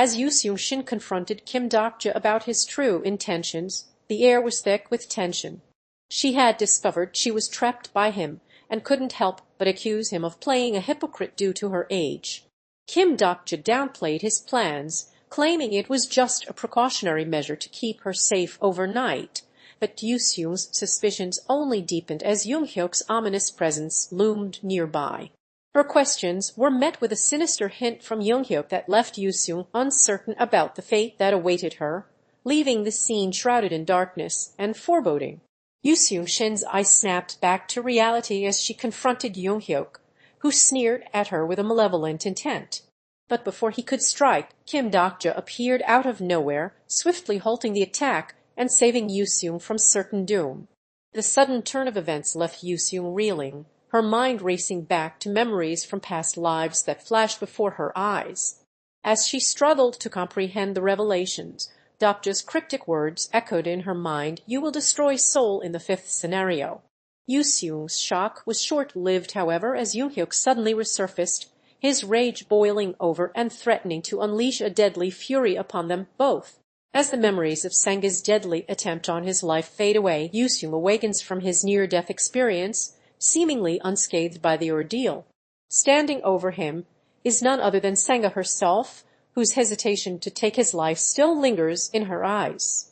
As Yoo Shin confronted Kim Dokja about his true intentions, the air was thick with tension. She had discovered she was trapped by him and couldn't help but accuse him of playing a hypocrite due to her age. Kim Dokja downplayed his plans, claiming it was just a precautionary measure to keep her safe overnight, but Yoo Seung's suspicions only deepened as Joonghyuk's ominous presence loomed nearby. Her questions were met with a sinister hint from Joonghyuk that left Yoo Seung uncertain about the fate that awaited her, leaving the scene shrouded in darkness and foreboding. Yoo Shin's eyes snapped back to reality as she confronted Joonghyuk, who sneered at her with a malevolent intent. But before he could strike, Kim Dokja appeared out of nowhere, swiftly halting the attack and saving Yoo Seung from certain doom. The sudden turn of events left Yoo Seung reeling, her mind racing back to memories from past lives that flashed before her eyes. As she struggled to comprehend the revelations, Dokja's cryptic words echoed in her mind, "You will destroy Seoul in the fifth scenario." Yoo Seung's shock was short-lived, however, as Joonghyuk suddenly resurfaced, his rage boiling over and threatening to unleash a deadly fury upon them both. As the memories of Sangah's deadly attempt on his life fade away, Yoo Seung awakens from his near-death experience, seemingly unscathed by the ordeal. Standing over him is none other than Sangah herself, whose hesitation to take his life still lingers in her eyes.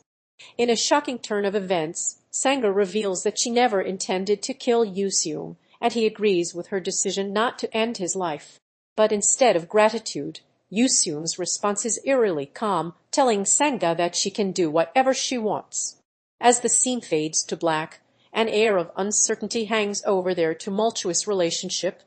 In a shocking turn of events, Sangah reveals that she never intended to kill Yoo Seung, and he agrees with her decision not to end his life. But instead of gratitude, Yoo Seung's response is eerily calm, telling Sangah that she can do whatever she wants. As the scene fades to black, an air of uncertainty hangs over their tumultuous relationship,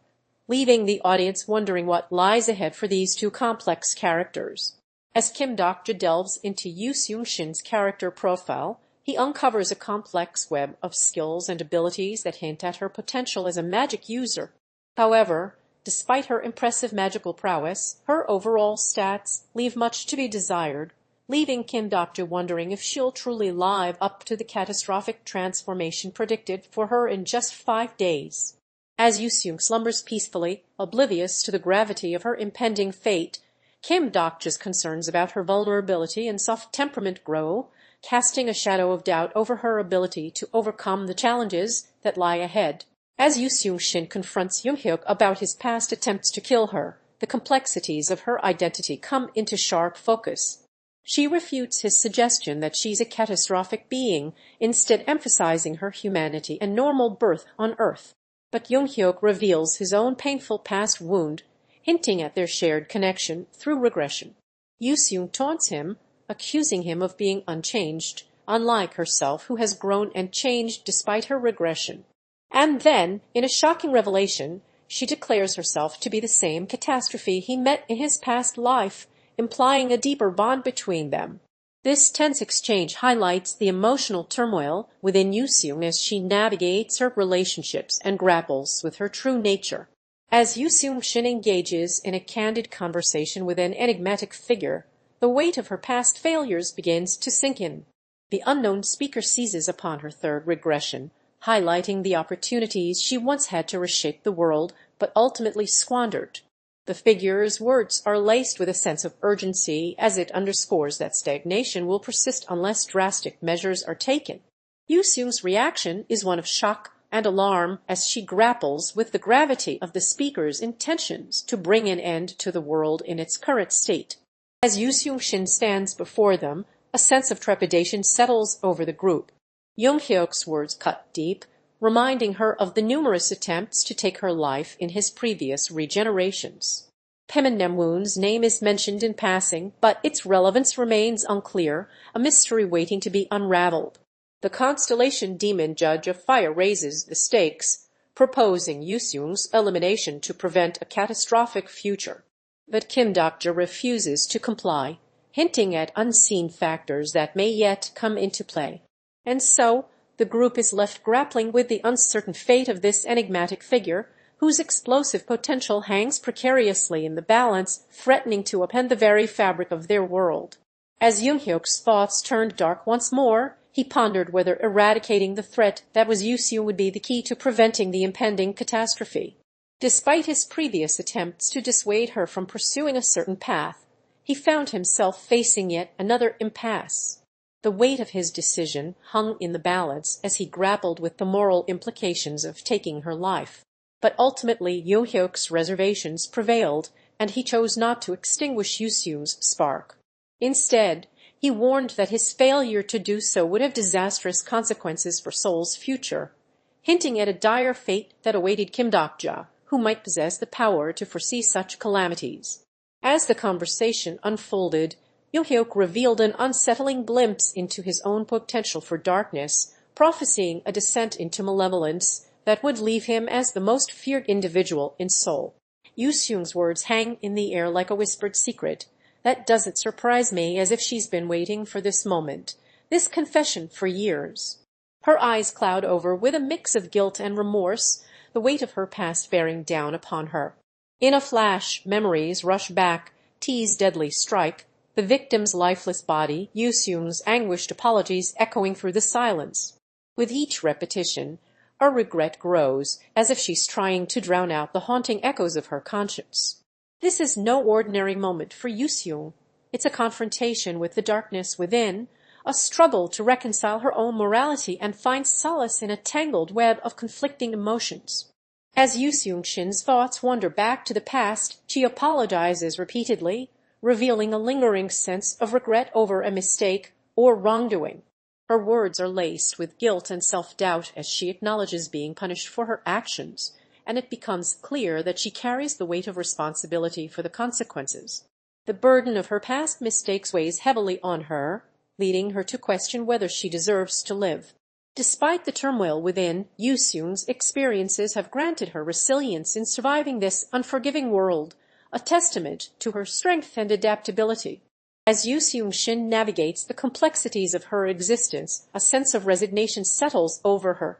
leaving the audience wondering what lies ahead for these two complex characters. As Kim Dokja delves into Yoo Shin's character profile, he uncovers a complex web of skills and abilities that hint at her potential as a magic user. However, despite her impressive magical prowess, her overall stats leave much to be desired, leaving Kim Dokja wondering if she'll truly live up to the catastrophic transformation predicted for her in just 5 days. As Yoo Seung slumbers peacefully, oblivious to the gravity of her impending fate, Kim Dokja's concerns about her vulnerability and soft temperament grow, casting a shadow of doubt over her ability to overcome the challenges that lie ahead. As Yoo Shin confronts Joonghyuk about his past attempts to kill her, the complexities of her identity come into sharp focus. She refutes his suggestion that she's a catastrophic being, instead emphasizing her humanity and normal birth on Earth. But Joonghyuk reveals his own painful past wound, hinting at their shared connection through regression. Yoo Seung taunts him, accusing him of being unchanged, unlike herself who has grown and changed despite her regression. And then, in a shocking revelation, she declares herself to be the same catastrophe he met in his past life, implying a deeper bond between them. This tense exchange highlights the emotional turmoil within Yoo Seung as she navigates her relationships and grapples with her true nature. As Yoo Shin engages in a candid conversation with an enigmatic figure, the weight of her past failures begins to sink in. The unknown speaker seizes upon her third regression, highlighting the opportunities she once had to reshape the world but ultimately squandered. The figure's words are laced with a sense of urgency as it underscores that stagnation will persist unless drastic measures are taken. Yoo Seung's reaction is one of shock and alarm as she grapples with the gravity of the speaker's intentions to bring an end to the world in its current state. As Yoo Shin stands before them, a sense of trepidation settles over the group. Joonghyuk's words cut deep, reminding her of the numerous attempts to take her life in his previous regenerations. Peminnemwoon's name is mentioned in passing, but its relevance remains unclear, a mystery waiting to be unraveled. The constellation demon judge of fire raises the stakes, proposing Yoo Seung's elimination to prevent a catastrophic future. But Kim Dokja refuses to comply, hinting at unseen factors that may yet come into play. And so, the group is left grappling with the uncertain fate of this enigmatic figure, whose explosive potential hangs precariously in the balance, threatening to upend the very fabric of their world. As Joonghyuk's thoughts turned dark once more, he pondered whether eradicating the threat that was Yoo Seung would be the key to preventing the impending catastrophe. Despite his previous attempts to dissuade her from pursuing a certain path, he found himself facing yet another impasse. The weight of his decision hung in the balance as he grappled with the moral implications of taking her life. But ultimately Yoo Hyuk's reservations prevailed, and he chose not to extinguish Yoo Seung's spark. Instead, he warned that his failure to do so would have disastrous consequences for Seoul's future, hinting at a dire fate that awaited Kim Dokja, who might possess the power to foresee such calamities. As the conversation unfolded, Yoo Hyuk revealed an unsettling glimpse into his own potential for darkness, prophesying a descent into malevolence that would leave him as the most feared individual in Seoul. Yoo Seung's words hang in the air like a whispered secret. That doesn't surprise me, as if she's been waiting for this moment, this confession for years. Her eyes cloud over with a mix of guilt and remorse, the weight of her past bearing down upon her. In a flash, memories rush back, T's deadly strike, the victim's lifeless body, Yoo Seung's anguished apologies echoing through the silence. With each repetition, her regret grows, as if she's trying to drown out the haunting echoes of her conscience. This is no ordinary moment for Yoo Seung. It's a confrontation with the darkness within, a struggle to reconcile her own morality and find solace in a tangled web of conflicting emotions. As Yoo Seung-shin's thoughts wander back to the past, she apologizes repeatedly, revealing a lingering sense of regret over a mistake or wrongdoing. Her words are laced with guilt and self-doubt as she acknowledges being punished for her actions, and it becomes clear that she carries the weight of responsibility for the consequences. The burden of her past mistakes weighs heavily on her, leading her to question whether she deserves to live. Despite the turmoil within, Yoo Seung's experiences have granted her resilience in surviving this unforgiving world, a testament to her strength and adaptability. As Yoo Seung-shin navigates the complexities of her existence, a sense of resignation settles over her.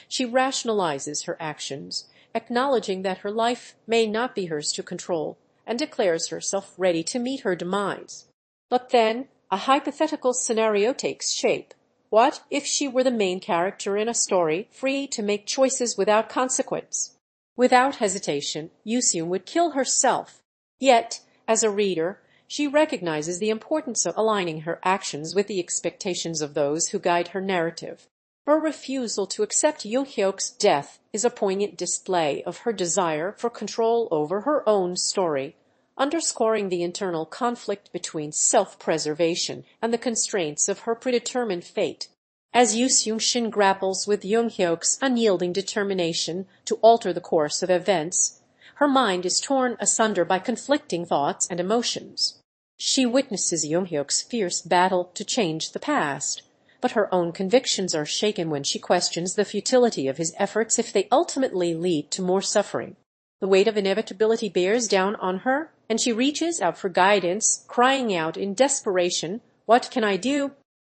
She rationalizes her actions, acknowledging that her life may not be hers to control, and declares herself ready to meet her demise. But then, a hypothetical scenario takes shape. What if she were the main character in a story, free to make choices without consequence? Without hesitation, Yoo Seung would kill herself. Yet, as a reader, she recognizes the importance of aligning her actions with the expectations of those who guide her narrative. Her refusal to accept Yoo Hyuk's death is a poignant display of her desire for control over her own story, underscoring the internal conflict between self-preservation and the constraints of her predetermined fate. As Yoo Seung-shin grapples with Yoo Hyuk's unyielding determination to alter the course of events, her mind is torn asunder by conflicting thoughts and emotions. She witnesses Yoo Hyuk's fierce battle to change the past, but her own convictions are shaken when she questions the futility of his efforts if they ultimately lead to more suffering. The weight of inevitability bears down on her, and she reaches out for guidance, crying out in desperation, "What can I do?"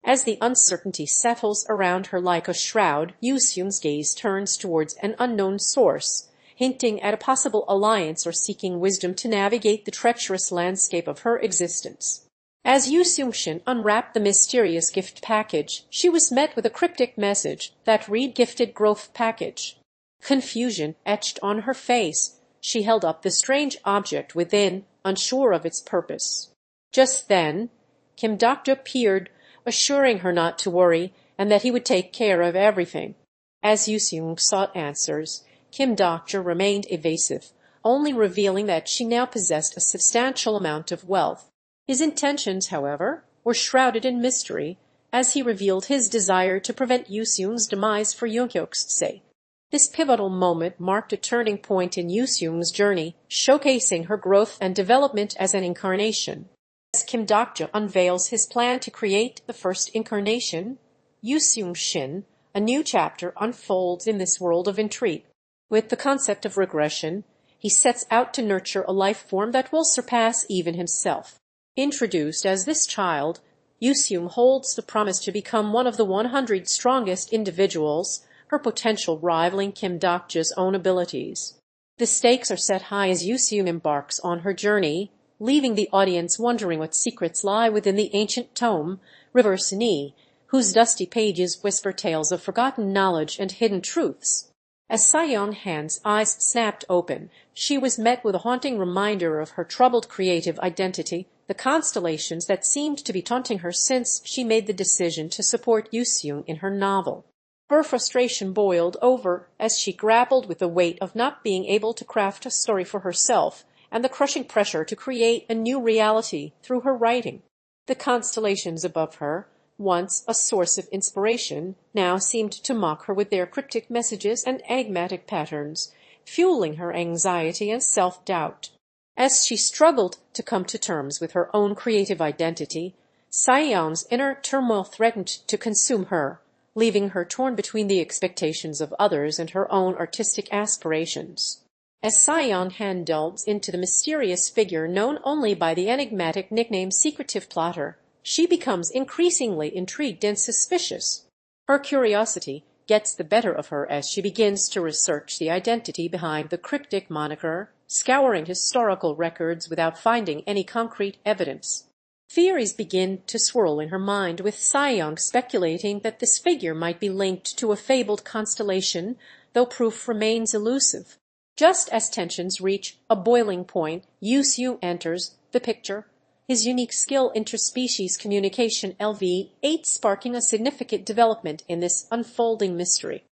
As the uncertainty settles around her like a shroud, Yoo Seung's gaze turns towards an unknown source, hinting at a possible alliance or seeking wisdom to navigate the treacherous landscape of her existence. As Yoo Seung-shin unwrapped the mysterious gift package, she was met with a cryptic message that read "Gifted Growth Package." Confusion etched on her face. She held up the strange object within, unsure of its purpose. Just then, Kim Dokja appeared, assuring her not to worry and that he would take care of everything. As Yoo Seung sought answers, Kim Dokja remained evasive, only revealing that she now possessed a substantial amount of wealth. His intentions, however, were shrouded in mystery, as he revealed his desire to prevent Yoo Seung's demise for Yoo Hyuk's sake. This pivotal moment marked a turning point in Yoo Seung's journey, showcasing her growth and development as an incarnation. As Kim Dokja unveils his plan to create the first incarnation, Yoo Seung-shin, a new chapter unfolds in this world of intrigue. With the concept of regression, he sets out to nurture a life form that will surpass even himself. Introduced as this child, Yoo Seung holds the promise to become one of the 100 strongest individuals, her potential rivaling Kim Dokja's own abilities. The stakes are set high as Yoo Seung embarks on her journey, leaving the audience wondering what secrets lie within the ancient tome, Reverse Knee, whose dusty pages whisper tales of forgotten knowledge and hidden truths. As Sooyoung-han's eyes snapped open, she was met with a haunting reminder of her troubled creative identity, the constellations that seemed to be taunting her since she made the decision to support Yoo Sangah in her novel. Her frustration boiled over as she grappled with the weight of not being able to craft a story for herself and the crushing pressure to create a new reality through her writing. The constellations above her, once a source of inspiration, now seemed to mock her with their cryptic messages and enigmatic patterns, fueling her anxiety and self-doubt. As she struggled to come to terms with her own creative identity, Sooyoung's inner turmoil threatened to consume her, leaving her torn between the expectations of others and her own artistic aspirations. As Sooyoung delves into the mysterious figure known only by the enigmatic nickname Secretive Plotter, she becomes increasingly intrigued and suspicious. Her curiosity gets the better of her as she begins to research the identity behind the cryptic moniker, scouring historical records without finding any concrete evidence. Theories begin to swirl in her mind, with Sooyoung speculating that this figure might be linked to a fabled constellation, though proof remains elusive. Just as tensions reach a boiling point, Yoo Sangah enters the picture, his unique skill interspecies communication LV8 sparking a significant development in this unfolding mystery.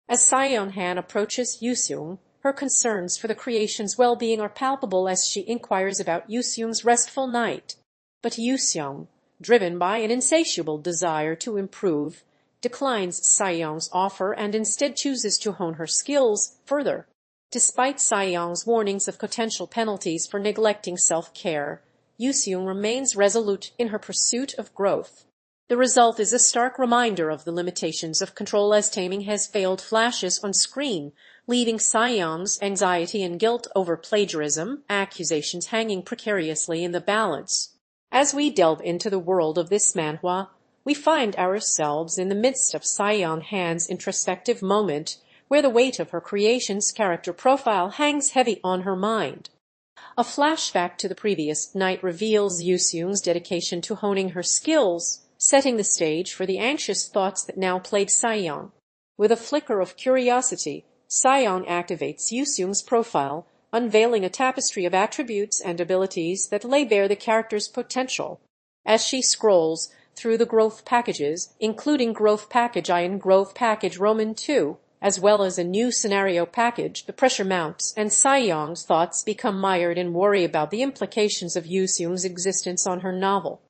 As Sooyoung approaches Yoo Sangah, her concerns for the creation's well-being are palpable as she inquires about Yoo Sangah's restful night. But Yoo Sangah, driven by an insatiable desire to improve, declines Sooyoung's offer and instead chooses to hone her skills further. Despite Sooyoung's warnings of potential penalties for neglecting self-care, Yoo Sangah remains resolute in her pursuit of growth. The result is a stark reminder of the limitations of control as taming has failed flashes on screen, leaving Sooyoung's anxiety and guilt over plagiarism accusations hanging precariously in the balance. As we delve into the world of this manhwa, we find ourselves in the midst of Sooyoung's introspective moment, where the weight of her creation's character profile hangs heavy on her mind. A flashback to the previous night reveals Yoo Sangah's dedication to honing her skills, setting the stage for the anxious thoughts that now plague Sooyoung. With a flicker of curiosity, Sooyoung activates Yoo Sangah's profile, unveiling a tapestry of attributes and abilities that lay bare the character's potential. As she scrolls through the growth packages, including Growth Package I and Growth Package Roman II, as well as a new scenario package, the pressure mounts, and Sooyoung's thoughts become mired in worry about the implications of Yoo Sangah's existence on her novel.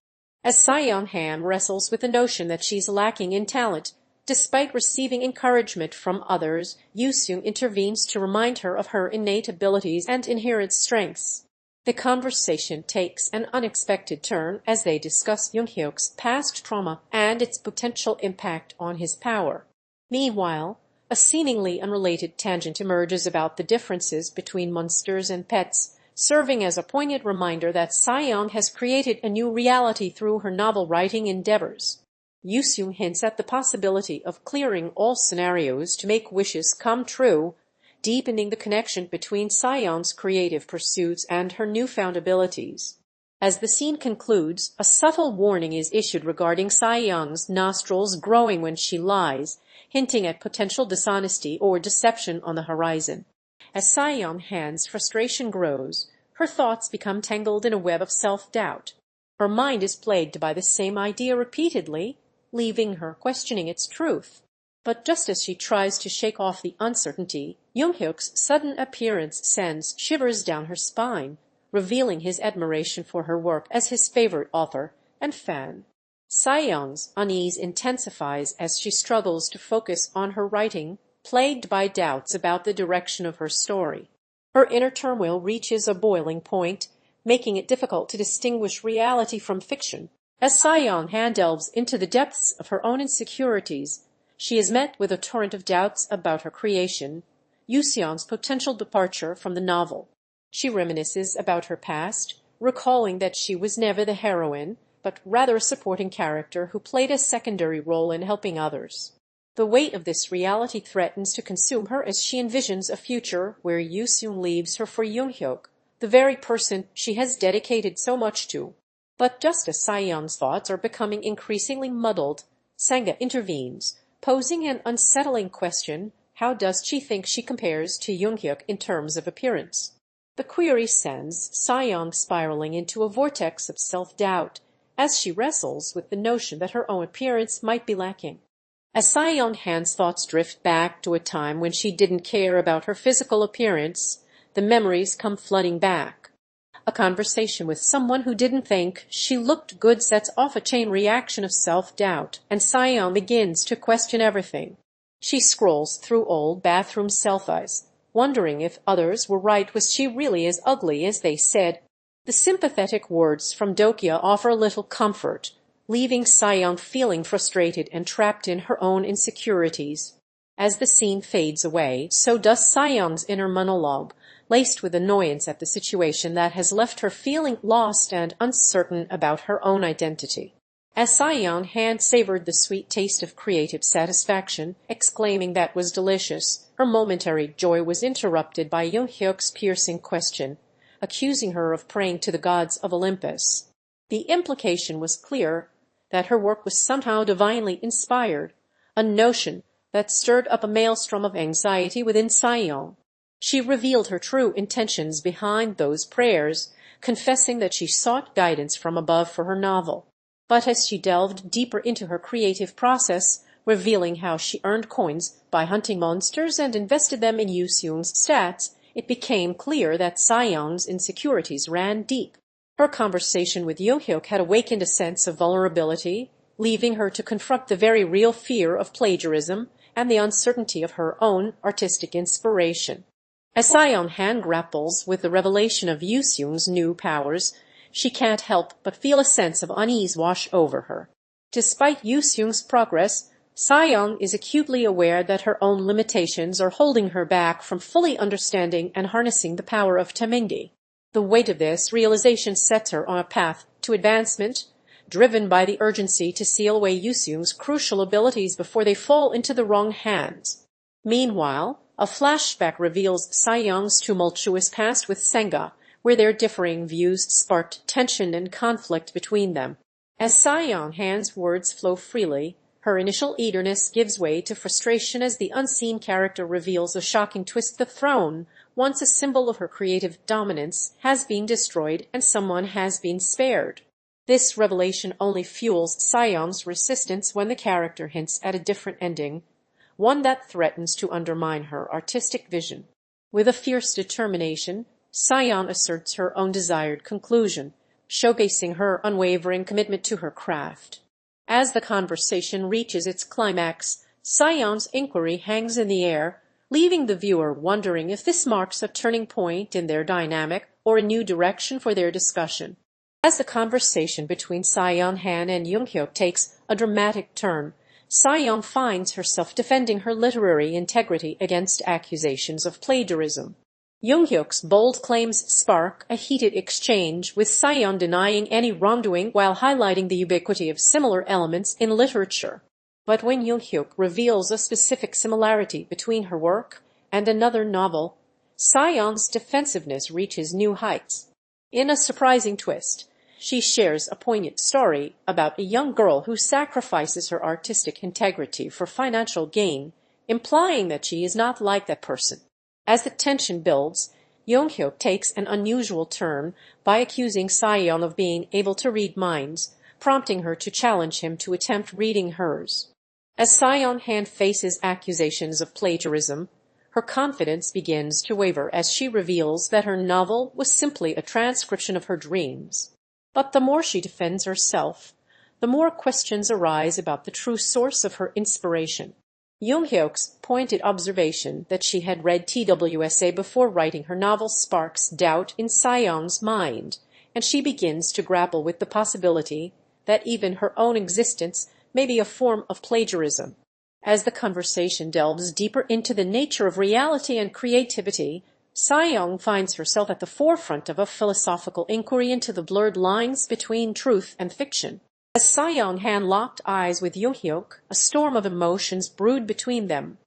As Sooyoung wrestles with the notion that she's lacking in talent, despite receiving encouragement from others, Yoo Sangah intervenes to remind her of her innate abilities and inherent strengths. The conversation takes an unexpected turn as they discuss Joonghyuk's past trauma and its potential impact on his power. Meanwhile, a seemingly unrelated tangent emerges about the differences between monsters and pets, serving as a poignant reminder that Sooyoung has created a new reality through her novel-writing endeavors. Yoo Sangah hints at the possibility of clearing all scenarios to make wishes come true, deepening the connection between Sooyoung's creative pursuits and her newfound abilities. As the scene concludes, a subtle warning is issued regarding Sooyoung's nostrils growing when she lies, hinting at potential dishonesty or deception on the horizon. As Sooyoung's frustration grows, her thoughts become tangled in a web of self-doubt. Her mind is plagued by the same idea repeatedly, leaving her questioning its truth. But just as she tries to shake off the uncertainty, Joonghyuk's sudden appearance sends shivers down her spine, revealing his admiration for her work as his favorite author and fan. Sooyoung's unease intensifies as she struggles to focus on her writing, plagued by doubts about the direction of her story. Her inner turmoil reaches a boiling point, making it difficult to distinguish reality from fiction. As Sooyoung delves into the depths of her own insecurities, she is met with a torrent of doubts about her creation, Yoo Sangah's potential departure from the novel. She reminisces about her past, recalling that she was never the heroine, but rather a supporting character who played a secondary role in helping others. The weight of this reality threatens to consume her as she envisions a future where Yoo Sangah leaves her for Joonghyuk, the very person she has dedicated so much to. But just as Sooyoung's thoughts are becoming increasingly muddled, Sangah intervenes, posing an unsettling question: how does she think she compares to Joonghyuk in terms of appearance? The query sends Sooyoung spiraling into a vortex of self-doubt as she wrestles with the notion that her own appearance might be lacking. As Sooyoung-han's thoughts drift back to a time when she didn't care about her physical appearance, the memories come flooding back. A conversation with someone who didn't think she looked good sets off a chain reaction of self-doubt, and Sooyoung begins to question everything. She scrolls through old bathroom selfies, wondering if others were right. Was she really as ugly as they said? The sympathetic words from Dokja offer little comfort, leaving Sooyoung feeling frustrated and trapped in her own insecurities. As the scene fades away, so does Sooyoung's inner monologue, laced with annoyance at the situation that has left her feeling lost and uncertain about her own identity. As Sooyoung savored the sweet taste of creative satisfaction, exclaiming that was delicious, her momentary joy was interrupted by Yoo Joonghyuk's piercing question, accusing her of praying to the gods of Olympus. The implication was clear that her work was somehow divinely inspired, a notion that stirred up a maelstrom of anxiety within Sooyoung. She revealed her true intentions behind those prayers, confessing that she sought guidance from above for her novel. But as she delved deeper into her creative process, revealing how she earned coins by hunting monsters and invested them in Yoo Sangah's stats, it became clear that Sooyoung's insecurities ran deep. Her conversation with Yoo Joonghyuk had awakened a sense of vulnerability, leaving her to confront the very real fear of plagiarism and the uncertainty of her own artistic inspiration. As Sooyoung grapples with the revelation of Yoo Sangah's new powers, she can't help but feel a sense of unease wash over her. Despite Yoo Sangah's progress, Sooyoung is acutely aware that her own limitations are holding her back from fully understanding and harnessing the power of Tamingi. The weight of this realization sets her on a path to advancement, driven by the urgency to seal away Yoo Sangah's crucial abilities before they fall into the wrong hands. Meanwhile, a flashback reveals Sooyoung's tumultuous past with Sangah, where their differing views sparked tension and conflict between them. As Sooyoung's words flow freely, her initial eagerness gives way to frustration as the unseen character reveals a shocking twist. The throne, once a symbol of her creative dominance, has been destroyed and someone has been spared. This revelation only fuels Sooyoung's resistance when the character hints at a different ending, one that threatens to undermine her artistic vision. With a fierce determination, Sooyoung asserts her own desired conclusion, showcasing her unwavering commitment to her craft. As the conversation reaches its climax, Sooyoung's inquiry hangs in the air, leaving the viewer wondering if this marks a turning point in their dynamic or a new direction for their discussion. As the conversation between Sooyoung and Yoo Joonghyuk takes a dramatic turn, Sooyoung finds herself defending her literary integrity against accusations of plagiarism. Yoo Joonghyuk's bold claims spark a heated exchange, with Sooyoung denying any wrongdoing while highlighting the ubiquity of similar elements in literature. But when Yoo Joonghyuk reveals a specific similarity between her work and another novel, Sooyoung's defensiveness reaches new heights. In a surprising twist, she shares a poignant story about a young girl who sacrifices her artistic integrity for financial gain, implying that she is not like that person. As the tension builds, Yoo Joonghyuk takes an unusual turn by accusing Sooyoung of being able to read minds, prompting her to challenge him to attempt reading hers. As Sooyoung faces accusations of plagiarism, her confidence begins to waver as she reveals that her novel was simply a transcription of her dreams. But the more she defends herself, the more questions arise about the true source of her inspiration. Yoo Joonghyuk's pointed observation that she had read TWSA before writing her novel sparks doubt in Sooyoung's mind, and she begins to grapple with the possibility that even her own existence may be a form of plagiarism. As the conversation delves deeper into the nature of reality and creativity, Sooyoung finds herself at the forefront of a philosophical inquiry into the blurred lines between truth and fiction. As Sooyoung locked eyes with Yoo Joonghyuk, a storm of emotions brewed between them.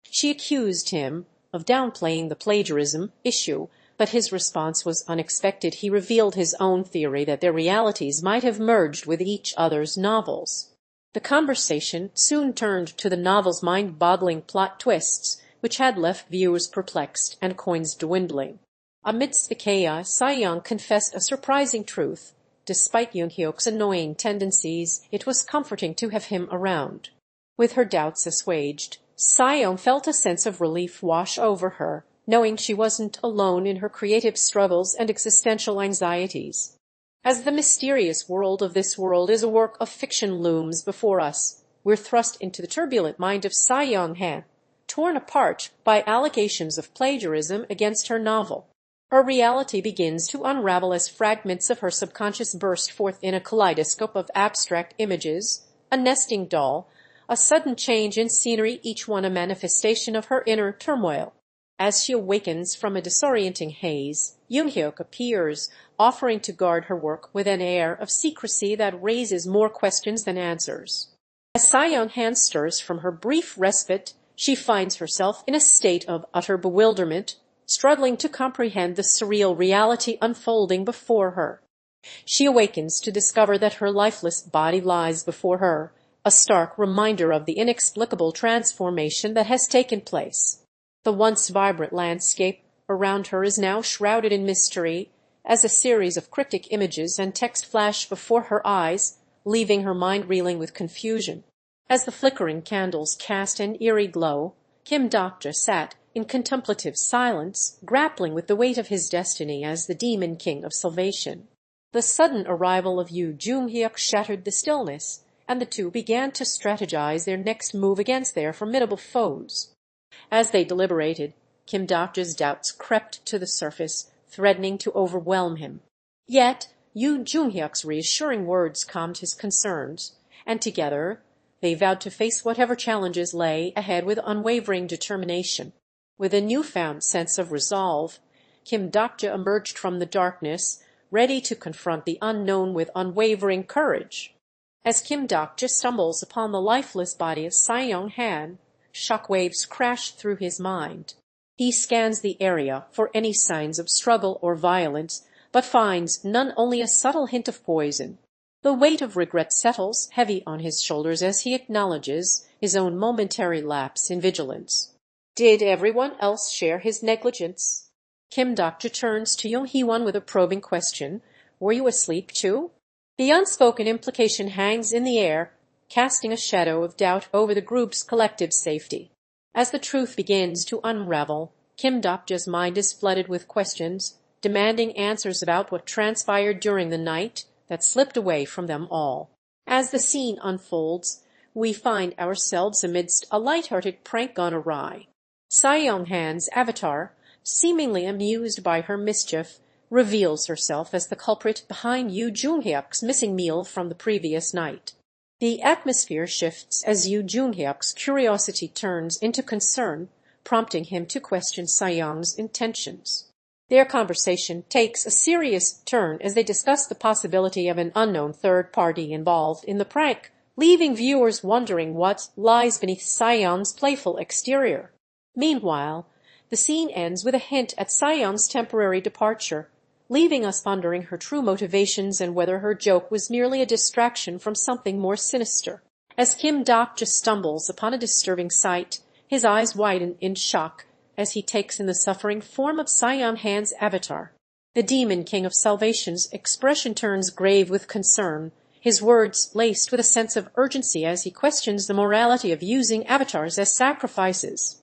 She accused him of downplaying the plagiarism issue, but his response was unexpected. He revealed his own theory that their realities might have merged with each other's novels. The conversation soon turned to the novel's mind-boggling plot twists, which had left viewers perplexed and coins dwindling. Amidst the chaos, Sooyoung confessed a surprising truth. Despite Joonghyuk's annoying tendencies, it was comforting to have him around. With her doubts assuaged, Sooyoung felt a sense of relief wash over her, knowing she wasn't alone in her creative struggles and existential anxieties. As the mysterious world of this world is a work of fiction looms before us, we're thrust into the turbulent mind of Sooyoung Han, torn apart by allegations of plagiarism against her novel. Her reality begins to unravel as fragments of her subconscious burst forth in a kaleidoscope of abstract images, a nesting doll, a sudden change in scenery, each one a manifestation of her inner turmoil. As she awakens from a disorienting haze, Joonghyuk appears, offering to guard her work with an air of secrecy that raises more questions than answers. As Sooyoung Han stirs from her brief respite, she finds herself in a state of utter bewilderment, struggling to comprehend the surreal reality unfolding before her. She awakens to discover that her lifeless body lies before her, a stark reminder of the inexplicable transformation that has taken place. The once vibrant landscape around her is now shrouded in mystery, as a series of cryptic images and text flash before her eyes, leaving her mind reeling with confusion. As the flickering candles cast an eerie glow, Kim Dokja sat in contemplative silence, grappling with the weight of his destiny as the demon king of salvation. The sudden arrival of Yoo Joonghyuk shattered the stillness, and the two began to strategize their next move against their formidable foes. As they deliberated, Kim Dokja's doubts crept to the surface, threatening to overwhelm him. Yet Yoo Joonghyuk's reassuring words calmed his concerns, and together they vowed to face whatever challenges lay ahead with unwavering determination. With a newfound sense of resolve, Kim Dokja emerged from the darkness, ready to confront the unknown with unwavering courage. As Kim Dokja stumbles upon the lifeless body of Sooyoung Han, shockwaves crash through his mind. He scans the area for any signs of struggle or violence, but finds none, only a subtle hint of poison. The weight of regret settles heavy on his shoulders as he acknowledges his own momentary lapse in vigilance. Did everyone else share his negligence? Kim Dokja turns to Jung Hee-won with a probing question. Were you asleep too? The unspoken implication hangs in the air, casting a shadow of doubt over the group's collective safety. As the truth begins to unravel, Kim Dokja's mind is flooded with questions, demanding answers about what transpired during the night that slipped away from them all. As the scene unfolds, we find ourselves amidst a light-hearted prank gone awry. Sooyoung Han's avatar, seemingly amused by her mischief, reveals herself as the culprit behind Yoo Joonghyuk's missing meal from the previous night. The atmosphere shifts as Yoo Joonghyuk's curiosity turns into concern, prompting him to question Sooyoung's intentions. Their conversation takes a serious turn as they discuss the possibility of an unknown third party involved in the prank, leaving viewers wondering what lies beneath Sooyoung's playful exterior. Meanwhile, the scene ends with a hint at Sooyoung's temporary departure, leaving us pondering her true motivations and whether her joke was merely a distraction from something more sinister. As Kim Dokja stumbles upon a disturbing sight, his eyes widen in shock as he takes in the suffering form of Sooyoung Han's avatar. The demon king of salvation's expression turns grave with concern, his words laced with a sense of urgency as he questions the morality of using avatars as sacrifices.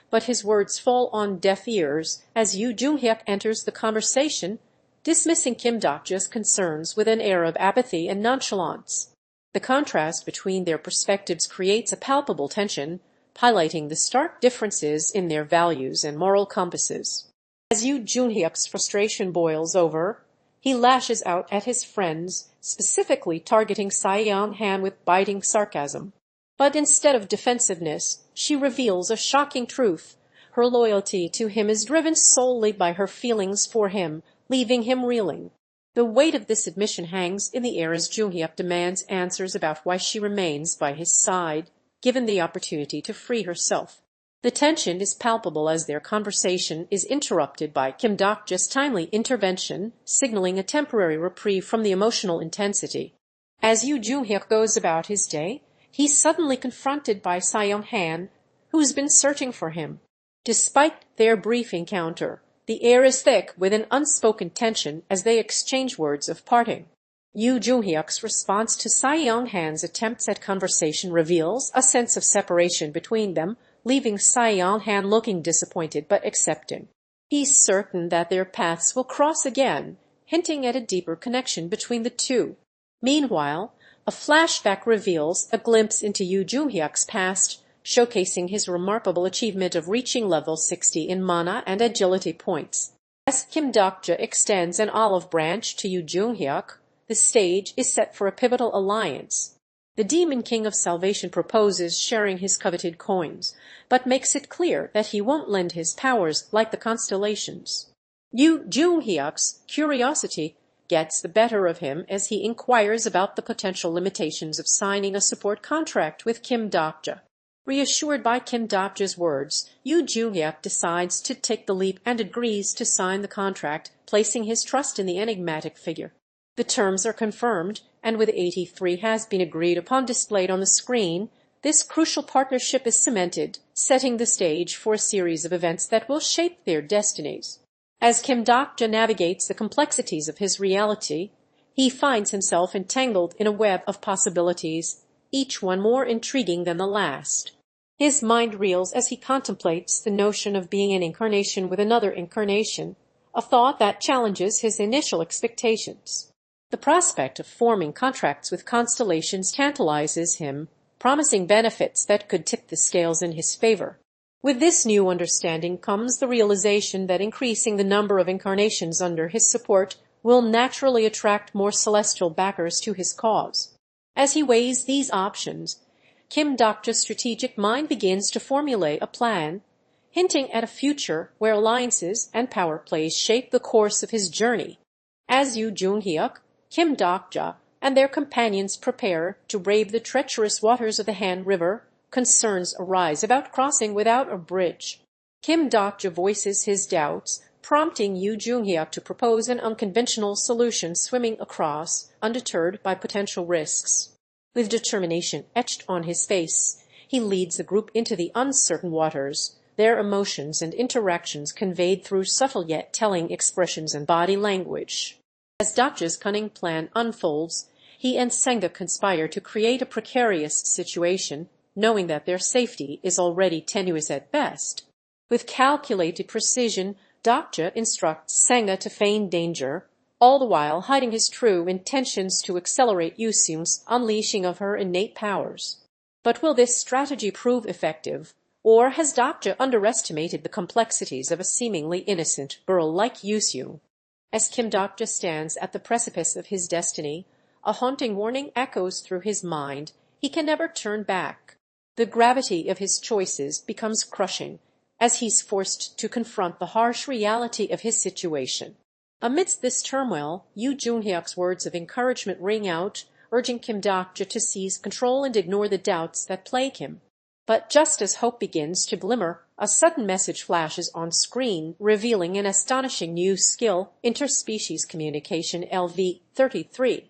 But his words fall on deaf ears as Yoo Joonghyuk enters the conversation, dismissing Kim Dokja's concerns with an air of apathy and nonchalance. The contrast between their perspectives creates a palpable tension, highlighting the stark differences in their values and moral compasses. As Yoo Joonghyuk's frustration boils over, he lashes out at his friends, specifically targeting Sooyoung Han with biting sarcasm. But instead of defensiveness, she reveals a shocking truth. Her loyalty to him is driven solely by her feelings for him, leaving him reeling. The weight of this admission hangs in the air as Joonghyuk demands answers about why she remains by his side, given the opportunity to free herself. The tension is palpable as their conversation is interrupted by Kim Dokja's timely intervention, signaling a temporary reprieve from the emotional intensity. As Yoo Joonghyuk goes about his day, he's suddenly confronted by Sooyoung Han, who's been searching for him. Despite their brief encounter, The air is thick with an unspoken tension as they exchange words of parting. Yoo Joonghyuk's response to Sooyoung-han's attempts at conversation reveals a sense of separation between them, leaving Sooyoung-han looking disappointed but accepting. He's certain that their paths will cross again, hinting at a deeper connection between the two. Meanwhile, a flashback reveals a glimpse into Yoo Joonghyuk's past, showcasing his remarkable achievement of reaching level 60 in mana and agility points. As Kim Dokja extends an olive branch to Yoo Joonghyuk, the stage is set for a pivotal alliance. The Demon King of Salvation proposes sharing his coveted coins, but makes it clear that he won't lend his powers like the constellations. Yoo Joonghyuk's curiosity gets the better of him as he inquires about the potential limitations of signing a support contract with Kim Dokja. Reassured by Kim Dokja's words, Yoo Joonghyuk decides to take the leap and agrees to sign the contract, placing his trust in the enigmatic figure. The terms are confirmed, and with 83 has been agreed upon displayed on the screen, this crucial partnership is cemented, setting the stage for a series of events that will shape their destinies. As Kim Dokja navigates the complexities of his reality, he finds himself entangled in a web of possibilities, each one more intriguing than the last. His mind reels as he contemplates the notion of being an incarnation with another incarnation, a thought that challenges his initial expectations. The prospect of forming contracts with constellations tantalizes him, promising benefits that could tip the scales in his favor. With this new understanding comes the realization that increasing the number of incarnations under his support will naturally attract more celestial backers to his cause. As he weighs these options, Kim Dokja's strategic mind begins to formulate a plan, hinting at a future where alliances and power plays shape the course of his journey. As Yoo Joonghyuk, Kim Dokja, and their companions prepare to brave the treacherous waters of the Han River, concerns arise about crossing without a bridge. Kim Dokja voices his doubts, prompting Yoo Joonghyuk to propose an unconventional solution, swimming across, undeterred by potential risks. With determination etched on his face, he leads the group into the uncertain waters, their emotions and interactions conveyed through subtle yet telling expressions and body language. As Dokja's cunning plan unfolds, he and Sangah conspire to create a precarious situation, knowing that their safety is already tenuous at best. With calculated precision, Dokja instructs Sangah to feign danger, all the while hiding his true intentions to accelerate Yoo Sangah's unleashing of her innate powers. But will this strategy prove effective, or has Dokja underestimated the complexities of a seemingly innocent girl like Yoo Sangah? As Kim Dokja stands at the precipice of his destiny, a haunting warning echoes through his mind. He can never turn back. The gravity of his choices becomes crushing as he's forced to confront the harsh reality of his situation. Amidst this turmoil, Yoo Joonghyuk's words of encouragement ring out, urging Kim Dokja to seize control and ignore the doubts that plague him. But just as hope begins to glimmer, a sudden message flashes on screen, revealing an astonishing new skill, interspecies communication LV-33.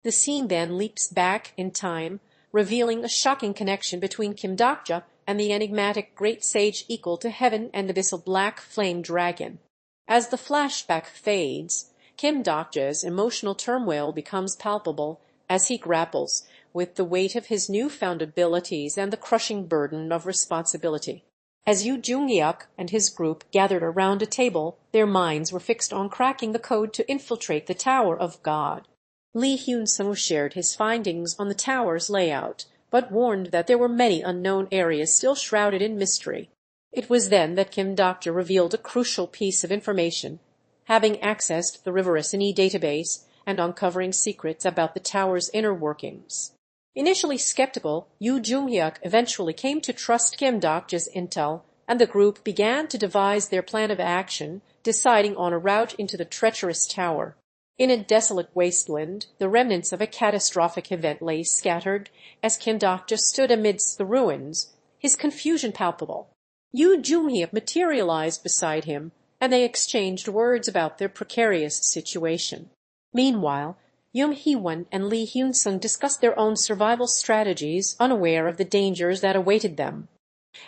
The scene then leaps back in time, revealing a shocking connection between Kim Dokja and the enigmatic great sage equal to heaven and abyssal black flame dragon. As the flashback fades, Kim Dokja's emotional turmoil becomes palpable as he grapples with the weight of his newfound abilities and the crushing burden of responsibility. As Yoo Joonghyuk and his group gathered around a table, their minds were fixed on cracking the code to infiltrate the Tower of God. Lee Hyun-sung shared his findings on the tower's layout, but warned that there were many unknown areas still shrouded in mystery. It was then that Kim Dokja revealed a crucial piece of information, having accessed the Riverosini database and uncovering secrets about the tower's inner workings. Initially skeptical, Yoo Joonghyuk eventually came to trust Kim Dokja's intel, and the group began to devise their plan of action, deciding on a route into the treacherous tower. In a desolate wasteland, the remnants of a catastrophic event lay scattered as Kim Dokja stood amidst the ruins, his confusion palpable. Yoo Joonghyuk materialized beside him, and they exchanged words about their precarious situation. Meanwhile, Yoon Hee-won and Lee Hyun-sung discussed their own survival strategies, unaware of the dangers that awaited them.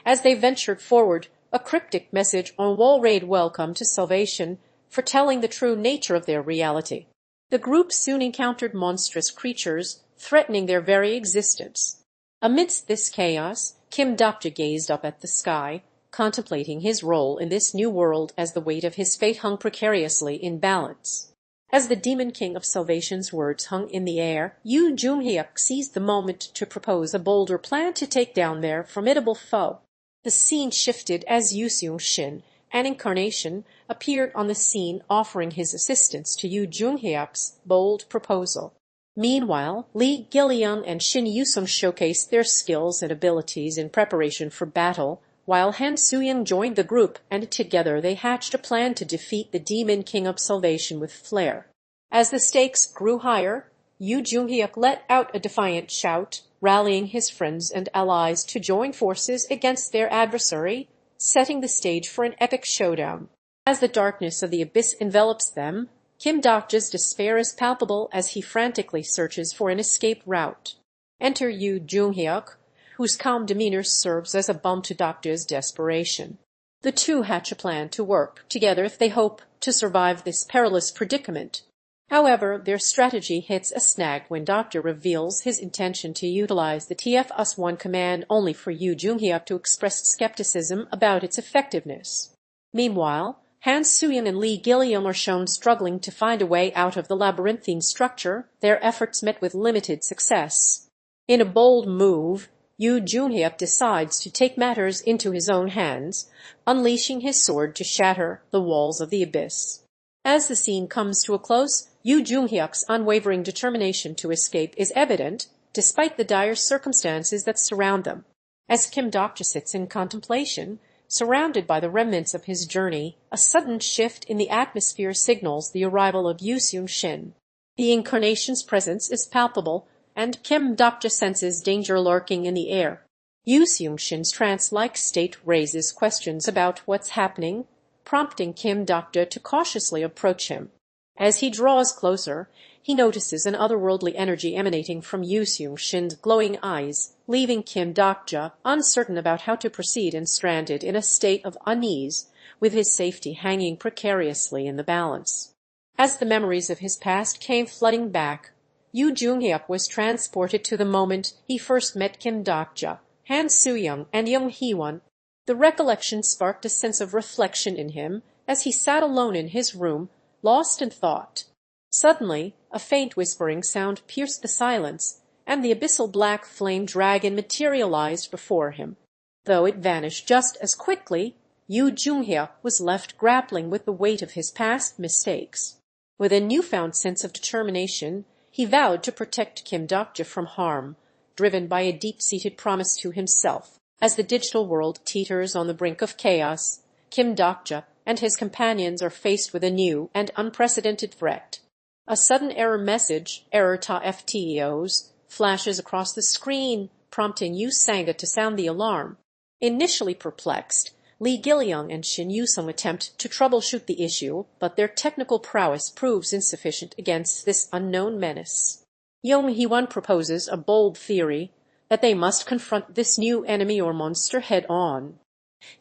As they ventured forward, a cryptic message on wall read "Welcome to Salvation," foretelling the true nature of their reality. The group soon encountered monstrous creatures, threatening their very existence. Amidst this chaos, Kim Dokja gazed up at the sky, contemplating his role in this new world as the weight of his fate hung precariously in balance. As the Demon King of Salvation's words hung in the air, Yoo Joonghyuk seized the moment to propose a bolder plan to take down their formidable foe. The scene shifted as Yoo Sangah, an incarnation, appeared on the scene offering his assistance to Yoo Joonghyuk's bold proposal. Meanwhile, Lee Gil-young and Shin Yoo-sung showcased their skills and abilities in preparation for battle, while Han Sooyoung joined the group, and together they hatched a plan to defeat the Demon King of Salvation with flair. As the stakes grew higher, Yoo Joonghyuk let out a defiant shout, rallying his friends and allies to join forces against their adversary, setting the stage for an epic showdown. As the darkness of the abyss envelops them, Kim Dokja's despair is palpable as he frantically searches for an escape route. Enter Yoo Joonghyuk, whose calm demeanor serves as a balm to Dokja's desperation. The two hatch a plan to work together if they hope to survive this perilous predicament. However, their strategy hits a snag when Dokja reveals his intention to utilize the TF-1 command only for Yoo Joonghyuk to express skepticism about its effectiveness. Meanwhile, Han Sooyoung and Lee Gil-young are shown struggling to find a way out of the labyrinthine structure, their efforts met with limited success. In a bold move, Yoo Joonghyuk decides to take matters into his own hands, unleashing his sword to shatter the walls of the abyss. As the scene comes to a close, Yoo Joonghyuk's unwavering determination to escape is evident, despite the dire circumstances that surround them. As Kim Dokja sits in contemplation, surrounded by the remnants of his journey, a sudden shift in the atmosphere signals the arrival of Yoo Sangah. The incarnation's presence is palpable, and Kim Dokja senses danger lurking in the air. Yoo Sangah's trance-like state raises questions about what's happening, prompting Kim Dokja to cautiously approach him. As he draws closer, he notices an otherworldly energy emanating from Yoo Sangah's glowing eyes, leaving Kim Dokja uncertain about how to proceed and stranded in a state of unease, with his safety hanging precariously in the balance. As the memories of his past came flooding back, Yoo Joonghyuk was transported to the moment he first met Kim Dokja, Han Sooyoung, and Young Hee-won. The recollection sparked a sense of reflection in him as he sat alone in his room, lost in thought. Suddenly, a faint whispering sound pierced the silence, and the abyssal black flame dragon materialized before him. Though it vanished just as quickly, Yoo Joonghyuk was left grappling with the weight of his past mistakes. With a newfound sense of determination, he vowed to protect Kim Dokja from harm, driven by a deep-seated promise to himself. As the digital world teeters on the brink of chaos, Kim Dokja and his companions are faced with a new and unprecedented threat. A sudden error message, error ta FTEOs, flashes across the screen, prompting Yoo Sangah to sound the alarm. Initially perplexed, Lee Gil-young and Shin Yoo-sung attempt to troubleshoot the issue, but their technical prowess proves insufficient against this unknown menace. Young Hee-won proposes a bold theory that they must confront this new enemy or monster head-on.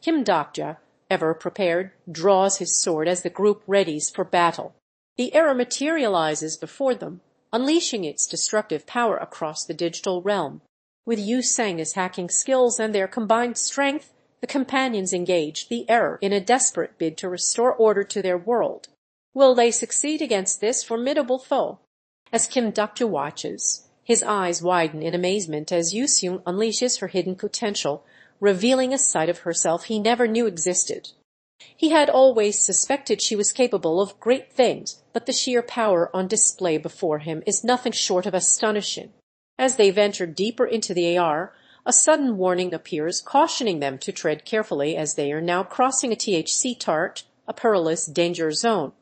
Kim Dokja, ever prepared, draws his sword as the group readies for battle. The error materializes before them, unleashing its destructive power across the digital realm. With Yoo Sangah's hacking skills and their combined strength, the companions engage the error in a desperate bid to restore order to their world. Will they succeed against this formidable foe? As Kim Dokja watches, his eyes widen in amazement as Yoo Sangah unleashes her hidden potential, revealing a side of herself he never knew existed. He had always suspected she was capable of great things, but the sheer power on display before him is nothing short of astonishing. As they venture deeper into the AR, a sudden warning appears, cautioning them to tread carefully as they are now crossing a THC tart, a perilous danger zone.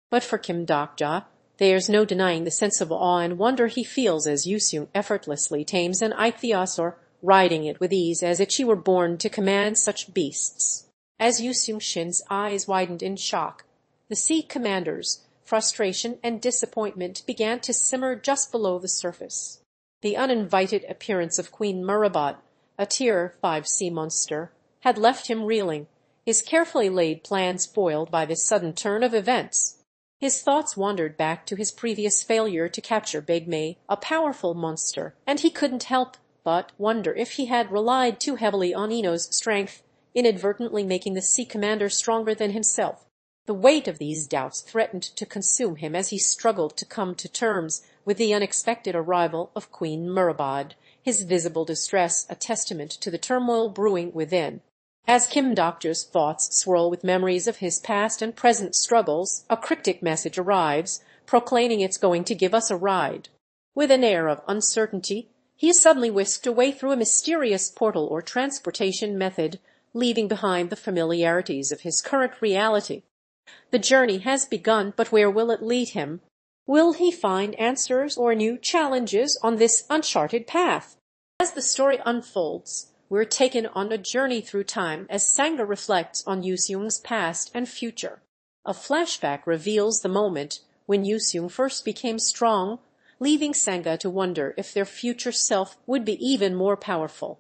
But for Kim Dokja, there's no denying the sense of awe and wonder he feels as Yoo Sangah effortlessly tames an ichthyosaur, riding it with ease as if she were born to command such beasts. As Yoo Sangah's eyes widened in shock, the sea commander's frustration and disappointment began to simmer just below the surface. The uninvited appearance of Queen Murabot, a Tier 5 sea monster, had left him reeling, his carefully laid plans foiled by this sudden turn of events. His thoughts wandered back to his previous failure to capture Pygmy, a powerful monster, and he couldn't help but wonder if he had relied too heavily on Ino's strength, inadvertently making the sea commander stronger than himself. The weight of these doubts threatened to consume him as he struggled to come to terms with the unexpected arrival of Queen Murabad, his visible distress a testament to the turmoil brewing within. As Kim Dokja's thoughts swirl with memories of his past and present struggles, a cryptic message arrives, proclaiming it's going to give us a ride. With an air of uncertainty, he is suddenly whisked away through a mysterious portal or transportation method, leaving behind the familiarities of his current reality. The journey has begun, but where will it lead him? Will he find answers or new challenges on this uncharted path? As the story unfolds, we're taken on a journey through time as Sangah reflects on Yoo Seung's past and future. A flashback reveals the moment when Yoo Seung first became strong, leaving Sangah to wonder if their future self would be even more powerful.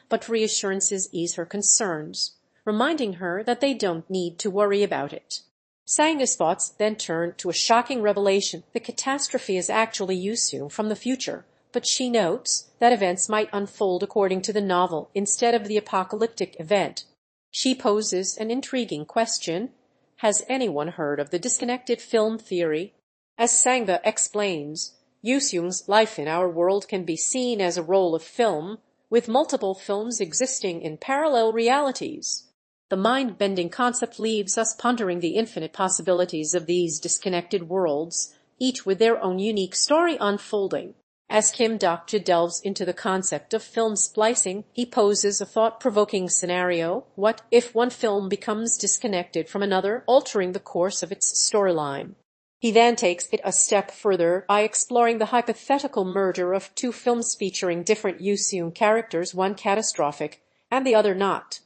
But reassurances ease her concerns, reminding her that they don't need to worry about it. Sangah's thoughts then turn to a shocking revelation. The catastrophe is actually Yoo Seung from the future, but she notes that events might unfold according to the novel instead of the apocalyptic event. She poses an intriguing question. Has anyone heard of the disconnected film theory? As Sangah explains, Yoo Seung's life in our world can be seen as a roll of film, with multiple films existing in parallel realities. The mind-bending concept leaves us pondering the infinite possibilities of these disconnected worlds, each with their own unique story unfolding. As Kim Dokja delves into the concept of film splicing, he poses a thought-provoking scenario. What if one film becomes disconnected from another, altering the course of its storyline? He then takes it a step further by exploring the hypothetical merger of two films featuring different Yoo Seung characters, one catastrophic and the other not.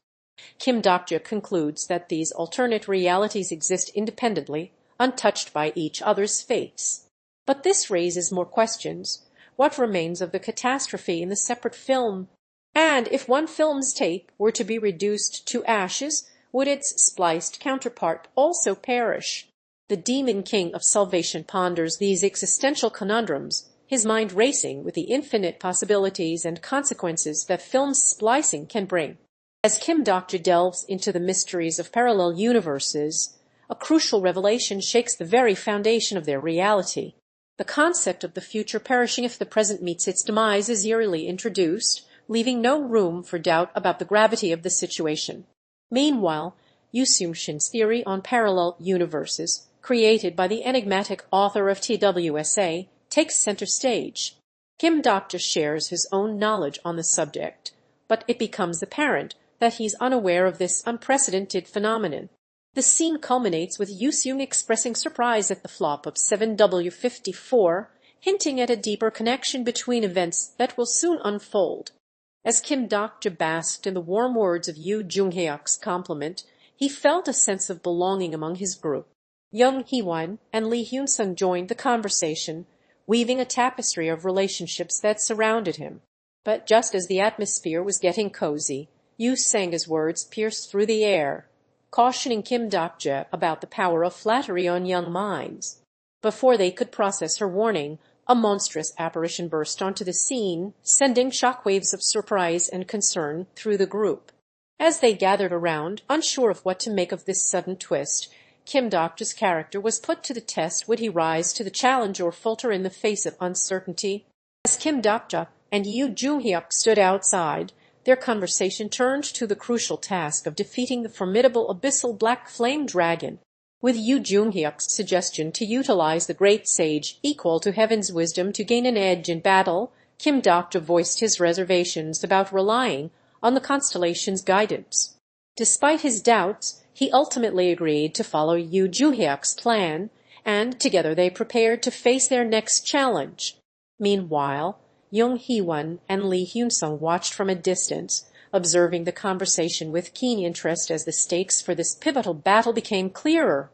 Kim Dokja concludes that these alternate realities exist independently, untouched by each other's fates. But this raises more questions. What remains of the catastrophe in the separate film? And if one film's tape were to be reduced to ashes, would its spliced counterpart also perish? The Demon King of Salvation ponders these existential conundrums, his mind racing with the infinite possibilities and consequences that film splicing can bring. As Kim Dokja delves into the mysteries of parallel universes, a crucial revelation shakes the very foundation of their reality. The concept of the future perishing if the present meets its demise is eerily introduced, leaving no room for doubt about the gravity of the situation. Meanwhile, Yoo Seung-shin's theory on parallel universes, created by the enigmatic author of TWSA, takes center stage. Kim Dokja shares his own knowledge on the subject, but it becomes apparent that he's unaware of this unprecedented phenomenon. The scene culminates with Yoo Seung expressing surprise at the flop of 7W54, hinting at a deeper connection between events that will soon unfold. As Kim Dokja basked in the warm words of Yoo Joonghyuk's compliment, he felt a sense of belonging among his group. Young Hee-won and Lee Hyun-sung joined the conversation, weaving a tapestry of relationships that surrounded him. But just as the atmosphere was getting cozy, Yoo Sangah's words pierced through the air, cautioning Kim Dokja about the power of flattery on young minds. Before they could process her warning, a monstrous apparition burst onto the scene, sending shockwaves of surprise and concern through the group. As they gathered around, unsure of what to make of this sudden twist, Kim Dokja's character was put to the test. Would he rise to the challenge or falter in the face of uncertainty? As Kim Dokja and Yoo Joonghyuk stood outside, their conversation turned to the crucial task of defeating the formidable abyssal black flame dragon. With Yoo Joonghyuk's suggestion to utilize the great sage equal to heaven's wisdom to gain an edge in battle, Kim Dokja voiced his reservations about relying on the constellation's guidance. Despite his doubts, he ultimately agreed to follow Yoo Joonghyuk's plan, and together they prepared to face their next challenge. Meanwhile, Young Hee-won and Lee Hyun-sung watched from a distance, observing the conversation with keen interest as the stakes for this pivotal battle became clearer.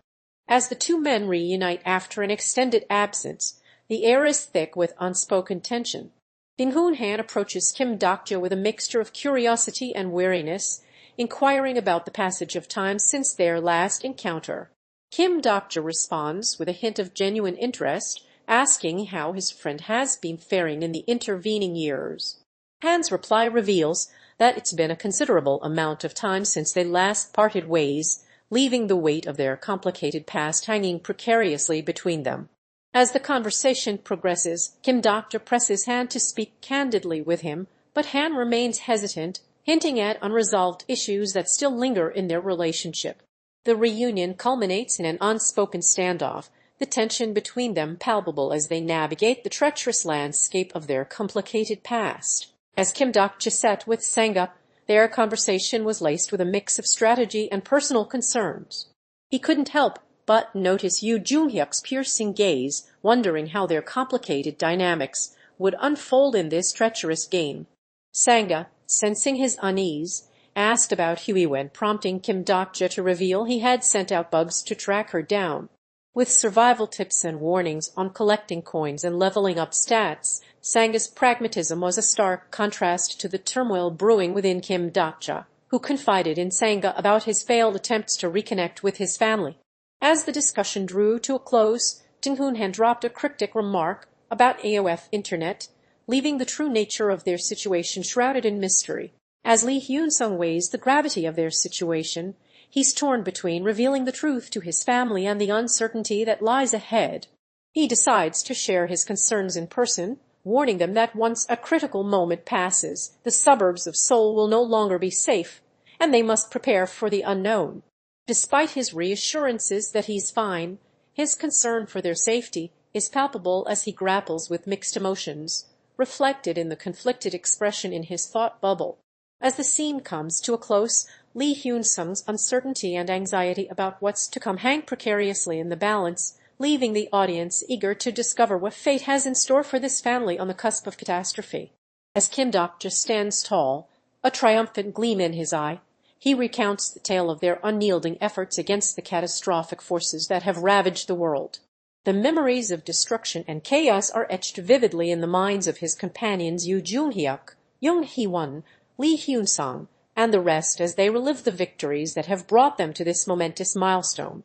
As the two men reunite after an extended absence, the air is thick with unspoken tension. Bin Hoon Han approaches Kim Dokja with a mixture of curiosity and weariness, inquiring about the passage of time since their last encounter. Kim Dokja responds with a hint of genuine interest, asking how his friend has been faring in the intervening years. Han's reply reveals that it's been a considerable amount of time since they last parted ways, leaving the weight of their complicated past hanging precariously between them. As the conversation progresses, Kim Dokja presses Han to speak candidly with him, but Han remains hesitant, hinting at unresolved issues that still linger in their relationship. The reunion culminates in an unspoken standoff, the tension between them palpable as they navigate the treacherous landscape of their complicated past. As Kim Dokja sat with Sangah, their conversation was laced with a mix of strategy and personal concerns. He couldn't help but notice Yoo Joonghyuk's piercing gaze, wondering how their complicated dynamics would unfold in this treacherous game. Sangah, sensing his unease, asked about Huiwen, prompting Kim Dokja to reveal he had sent out bugs to track her down. With survival tips and warnings on collecting coins and leveling up stats, Sangah's pragmatism was a stark contrast to the turmoil brewing within Kim Dokja, who confided in Sangah about his failed attempts to reconnect with his family. As the discussion drew to a close, Ting-hoon had dropped a cryptic remark about AOF Internet, leaving the true nature of their situation shrouded in mystery. As Lee Hyun-sung weighs the gravity of their situation, he's torn between revealing the truth to his family and the uncertainty that lies ahead. He decides to share his concerns in person, warning them that once a critical moment passes, the suburbs of Seoul will no longer be safe, and they must prepare for the unknown. Despite his reassurances that he's fine, his concern for their safety is palpable as he grapples with mixed emotions, reflected in the conflicted expression in his thought bubble. As the scene comes to a close, Lee Hyun-sung's uncertainty and anxiety about what's to come hang precariously in the balance, leaving the audience eager to discover what fate has in store for this family on the cusp of catastrophe. As Kim Dokja stands tall, a triumphant gleam in his eye, he recounts the tale of their unyielding efforts against the catastrophic forces that have ravaged the world. The memories of destruction and chaos are etched vividly in the minds of his companions Yoo Joonghyuk, Young Hee-won, Lee Hyun-sung, and the rest as they relive the victories that have brought them to this momentous milestone.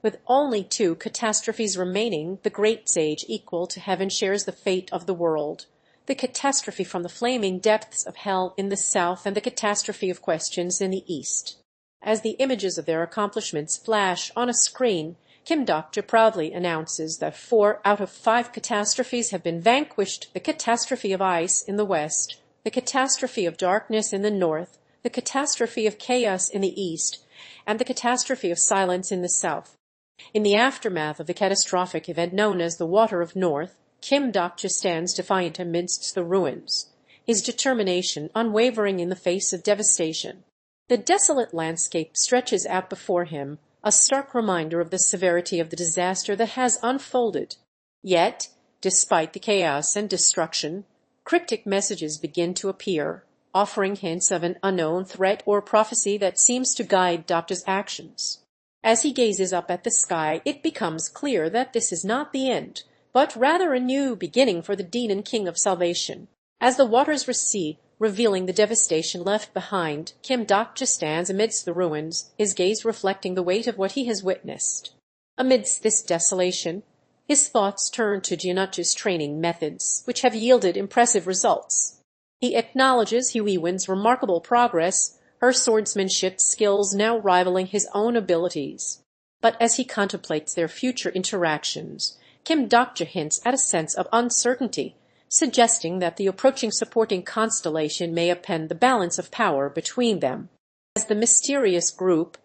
With only 2 catastrophes remaining, the great sage equal to heaven shares the fate of the world. The catastrophe from the flaming depths of hell in the south and the catastrophe of questions in the east. As the images of their accomplishments flash on a screen, Kim Dokja proudly announces that 4 out of 5 catastrophes have been vanquished: the catastrophe of ice in the west, the catastrophe of darkness in the north, the catastrophe of chaos in the east, and the catastrophe of silence in the south. In the aftermath of the catastrophic event known as the Water of North, Kim Dokja stands defiant amidst the ruins, his determination unwavering in the face of devastation. The desolate landscape stretches out before him, a stark reminder of the severity of the disaster that has unfolded. Yet, despite the chaos and destruction, cryptic messages begin to appear, offering hints of an unknown threat or prophecy that seems to guide Dokja's actions. As he gazes up at the sky, it becomes clear that this is not the end, but rather a new beginning for the Demon King of Salvation. As the waters recede, revealing the devastation left behind, Kim Dokja stands amidst the ruins, his gaze reflecting the weight of what he has witnessed. Amidst this desolation, his thoughts turn to Jeonnut's training methods, which have yielded impressive results. He acknowledges Huiwen's remarkable progress, her swordsmanship skills now rivaling his own abilities. But as he contemplates their future interactions, Kim Dokja hints at a sense of uncertainty, suggesting that the approaching supporting constellation may upend the balance of power between them. As the mysterious group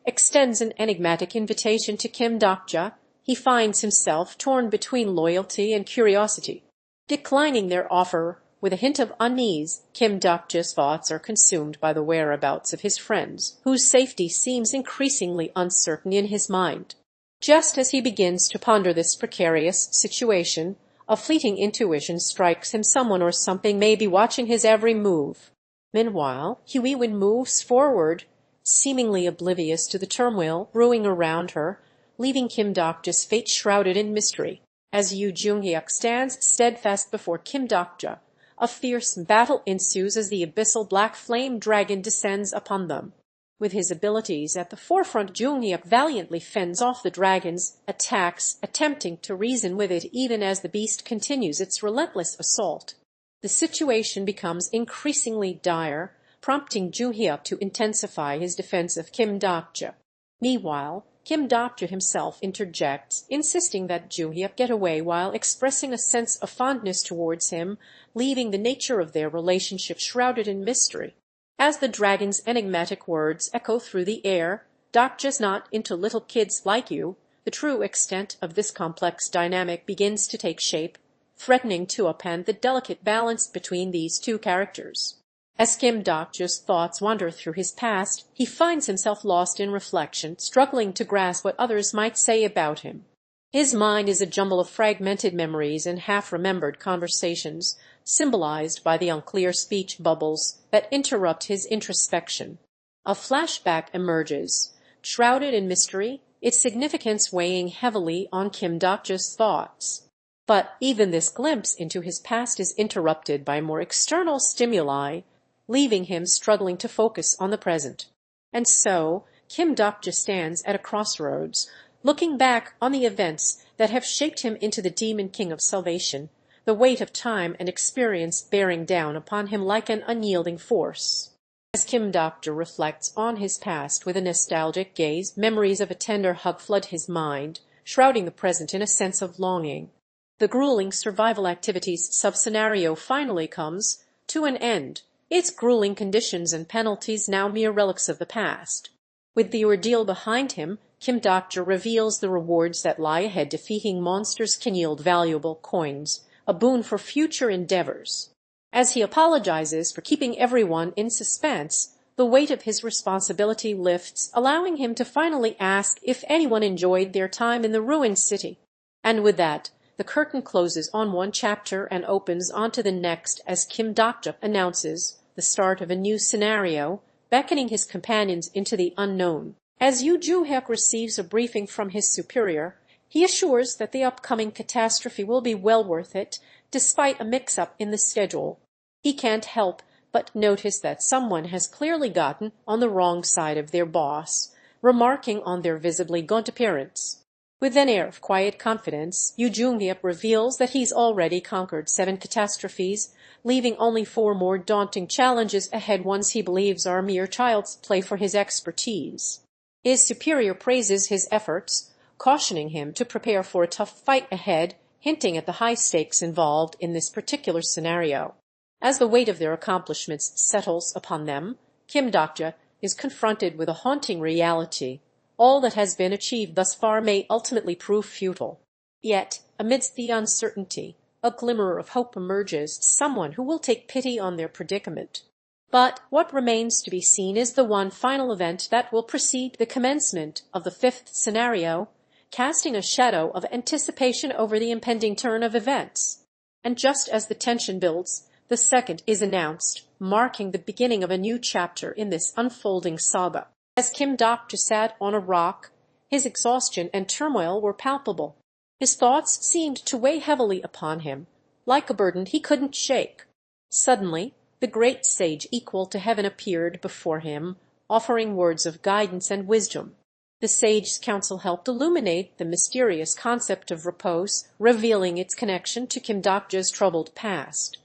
extends an enigmatic invitation to Kim Dokja, he finds himself torn between loyalty and curiosity. Declining their offer with a hint of unease, Kim Dokja's thoughts are consumed by the whereabouts of his friends, whose safety seems increasingly uncertain in his mind. Just as he begins to ponder this precarious situation, a fleeting intuition strikes him someone or something may be watching his every move. Meanwhile, Huiwen moves forward, seemingly oblivious to the turmoil brewing around her, leaving Kim Dokja's fate shrouded in mystery. As Yoo Joonghyuk stands steadfast before Kim Dokja, A fierce battle ensues as the abyssal black flame dragon descends upon them. With his abilities at the forefront, Joonghyuk valiantly fends off the dragon's attacks, attempting to reason with it even as the beast continues its relentless assault. The situation becomes increasingly dire, prompting Joonghyuk to intensify his defense of Kim Dokja. Meanwhile, Kim Dokja himself interjects, insisting that Joonghyuk get away while expressing a sense of fondness towards him, leaving the nature of their relationship shrouded in mystery. As the dragon's enigmatic words echo through the air, "Dokja's not into little kids like you," the true extent of this complex dynamic begins to take shape, threatening to upend the delicate balance between these two characters. As Kim Dokja's thoughts wander through his past, he finds himself lost in reflection, struggling to grasp what others might say about him. His mind is a jumble of fragmented memories and half-remembered conversations, symbolized by the unclear speech bubbles that interrupt his introspection. A flashback emerges, shrouded in mystery, its significance weighing heavily on Kim Dokja's thoughts. But even this glimpse into his past is interrupted by more external stimuli, leaving him struggling to focus on the present. And so, Kim Dokja stands at a crossroads, looking back on the events that have shaped him into the demon king of salvation, the weight of time and experience bearing down upon him like an unyielding force. As Kim Dokja reflects on his past with a nostalgic gaze, memories of a tender hug flood his mind, shrouding the present in a sense of longing. The grueling survival activities sub-scenario finally comes to an end, its grueling conditions and penalties now mere relics of the past. With the ordeal behind him, Kim Dokja reveals the rewards that lie ahead. Defeating monsters can yield valuable coins, a boon for future endeavors. As he apologizes for keeping everyone in suspense, the weight of his responsibility lifts, allowing him to finally ask if anyone enjoyed their time in the ruined city. And with that, the curtain closes on one chapter and opens onto the next as Kim Dokja announces the start of a new scenario, beckoning his companions into the unknown. As Yoo Joonghyuk receives a briefing from his superior, he assures that the upcoming catastrophe will be well worth it, despite a mix-up in the schedule. He can't help but notice that someone has clearly gotten on the wrong side of their boss, remarking on their visibly gaunt appearance. With an air of quiet confidence, Yoo Joonghyuk reveals that he's already conquered 7 catastrophes, leaving only 4 more daunting challenges ahead, ones he believes are mere child's play for his expertise. His superior praises his efforts, cautioning him to prepare for a tough fight ahead, hinting at the high stakes involved in this particular scenario. As the weight of their accomplishments settles upon them, Kim Dokja is confronted with a haunting reality. All that has been achieved thus far may ultimately prove futile. Yet, amidst the uncertainty, a glimmer of hope emerges, someone who will take pity on their predicament. But what remains to be seen is the one final event that will precede the commencement of the 5th scenario, casting a shadow of anticipation over the impending turn of events. And just as the tension builds, the 2nd is announced, marking the beginning of a new chapter in this unfolding saga. As Kim Dokja sat on a rock, his exhaustion and turmoil were palpable. His thoughts seemed to weigh heavily upon him, like a burden he couldn't shake. Suddenly, the great sage equal to heaven appeared before him, offering words of guidance and wisdom. The sage's counsel helped illuminate the mysterious concept of repose, revealing its connection to Kim Dokja's troubled past.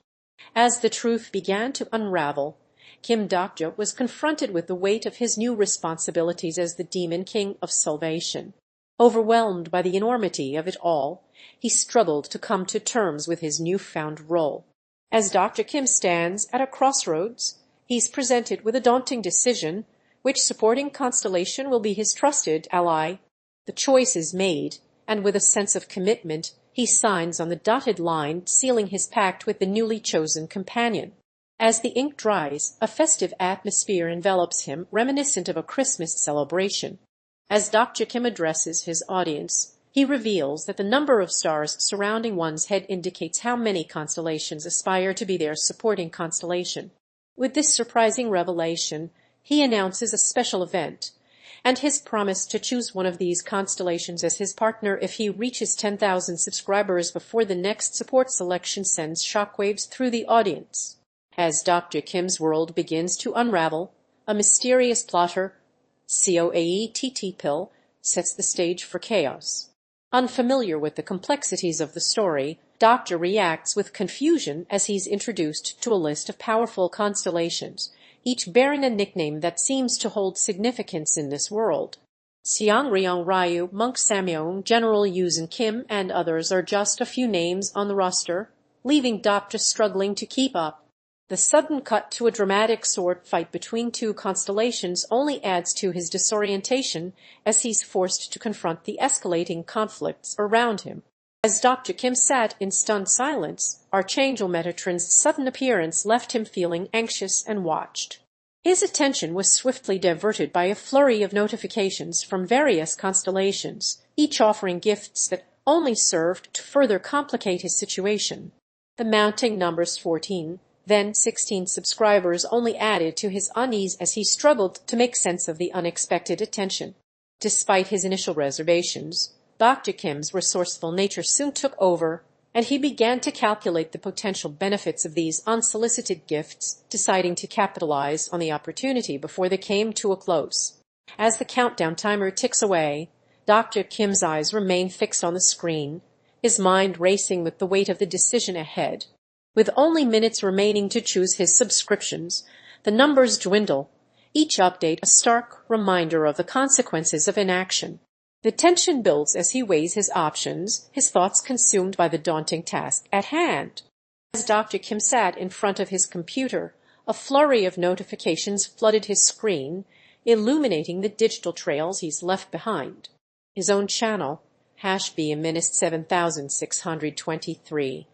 As the truth began to unravel, Kim Dokja was confronted with the weight of his new responsibilities as the demon king of salvation. Overwhelmed by the enormity of it all, he struggled to come to terms with his newfound role. As Dr. Kim stands at a crossroads, he's presented with a daunting decision: which supporting constellation will be his trusted ally? The choice is made, and with a sense of commitment, he signs on the dotted line, sealing his pact with the newly chosen companion. As the ink dries, a festive atmosphere envelops him, reminiscent of a Christmas celebration. As Dr. Kim addresses his audience, he reveals that the number of stars surrounding one's head indicates how many constellations aspire to be their supporting constellation. With this surprising revelation, he announces a special event, and his promise to choose one of these constellations as his partner if he reaches 10,000 subscribers before the next support selection sends shockwaves through the audience. As Dr. Kim's world begins to unravel, a mysterious plotter, COAETT pill, sets the stage for chaos. Unfamiliar with the complexities of the story, Doctor reacts with confusion as he's introduced to a list of powerful constellations, each bearing a nickname that seems to hold significance in this world. Seong Ryu, Monk Samyong, General Yoo Kim, and others are just a few names on the roster, leaving Doctor struggling to keep up. The sudden cut to a dramatic sword fight between two constellations only adds to his disorientation as he's forced to confront the escalating conflicts around him. As Dr. Kim sat in stunned silence, Archangel Metatron's sudden appearance left him feeling anxious and watched. His attention was swiftly diverted by a flurry of notifications from various constellations, each offering gifts that only served to further complicate his situation. The mounting numbers 14, then 16 subscribers only added to his unease as he struggled to make sense of the unexpected attention. Despite his initial reservations, Dr. Kim's resourceful nature soon took over, and he began to calculate the potential benefits of these unsolicited gifts, deciding to capitalize on the opportunity before they came to a close. As the countdown timer ticks away, Dr. Kim's eyes remain fixed on the screen, his mind racing with the weight of the decision ahead. With only minutes remaining to choose his subscriptions, the numbers dwindle, each update a stark reminder of the consequences of inaction. The tension builds as he weighs his options, his thoughts consumed by the daunting task at hand. As Dr. Kim sat in front of his computer, a flurry of notifications flooded his screen, illuminating the digital trails he's left behind. His own channel, #B-7623,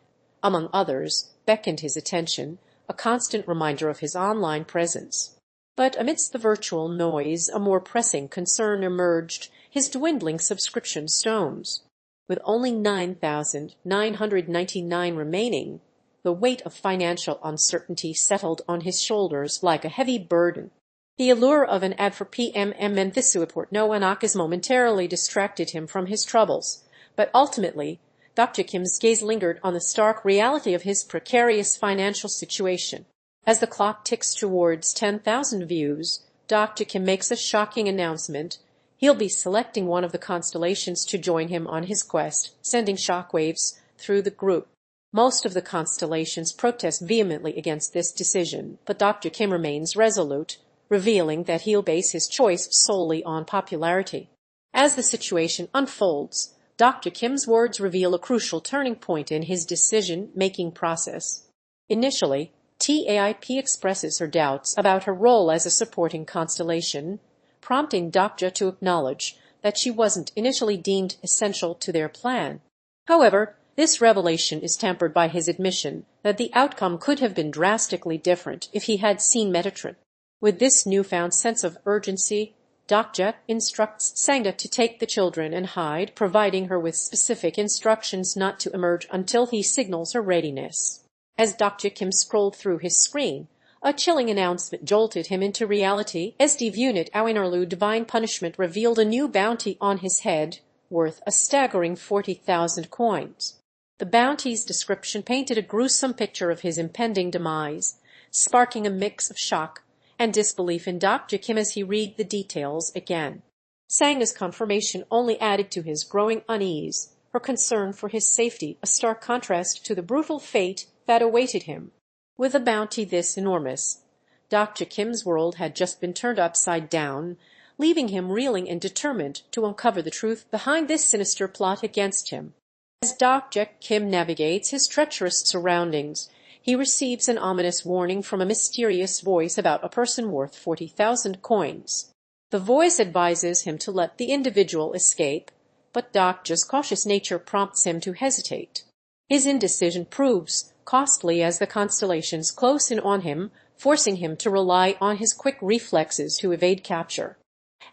among others, beckoned his attention, a constant reminder of his online presence. But amidst the virtual noise, a more pressing concern emerged, his dwindling subscription stones. With only 9,999 remaining, the weight of financial uncertainty settled on his shoulders like a heavy burden. The allure of an ad for PMM and this support no Anakas momentarily distracted him from his troubles, but ultimately Dr. Kim's gaze lingered on the stark reality of his precarious financial situation. As the clock ticks towards 10,000 views, Dr. Kim makes a shocking announcement. He'll be selecting one of the constellations to join him on his quest, sending shockwaves through the group. Most of the constellations protest vehemently against this decision, but Dr. Kim remains resolute, revealing that he'll base his choice solely on popularity. As the situation unfolds, Dr. Kim's words reveal a crucial turning point in his decision-making process. Initially, TAIP expresses her doubts about her role as a supporting constellation, prompting Dokja to acknowledge that she wasn't initially deemed essential to their plan. However, this revelation is tempered by his admission that the outcome could have been drastically different if he had seen Metatron. With this newfound sense of urgency, Dokja instructs Sangha to take the children and hide, providing her with specific instructions not to emerge until he signals her readiness. As Dr. Kim scrolled through his screen, a chilling announcement jolted him into reality as Unit Awinarlu Divine Punishment revealed a new bounty on his head, worth a staggering 40,000 coins. The bounty's description painted a gruesome picture of his impending demise, sparking a mix of shock and disbelief in Dr. Kim as he read the details again. Sangha's confirmation only added to his growing unease, her concern for his safety a stark contrast to the brutal fate that awaited him. With a bounty this enormous, Dr. Kim's world had just been turned upside down, leaving him reeling and determined to uncover the truth behind this sinister plot against him. As Dr. Kim navigates his treacherous surroundings, he receives an ominous warning from a mysterious voice about a person worth 40,000 coins. The voice advises him to let the individual escape, but Dokja's cautious nature prompts him to hesitate. His indecision proves costly as the constellations close in on him, forcing him to rely on his quick reflexes to evade capture.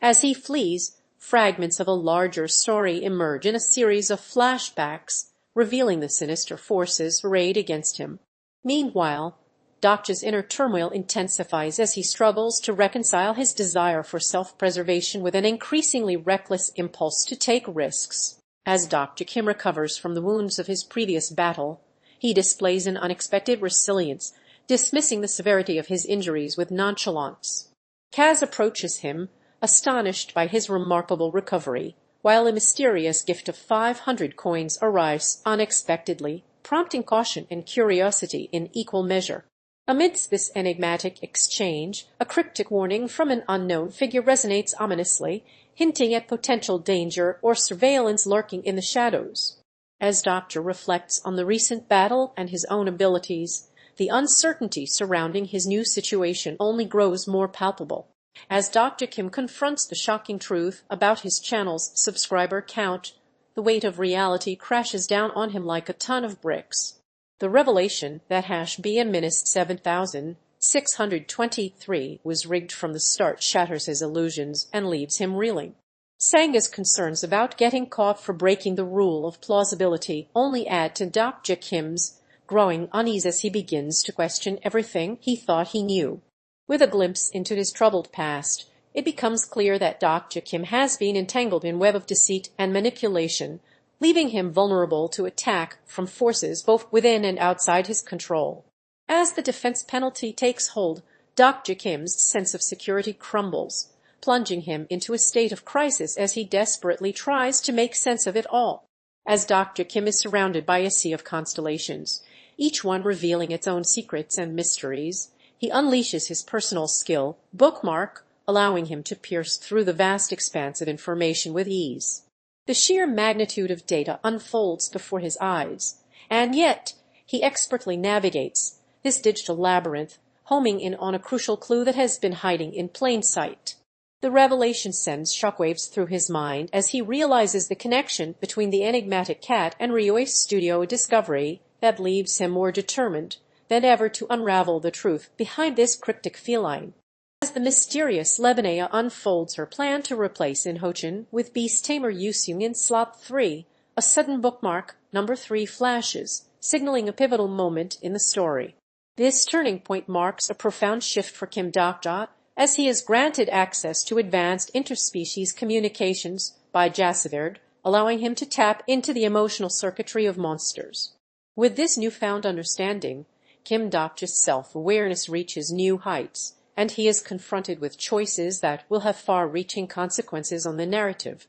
As he flees, fragments of a larger story emerge in a series of flashbacks, revealing the sinister forces arrayed against him. Meanwhile, Dokja's inner turmoil intensifies as he struggles to reconcile his desire for self-preservation with an increasingly reckless impulse to take risks. As Dokja Kim recovers from the wounds of his previous battle, he displays an unexpected resilience, dismissing the severity of his injuries with nonchalance. Kaz approaches him, astonished by his remarkable recovery, while a mysterious gift of 500 coins arrives unexpectedly, prompting caution and curiosity in equal measure. Amidst this enigmatic exchange, a cryptic warning from an unknown figure resonates ominously, hinting at potential danger or surveillance lurking in the shadows. As Dokja reflects on the recent battle and his own abilities, the uncertainty surrounding his new situation only grows more palpable. As Dokja Kim confronts the shocking truth about his channel's subscriber count, the weight of reality crashes down on him like a ton of bricks. The revelation that #BN-7623 was rigged from the start shatters his illusions and leaves him reeling. Sangah's concerns about getting caught for breaking the rule of plausibility only add to Dokja Kim's growing unease as he begins to question everything he thought he knew. With a glimpse into his troubled past, it becomes clear that Dokja Kim has been entangled in a web of deceit and manipulation, leaving him vulnerable to attack from forces both within and outside his control. As the defense penalty takes hold, Dokja Kim's sense of security crumbles, plunging him into a state of crisis as he desperately tries to make sense of it all. As Dokja Kim is surrounded by a sea of constellations, each one revealing its own secrets and mysteries, he unleashes his personal skill, Bookmark, allowing him to pierce through the vast expanse of information with ease. The sheer magnitude of data unfolds before his eyes, and yet he expertly navigates this digital labyrinth, homing in on a crucial clue that has been hiding in plain sight. The revelation sends shockwaves through his mind as he realizes the connection between the enigmatic cat and Ryui's studio, a discovery that leaves him more determined than ever to unravel the truth behind this cryptic feline. As the mysterious Lebanese unfolds her plan to replace In Ho-chin with beast tamer Yoo Sangah in slot 3, a sudden bookmark, number 3, flashes, signaling a pivotal moment in the story. This turning point marks a profound shift for Kim Dokja, as he is granted access to advanced interspecies communications by Jasaverd, allowing him to tap into the emotional circuitry of monsters. With this newfound understanding, Kim Dokja's self-awareness reaches new heights, and he is confronted with choices that will have far-reaching consequences on the narrative.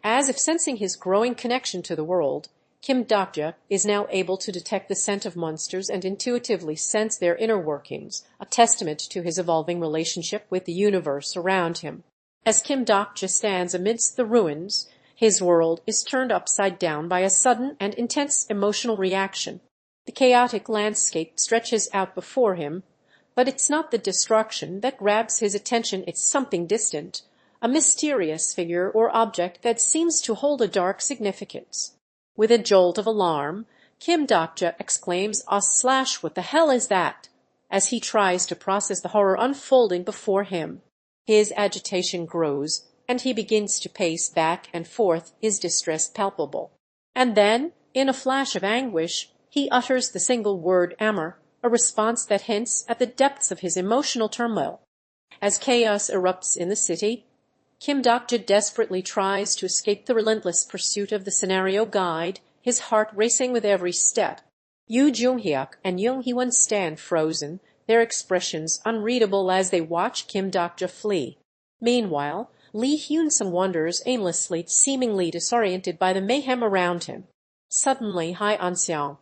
As if sensing his growing connection to the world, Kim Dokja is now able to detect the scent of monsters and intuitively sense their inner workings, a testament to his evolving relationship with the universe around him. As Kim Dokja stands amidst the ruins, his world is turned upside down by a sudden and intense emotional reaction. The chaotic landscape stretches out before him, but it's not the destruction that grabs his attention, it's something distant, a mysterious figure or object that seems to hold a dark significance. With a jolt of alarm, Kim Dokja exclaims, "What the hell is that?" as he tries to process the horror unfolding before him. His agitation grows, and he begins to pace back and forth, his distress palpable. And then, in a flash of anguish, he utters the single word "Amor," a response that hints at the depths of his emotional turmoil. As chaos erupts in the city, Kim Dokja desperately tries to escape the relentless pursuit of the scenario guide, his heart racing with every step. Yoo Joonghyuk and Jung Hee-won stand frozen, their expressions unreadable as they watch Kim Dokja flee. Meanwhile, Lee Hyun-sung wanders aimlessly, seemingly disoriented by the mayhem around him. Suddenly, Han Sooyoung,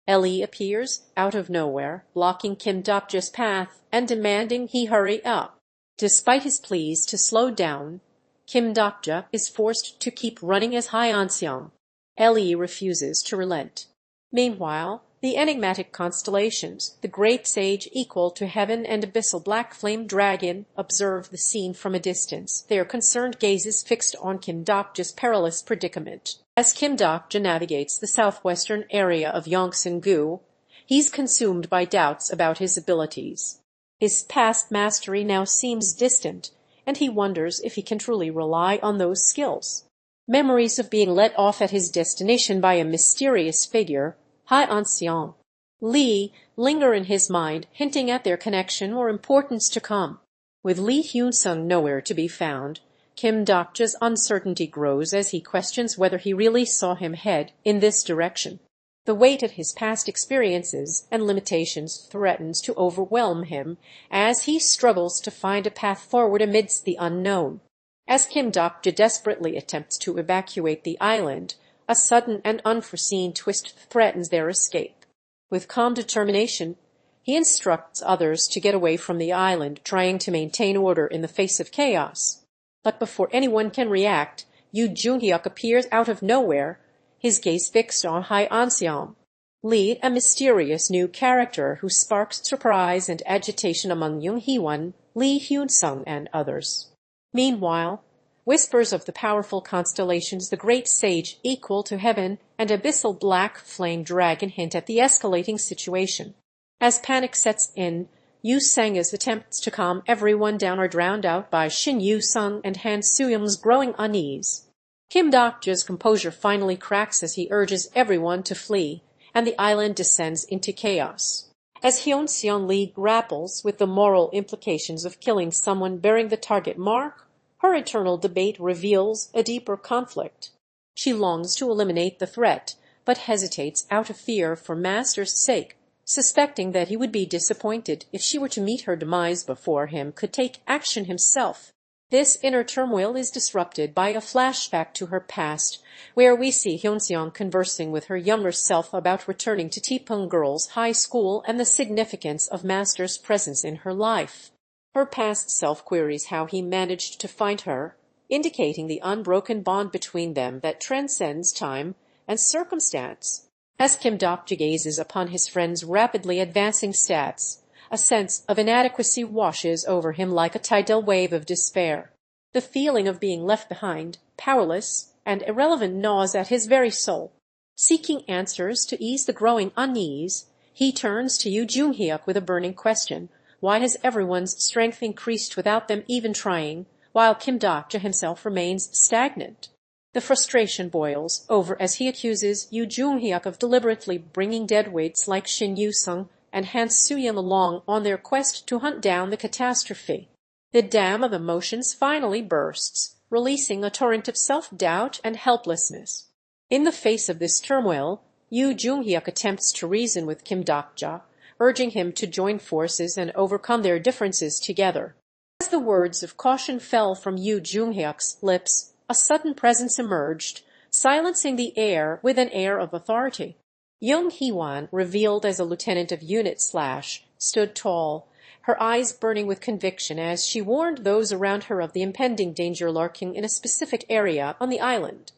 Ellie appears out of nowhere, blocking Kim Dokja's path and demanding he hurry up. Despite his pleas to slow down, Kim Dokja is forced to keep running as Han Sooyoung. Ellie refuses to relent. Meanwhile, the enigmatic constellations, the great sage equal to heaven and abyssal black flame dragon, observe the scene from a distance, their concerned gazes fixed on Kim Dokja's perilous predicament. As Kim Dokja navigates the southwestern area of Yongsan-gu, he's consumed by doubts about his abilities. His past mastery now seems distant, and he wonders if he can truly rely on those skills. Memories of being let off at his destination by a mysterious figure, Han Sooyoung, Lee linger in his mind, hinting at their connection or importance to come. With Lee Hyun-sung nowhere to be found, Kim Dokja's uncertainty grows as he questions whether he really saw him head in this direction. The weight of his past experiences and limitations threatens to overwhelm him as he struggles to find a path forward amidst the unknown. As Kim Dokja desperately attempts to evacuate the island, a sudden and unforeseen twist threatens their escape. With calm determination, he instructs others to get away from the island, trying to maintain order in the face of chaos. But before anyone can react, Yoo Joonghyuk appears out of nowhere, his gaze fixed on Han Sooyoung, a mysterious new character who sparks surprise and agitation among Young Hee-won, Lee Hyun-sung, and others. Meanwhile, whispers of the powerful constellations the Great Sage equal to Heaven and Abyssal Black Flame Dragon hint at the escalating situation. As panic sets in, Yoo Sangah's attempts to calm everyone down are drowned out by Shin Yoo-sung and Han Sooyoung's growing unease. Kim Dokja's composure finally cracks as he urges everyone to flee, and the island descends into chaos. As Hyun Lee grapples with the moral implications of killing someone bearing the target mark, her eternal debate reveals a deeper conflict. She longs to eliminate the threat, but hesitates out of fear for Master's sake, suspecting that he would be disappointed if she were to meet her demise before him could take action himself. This inner turmoil is disrupted by a flashback to her past, where we see Hyun conversing with her younger self about returning to Tipung Girls' High School and the significance of Master's presence in her life. Her past self queries how he managed to find her, indicating the unbroken bond between them that transcends time and circumstance. As Kim Dokja gazes upon his friend's rapidly advancing stats, a sense of inadequacy washes over him like a tidal wave of despair. The feeling of being left behind, powerless, and irrelevant gnaws at his very soul. Seeking answers to ease the growing unease, he turns to Yoo Joonghyuk with a burning question. Why has everyone's strength increased without them even trying, while Kim Dokja himself remains stagnant? The frustration boils over as he accuses Yoo Joonghyuk of deliberately bringing deadweights like Shin Yoo-sung and Han Sooyoung along on their quest to hunt down the catastrophe. The dam of emotions finally bursts, releasing a torrent of self-doubt and helplessness. In the face of this turmoil, Yoo Joonghyuk attempts to reason with Kim Dokja, urging him to join forces and overcome their differences together. As the words of caution fell from Yoo Joonghyuk's lips, a sudden presence emerged, silencing the air with an air of authority. Young Hee-won, revealed as a lieutenant of Unit / stood tall, her eyes burning with conviction as she warned those around her of the impending danger lurking in a specific area on the island.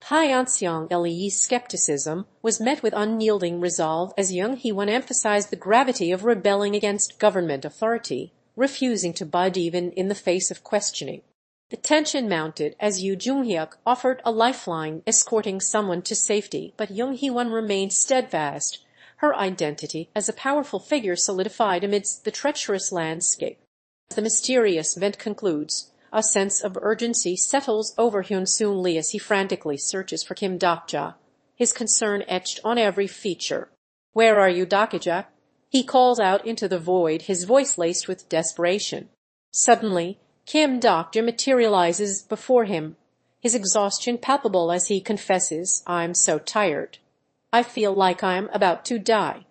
Han Sooyoung's skepticism was met with unyielding resolve as Young Hee-won emphasized the gravity of rebelling against government authority, refusing to bud even in the face of questioning. The tension mounted as Yoo Joonghyuk offered a lifeline, escorting someone to safety, but Young Hee-won remained steadfast, her identity as a powerful figure solidified amidst the treacherous landscape. As the mysterious event concludes, a sense of urgency settles over Hyun-soon Lee as he frantically searches for Kim Dokja, his concern etched on every feature. "Where are you, Dokja?" he calls out into the void, his voice laced with desperation. Suddenly, Kim Dokja materializes before him, his exhaustion palpable as he confesses, "I'm so tired. I feel like I'm about to die."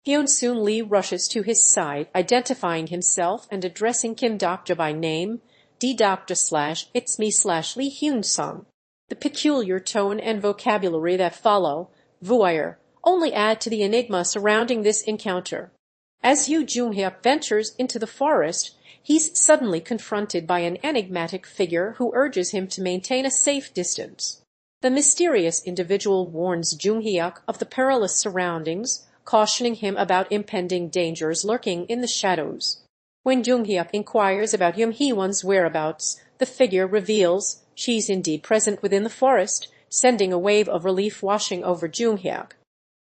Hyun-soon Lee rushes to his side, identifying himself and addressing Kim Dokja by name, D-Dokja/It's me/Lee Hyun-sung. The peculiar tone and vocabulary that follow, voyeur, only add to the enigma surrounding this encounter. As Yoo Joonghyuk ventures into the forest, he's suddenly confronted by an enigmatic figure who urges him to maintain a safe distance. The mysterious individual warns Joonghyuk of the perilous surroundings, cautioning him about impending dangers lurking in the shadows. When Joonghyuk inquires about Young Hee-won's whereabouts, the figure reveals she's indeed present within the forest, sending a wave of relief washing over Joonghyuk.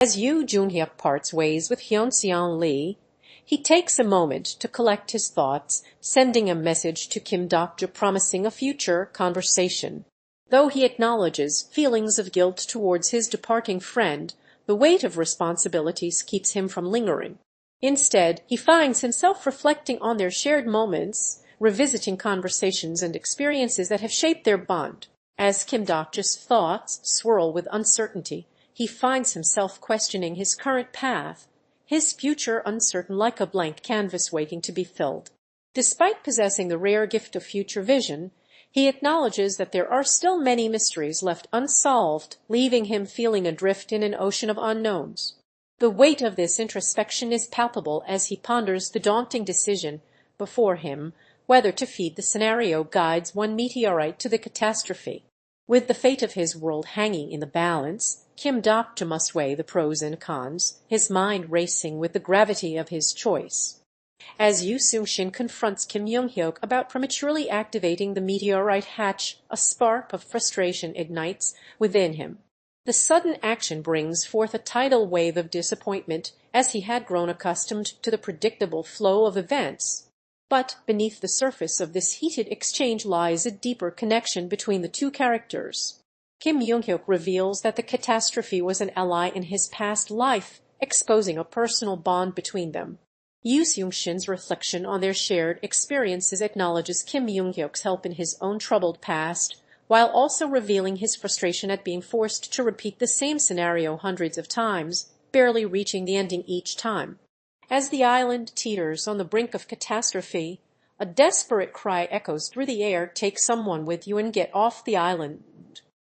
As Yoo Joonghyuk parts ways with Hyun-soon Lee, he takes a moment to collect his thoughts, sending a message to Kim Dokja promising a future conversation. Though he acknowledges feelings of guilt towards his departing friend, the weight of responsibilities keeps him from lingering. Instead, he finds himself reflecting on their shared moments, revisiting conversations and experiences that have shaped their bond. As Kim Dokja's thoughts swirl with uncertainty, he finds himself questioning his current path, his future uncertain like a blank canvas waiting to be filled. Despite possessing the rare gift of future vision, he acknowledges that there are still many mysteries left unsolved, leaving him feeling adrift in an ocean of unknowns. The weight of this introspection is palpable as he ponders the daunting decision before him whether to feed the scenario guides one meteorite to the catastrophe. With the fate of his world hanging in the balance, Kim Dokja must weigh the pros and cons, his mind racing with the gravity of his choice. As Yoo Sangah confronts Kim Joonghyuk about prematurely activating the meteorite hatch, a spark of frustration ignites within him. The sudden action brings forth a tidal wave of disappointment, as he had grown accustomed to the predictable flow of events. But beneath the surface of this heated exchange lies a deeper connection between the two characters. Kim Joonghyuk reveals that the catastrophe was an ally in his past life, exposing a personal bond between them. Yoo Sangah's reflection on their shared experiences acknowledges Kim Joonghyuk's help in his own troubled past, while also revealing his frustration at being forced to repeat the same scenario hundreds of times, barely reaching the ending each time. As the island teeters on the brink of catastrophe, a desperate cry echoes through the air, "Take someone with you and get off the island."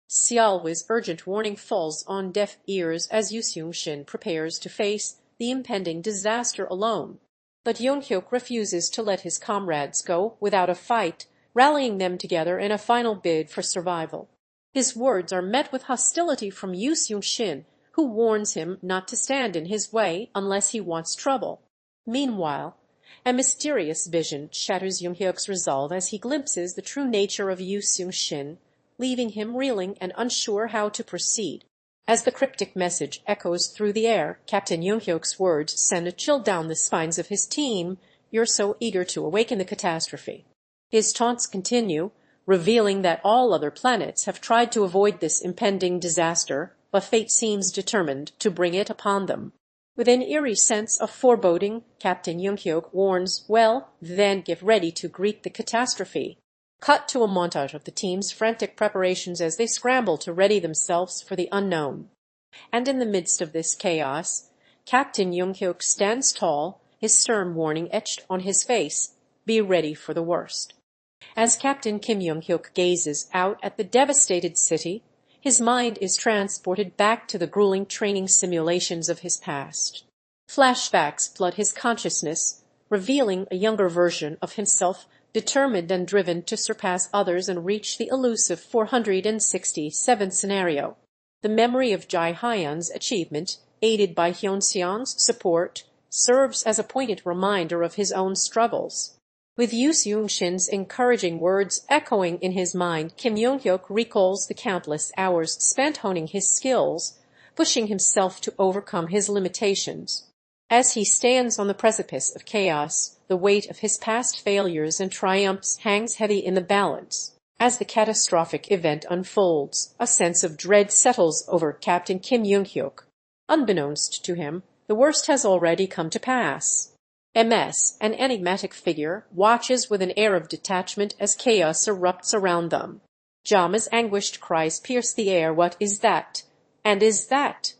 Sealwi's urgent warning falls on deaf ears as Yoo Sangah prepares to face the impending disaster alone. But Joonghyuk refuses to let his comrades go without a fight, rallying them together in a final bid for survival. His words are met with hostility from Yoo Sangah, who warns him not to stand in his way unless he wants trouble. Meanwhile, a mysterious vision shatters Joonghyuk's resolve as he glimpses the true nature of Yoo Sangah, leaving him reeling and unsure how to proceed. As the cryptic message echoes through the air, Captain Joonghyuk's words send a chill down the spines of his team. "You're so eager to awaken the catastrophe." His taunts continue, revealing that all other planets have tried to avoid this impending disaster, but fate seems determined to bring it upon them. With an eerie sense of foreboding, Captain Joonghyuk warns, "Well, then get ready to greet the catastrophe." Cut to a montage of the team's frantic preparations as they scramble to ready themselves for the unknown. And in the midst of this chaos, Captain Joonghyuk stands tall, his stern warning etched on his face, "Be ready for the worst." As Captain Kim Joonghyuk gazes out at the devastated city, his mind is transported back to the grueling training simulations of his past. Flashbacks flood his consciousness, revealing a younger version of himself determined and driven to surpass others and reach the elusive 467th scenario. The memory of Jae Hyun's achievement, aided by Hyun Seong's support, serves as a poignant reminder of his own struggles. With Yoo Sangah's encouraging words echoing in his mind, Kim Joonghyuk recalls the countless hours spent honing his skills, pushing himself to overcome his limitations. As he stands on the precipice of chaos, the weight of his past failures and triumphs hangs heavy in the balance. As the catastrophic event unfolds, a sense of dread settles over Captain Kim Joonghyuk. Unbeknownst to him, the worst has already come to pass. MS, an enigmatic figure, watches with an air of detachment as chaos erupts around them. Jama's anguished cries pierce the air. "What is that? And is that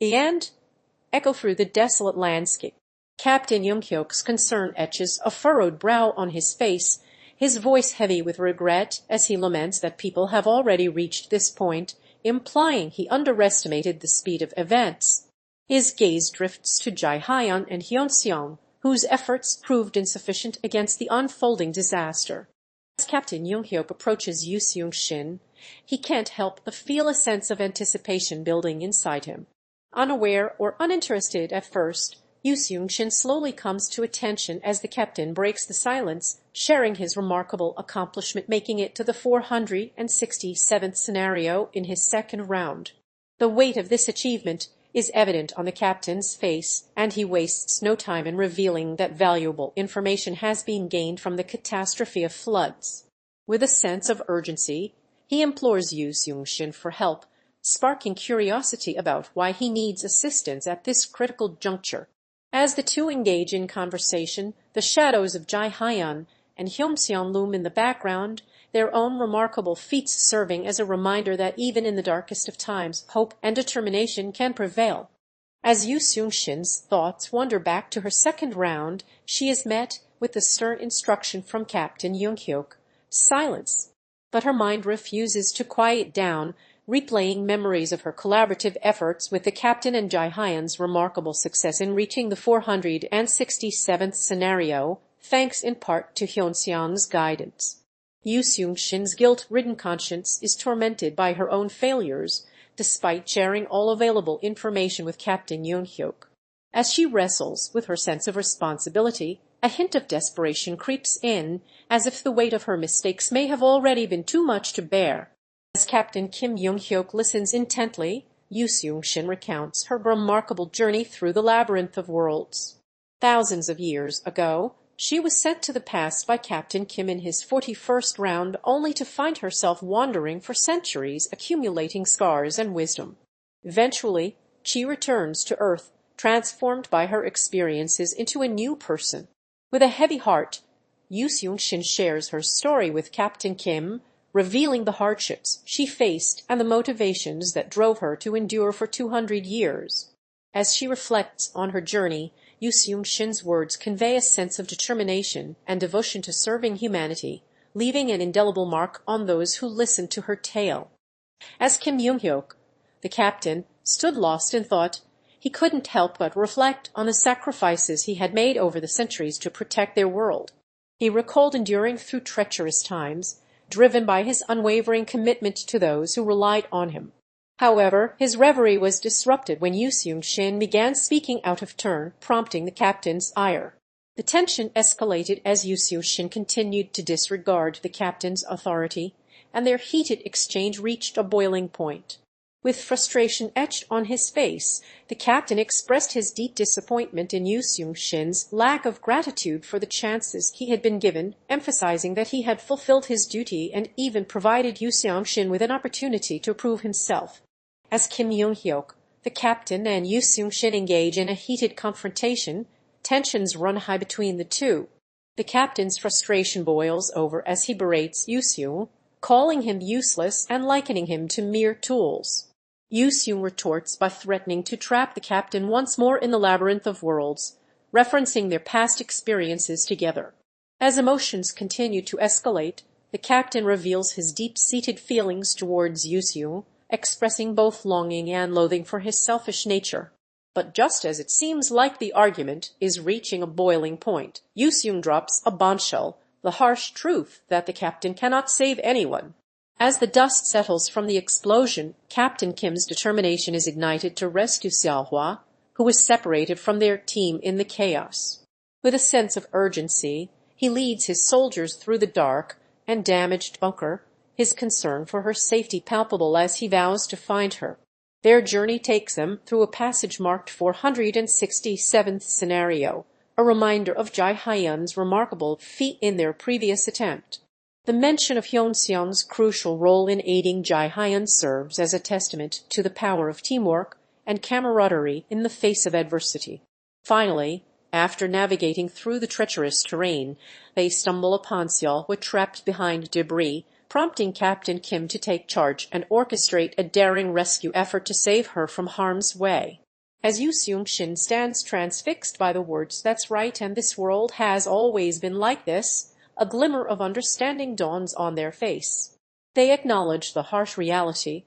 the end?" echo through the desolate landscape. Captain Joonghyuk's concern etches a furrowed brow on his face, his voice heavy with regret as he laments that people have already reached this point, implying he underestimated the speed of events. His gaze drifts to Jae Hyun and Hyun Seong, whose efforts proved insufficient against the unfolding disaster. As Captain Joonghyuk approaches Yoo Sangah, he can't help but feel a sense of anticipation building inside him. Unaware or uninterested at first, Yoo Sangah slowly comes to attention as the captain breaks the silence, sharing his remarkable accomplishment, making it to the 467th scenario in his second round. The weight of this achievement is evident on the captain's face, and he wastes no time in revealing that valuable information has been gained from the catastrophe of floods. With a sense of urgency, he implores Yoo Sangah for help, sparking curiosity about why he needs assistance at this critical juncture. As the two engage in conversation, the shadows of Jae Hyun and Hyun Seon loom in the background, their own remarkable feats serving as a reminder that even in the darkest of times, hope and determination can prevail. As Yoo Sung-shin's thoughts wander back to her second round, she is met with the stern instruction from Captain Young-hyuk, silence. But her mind refuses to quiet down, replaying memories of her collaborative efforts with the captain and Jae Hyun's remarkable success in reaching the 467th scenario, thanks in part to Hyun Seon's guidance. Yoo Sung-shin's guilt-ridden conscience is tormented by her own failures, despite sharing all available information with Captain Young-hyuk. As she wrestles with her sense of responsibility, a hint of desperation creeps in, as if the weight of her mistakes may have already been too much to bear. As Captain Kim Young-hyuk listens intently, Yoo Sung-shin recounts her remarkable journey through the labyrinth of worlds. Thousands of years ago, she was sent to the past by Captain Kim in his 41st round, only to find herself wandering for centuries, accumulating scars and wisdom. Eventually, she returns to Earth, transformed by her experiences into a new person. With a heavy heart, Yoo Sung-shin shares her story with Captain Kim, revealing the hardships she faced and the motivations that drove her to endure for 200 years. As she reflects on her journey, Yoo Sung-shin's words convey a sense of determination and devotion to serving humanity, leaving an indelible mark on those who listen to her tale. As Kim Young-hyuk, the captain, stood lost in thought, he couldn't help but reflect on the sacrifices he had made over the centuries to protect their world. He recalled enduring through treacherous times, driven by his unwavering commitment to those who relied on him. However, his reverie was disrupted when Yoo Sung-shin began speaking out of turn, prompting the captain's ire. The tension escalated as Yoo Sung-shin continued to disregard the captain's authority, and their heated exchange reached a boiling point. With frustration etched on his face, the captain expressed his deep disappointment in Yoo Sung-shin's lack of gratitude for the chances he had been given, emphasizing that he had fulfilled his duty and even provided Yoo Sung-shin with an opportunity to prove himself. As Kim Young-hyuk, the captain, and Yoo Sung-shin engage in a heated confrontation, tensions run high between the two. The captain's frustration boils over as he berates Yoo Sung, calling him useless and likening him to mere tools. Yoo Sung retorts by threatening to trap the captain once more in the labyrinth of worlds, referencing their past experiences together. As emotions continue to escalate, the captain reveals his deep-seated feelings towards Yoo Sung, expressing both longing and loathing for his selfish nature. But just as it seems like the argument is reaching a boiling point, Yoo Sung drops a bombshell, the harsh truth that the captain cannot save anyone. As the dust settles from the explosion, Captain Kim's determination is ignited to rescue Xiaohua, who was separated from their team in the chaos. With a sense of urgency, he leads his soldiers through the dark and damaged bunker, his concern for her safety palpable as he vows to find her. Their journey takes them through a passage marked 467th scenario, a reminder of Jae Hyun's remarkable feat in their previous attempt. The mention of Hyun Seon's crucial role in aiding Jae Hyun serves as a testament to the power of teamwork and camaraderie in the face of adversity. Finally, after navigating through the treacherous terrain, they stumble upon Xiaohua trapped behind debris, prompting Captain Kim to take charge and orchestrate a daring rescue effort to save her from harm's way. As Yoo Sung-shin stands transfixed by the words, "That's right, and this world has always been like this," a glimmer of understanding dawns on their face. They acknowledge the harsh reality,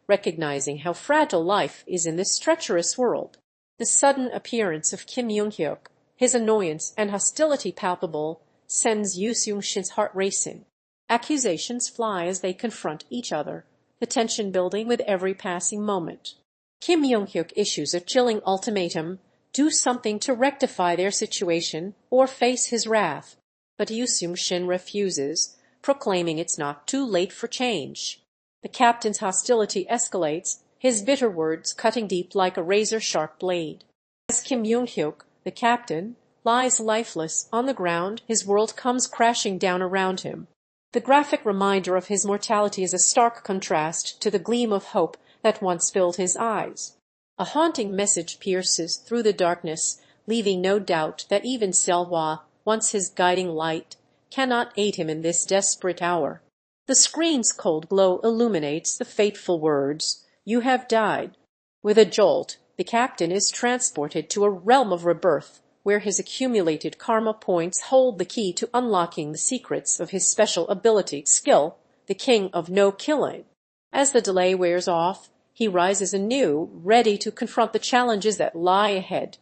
recognizing how fragile life is in this treacherous world. The sudden appearance of Kim Young-hyuk, his annoyance and hostility palpable, sends Yoo Sung-shin's heart racing. Accusations fly as they confront each other, the tension building with every passing moment. Kim Young-hyuk issues a chilling ultimatum: do something to rectify their situation or face his wrath. But Yoo Sung-shin refuses, proclaiming it's not too late for change. The captain's hostility escalates, his bitter words cutting deep like a razor-sharp blade. As Kim Young-hyuk, the captain, lies lifeless on the ground, his world comes crashing down around him. The graphic reminder of his mortality is a stark contrast to the gleam of hope that once filled his eyes. A haunting message pierces through the darkness, leaving no doubt that even Selhwa, once his guiding light, cannot aid him in this desperate hour. The screen's cold glow illuminates the fateful words, "You have died." With a jolt, the captain is transported to a realm of rebirth, where his accumulated karma points hold the key to unlocking the secrets of his special ability, skill, the king of no killing. As the delay wears off, he rises anew, ready to confront the challenges that lie ahead.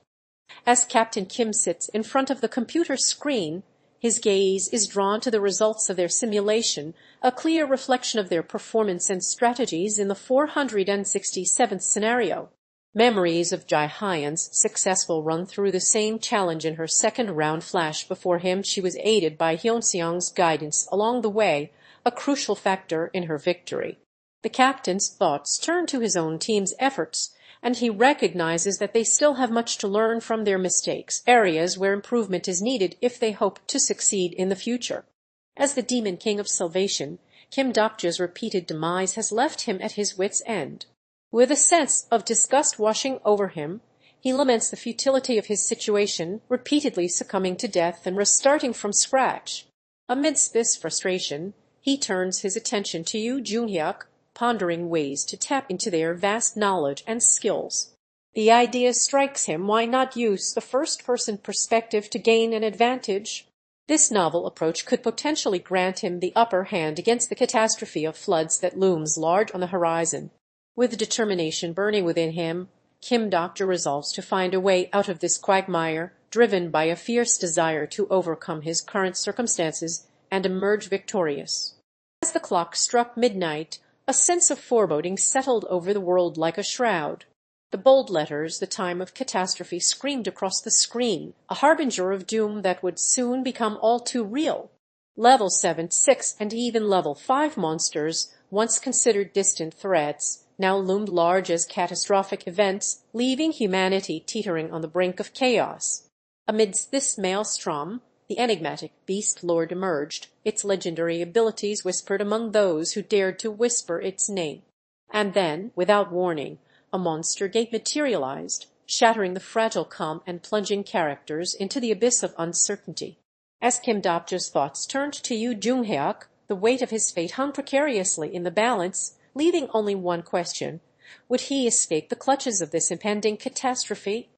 As Captain Kim sits in front of the computer screen, his gaze is drawn to the results of their simulation, a clear reflection of their performance and strategies in the 467th scenario. Memories of Jai Hyan's successful run through the same challenge in her second round flash before him. She was aided by Yoo Sangah's guidance along the way, a crucial factor in her victory. The captain's thoughts turn to his own team's efforts, and he recognizes that they still have much to learn from their mistakes, areas where improvement is needed if they hope to succeed in the future. As the Demon King of Salvation, Kim Dokja's repeated demise has left him at his wit's end. With a sense of disgust washing over him, he laments the futility of his situation, repeatedly succumbing to death and restarting from scratch. Amidst this frustration, he turns his attention to Yoo Joonghyuk, pondering ways to tap into their vast knowledge and skills. The idea strikes him, why not use the first-person perspective to gain an advantage? This novel approach could potentially grant him the upper hand against the catastrophe of floods that looms large on the horizon. With determination burning within him, Kim Dokja resolves to find a way out of this quagmire, driven by a fierce desire to overcome his current circumstances and emerge victorious. As the clock struck midnight, a sense of foreboding settled over the world like a shroud. The bold letters, "The time of catastrophe," screamed across the screen, a harbinger of doom that would soon become all too real. Level 7, 6, and even Level 5 monsters, once considered distant threats, now loomed large as catastrophic events, leaving humanity teetering on the brink of chaos. Amidst this maelstrom, the enigmatic beast lord emerged, its legendary abilities whispered among those who dared to whisper its name. And then, without warning, a monster gate materialized, shattering the fragile calm and plunging characters into the abyss of uncertainty. As Kim Dokja's thoughts turned to Yoo Joonghyuk, the weight of his fate hung precariously in the balance, leaving only one question: would he escape the clutches of this impending catastrophe?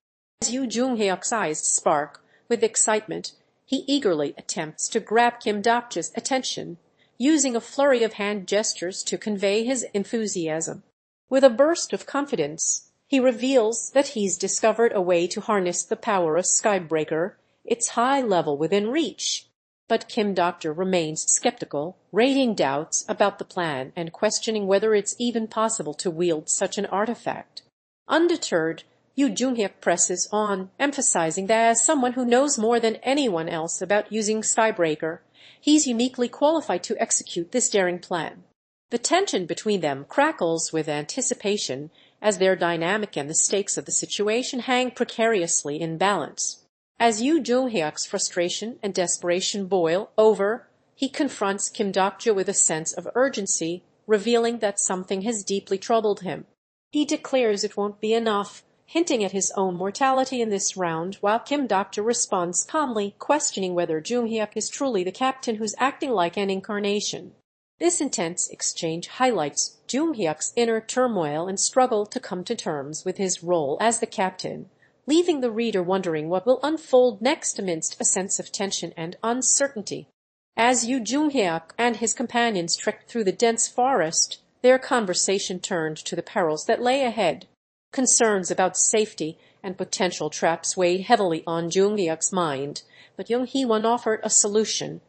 As Yoo Joonghyuk's eyes spark with excitement, he eagerly attempts to grab Kim Dokja's attention, using a flurry of hand gestures to convey his enthusiasm. With a burst of confidence, he reveals that he's discovered a way to harness the power of Skybreaker, its high level within reach. But Kim Dokja remains skeptical, raising doubts about the plan and questioning whether it's even possible to wield such an artifact. Undeterred, Yoo Joonghyuk presses on, emphasizing that as someone who knows more than anyone else about using Skybreaker, he's uniquely qualified to execute this daring plan. The tension between them crackles with anticipation as their dynamic and the stakes of the situation hang precariously in balance. As Yoo Joonghyuk's frustration and desperation boil over, he confronts Kim Dokja with a sense of urgency, revealing that something has deeply troubled him. He declares it won't be enough, hinting at his own mortality in this round, while Kim Dokja responds calmly, questioning whether Joonghyuk is truly the captain who's acting like an incarnation. This intense exchange highlights Joonghyuk's inner turmoil and struggle to come to terms with his role as the captain, leaving the reader wondering what will unfold next amidst a sense of tension and uncertainty. As Yoo Joonghyuk and his companions trekked through the dense forest, their conversation turned to the perils that lay ahead. Concerns about safety and potential traps weighed heavily on Joonghyuk's mind, but Young Hee-won offered a solution,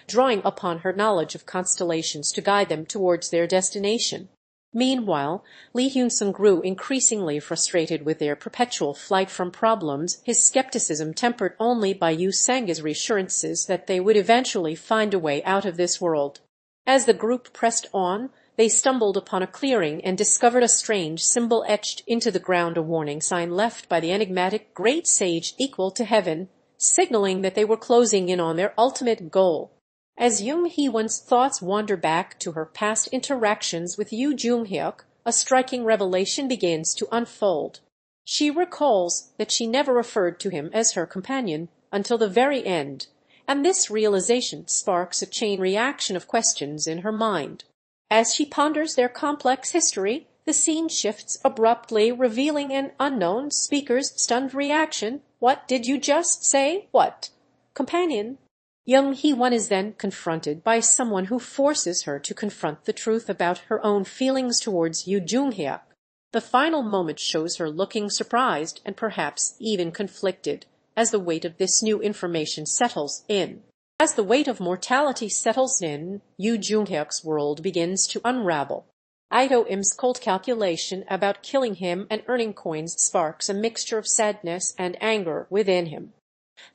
drawing upon her knowledge of constellations to guide them towards their destination. Meanwhile, Lee Hyun-sung grew increasingly frustrated with their perpetual flight from problems, his skepticism tempered only by Yoo Sangah's reassurances that they would eventually find a way out of this world. As the group pressed on, they stumbled upon a clearing and discovered a strange symbol etched into the ground, a warning sign left by the enigmatic great sage equal to heaven, signaling that they were closing in on their ultimate goal. As Young Hee-won's thoughts wander back to her past interactions with Yoo Joonghyuk, a striking revelation begins to unfold. She recalls that she never referred to him as her companion until the very end, and this realization sparks a chain reaction of questions in her mind. As she ponders their complex history, the scene shifts abruptly, revealing an unknown speaker's stunned reaction. "What did you just say? What? Companion?" Young Hee-won is then confronted by someone who forces her to confront the truth about her own feelings towards Yoo Joonghyuk. The final moment shows her looking surprised and perhaps even conflicted as the weight of this new information settles in. As the weight of mortality settles in, Yoo Joonghyuk's world begins to unravel. Im's cold calculation about killing him and earning coins sparks a mixture of sadness and anger within him.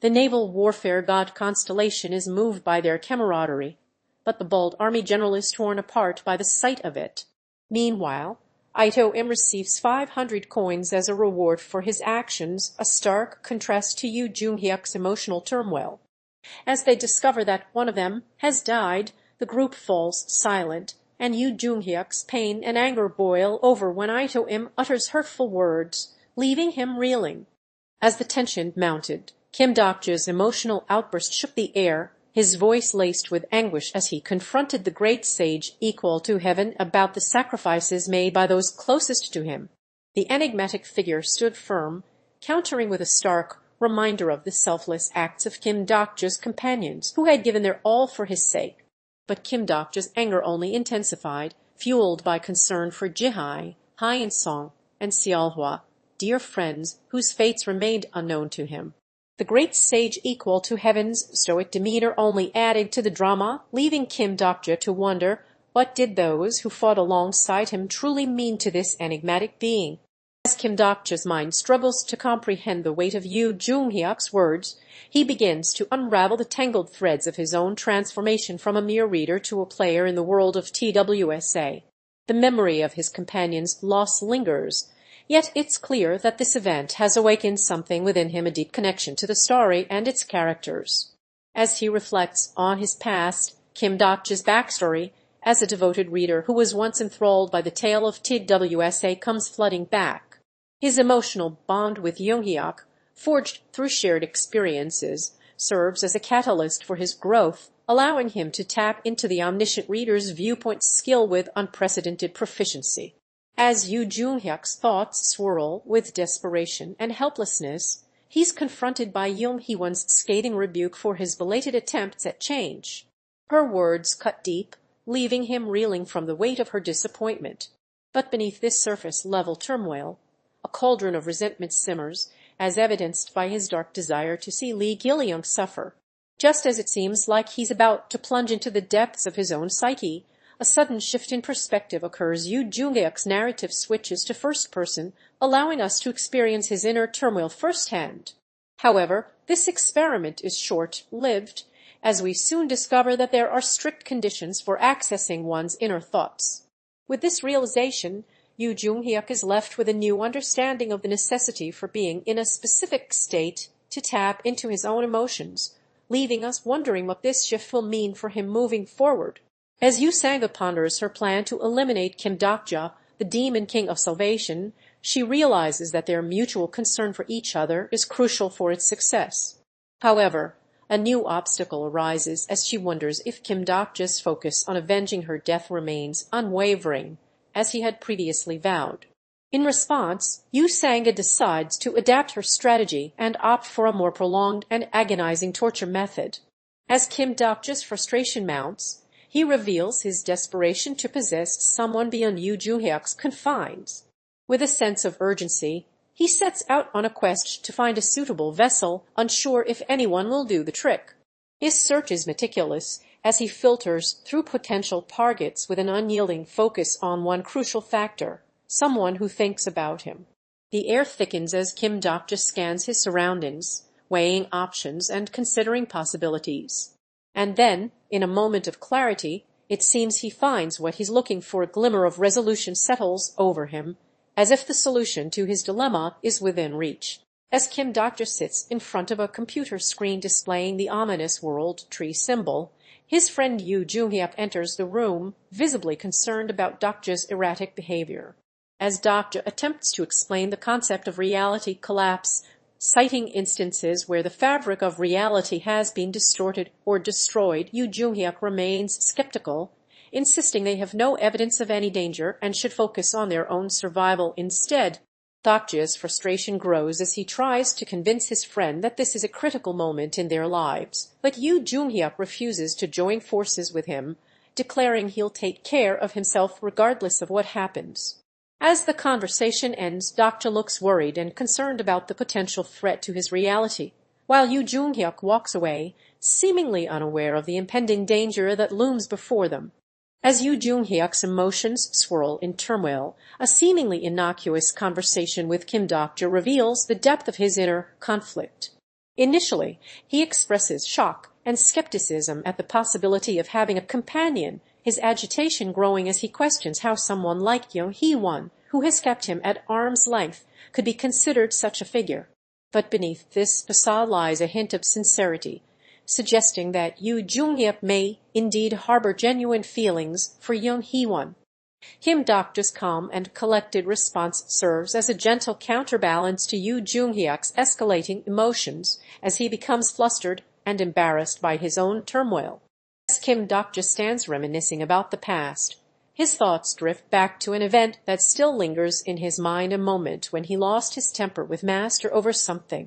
The naval warfare god Constellation is moved by their camaraderie, but the bold army general is torn apart by the sight of it. Meanwhile, Im receives 500 coins as a reward for his actions, a stark contrast to Yoo Joonghyuk's emotional turmoil. As they discover that one of them has died, the group falls silent, and Yoo Joonghyuk's pain and anger boil over when Im utters hurtful words, leaving him reeling. As the tension mounted, Kim Dokja's emotional outburst shook the air, his voice laced with anguish as he confronted the great sage equal to heaven about the sacrifices made by those closest to him. The enigmatic figure stood firm, countering with a stark reminder of the selfless acts of Kim Dokja's companions, who had given their all for his sake. But Kim Dokja's anger only intensified, fueled by concern for Jihai, Han Sooyoung, and Seolhwa, dear friends whose fates remained unknown to him. The great sage equal to heaven's stoic demeanor only added to the drama, leaving Kim Dokja to wonder, what did those who fought alongside him truly mean to this enigmatic being? As Kim Dokja's mind struggles to comprehend the weight of Yoo Joonghyuk's words, he begins to unravel the tangled threads of his own transformation from a mere reader to a player in the world of TWSA. The memory of his companion's loss lingers, yet it's clear that this event has awakened something within him, a deep connection to the story and its characters. As he reflects on his past, Kim Dokja's backstory, as a devoted reader who was once enthralled by the tale of TWSA, comes flooding back. His emotional bond with Joonghyuk, forged through shared experiences, serves as a catalyst for his growth, allowing him to tap into the omniscient reader's viewpoint skill with unprecedented proficiency. As Yoo Joonghyuk's thoughts swirl with desperation and helplessness, he's confronted by Young Hee-won's scathing rebuke for his belated attempts at change. Her words cut deep, leaving him reeling from the weight of her disappointment. But beneath this surface-level turmoil, a cauldron of resentment simmers, as evidenced by his dark desire to see Lee Gil-young suffer. Just as it seems like he's about to plunge into the depths of his own psyche, a sudden shift in perspective occurs. Yoo Joonghyuk's narrative switches to first person, allowing us to experience his inner turmoil firsthand. However, this experiment is short-lived, as we soon discover that there are strict conditions for accessing one's inner thoughts. With this realization, Yoo Joonghyuk is left with a new understanding of the necessity for being in a specific state to tap into his own emotions, leaving us wondering what this shift will mean for him moving forward. As Yoo Sangah ponders her plan to eliminate Kim Dokja, the Demon King of Salvation, she realizes that their mutual concern for each other is crucial for its success. However, a new obstacle arises as she wonders if Kim Dokja's focus on avenging her death remains unwavering, as he had previously vowed. In response, Yoo Sangah decides to adapt her strategy and opt for a more prolonged and agonizing torture method. As Kim Dokja's frustration mounts, he reveals his desperation to possess someone beyond Yoo Joonghyuk's confines. With a sense of urgency, he sets out on a quest to find a suitable vessel, unsure if anyone will do the trick. His search is meticulous, as he filters through potential targets with an unyielding focus on one crucial factor: someone who thinks about him. The air thickens as Kim Dokja scans his surroundings, weighing options and considering possibilities. And then, in a moment of clarity, it seems he finds what he's looking for. A glimmer of resolution settles over him, as if the solution to his dilemma is within reach. As Kim Dokja sits in front of a computer screen displaying the ominous world tree symbol, his friend Yoo Joonghyuk enters the room, visibly concerned about Dokja's erratic behavior. As Dokja attempts to explain the concept of reality collapse, citing instances where the fabric of reality has been distorted or destroyed, Yoo Joonghyuk remains skeptical, insisting they have no evidence of any danger and should focus on their own survival instead. Dokja's frustration grows as he tries to convince his friend that this is a critical moment in their lives, but Yoo Joonghyuk refuses to join forces with him, declaring he'll take care of himself regardless of what happens. As the conversation ends, Dokja looks worried and concerned about the potential threat to his reality, while Yoo Joonghyuk walks away, seemingly unaware of the impending danger that looms before them. As Yoo Joonghyuk's emotions swirl in turmoil, a seemingly innocuous conversation with Kim Dokja reveals the depth of his inner conflict. Initially, he expresses shock and skepticism at the possibility of having a companion, his agitation growing as he questions how someone like Yoo Hee-won, who has kept him at arm's length, could be considered such a figure. But beneath this facade lies a hint of sincerity, suggesting that Yoo Joonghyuk may indeed harbor genuine feelings for Yoo Hee-won. Kim Dokja's calm and collected response serves as a gentle counterbalance to Yoo Joonghyuk's escalating emotions as he becomes flustered and embarrassed by his own turmoil. As Kim Dokja stands reminiscing about the past, his thoughts drift back to an event that still lingers in his mind, a moment when he lost his temper with Master over something.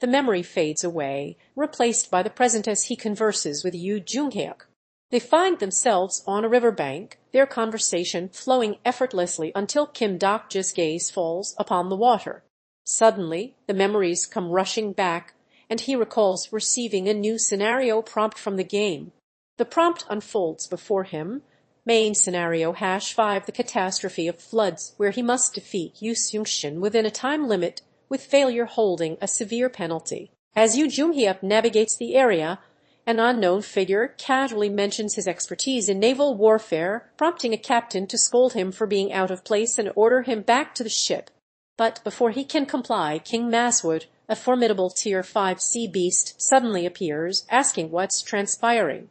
The memory fades away, replaced by the present as he converses with Yoo Joonghyuk. They find themselves on a riverbank, their conversation flowing effortlessly until Kim Dokja's gaze falls upon the water. Suddenly, the memories come rushing back, and he recalls receiving a new scenario prompt from the game. The prompt unfolds before him. Main scenario #5, the catastrophe of floods, where he must defeat Yoo Sangah within a time limit, with failure holding a severe penalty. As Yoo Joonghyuk navigates the area, an unknown figure casually mentions his expertise in naval warfare, prompting a captain to scold him for being out of place and order him back to the ship. But before he can comply, King Maswood, a formidable Tier 5 sea beast, suddenly appears, asking what's transpiring.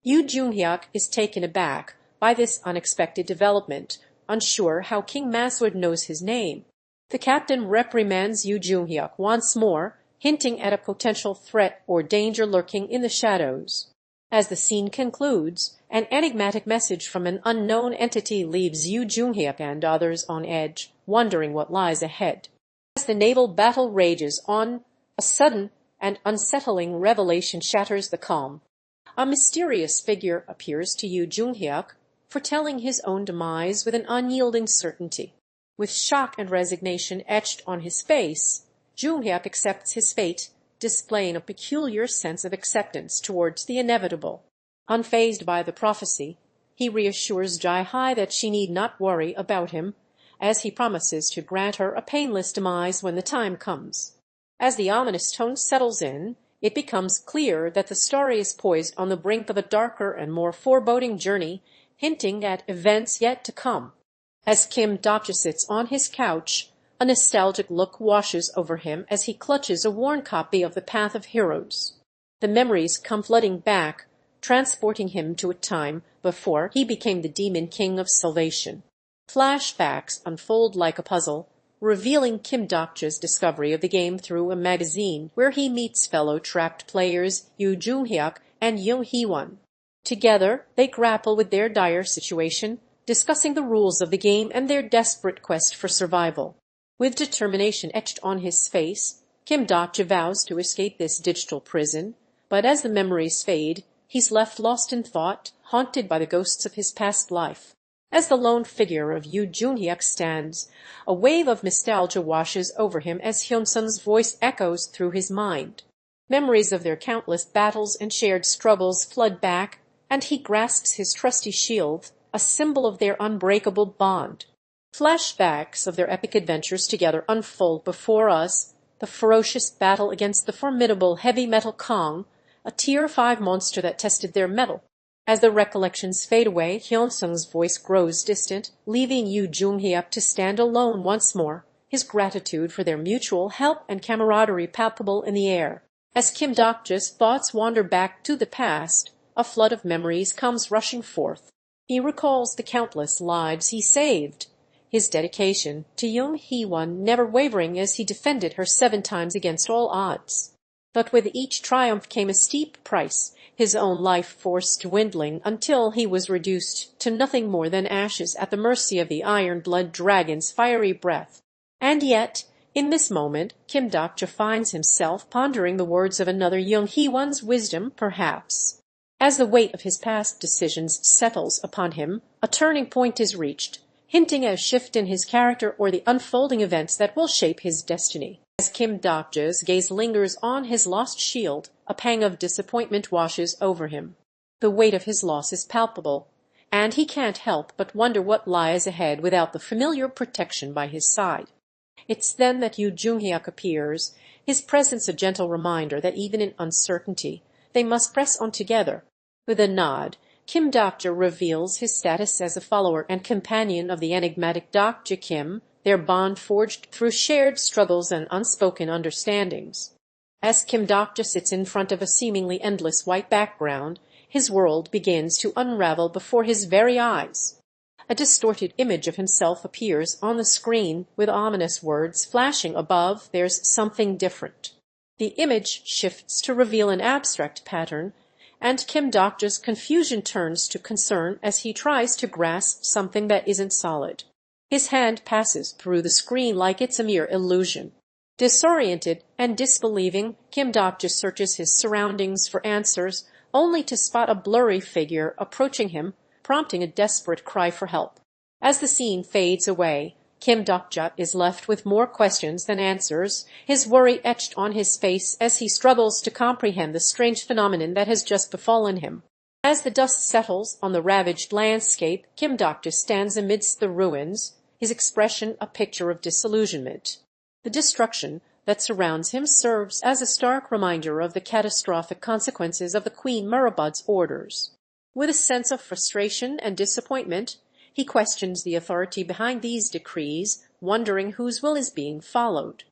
Yoo Joonghyuk is taken aback by this unexpected development, unsure how King Maswood knows his name. The captain reprimands Yoo Joonghyuk once more, hinting at a potential threat or danger lurking in the shadows. As the scene concludes, an enigmatic message from an unknown entity leaves Yoo Joonghyuk and others on edge, wondering what lies ahead. As the naval battle rages on, a sudden and unsettling revelation shatters the calm. A mysterious figure appears to Yoo Joonghyuk, foretelling his own demise with an unyielding certainty. With shock and resignation etched on his face, Joonghyuk accepts his fate, displaying a peculiar sense of acceptance towards the inevitable. Unfazed by the prophecy, he reassures Jae-hae that she need not worry about him, as he promises to grant her a painless demise when the time comes. As the ominous tone settles in, it becomes clear that the story is poised on the brink of a darker and more foreboding journey, hinting at events yet to come. As Kim Dokja sits on his couch, a nostalgic look washes over him as he clutches a worn copy of The Path of Heroes. The memories come flooding back, transporting him to a time before he became the Demon King of Salvation. Flashbacks unfold like a puzzle, revealing Kim Dokja's discovery of the game through a magazine where he meets fellow trapped players Yoo Joonghyuk and Yoo Hee-won. Together, they grapple with their dire situation, discussing the rules of the game and their desperate quest for survival. With determination etched on his face, Kim Dokja vows to escape this digital prison, but as the memories fade, he's left lost in thought, haunted by the ghosts of his past life. As the lone figure of Yoo Joonghyuk stands, a wave of nostalgia washes over him as Hyun-sun's voice echoes through his mind. Memories of their countless battles and shared struggles flood back, and he grasps his trusty shield, a symbol of their unbreakable bond. Flashbacks of their epic adventures together unfold before us, the ferocious battle against the formidable heavy metal Kong, a Tier 5 monster that tested their mettle. As the recollections fade away, Hyun-sung's voice grows distant, leaving Yoo Joonghyuk to stand alone once more, his gratitude for their mutual help and camaraderie palpable in the air. As Kim Dokja's thoughts wander back to the past, a flood of memories comes rushing forth. He recalls the countless lives he saved, his dedication to Young Hee-won never wavering as he defended her 7 times against all odds. But with each triumph came a steep price, his own life force dwindling until he was reduced to nothing more than ashes at the mercy of the iron-blood dragon's fiery breath. And yet, in this moment, Kim Dokja finds himself pondering the words of another Young Hee-won's wisdom, perhaps. As the weight of his past decisions settles upon him, a turning point is reached, hinting at a shift in his character or the unfolding events that will shape his destiny. As Kim Dokja's gaze lingers on his lost shield, a pang of disappointment washes over him. The weight of his loss is palpable, and he can't help but wonder what lies ahead without the familiar protection by his side. It's then that Yoo Joonghyuk appears, his presence a gentle reminder that even in uncertainty they must press on together. With a nod, Kim Dokja reveals his status as a follower and companion of the enigmatic Dokja Kim, their bond forged through shared struggles and unspoken understandings. As Kim Dokja sits in front of a seemingly endless white background, his world begins to unravel before his very eyes. A distorted image of himself appears on the screen with ominous words flashing above, "There's something different." The image shifts to reveal an abstract pattern, and Kim Dokja's confusion turns to concern as he tries to grasp something that isn't solid. His hand passes through the screen like it's a mere illusion. Disoriented and disbelieving, Kim Dokja searches his surroundings for answers, only to spot a blurry figure approaching him, prompting a desperate cry for help. As the scene fades away, Kim Dokja is left with more questions than answers, his worry etched on his face as he struggles to comprehend the strange phenomenon that has just befallen him. As the dust settles on the ravaged landscape, Kim Dokja stands amidst the ruins, his expression a picture of disillusionment. The destruction that surrounds him serves as a stark reminder of the catastrophic consequences of the Queen Murabud's orders. With a sense of frustration and disappointment, he questions the authority behind these decrees, wondering whose will is being followed.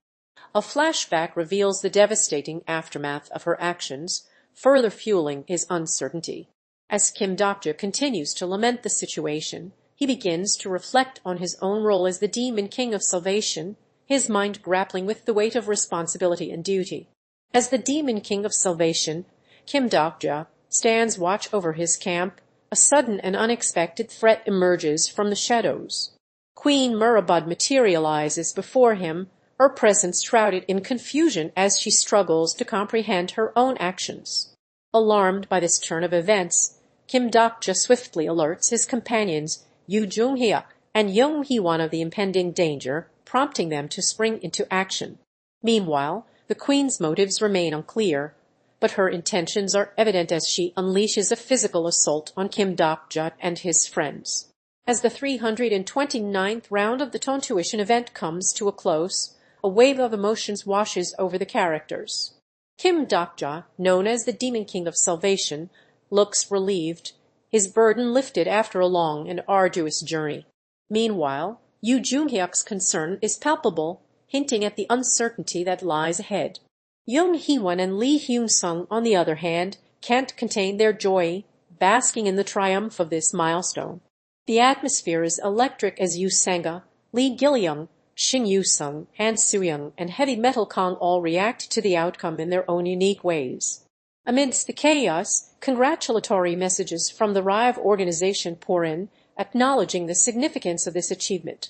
A flashback reveals the devastating aftermath of her actions, further fueling his uncertainty. As Kim Dokja continues to lament the situation, he begins to reflect on his own role as the Demon King of Salvation, his mind grappling with the weight of responsibility and duty. As the Demon King of Salvation, Kim Dokja stands watch over his camp. A sudden and unexpected threat emerges from the shadows. Queen Murabud materializes before him, her presence shrouded in confusion as she struggles to comprehend her own actions. Alarmed by this turn of events, Kim Dokja swiftly alerts his companions Yoo Joonghyuk and Young Hee-won of the impending danger, prompting them to spring into action. Meanwhile, the Queen's motives remain unclear, but her intentions are evident as she unleashes a physical assault on Kim Dokja and his friends. As the 329th round of the Tontuition event comes to a close, a wave of emotions washes over the characters. Kim Dokja, known as the Demon King of Salvation, looks relieved, his burden lifted after a long and arduous journey. Meanwhile, Yoo Joonghyuk's concern is palpable, hinting at the uncertainty that lies ahead. Young Hee-won and Lee Hyun-sung, on the other hand, can't contain their joy, basking in the triumph of this milestone. The atmosphere is electric as Yoo Sangah, Lee Gil-young, Shin Yoo-sung, Han Sooyoung, and Heavy Metal Kong all react to the outcome in their own unique ways. Amidst the chaos, congratulatory messages from the RIVE organization pour in, acknowledging the significance of this achievement.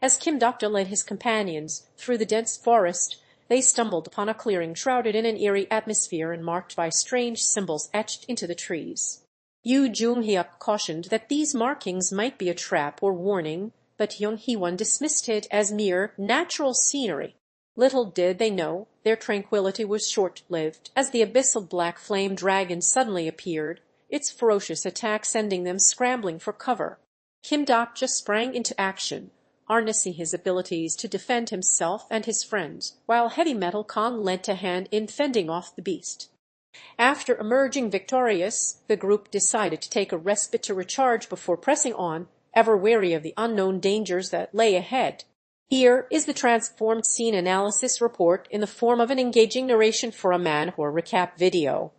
As Kim Dokja led his companions through the dense forest, they stumbled upon a clearing shrouded in an eerie atmosphere and marked by strange symbols etched into the trees. Yoo Joonghyuk cautioned that these markings might be a trap or warning, but Young Hee-won dismissed it as mere natural scenery. Little did they know their tranquility was short-lived, as the abyssal black flame dragon suddenly appeared, its ferocious attack sending them scrambling for cover. Kim Dokja sprang into action, harnessing his abilities to defend himself and his friends, while Heavy Metal Kong lent a hand in fending off the beast. After emerging victorious, the group decided to take a respite to recharge before pressing on, ever wary of the unknown dangers that lay ahead. Here is the transformed scene analysis report in the form of an engaging narration for a Manhwa recap video.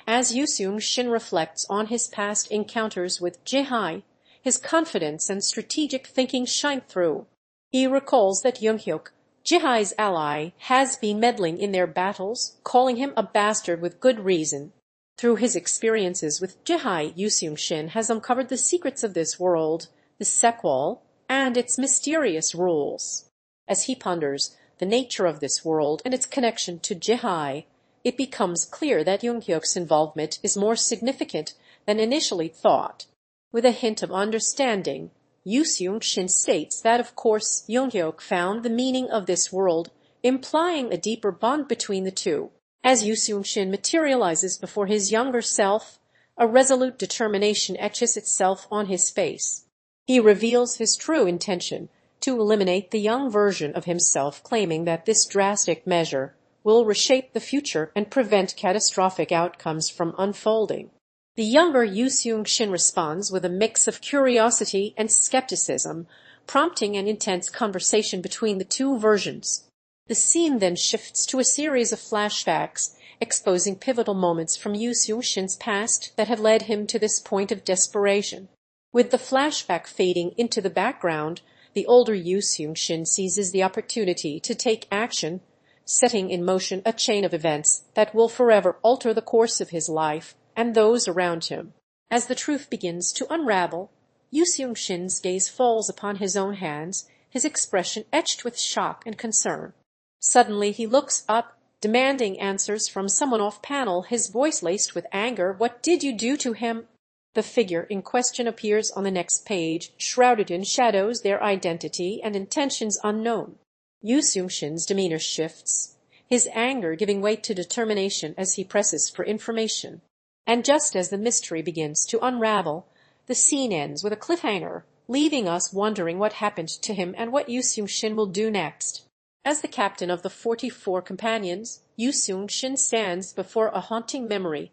As Yoo Seung-shin reflects on his past encounters with Jae-hai, his confidence and strategic thinking shine through. He recalls that Joonghyuk, Jihai's ally, has been meddling in their battles, calling him a bastard with good reason. Through his experiences with Jihai, Yoo Sangah has uncovered the secrets of this world, the sequel, and its mysterious rules. As he ponders the nature of this world and its connection to Jihai, it becomes clear that Joonghyuk's involvement is more significant than initially thought. With a hint of understanding, Yoo Sangah states that of course Joonghyuk found the meaning of this world, implying a deeper bond between the two. As Yoo Sangah materializes before his younger self, a resolute determination etches itself on his face. He reveals his true intention to eliminate the young version of himself, claiming that this drastic measure will reshape the future and prevent catastrophic outcomes from unfolding. The younger Yoo Sangah responds with a mix of curiosity and skepticism, prompting an intense conversation between the two versions. The scene then shifts to a series of flashbacks, exposing pivotal moments from Yoo Sangah's past that had led him to this point of desperation. With the flashback fading into the background, the older Yoo Sangah seizes the opportunity to take action, setting in motion a chain of events that will forever alter the course of his life and those around him. As the truth begins to unravel, Yoo Sangah's gaze falls upon his own hands, his expression etched with shock and concern. Suddenly he looks up, demanding answers from someone off-panel, his voice laced with anger. "What did you do to him?" The figure in question appears on the next page, shrouded in shadows, their identity and intentions unknown. Yoo Sangah's demeanor shifts, his anger giving way to determination as he presses for information. And just as the mystery begins to unravel, the scene ends with a cliffhanger, leaving us wondering what happened to him and what Yoo Sangah will do next. As the captain of the 44 companions, Yoo Sangah stands before a haunting memory.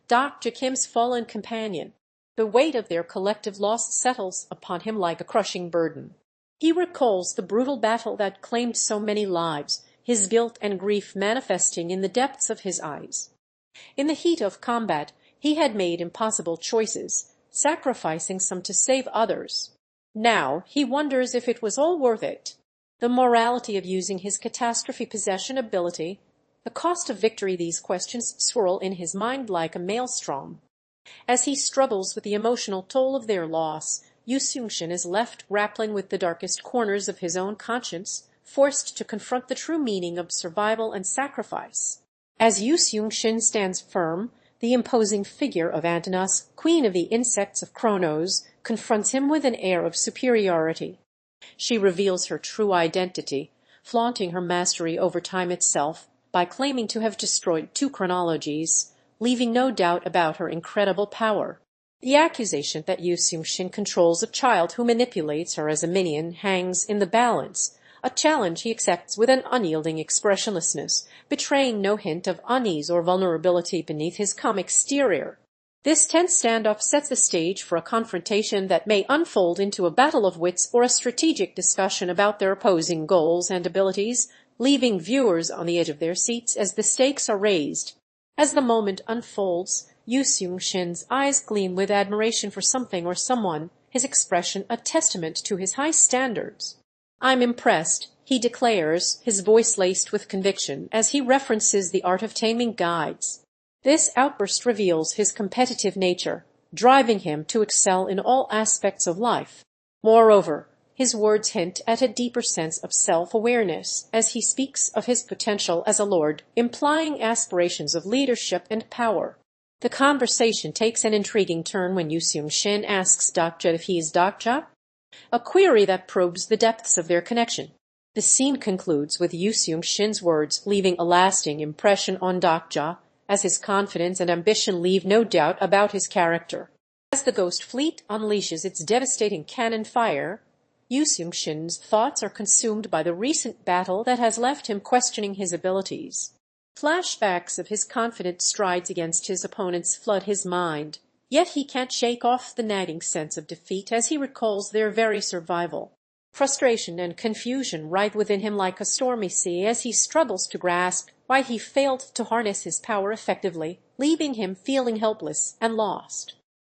Dokja, Kim's fallen companion. The weight of their collective loss settles upon him like a crushing burden. He recalls the brutal battle that claimed so many lives, his guilt and grief manifesting in the depths of his eyes. In the heat of combat, he had made impossible choices, sacrificing some to save others. Now he wonders if it was all worth it. The morality of using his catastrophe possession ability, the cost of victory, these questions swirl in his mind like a maelstrom. As he struggles with the emotional toll of their loss, Yoo Sangah is left grappling with the darkest corners of his own conscience, forced to confront the true meaning of survival and sacrifice. As Yoo Sangah stands firm, the imposing figure of Antanas, queen of the insects of Kronos, confronts him with an air of superiority. She reveals her true identity, flaunting her mastery over time itself by claiming to have destroyed 2 chronologies, leaving no doubt about her incredible power. The accusation that Yoo Sangah controls a child who manipulates her as a minion hangs in the balance, a challenge he accepts with an unyielding expressionlessness, betraying no hint of unease or vulnerability beneath his calm exterior. This tense standoff sets the stage for a confrontation that may unfold into a battle of wits or a strategic discussion about their opposing goals and abilities, leaving viewers on the edge of their seats as the stakes are raised. As the moment unfolds, Yoo Sangah's eyes gleam with admiration for something or someone, his expression a testament to his high standards. "I'm impressed," he declares, his voice laced with conviction, as he references the art of taming guides. This outburst reveals his competitive nature, driving him to excel in all aspects of life. Moreover, his words hint at a deeper sense of self-awareness as he speaks of his potential as a lord, implying aspirations of leadership and power. The conversation takes an intriguing turn when Yoo Sangah asks Dokja if he is Dokja, a query that probes the depths of their connection. The scene concludes with Yoo Sangah's words leaving a lasting impression on Dokja, as his confidence and ambition leave no doubt about his character. As the Ghost Fleet unleashes its devastating cannon fire, Yoo Sangah's thoughts are consumed by the recent battle that has left him questioning his abilities. Flashbacks of his confident strides against his opponents flood his mind, yet he can't shake off the nagging sense of defeat as he recalls their very survival. Frustration and confusion ride within him like a stormy sea as he struggles to grasp why he failed to harness his power effectively, leaving him feeling helpless and lost.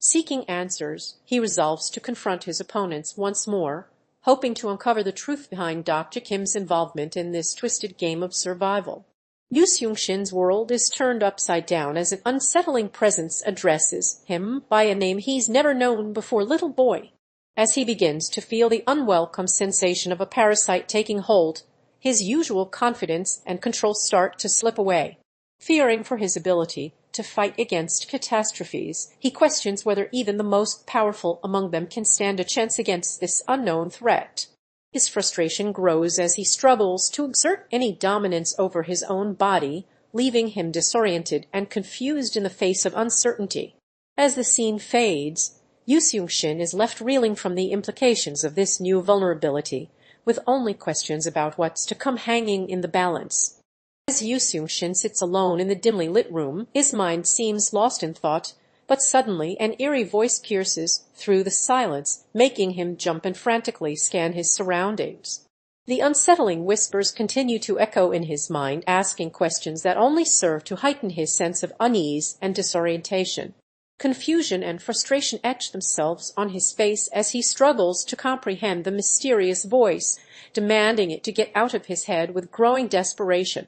Seeking answers, he resolves to confront his opponents once more, hoping to uncover the truth behind Dokja Kim's involvement in this twisted game of survival. Yoo Sangah's world is turned upside down as an unsettling presence addresses him by a name he's never known before, little boy. As he begins to feel the unwelcome sensation of a parasite taking hold, his usual confidence and control start to slip away. Fearing for his ability to fight against catastrophes, he questions whether even the most powerful among them can stand a chance against this unknown threat. His frustration grows as he struggles to exert any dominance over his own body, leaving him disoriented and confused in the face of uncertainty. As the scene fades, Yoo Sangah is left reeling from the implications of this new vulnerability, with only questions about what's to come hanging in the balance. As Yoo Sangah sits alone in the dimly lit room, his mind seems lost in thought, but suddenly an eerie voice pierces through the silence, making him jump and frantically scan his surroundings. The unsettling whispers continue to echo in his mind, asking questions that only serve to heighten his sense of unease and disorientation. Confusion and frustration etch themselves on his face as he struggles to comprehend the mysterious voice, demanding it to get out of his head with growing desperation.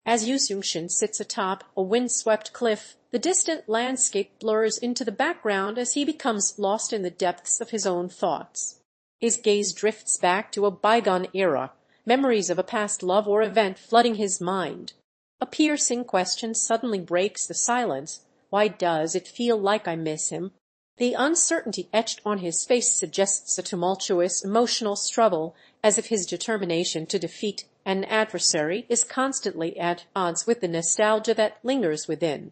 As Yoo Sangah sits atop a windswept cliff, the distant landscape blurs into the background as he becomes lost in the depths of his own thoughts. His gaze drifts back to a bygone era, memories of a past love or event flooding his mind. A piercing question suddenly breaks the silence. Why does it feel like I miss him? The uncertainty etched on his face suggests a tumultuous emotional struggle, as if his determination to defeat an adversary is constantly at odds with the nostalgia that lingers within.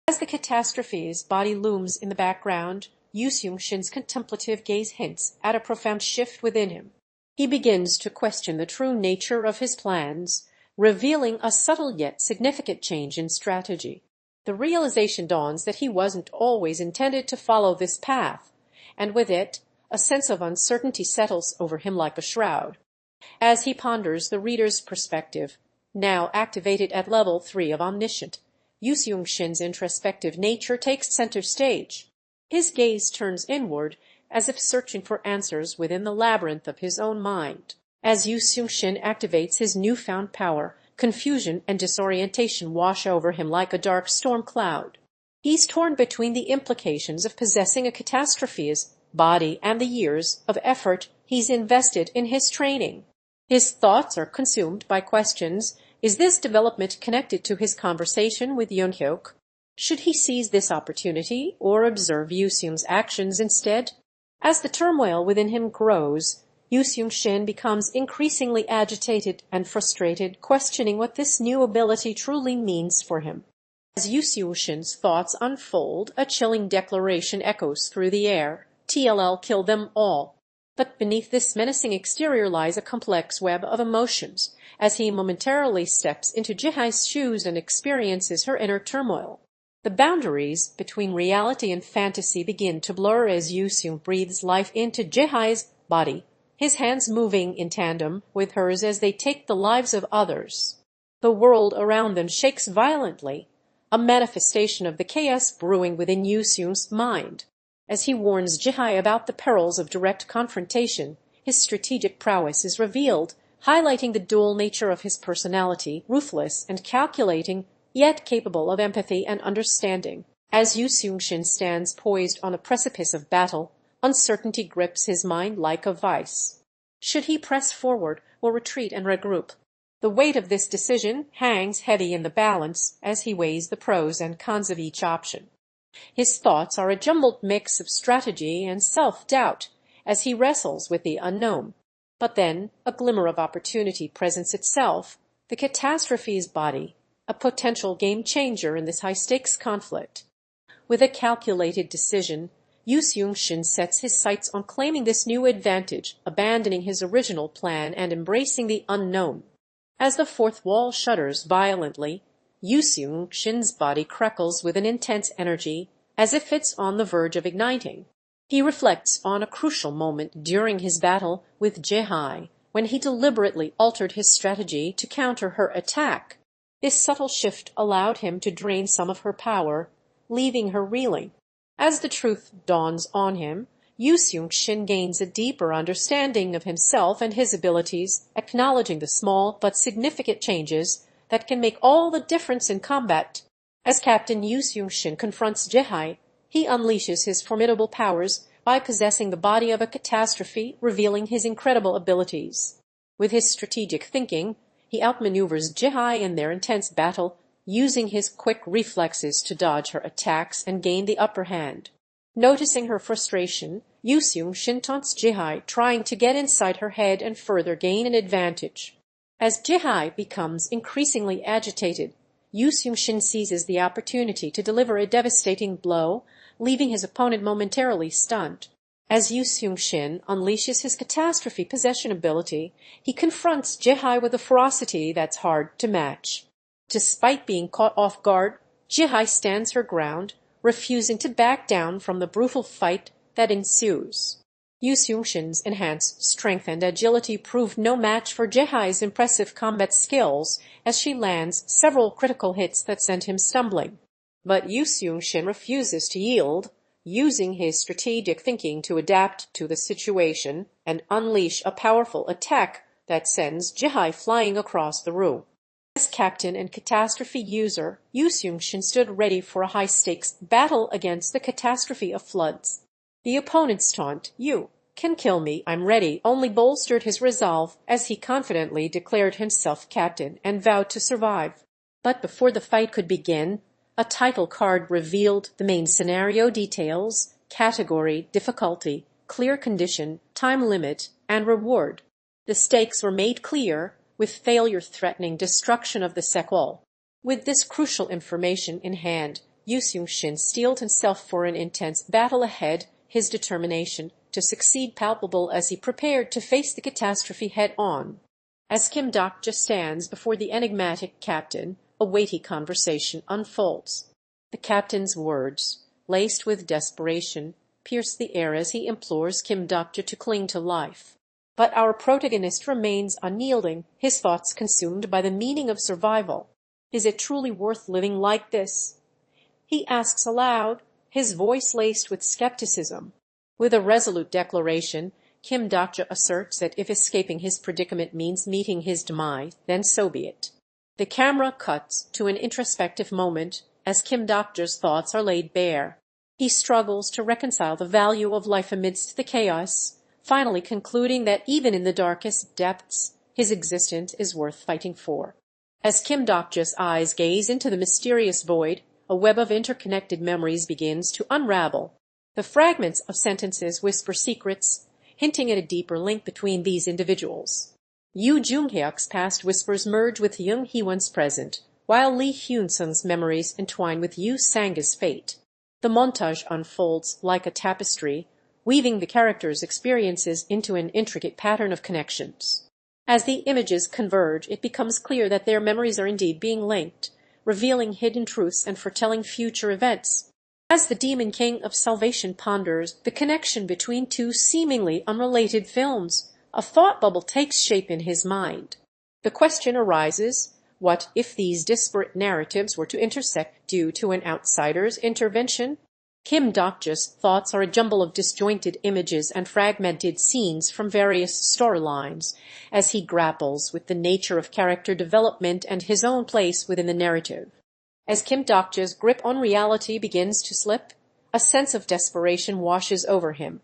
As the catastrophe's body looms in the background, Yoo Sangah's contemplative gaze hints at a profound shift within him. He begins to question the true nature of his plans, revealing a subtle yet significant change in strategy. The realization dawns that he wasn't always intended to follow this path, and with it, a sense of uncertainty settles over him like a shroud. As he ponders the reader's perspective, now activated at level 3 of Omniscient, Yoo Sangah's introspective nature takes center stage. His gaze turns inward, as if searching for answers within the labyrinth of his own mind. As Yoo Sangah activates his newfound power, confusion and disorientation wash over him like a dark storm cloud. He's torn between the implications of possessing a catastrophe's body and the years of effort he's invested in his training. His thoughts are consumed by questions. Is this development connected to his conversation with Yoo Joonghyuk? Should he seize this opportunity or observe Yoo Sangah's actions instead? As the turmoil within him grows, Yoo Sangah becomes increasingly agitated and frustrated, questioning what this new ability truly means for him. As Yoo Sangah's thoughts unfold, a chilling declaration echoes through the air. TLL, kill them all. But beneath this menacing exterior lies a complex web of emotions, as he momentarily steps into Jihai's shoes and experiences her inner turmoil. The boundaries between reality and fantasy begin to blur as Yoo Sangah breathes life into Jihai's body, his hands moving in tandem with hers as they take the lives of others. The world around them shakes violently, a manifestation of the chaos brewing within Yoo Sangah's mind. As he warns Jihai about the perils of direct confrontation, his strategic prowess is revealed, highlighting the dual nature of his personality, ruthless and calculating, yet capable of empathy and understanding. As Yoo Sangah stands poised on a precipice of battle, uncertainty grips his mind like a vice. Should he press forward or retreat and regroup? The weight of this decision hangs heavy in the balance as he weighs the pros and cons of each option. His thoughts are a jumbled mix of strategy and self-doubt as he wrestles with the unknown. But then a glimmer of opportunity presents itself, the catastrophe's body, a potential game-changer in this high-stakes conflict. With a calculated decision, Yoo Sangah sets his sights on claiming this new advantage, abandoning his original plan and embracing the unknown. As the fourth wall shudders violently, Yoo Sangah's body crackles with an intense energy, as if it's on the verge of igniting. He reflects on a crucial moment during his battle with Jihai, when he deliberately altered his strategy to counter her attack. This subtle shift allowed him to drain some of her power, leaving her reeling. As the truth dawns on him, Yoo Sangah gains a deeper understanding of himself and his abilities, acknowledging the small but significant changes that can make all the difference in combat. As Captain Yoo Sangah confronts Jae, he unleashes his formidable powers by possessing the body of a catastrophe, revealing his incredible abilities. With his strategic thinking, he outmaneuvers Jae in their intense battle, using his quick reflexes to dodge her attacks and gain the upper hand. Noticing her frustration, Yoo Sangah taunts Jae, trying to get inside her head and further gain an advantage. As Jae becomes increasingly agitated, Yoo Sangah seizes the opportunity to deliver a devastating blow, leaving his opponent momentarily stunned. As Yoo Sangah unleashes his catastrophe possession ability, he confronts Jae with a ferocity that's hard to match. Despite being caught off guard, Jae stands her ground, refusing to back down from the brutal fight that ensues. Yoo Sangah's enhanced strength and agility prove no match for Jae's impressive combat skills as she lands several critical hits that send him stumbling. But Yoo Sangah refuses to yield, using his strategic thinking to adapt to the situation and unleash a powerful attack that sends Jae flying across the room. As captain and catastrophe user, Yoo Sangah stood ready for a high-stakes battle against the catastrophe of floods. The opponent's taunt, "You can kill me, I'm ready," only bolstered his resolve as he confidently declared himself captain and vowed to survive. But before the fight could begin, a title card revealed the main scenario details, category, difficulty, clear condition, time limit, and reward. The stakes were made clear, with failure threatening destruction of the sequel. With this crucial information in hand, Yoo Sangah steeled himself for an intense battle ahead, his determination to succeed palpable as he prepared to face the catastrophe head-on. As Kim Dokja stands before the enigmatic captain, a weighty conversation unfolds. The captain's words, laced with desperation, pierce the air as he implores Kim Dokja to cling to life. But our protagonist remains unyielding, his thoughts consumed by the meaning of survival. Is it truly worth living like this? He asks aloud, his voice laced with skepticism. With a resolute declaration, Kim Dokja asserts that if escaping his predicament means meeting his demise, then so be it. The camera cuts to an introspective moment as Kim Dokja's thoughts are laid bare. He struggles to reconcile the value of life amidst the chaos, finally concluding that even in the darkest depths, his existence is worth fighting for. As Kim Dokja's eyes gaze into the mysterious void, a web of interconnected memories begins to unravel. The fragments of sentences whisper secrets, hinting at a deeper link between these individuals. Yoo Joonghyuk's past whispers merge with Young Hee-won's present, while Lee Hyun-sung's memories entwine with Yoo Sangah's fate. The montage unfolds like a tapestry, weaving the characters' experiences into an intricate pattern of connections. As the images converge, it becomes clear that their memories are indeed being linked, revealing hidden truths and foretelling future events. As the Demon King of Salvation ponders the connection between two seemingly unrelated films, a thought bubble takes shape in his mind. The question arises, what if these disparate narratives were to intersect due to an outsider's intervention? Kim Dokja's thoughts are a jumble of disjointed images and fragmented scenes from various storylines as he grapples with the nature of character development and his own place within the narrative. As Kim Dokja's grip on reality begins to slip, a sense of desperation washes over him.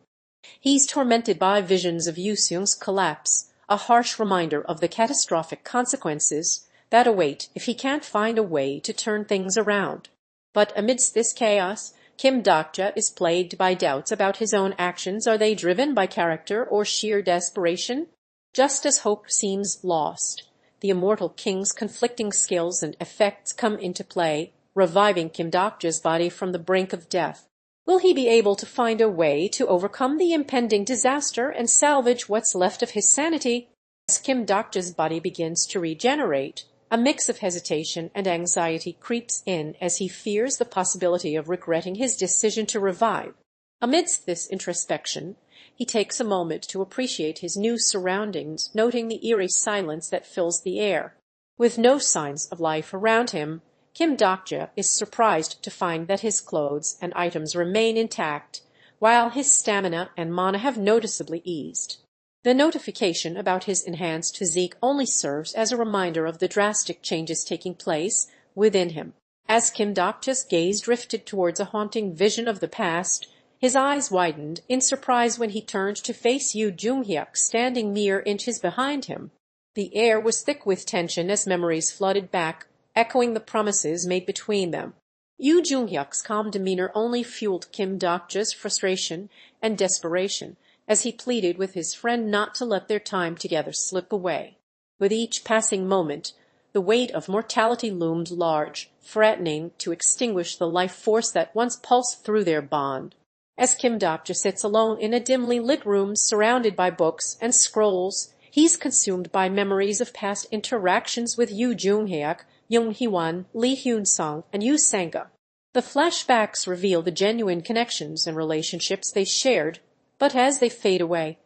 He's tormented by visions of Yoo Sangah's collapse, a harsh reminder of the catastrophic consequences that await if he can't find a way to turn things around. But amidst this chaos, Kim Dokja is plagued by doubts about his own actions. Are they driven by character or sheer desperation? Just as hope seems lost, the immortal king's conflicting skills and effects come into play, reviving Kim Dokja's body from the brink of death. Will he be able to find a way to overcome the impending disaster and salvage what's left of his sanity? As Kim Dokja's body begins to regenerate, a mix of hesitation and anxiety creeps in as he fears the possibility of regretting his decision to revive. Amidst this introspection, he takes a moment to appreciate his new surroundings, noting the eerie silence that fills the air. With no signs of life around him, Kim Dokja is surprised to find that his clothes and items remain intact, while his stamina and mana have noticeably eased. The notification about his enhanced physique only serves as a reminder of the drastic changes taking place within him. As Kim Dokja's gaze drifted towards a haunting vision of the past, his eyes widened in surprise when he turned to face Yoo Joonghyuk standing mere inches behind him. The air was thick with tension as memories flooded back, echoing the promises made between them. Yoo Joonghyuk's calm demeanor only fueled Kim Dokja's frustration and desperation as he pleaded with his friend not to let their time together slip away. With each passing moment, the weight of mortality loomed large, threatening to extinguish the life force that once pulsed through their bond. As Kim Dokja sits alone in a dimly lit room surrounded by books and scrolls, he's consumed by memories of past interactions with Yoo Joonghyuk, Young Hee-won, Lee Hyun-sung, and Yoo Sangah. The flashbacks reveal the genuine connections and relationships they shared, but as they fade away,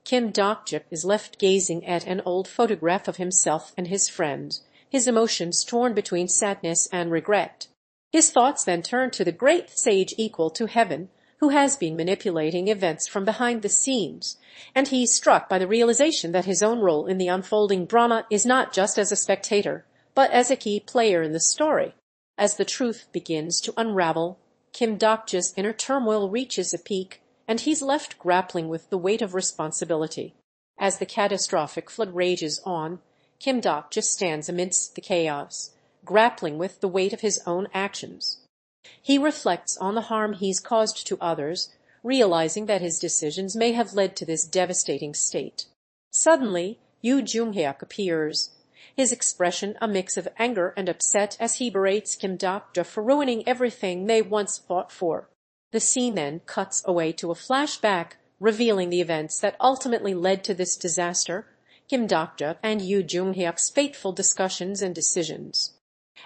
Kim Dokja is left gazing at an old photograph of himself and his friend, his emotions torn between sadness and regret. His thoughts then turn to the great sage equal to heaven, who has been manipulating events from behind the scenes, and he's struck by the realization that his own role in the unfolding drama is not just as a spectator, but as a key player in the story. As the truth begins to unravel, Kim Dokja's inner turmoil reaches a peak, and he's left grappling with the weight of responsibility. As the catastrophic flood rages on, Kim Dokja stands amidst the chaos, grappling with the weight of his own actions. He reflects on the harm he's caused to others, realizing that his decisions may have led to this devastating state. Suddenly, Yoo Joonghyuk appears, his expression a mix of anger and upset as he berates Kim Dokja for ruining everything they once fought for. The scene then cuts away to a flashback, revealing the events that ultimately led to this disaster, Kim Dokja and Yoo Joonghyuk's fateful discussions and decisions.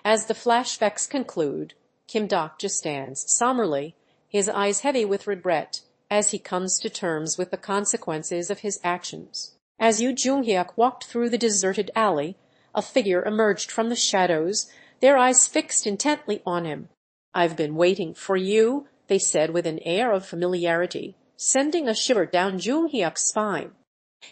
As the flashbacks conclude, Kim Dokja stands somberly, his eyes heavy with regret, as he comes to terms with the consequences of his actions. As Yoo Joonghyuk walked through the deserted alley, a figure emerged from the shadows, their eyes fixed intently on him. "I've been waiting for you," they said with an air of familiarity, sending a shiver down Joonghyuk's spine.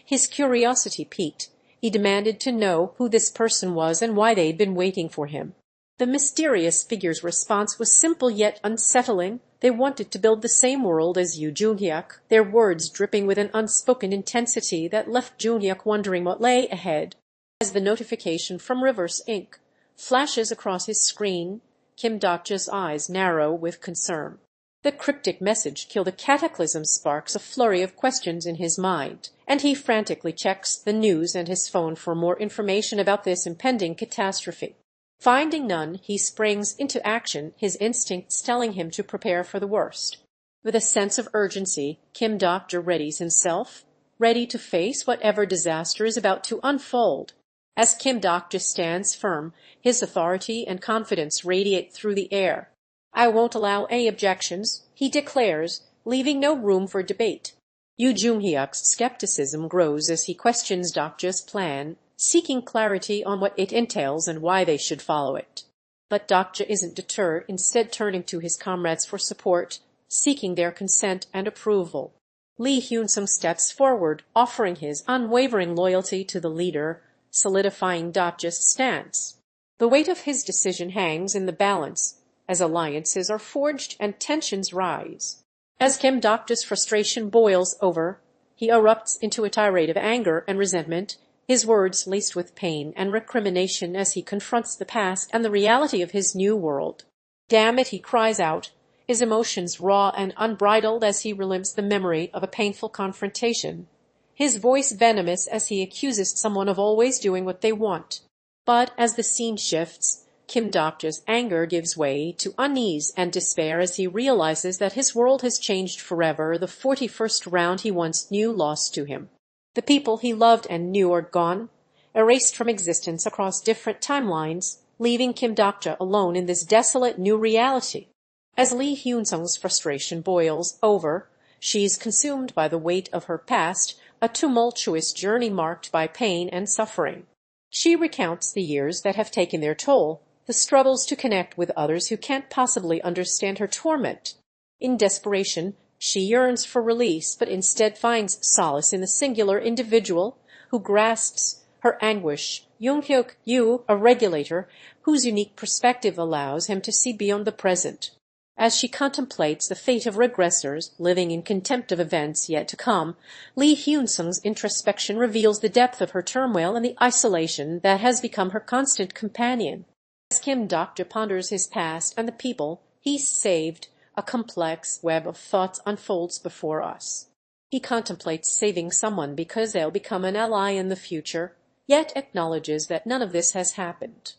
His curiosity piqued. He demanded to know who this person was and why they'd been waiting for him. The mysterious figure's response was simple yet unsettling. They wanted to build the same world as Yoo Joonghyuk, their words dripping with an unspoken intensity that left Joonghyuk wondering what lay ahead. As the notification from Rivers Inc. flashes across his screen, Kim Dokja's eyes narrow with concern. The cryptic message killed a cataclysm sparks a flurry of questions in his mind, and he frantically checks the news and his phone for more information about this impending catastrophe. Finding none, he springs into action, his instincts telling him to prepare for the worst. With a sense of urgency, Kim Dokja readies himself, ready to face whatever disaster is about to unfold. As Kim Dokja stands firm, his authority and confidence radiate through the air. "I won't allow any objections," he declares, leaving no room for debate. Yoo Joonghyuk's skepticism grows as he questions Dokja's plan, seeking clarity on what it entails and why they should follow it. But Dokja isn't deterred, instead turning to his comrades for support, seeking their consent and approval. Lee Hyun-sung steps forward, offering his unwavering loyalty to the leader, solidifying Dokja's stance. The weight of his decision hangs in the balance, as alliances are forged and tensions rise. As Kim Dokja's frustration boils over, he erupts into a tirade of anger and resentment, his words laced with pain and recrimination as he confronts the past and the reality of his new world. "Damn it," he cries out, his emotions raw and unbridled as he relives the memory of a painful confrontation, his voice venomous as he accuses someone of always doing what they want. But as the scene shifts, Kim Dokja's anger gives way to unease and despair as he realizes that his world has changed forever, the 41st round he once knew lost to him. The people he loved and knew are gone, erased from existence across different timelines, leaving Kim Dokja alone in this desolate new reality. As Lee Hyun-sung's frustration boils over, she's consumed by the weight of her past, a tumultuous journey marked by pain and suffering. She recounts the years that have taken their toll, the struggles to connect with others who can't possibly understand her torment. In desperation, she yearns for release, but instead finds solace in the singular individual who grasps her anguish. Yoo, a regulator whose unique perspective allows him to see beyond the present. As she contemplates the fate of regressors living in contempt of events yet to come, Lee Hyun-sung's introspection reveals the depth of her turmoil and the isolation that has become her constant companion. As Kim Dokja ponders his past and the people he's saved, a complex web of thoughts unfolds before us. He contemplates saving someone because they'll become an ally in the future, yet acknowledges that none of this has happened.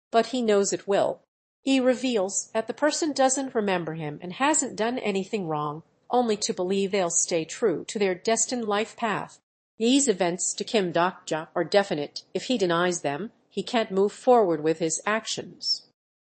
But he knows it will. He reveals that the person doesn't remember him and hasn't done anything wrong, only to believe they'll stay true to their destined life path. These events to Kim Dokja are definite. If he denies them, he can't move forward with his actions.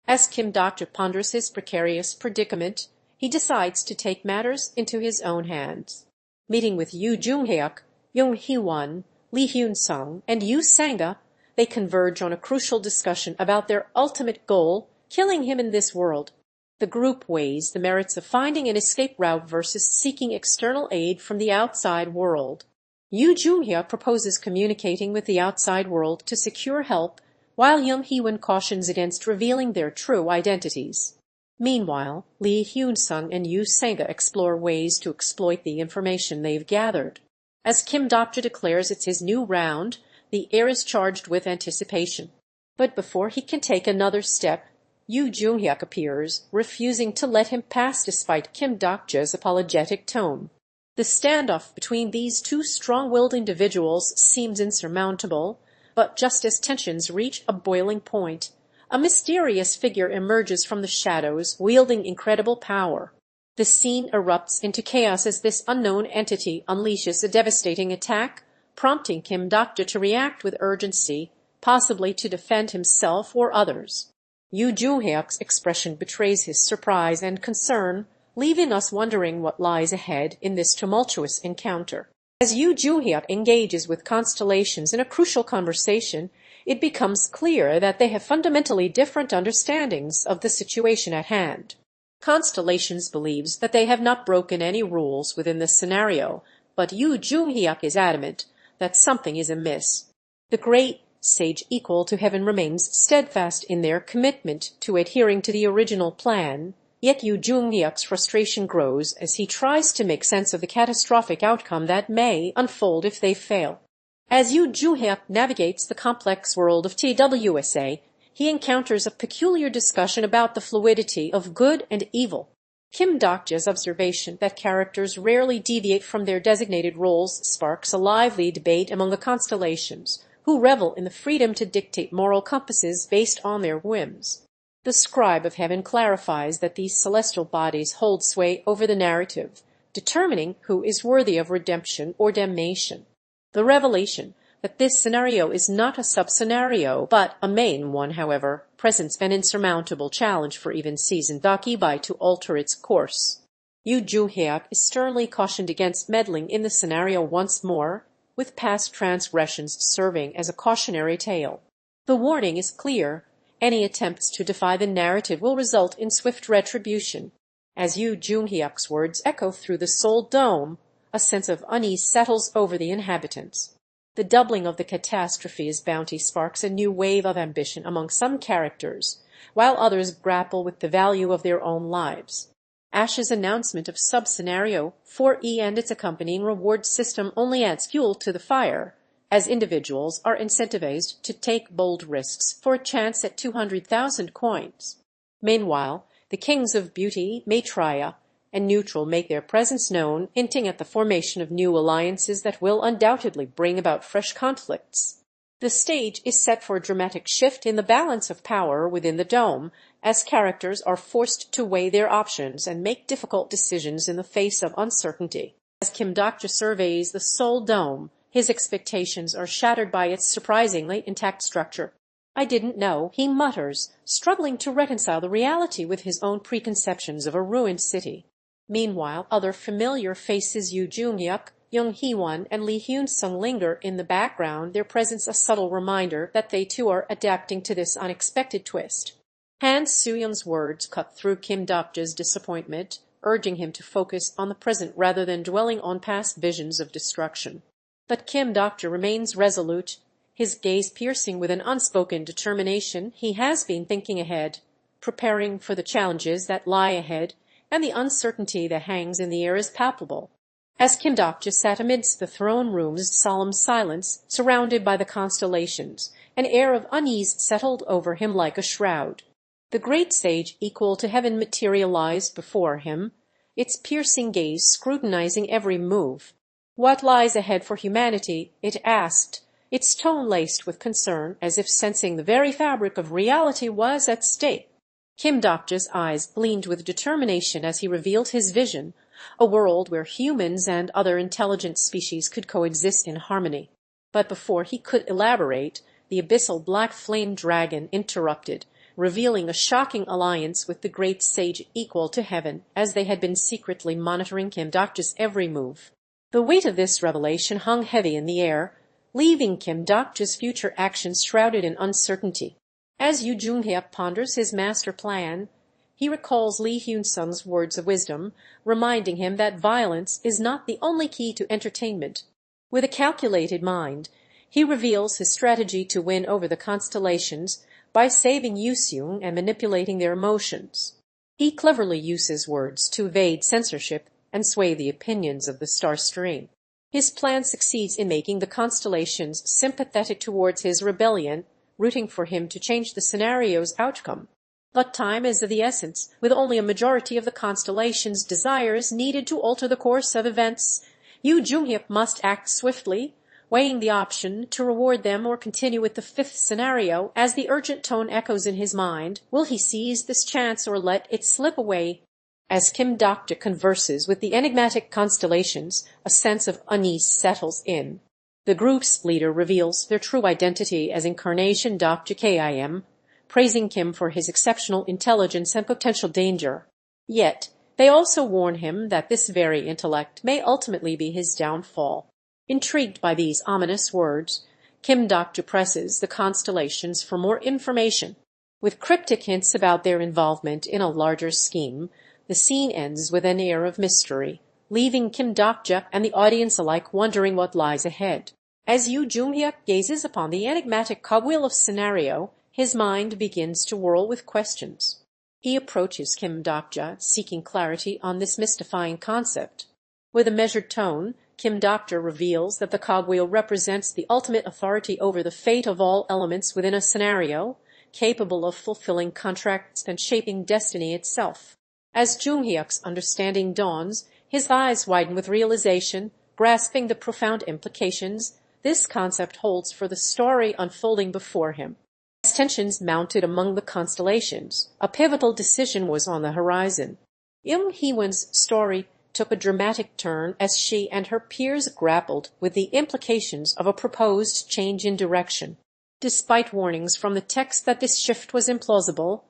As Kim Dokja ponders his precarious predicament, he decides to take matters into his own hands. Meeting with Yoo Joonghyuk, Jung Hee-won, Lee Hyun-sung, and Yoo Sangah, they converge on a crucial discussion about their ultimate goal, killing him in this world. The group weighs the merits of finding an escape route versus seeking external aid from the outside world. Yoo Joonghyuk proposes communicating with the outside world to secure help, while Jung Hee-won cautions against revealing their true identities. Meanwhile, Lee Hyun-sung and Yoo Sangah explore ways to exploit the information they've gathered. As Kim Dokja declares it's his new round, the air is charged with anticipation. But before he can take another step, Yoo Joonghyuk appears, refusing to let him pass despite Kim Dokja's apologetic tone. The standoff between these two strong-willed individuals seems insurmountable, but just as tensions reach a boiling point, a mysterious figure emerges from the shadows, wielding incredible power. The scene erupts into chaos as this unknown entity unleashes a devastating attack, prompting Kim Dokja to react with urgency, possibly to defend himself or others. Yoo Joonghyuk's expression betrays his surprise and concern, leaving us wondering what lies ahead in this tumultuous encounter. As Yoo Joonghyuk engages with constellations in a crucial conversation, it becomes clear that they have fundamentally different understandings of the situation at hand. Constellations believes that they have not broken any rules within the scenario, but Yoo Joonghyuk is adamant that something is amiss. The great sage equal to heaven remains steadfast in their commitment to adhering to the original plan, yet Yoo Joonghyuk's frustration grows as he tries to make sense of the catastrophic outcome that may unfold if they fail. As Yoo Joonghyuk navigates the complex world of TWSA, he encounters a peculiar discussion about the fluidity of good and evil. Kim Dokja's observation that characters rarely deviate from their designated roles sparks a lively debate among the constellations, who revel in the freedom to dictate moral compasses based on their whims. The scribe of heaven clarifies that these celestial bodies hold sway over the narrative, determining who is worthy of redemption or damnation. The revelation that this scenario is not a sub-scenario, but a main one, however, presents an insurmountable challenge for even seasoned Dakibai to alter its course. Yoo Joonghyuk is sternly cautioned against meddling in the scenario once more, with past transgressions serving as a cautionary tale. The warning is clear. Any attempts to defy the narrative will result in swift retribution. As Yoo Joonghyuk's words echo through the Seoul Dome, a sense of unease settles over the inhabitants. The doubling of the catastrophe's bounty sparks a new wave of ambition among some characters, while others grapple with the value of their own lives. Ash's announcement of sub-scenario 4E and its accompanying reward system only adds fuel to the fire, as individuals are incentivized to take bold risks for a chance at 200,000 coins. Meanwhile, the kings of beauty, Maitreya, and neutral make their presence known, hinting at the formation of new alliances that will undoubtedly bring about fresh conflicts. The stage is set for a dramatic shift in the balance of power within the dome, as characters are forced to weigh their options and make difficult decisions in the face of uncertainty. As Kim Dokja surveys the Seoul Dome, his expectations are shattered by its surprisingly intact structure. "I didn't know," he mutters, struggling to reconcile the reality with his own preconceptions of a ruined city. Meanwhile, other familiar faces Yoo Joonghyuk, Young Hee-won and Lee Hyun-sung linger in the background, their presence a subtle reminder that they too are adapting to this unexpected twist. Han Sooyoung's words cut through Kim Dokja's disappointment, urging him to focus on the present rather than dwelling on past visions of destruction. But Kim Dokja remains resolute, his gaze piercing with an unspoken determination. He has been thinking ahead, preparing for the challenges that lie ahead, and the uncertainty that hangs in the air is palpable. As Kim Dokja sat amidst the throne room's solemn silence, surrounded by the constellations, an air of unease settled over him like a shroud. The great sage equal to heaven materialized before him, its piercing gaze scrutinizing every move. What lies ahead for humanity? It asked, its tone laced with concern, as if sensing the very fabric of reality was at stake. Kim Dokja's eyes gleamed with determination as he revealed his vision, a world where humans and other intelligent species could coexist in harmony. But before he could elaborate, the abyssal black flame dragon interrupted, revealing a shocking alliance with the great sage equal to heaven, as they had been secretly monitoring Kim Dokja's every move. The weight of this revelation hung heavy in the air, leaving Kim Dokja's future actions shrouded in uncertainty. As Yoo Joonghyuk ponders his master plan, he recalls Lee Hyun-sung's words of wisdom, reminding him that violence is not the only key to entertainment. With a calculated mind, he reveals his strategy to win over the constellations by saving Yoo Sangah and manipulating their emotions. He cleverly uses words to evade censorship and sway the opinions of the star stream. His plan succeeds in making the constellations sympathetic towards his rebellion, rooting for him to change the scenario's outcome. But time is of the essence, with only a majority of the constellation's desires needed to alter the course of events. Yoo Joonghyuk must act swiftly, weighing the option to reward them or continue with the fifth scenario. As the urgent tone echoes in his mind, will he seize this chance or let it slip away? As Kim Dokja converses with the enigmatic constellations, a sense of unease settles in. The group's leader reveals their true identity as Incarnation Dokja Kim, praising Kim for his exceptional intelligence and potential danger. Yet, they also warn him that this very intellect may ultimately be his downfall. Intrigued by these ominous words, Kim Dokja presses the constellations for more information. With cryptic hints about their involvement in a larger scheme, the scene ends with an air of mystery, leaving Kim Dokja and the audience alike wondering what lies ahead. As Yoo Joonghyuk gazes upon the enigmatic cogwheel of scenario, his mind begins to whirl with questions. He approaches Kim Dokja, seeking clarity on this mystifying concept. With a measured tone, Kim Dokja reveals that the cogwheel represents the ultimate authority over the fate of all elements within a scenario, capable of fulfilling contracts and shaping destiny itself. As Joonghyuk's understanding dawns, his eyes widen with realization, grasping the profound implications this concept holds for the story unfolding before him. As tensions mounted among the constellations, a pivotal decision was on the horizon. Young Hee-won's story took a dramatic turn as she and her peers grappled with the implications of a proposed change in direction. Despite warnings from the text that this shift was implausible,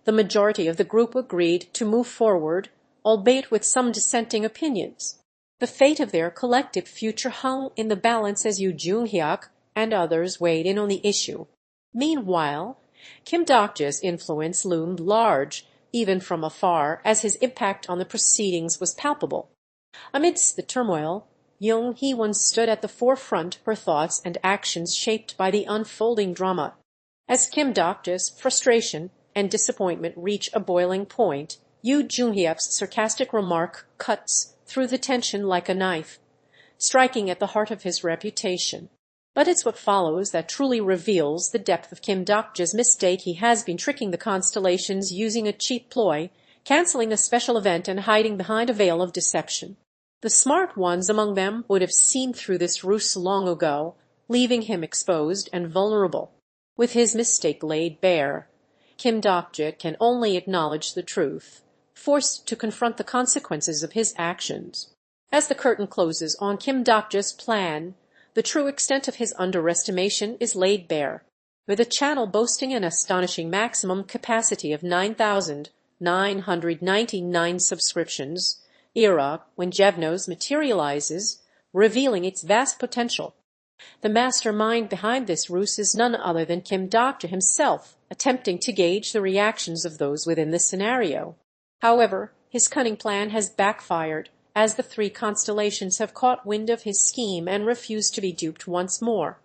the majority of the group agreed to move forward, albeit with some dissenting opinions. The fate of their collective future hung in the balance as Yoo Joonghyuk and others weighed in on the issue. Meanwhile, Kim Dokja's influence loomed large, even from afar, as his impact on the proceedings was palpable. Amidst the turmoil, Young Hee-won stood at the forefront, her thoughts and actions shaped by the unfolding drama. As Kim Dokja's frustration and disappointment reach a boiling point, Yoo Joonghyuk's sarcastic remark cuts through the tension like a knife, striking at the heart of his reputation. But it's what follows that truly reveals the depth of Kim Dokja's mistake. He has been tricking the constellations using a cheap ploy, canceling a special event and hiding behind a veil of deception. The smart ones among them would have seen through this ruse long ago, leaving him exposed and vulnerable. With his mistake laid bare, Kim Dokja can only acknowledge the truth, forced to confront the consequences of his actions. As the curtain closes on Kim Dokja's plan, the true extent of his underestimation is laid bare. With a channel boasting an astonishing maximum capacity of 9,999 subscriptions, era when Jevnos materializes, revealing its vast potential. The mastermind behind this ruse is none other than Kim Dokja himself, attempting to gauge the reactions of those within the scenario. However, his cunning plan has backfired, as the three constellations have caught wind of his scheme and refuse to be duped once more.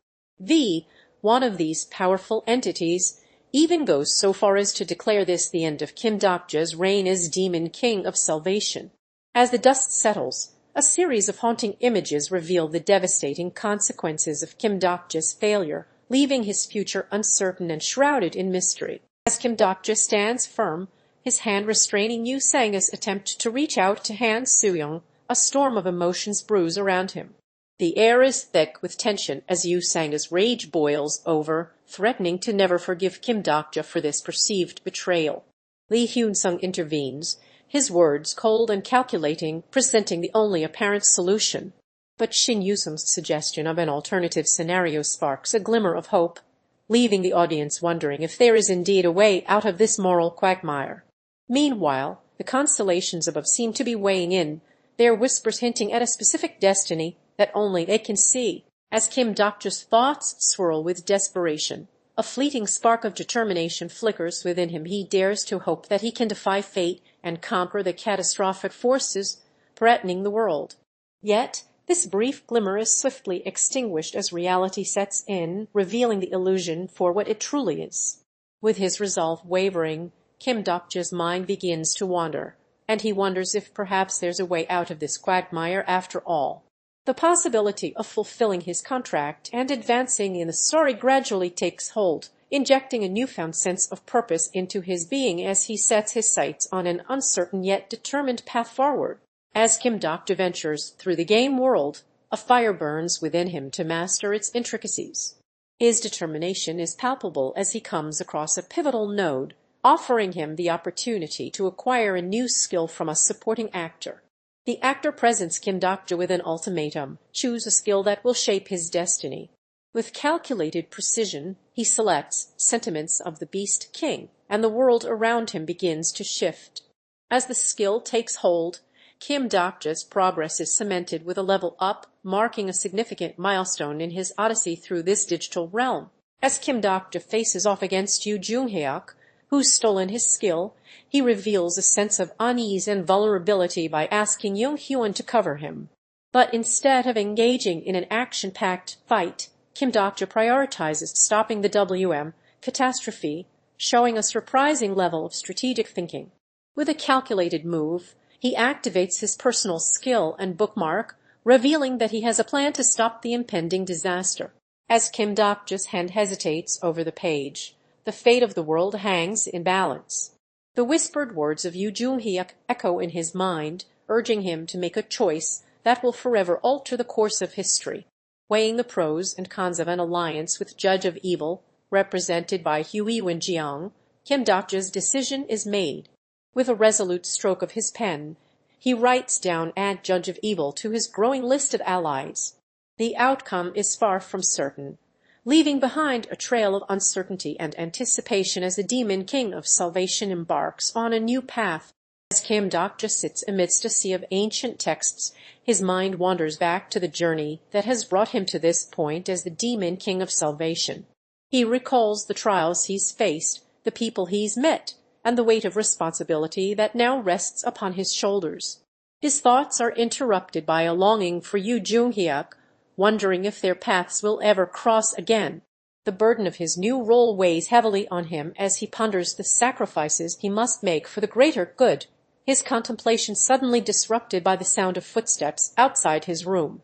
One of these powerful entities, even goes so far as to declare this the end of Kim Dokja's reign as Demon King of Salvation. As the dust settles, a series of haunting images reveal the devastating consequences of Kim Dokja's failure, leaving his future uncertain and shrouded in mystery. As Kim Dokja stands firm, his hand restraining Yoo Sangah's attempt to reach out to Han Sooyoung, a storm of emotions brews around him. The air is thick with tension as Yoo Sangah's rage boils over, threatening to never forgive Kim Dokja for this perceived betrayal. Lee Hyun-sung intervenes, his words cold and calculating, presenting the only apparent solution. But Shin Yoo-sung's suggestion of an alternative scenario sparks a glimmer of hope, leaving the audience wondering if there is indeed a way out of this moral quagmire. Meanwhile, the constellations above seem to be weighing in, their whispers hinting at a specific destiny that only they can see. As Kim Dokja's thoughts swirl with desperation, a fleeting spark of determination flickers within him. He dares to hope that he can defy fate and conquer the catastrophic forces threatening the world. Yet, this brief glimmer is swiftly extinguished as reality sets in, revealing the illusion for what it truly is. With his resolve wavering, Kim Dokja's mind begins to wander, and he wonders if perhaps there's a way out of this quagmire after all. The possibility of fulfilling his contract and advancing in the story gradually takes hold, injecting a newfound sense of purpose into his being as he sets his sights on an uncertain yet determined path forward. As Kim Dokja ventures through the game world, a fire burns within him to master its intricacies. His determination is palpable as he comes across a pivotal node, offering him the opportunity to acquire a new skill from a supporting actor. The actor presents Kim Dokja with an ultimatum: choose a skill that will shape his destiny. With calculated precision, he selects sentiments of the Beast King, and the world around him begins to shift. As the skill takes hold, Kim Dokja's progress is cemented with a level up, marking a significant milestone in his odyssey through this digital realm. As Kim Dokja faces off against Yoo Joonghyuk, who's stolen his skill, he reveals a sense of unease and vulnerability by asking Jung Hyun to cover him. But instead of engaging in an action-packed fight, Kim Dokja prioritizes stopping the WM catastrophe, showing a surprising level of strategic thinking. With a calculated move, he activates his personal skill and bookmark, revealing that he has a plan to stop the impending disaster. As Kim Dokja's hand hesitates over the page, the fate of the world hangs in balance. The whispered words of Yoo Joonghyuk echo in his mind, urging him to make a choice that will forever alter the course of history. Weighing the pros and cons of an alliance with Judge of Evil, represented by Yoo Joonghyuk, Kim Dokja's decision is made. With a resolute stroke of his pen, he writes down "Add Judge of Evil" to his growing list of allies. The outcome is far from certain, leaving behind a trail of uncertainty and anticipation as the Demon King of Salvation embarks on a new path. As Kim Dokja sits amidst a sea of ancient texts, his mind wanders back to the journey that has brought him to this point as the Demon King of Salvation. He recalls the trials he's faced, the people he's met, and the weight of responsibility that now rests upon his shoulders. His thoughts are interrupted by a longing for Yoo Joonghyuk, wondering if their paths will ever cross again. The burden of his new role weighs heavily on him as he ponders the sacrifices he must make for the greater good, his contemplation suddenly disrupted by the sound of footsteps outside his room.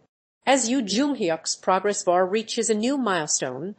As Yoo Joonghyuk's progress bar reaches a new milestone,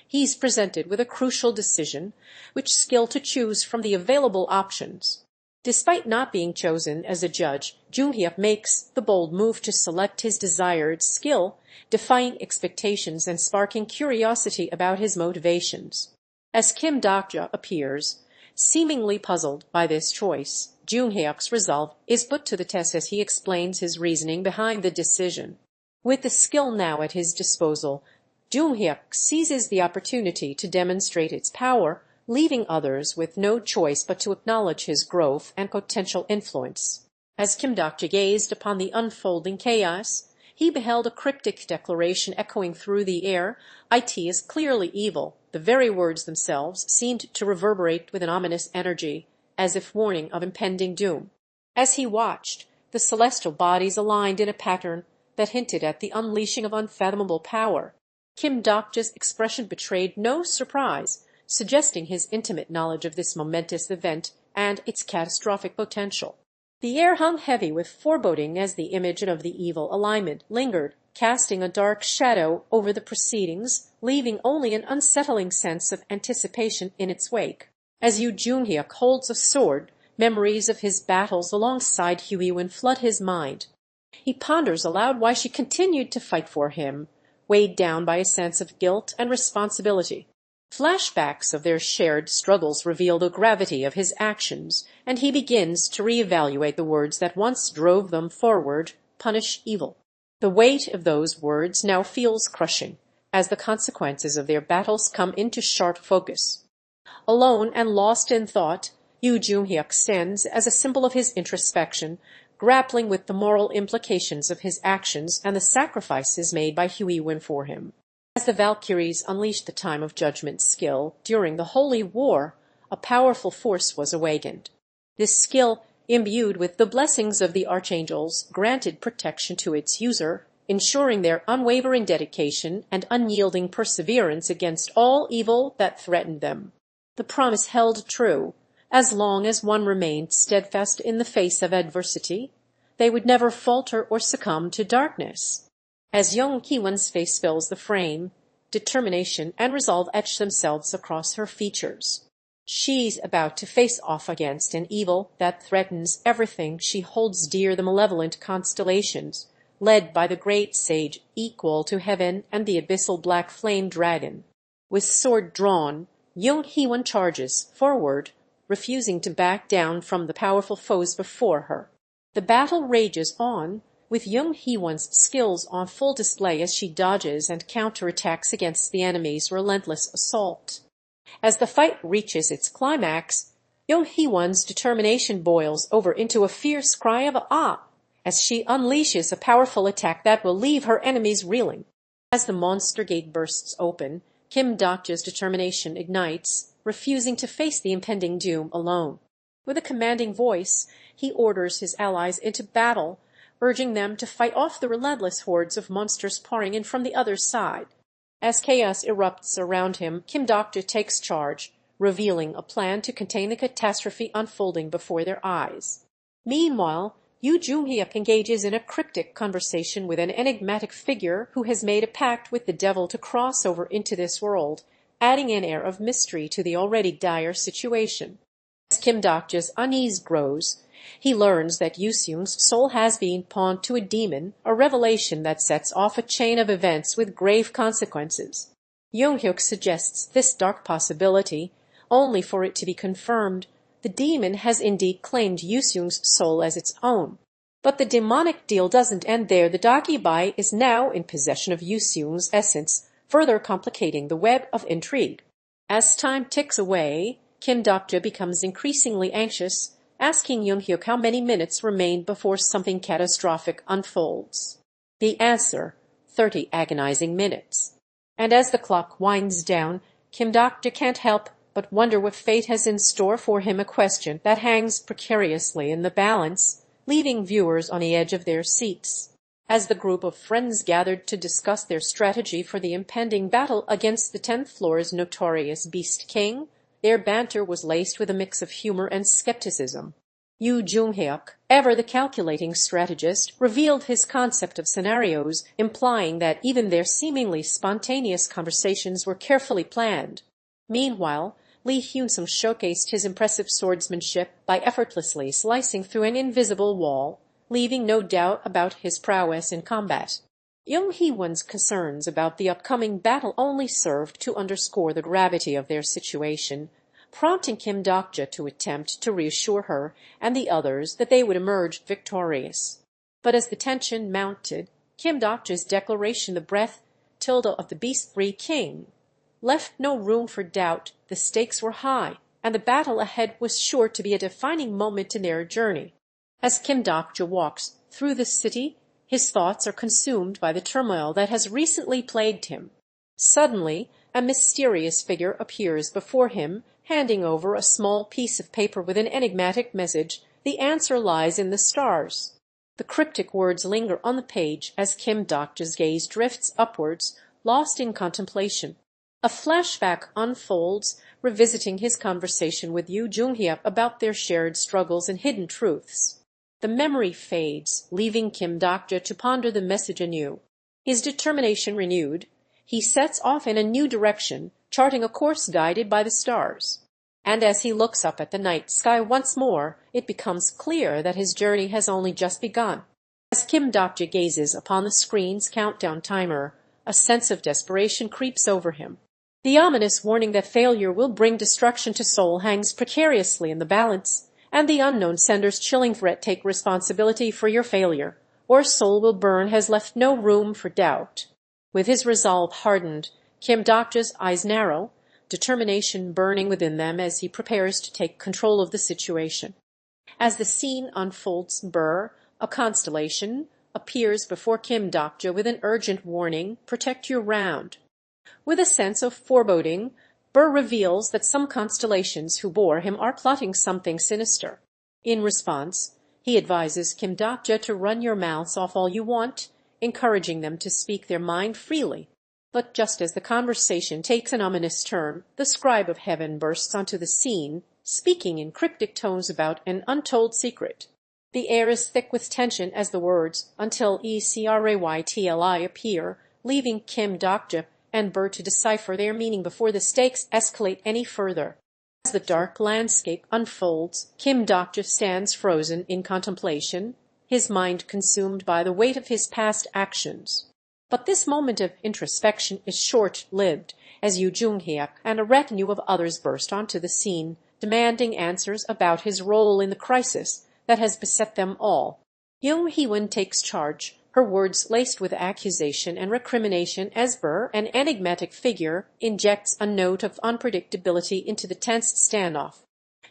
he's presented with a crucial decision: which skill to choose from the available options. Despite not being chosen as a judge, Joonghyuk makes the bold move to select his desired skill, defying expectations and sparking curiosity about his motivations. As Kim Dokja appears, seemingly puzzled by this choice, Joonghyuk's resolve is put to the test as he explains his reasoning behind the decision. With the skill now at his disposal, Joonghyuk seizes the opportunity to demonstrate its power, leaving others with no choice but to acknowledge his growth and potential influence. As Kim Dokja gazed upon the unfolding chaos, He beheld a cryptic declaration echoing through the air. "It is clearly evil." The very words themselves seemed to reverberate with an ominous energy, as if warning of impending doom. As he watched, the celestial bodies aligned in a pattern that hinted at the unleashing of unfathomable power. Kim Dokja's expression betrayed no surprise, suggesting his intimate knowledge of this momentous event and its catastrophic potential. The air hung heavy with foreboding as the image of the evil alignment lingered, casting a dark shadow over the proceedings, leaving only an unsettling sense of anticipation in its wake. As Yoo Joonghyuk holds a sword, memories of his battles alongside Hwee flood his mind. He ponders aloud why she continued to fight for him, weighed down by a sense of guilt and responsibility. Flashbacks of their shared struggles reveal the gravity of his actions, and he begins to reevaluate the words that once drove them forward: punish evil. The weight of those words now feels crushing, as the consequences of their battles come into sharp focus. Alone and lost in thought, Yoo Joonghyuk stands as a symbol of his introspection, grappling with the moral implications of his actions and the sacrifices made by Hwee for him. As the Valkyries unleashed the time of judgment skill during the Holy War, a powerful force was awakened. This skill, imbued with the blessings of the archangels, granted protection to its user, ensuring their unwavering dedication and unyielding perseverance against all evil that threatened them. The promise held true. As long as one remained steadfast in the face of adversity, they would never falter or succumb to darkness. As Young Hee-won's face fills the frame, determination and resolve etch themselves across her features. She's about to face off against an evil that threatens everything she holds dear, the malevolent constellations, led by the great sage equal to heaven and the abyssal black flame dragon. With sword drawn, Young Hee-won charges forward, refusing to back down from the powerful foes before her. The battle rages on, with Young Hee-won's skills on full display as she dodges and counterattacks against the enemy's relentless assault. As the fight reaches its climax, Young Hee-won's determination boils over into a fierce cry of "ah!" as she unleashes a powerful attack that will leave her enemies reeling. As the monster gate bursts open, Kim Dokja's determination ignites, refusing to face the impending doom alone. With a commanding voice, he orders his allies into battle, urging them to fight off the relentless hordes of monsters pouring in from the other side. As chaos erupts around him, Kim Dokja takes charge, revealing a plan to contain the catastrophe unfolding before their eyes. Meanwhile, Yoo Joonghyuk engages in a cryptic conversation with an enigmatic figure who has made a pact with the devil to cross over into this world, adding an air of mystery to the already dire situation. As Kim Dokja's unease grows, he learns that Yoo Seung's soul has been pawned to a demon, a revelation that sets off a chain of events with grave consequences. Joonghyuk suggests this dark possibility, only for it to be confirmed. The demon has indeed claimed Yoo Seung's soul as its own. But the demonic deal doesn't end there. The Dakibai is now in possession of Yoo Seung's essence, further complicating the web of intrigue. As time ticks away, Kim Dokja becomes increasingly anxious, asking Joonghyuk how many minutes remain before something catastrophic unfolds. The answer, 30 agonizing minutes. And as the clock winds down, Kim Dokja can't help but wonder what fate has in store for him, a question that hangs precariously in the balance, leaving viewers on the edge of their seats. As the group of friends gathered to discuss their strategy for the impending battle against the 10th floor's notorious Beast King, their banter was laced with a mix of humor and skepticism. Yoo Joonghyuk, ever the calculating strategist, revealed his concept of scenarios, implying that even their seemingly spontaneous conversations were carefully planned. Meanwhile, Lee Hyun-sung showcased his impressive swordsmanship by effortlessly slicing through an invisible wall, leaving no doubt about his prowess in combat. Young Hee-won's concerns about the upcoming battle only served to underscore the gravity of their situation, prompting Kim Dokja to attempt to reassure her and the others that they would emerge victorious. But as the tension mounted, Kim Dokja's declaration, the breath tilde of the Beast 3 King, left no room for doubt. The stakes were high, and the battle ahead was sure to be a defining moment in their journey. As Kim Dokja walks through the city, His thoughts are consumed by the turmoil that has recently plagued him. Suddenly a mysterious figure appears before him, handing over a small piece of paper with an enigmatic message. The answer lies in the stars. The cryptic words linger on the page as Kim Dokja's gaze drifts upwards, lost in contemplation. A flashback unfolds, revisiting his conversation with Yoo Joonghyuk about their shared struggles and hidden truths. The memory fades, leaving Kim Dokja to ponder the message anew. His determination renewed, he sets off in a new direction, charting a course guided by the stars. And as he looks up at the night sky once more, it becomes clear that his journey has only just begun. As Kim Dokja gazes upon the screen's countdown timer, a sense of desperation creeps over him. The ominous warning that failure will bring destruction to soul hangs precariously in the balance, and the unknown sender's chilling threat, "Take responsibility for your failure, or soul will burn," has left no room for doubt. With his resolve hardened, Kim Dokja's eyes narrow, determination burning within them as he prepares to take control of the situation. As the scene unfolds, a constellation, appears before Kim Dokja with an urgent warning, "Protect your round." With a sense of foreboding, reveals that some constellations who bore him are plotting something sinister. In response, he advises Kim Dokja to run your mouths off all you want, encouraging them to speak their mind freely. But just as the conversation takes an ominous turn, the scribe of heaven bursts onto the scene, speaking in cryptic tones about an untold secret. The air is thick with tension as the words "until Ecrytli" appear, leaving Kim Dokja and to decipher their meaning before the stakes escalate any further. As the dark landscape unfolds, Kim Dokja stands frozen in contemplation, his mind consumed by the weight of his past actions. But this moment of introspection is short-lived, as Yoo Joonghyuk and a retinue of others burst onto the scene, demanding answers about his role in the crisis that has beset them all. Yoo Hee-won takes charge, her words laced with accusation and recrimination as an enigmatic figure, injects a note of unpredictability into the tense standoff.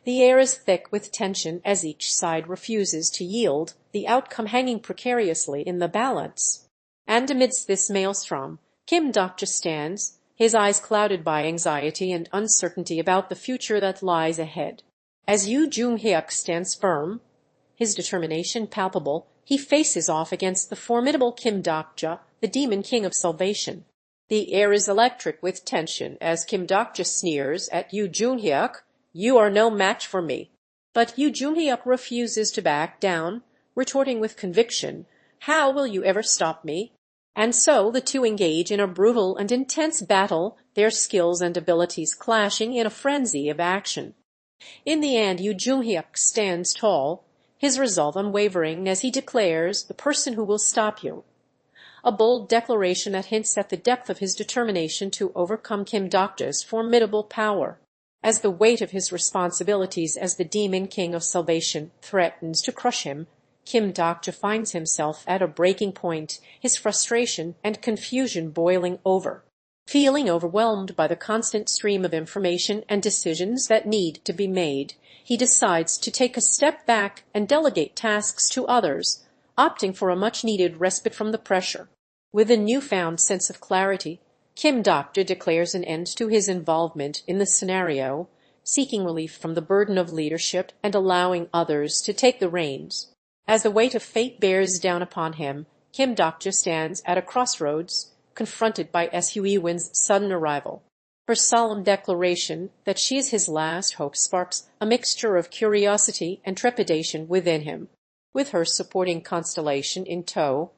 The air is thick with tension as each side refuses to yield, the outcome hanging precariously in the balance. And amidst this maelstrom, Kim Dokja stands, his eyes clouded by anxiety and uncertainty about the future that lies ahead. As Yoo Joonghyuk stands firm, his determination palpable, he faces off against the formidable Kim Dokja, the demon king of salvation. The air is electric with tension as Kim Dokja sneers at Yoo Joonghyuk, "You are no match for me." But Yoo Joonghyuk refuses to back down, retorting with conviction, "How will you ever stop me?" And so the two engage in a brutal and intense battle, their skills and abilities clashing in a frenzy of action. In the end, Yoo Joonghyuk stands tall, his resolve unwavering, as he declares, "The person who will stop you." A bold declaration that hints at the depth of his determination to overcome Kim Dokja's formidable power. As the weight of his responsibilities as the demon king of salvation threatens to crush him, Kim Dokja finds himself at a breaking point, his frustration and confusion boiling over. Feeling overwhelmed by the constant stream of information and decisions that need to be made, he decides to take a step back and delegate tasks to others, opting for a much-needed respite from the pressure. With a newfound sense of clarity, Kim Dokja declares an end to his involvement in the scenario, seeking relief from the burden of leadership and allowing others to take the reins. As the weight of fate bears down upon him, Kim Dokja stands at a crossroads, confronted by Yoo Hee-won's sudden arrival. Her solemn declaration that she is his last hope sparks a mixture of curiosity and trepidation within him. With her supporting constellation in tow,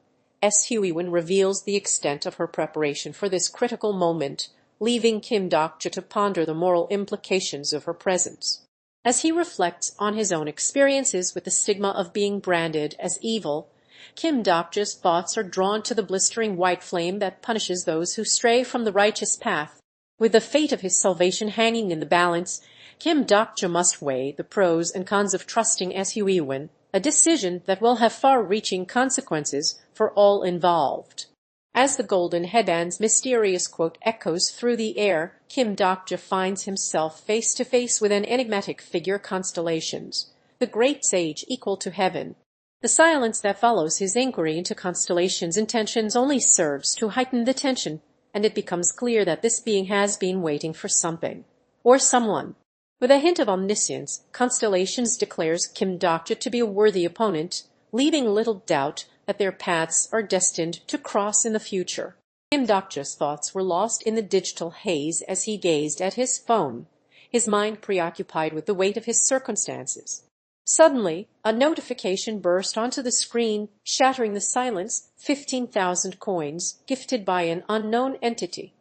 Yoo Hee-won reveals the extent of her preparation for this critical moment, leaving Kim Dokja to ponder the moral implications of her presence. As he reflects on his own experiences with the stigma of being branded as evil, Kim Dokja's thoughts are drawn to the blistering white flame that punishes those who stray from the righteous path. With the fate of his salvation hanging in the balance, Kim Dokja must weigh the pros and cons of trusting Yoo Hee-won, a decision that will have far-reaching consequences for all involved. As the golden headband's mysterious quote echoes through the air, Kim Dokja finds himself face to face with an enigmatic figure constellations, the great sage equal to heaven. The silence that follows his inquiry into Constellation's intentions only serves to heighten the tension, and it becomes clear that this being has been waiting for something, or someone. With a hint of omniscience, Constellations declares Kim Dokja to be a worthy opponent, leaving little doubt that their paths are destined to cross in the future. Kim Dokja's thoughts were lost in the digital haze as he gazed at his phone, his mind preoccupied with the weight of his circumstances. Suddenly, a notification burst onto the screen, shattering the silence. 15,000 coins, gifted by an unknown entity.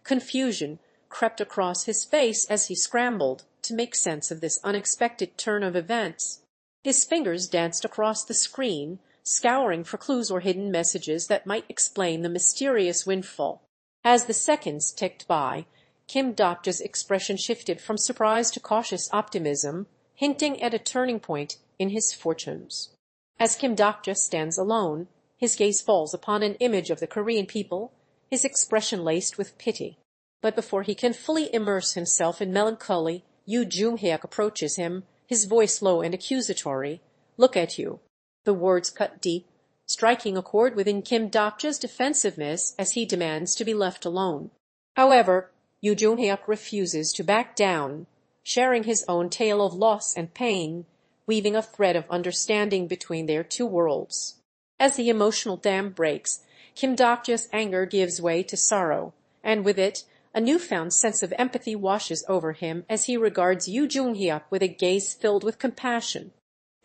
Confusion crept across his face as he scrambled to make sense of this unexpected turn of events. His fingers danced across the screen, scouring for clues or hidden messages that might explain the mysterious windfall. As the seconds ticked by, Kim Dokja's expression shifted from surprise to cautious optimism, hinting at a turning point in his fortunes. As Kim Dokja stands alone, his gaze falls upon an image of the Korean people, his expression laced with pity. But before he can fully immerse himself in melancholy, Yoo Joonghyuk approaches him, his voice low and accusatory. "Look at you." The words cut deep, striking a chord within Kim Dokja's defensiveness as he demands to be left alone. However, Yoo Joonghyuk refuses to back down, sharing his own tale of loss and pain, weaving a thread of understanding between their two worlds. As the emotional dam breaks, Kim Dokja's anger gives way to sorrow, and with it, a newfound sense of empathy washes over him as he regards Yoo Joonghyuk with a gaze filled with compassion.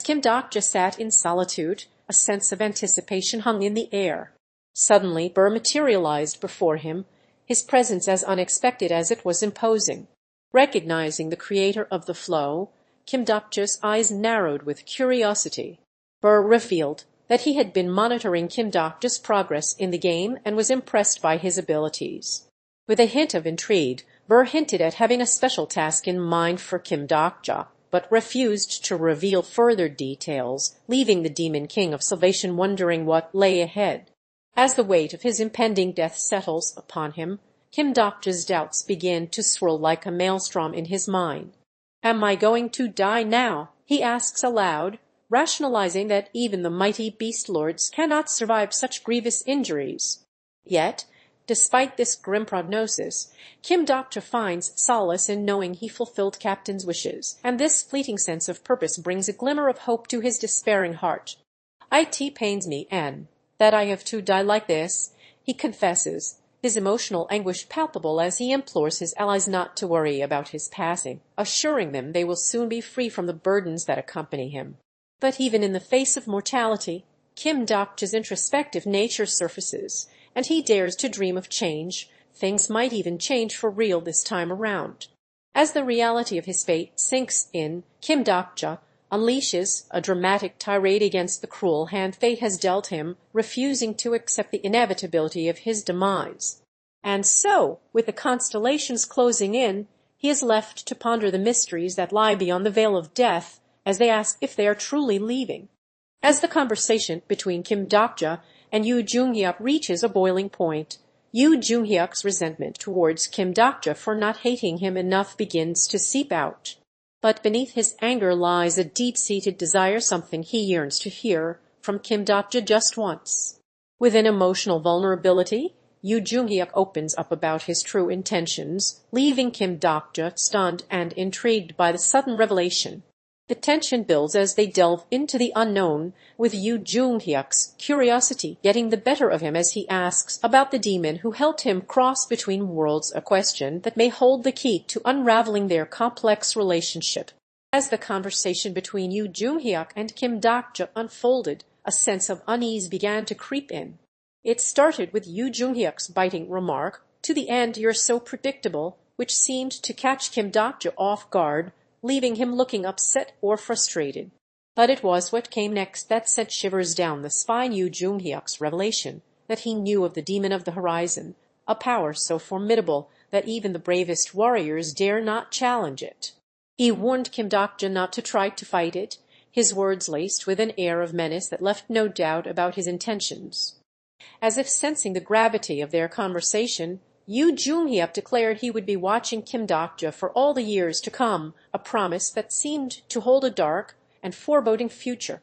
Kim Dokja sat in solitude, a sense of anticipation hung in the air. Suddenly Burr materialized before him, his presence as unexpected as it was imposing. Recognizing the creator of the flow, Kim Dokja's eyes narrowed with curiosity. Burr revealed that he had been monitoring Kim Dokja's progress in the game and was impressed by his abilities. With a hint of intrigue, Burr hinted at having a special task in mind for Kim Dokja, but refused to reveal further details, leaving the Demon King of Salvation wondering what lay ahead. As the weight of his impending death settles upon him, Kim Dokja's doubts begin to swirl like a maelstrom in his mind. "Am I going to die now?" he asks aloud, rationalizing that even the mighty beast lords cannot survive such grievous injuries. Yet, despite this grim prognosis, Kim Dokja finds solace in knowing he fulfilled Captain's wishes, and this fleeting sense of purpose brings a glimmer of hope to his despairing heart. "It pains me, Anne, that I have to die like this," he confesses, his emotional anguish palpable as he implores his allies not to worry about his passing, assuring them they will soon be free from the burdens that accompany him. But even in the face of mortality, Kim Dokja's introspective nature surfaces, and he dares to dream of change. Things might even change for real this time around. As the reality of his fate sinks in, Kim Dokja unleashes a dramatic tirade against the cruel hand fate has dealt him, refusing to accept the inevitability of his demise. And so, with the constellations closing in, he is left to ponder the mysteries that lie beyond the veil of death, as they ask if they are truly leaving. As the conversation between Kim Dokja and Yoo Joonghyuk reaches a boiling point, Yoo Joonghyuk's resentment towards Kim Dokja for not hating him enough begins to seep out. But beneath his anger lies a deep-seated desire, something he yearns to hear from Kim Dokja just once. With an emotional vulnerability, Yoo Joonghyuk opens up about his true intentions, leaving Kim Dokja stunned and intrigued by the sudden revelation. The tension builds as they delve into the unknown, with Yoo Joonghyuk's curiosity getting the better of him as he asks about the demon who helped him cross between worlds, a question that may hold the key to unraveling their complex relationship. As the conversation between Yoo Joonghyuk and Kim Dokja unfolded, a sense of unease began to creep in. It started with Yoo Joonghyuk's biting remark, "To the end you're so predictable," which seemed to catch Kim Dokja off guard, leaving him looking upset or frustrated. But it was what came next that sent shivers down the spine. Yoo Joonghyuk's revelation that he knew of the demon of the horizon, a power so formidable that even the bravest warriors dare not challenge it. He warned Kim Dokja not to try to fight it, his words laced with an air of menace that left no doubt about his intentions. As if sensing the gravity of their conversation, Yoo Joonghyuk declared he would be watching Kim Dokja for all the years to come, a promise that seemed to hold a dark and foreboding future.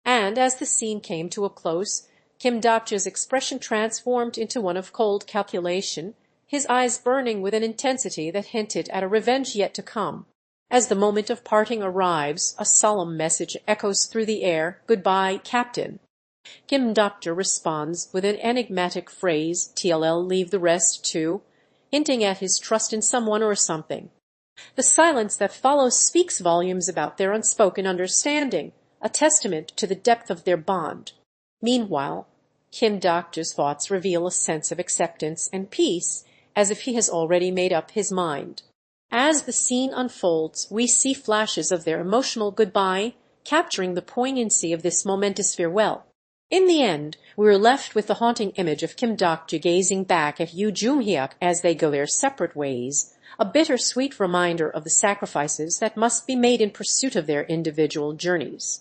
And as the scene came to a close, Kim Dokja's expression transformed into one of cold calculation, his eyes burning with an intensity that hinted at a revenge yet to come. As the moment of parting arrives, a solemn message echoes through the air, "Goodbye, Captain." Kim Dokja responds with an enigmatic phrase, "TLL, leave the rest too," hinting at his trust in someone or something. The silence that follows speaks volumes about their unspoken understanding, a testament to the depth of their bond. Meanwhile, Kim Dokja's thoughts reveal a sense of acceptance and peace, as if he has already made up his mind. As the scene unfolds, we see flashes of their emotional goodbye, capturing the poignancy of this momentous farewell. In the end, we are left with the haunting image of Kim Dokja gazing back at Yoo Joonghyuk as they go their separate ways, a bittersweet reminder of the sacrifices that must be made in pursuit of their individual journeys.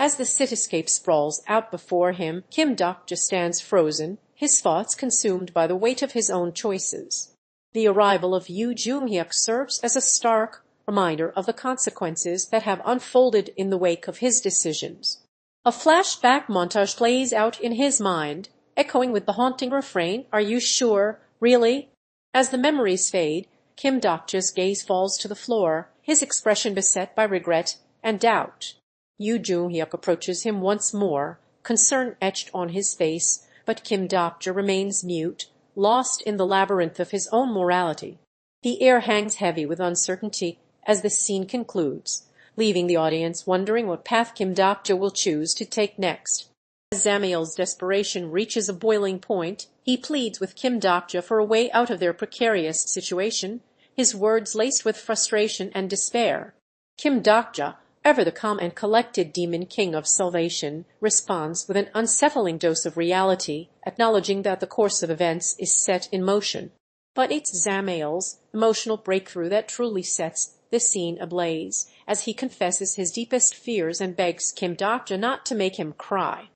As the cityscape sprawls out before him, Kim Dokja stands frozen, his thoughts consumed by the weight of his own choices. The arrival of Yoo Joonghyuk serves as a stark reminder of the consequences that have unfolded in the wake of his decisions. A flashback montage plays out in his mind, echoing with the haunting refrain, "Are you sure? Really?" As the memories fade, Kim Dokja's gaze falls to the floor, his expression beset by regret and doubt. Yoo Joonghyuk approaches him once more, concern etched on his face, but Kim Dokja remains mute, lost in the labyrinth of his own morality. The air hangs heavy with uncertainty as the scene concludes, leaving the audience wondering what path Kim Dokja will choose to take next. As Zamiel's desperation reaches a boiling point, he pleads with Kim Dokja for a way out of their precarious situation, his words laced with frustration and despair. Kim Dokja, ever the calm and collected demon king of salvation, responds with an unsettling dose of reality, acknowledging that the course of events is set in motion. But it's Zamiel's emotional breakthrough that truly sets the scene ablaze, as he confesses his deepest fears and begs Kim Dokja not to make him cry.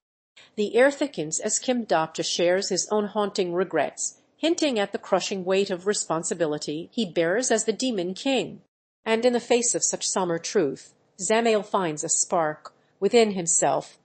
The air thickens as Kim Dokja shares his own haunting regrets, hinting at the crushing weight of responsibility he bears as the demon king. And in the face of such somber truth, Zamiel finds a spark within himself,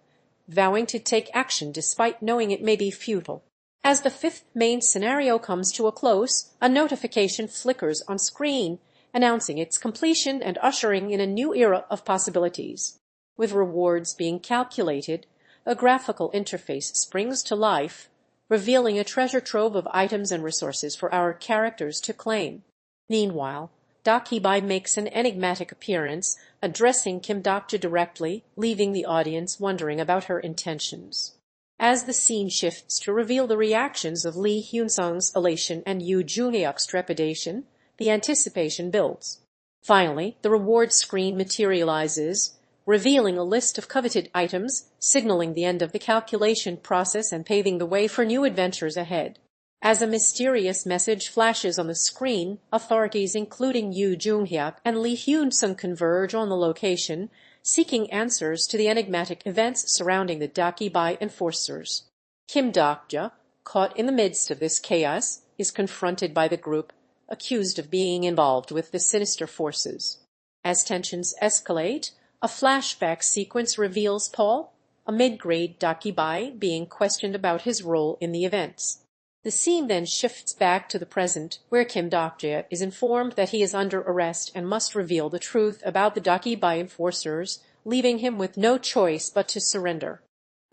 vowing to take action despite knowing it may be futile. As the fifth main scenario comes to a close, a notification flickers on screen, announcing its completion and ushering in a new era of possibilities. With rewards being calculated, a graphical interface springs to life, revealing a treasure trove of items and resources for our characters to claim. Meanwhile, Dakibai makes an enigmatic appearance, addressing Kim Dokja directly, leaving the audience wondering about her intentions. As the scene shifts to reveal the reactions of Lee Hyun-sung's elation and Yoo Joonghyuk's trepidation, the anticipation builds. Finally, the reward screen materializes, revealing a list of coveted items, signaling the end of the calculation process and paving the way for new adventures ahead. As a mysterious message flashes on the screen, authorities including Yoo Joonghyuk and Lee Hyun-sung converge on the location, seeking answers to the enigmatic events surrounding the Dakibai enforcers. Kim Dokja, caught in the midst of this chaos, is confronted by the group, accused of being involved with the sinister forces. As tensions escalate, a flashback sequence reveals Paul, a mid-grade Dakibai, being questioned about his role in the events. The scene then shifts back to the present, where Kim Dokja is informed that he is under arrest and must reveal the truth about the Dakibai enforcers, leaving him with no choice but to surrender.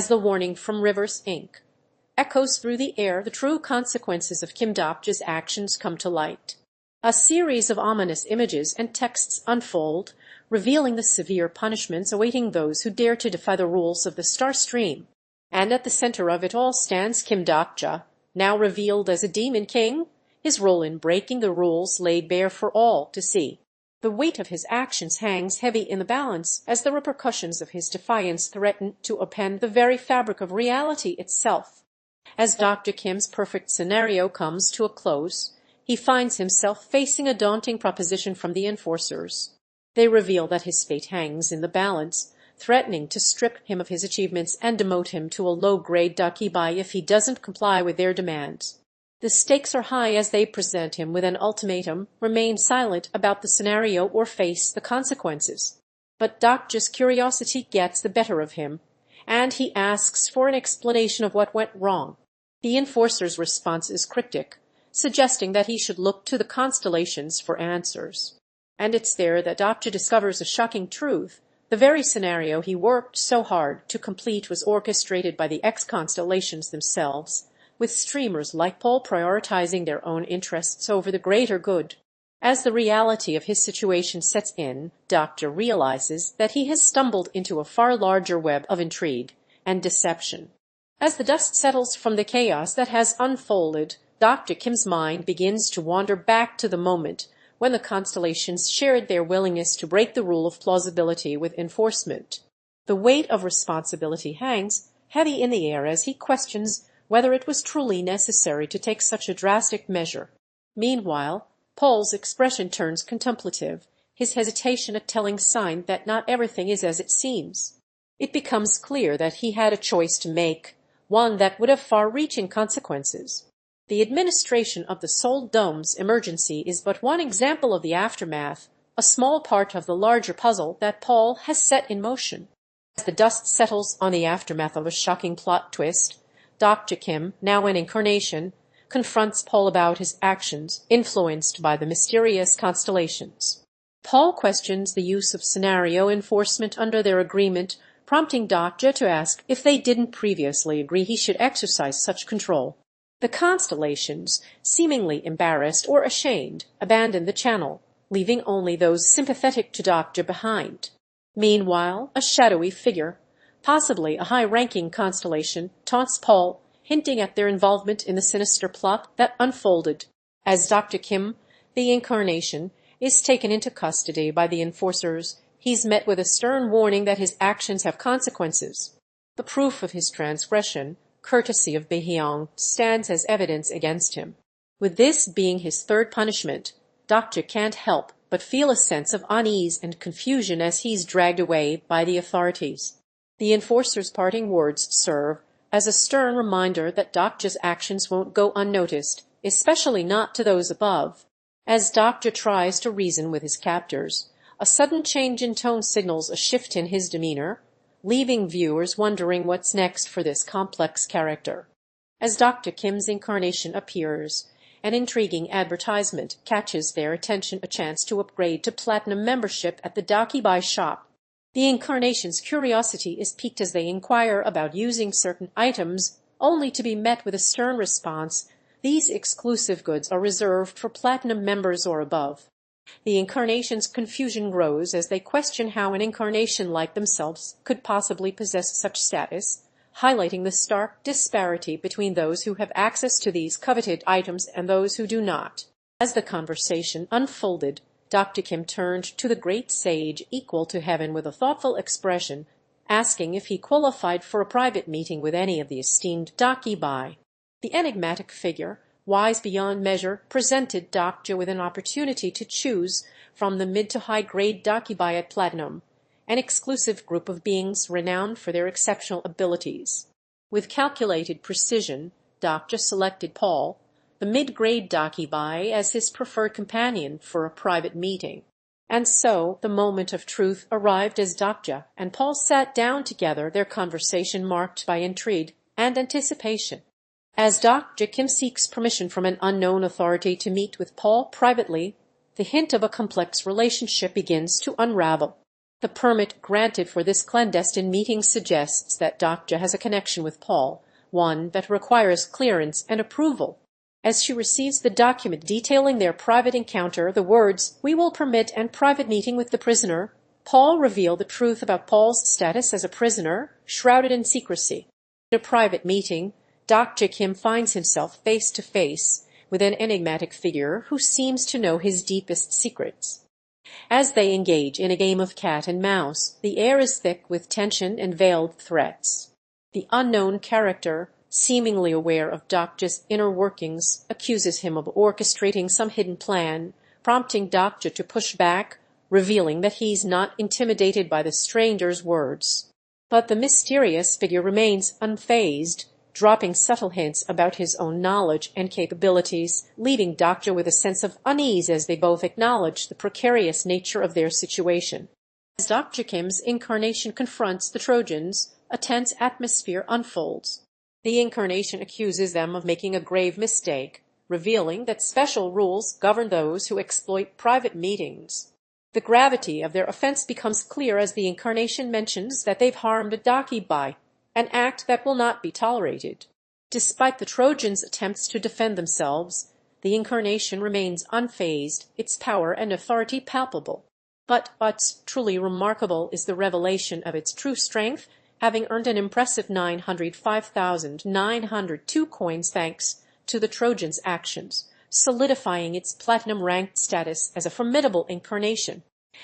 As the warning from Rivers, Inc. echoes through the air, the true consequences of Kim Dokja's actions come to light. A series of ominous images and texts unfold, revealing the severe punishments awaiting those who dare to defy the rules of the Star Stream. And at the center of it all stands Kim Dokja, now revealed as a demon king, his role in breaking the rules laid bare for all to see. The weight of his actions hangs heavy in the balance as the repercussions of his defiance threaten to upend the very fabric of reality itself. As Dr. Kim's perfect scenario comes to a close, he finds himself facing a daunting proposition from the enforcers. They reveal that his fate hangs in the balance, threatening to strip him of his achievements and demote him to a low-grade Dakibai if he doesn't comply with their demands. The stakes are high as they present him with an ultimatum: remain silent about the scenario or face the consequences. But Dokja's curiosity gets the better of him, and he asks for an explanation of what went wrong. The enforcer's response is cryptic, suggesting that he should look to the constellations for answers. And it's there that Dokja discovers a shocking truth. The very scenario he worked so hard to complete was orchestrated by the X-constellations themselves, with streamers like Paul prioritizing their own interests over the greater good. As the reality of his situation sets in, Dokja realizes that he has stumbled into a far larger web of intrigue and deception. As the dust settles from the chaos that has unfolded, Dr. Kim's mind begins to wander back to the moment when the constellations shared their willingness to break the rule of plausibility with enforcement. The weight of responsibility hangs heavy in the air as he questions whether it was truly necessary to take such a drastic measure. Meanwhile, Paul's expression turns contemplative, his hesitation a telling sign that not everything is as it seems. It becomes clear that he had a choice to make, one that would have far-reaching consequences. The administration of the Seoul Dome's emergency is but one example of the aftermath, a small part of the larger puzzle that Paul has set in motion. As the dust settles on the aftermath of a shocking plot twist, Dr. Kim, now an incarnation, confronts Paul about his actions influenced by the mysterious constellations. Paul questions the use of scenario enforcement under their agreement, prompting Dokja to ask if they didn't previously agree he should exercise such control. The constellations, seemingly embarrassed or ashamed, abandon the channel, leaving only those sympathetic to Dokja behind. Meanwhile, a shadowy figure, possibly a high-ranking constellation, taunts Paul, hinting at their involvement in the sinister plot that unfolded. As Dr. Kim, the incarnation, is taken into custody by the enforcers, he's met with a stern warning that his actions have consequences. The proof of his transgression, courtesy of Baehyung, stands as evidence against him. With this being his third punishment, Dokja can't help but feel a sense of unease and confusion as he's dragged away by the authorities. The enforcer's parting words serve as a stern reminder that Dokja's actions won't go unnoticed, especially not to those above. As Dokja tries to reason with his captors, a sudden change in tone signals a shift in his demeanor, leaving viewers wondering what's next for this complex character. As Dr. Kim's incarnation appears, an intriguing advertisement catches their attention, a chance to upgrade to platinum membership at the Dakibai shop. The incarnation's curiosity is piqued as they inquire about using certain items, only to be met with a stern response: these exclusive goods are reserved for platinum members or above. The incarnation's confusion grows as they question how an incarnation like themselves could possibly possess such status, highlighting the stark disparity between those who have access to these coveted items and those who do not. As the conversation unfolded, Dr. Kim turned to the great sage equal to heaven with a thoughtful expression, asking if he qualified for a private meeting with any of the esteemed Dakibai. The enigmatic figure, wise beyond measure, presented Dokja with an opportunity to choose from the mid to high-grade Dakibai at Platinum, an exclusive group of beings renowned for their exceptional abilities. With calculated precision, Dokja selected Paul, the mid-grade Dakibai, as his preferred companion for a private meeting. And so the moment of truth arrived as Dokja and Paul sat down together, their conversation marked by intrigue and anticipation. As Dr. Kim seeks permission from an unknown authority to meet with Paul privately, the hint of a complex relationship begins to unravel. The permit granted for this clandestine meeting suggests that Dokja has a connection with Paul, one that requires clearance and approval. As she receives the document detailing their private encounter, the words, "We will permit an private meeting with the prisoner," Paul reveal the truth about Paul's status as a prisoner, shrouded in secrecy. In a private meeting, Dr. Kim finds himself face to face with an enigmatic figure who seems to know his deepest secrets. As they engage in a game of cat and mouse, the air is thick with tension and veiled threats. The unknown character, seemingly aware of Dokja's inner workings, accuses him of orchestrating some hidden plan, prompting Dokja to push back, revealing that he's not intimidated by the stranger's words. But the mysterious figure remains unfazed, dropping subtle hints about his own knowledge and capabilities, leaving Dokja with a sense of unease as they both acknowledge the precarious nature of their situation. As Dr. Kim's incarnation confronts the Trojans, a tense atmosphere unfolds. The incarnation accuses them of making a grave mistake, revealing that special rules govern those who exploit private meetings. The gravity of their offense becomes clear as the incarnation mentions that they've harmed a dakibai, an act that will not be tolerated. Despite the Trojans' attempts to defend themselves, the incarnation remains unfazed, its power and authority palpable. But what's truly remarkable is the revelation of its true strength, having earned an impressive 905,902 coins thanks to the Trojans' actions, solidifying its platinum-ranked status as a formidable incarnation.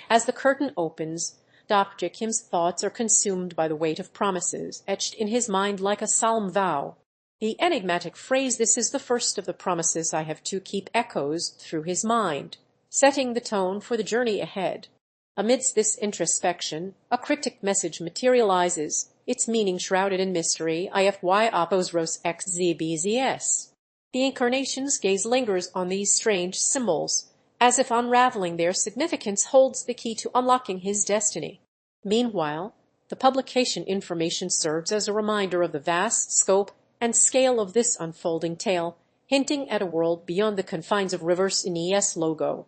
As the curtain opens, Dr. Kim's thoughts are consumed by the weight of promises, etched in his mind like a solemn vow. The enigmatic phrase, "This is the first of the promises I have to keep," echoes through his mind, setting the tone for the journey ahead. Amidst this introspection, a cryptic message materializes, its meaning shrouded in mystery, IFY opos ros xzbzs. The incarnation's gaze lingers on these strange symbols, as if unraveling their significance holds the key to unlocking his destiny. Meanwhile, the publication information serves as a reminder of the vast scope and scale of this unfolding tale, hinting at a world beyond the confines of reverse NES logo.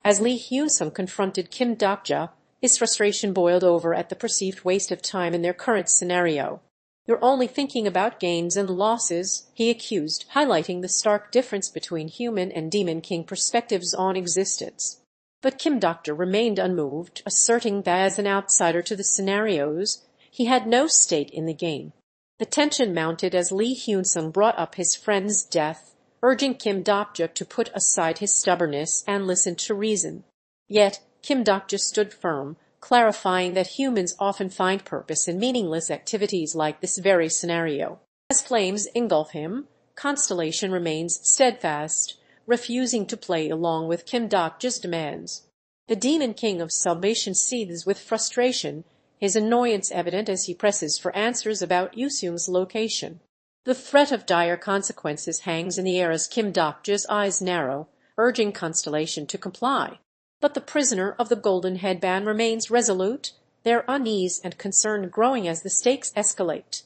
As Yoo Sangah confronted Kim Dokja, his frustration boiled over at the perceived waste of time in their current scenario. "You're only thinking about gains and losses," he accused, highlighting the stark difference between human and demon king perspectives on existence. But Kim Dokja remained unmoved, asserting that as an outsider to the scenarios, he had no stake in the game. The tension mounted as Yoo Sangah brought up his friend's death, urging Kim Dokja to put aside his stubbornness and listen to reason. Yet Kim Dokja stood firm, clarifying that humans often find purpose in meaningless activities like this very scenario. As flames engulf him, Constellation remains steadfast, refusing to play along with Kim Dokja's demands. The demon king of salvation seethes with frustration, his annoyance evident as he presses for answers about Yoo Sangah's location. The threat of dire consequences hangs in the air as Kim Dokja's eyes narrow, urging Constellation to comply. But the prisoner of the golden headband remains resolute, their unease and concern growing as the stakes escalate.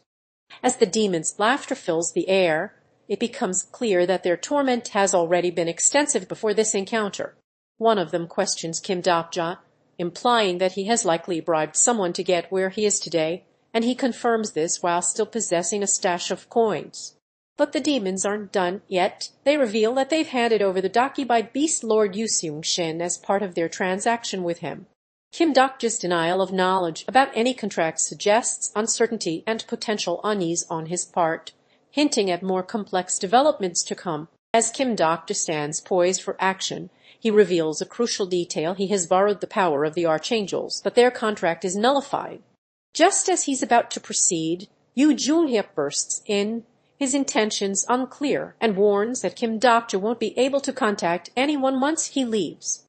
As the demon's laughter fills the air, it becomes clear that their torment has already been extensive before this encounter. One of them questions Kim Dokja, implying that he has likely bribed someone to get where he is today, and he confirms this while still possessing a stash of coins. But the demons aren't done yet. They reveal that they've handed over the dakibai beast Lord Yoo Sangah as part of their transaction with him. Kim Dokja's denial of knowledge about any contract suggests uncertainty and potential unease on his part, hinting at more complex developments to come. As Kim Dokja stands poised for action, he reveals a crucial detail: he has borrowed the power of the archangels, but their contract is nullified. Just as he's about to proceed, Yoo Joonghyuk bursts in, his intentions unclear, and warns that Kim Dokja won't be able to contact anyone once he leaves.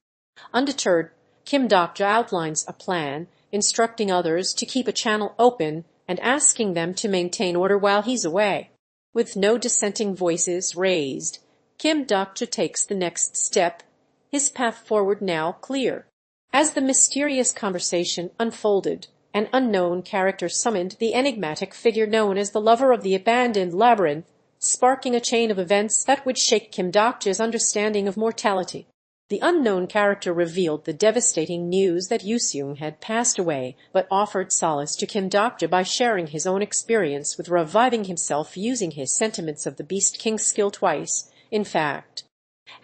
Undeterred, Kim Dokja outlines a plan, instructing others to keep a channel open and asking them to maintain order while he's away. With no dissenting voices raised, Kim Dokja takes the next step, his path forward now clear. As the mysterious conversation unfolded, an unknown character summoned the enigmatic figure known as the lover of the abandoned labyrinth, sparking a chain of events that would shake Kim Dokja's understanding of mortality. The unknown character revealed the devastating news that Yoo Sangah had passed away, but offered solace to Kim Dokja by sharing his own experience with reviving himself using his sentiments of the Beast King's skill twice. In fact,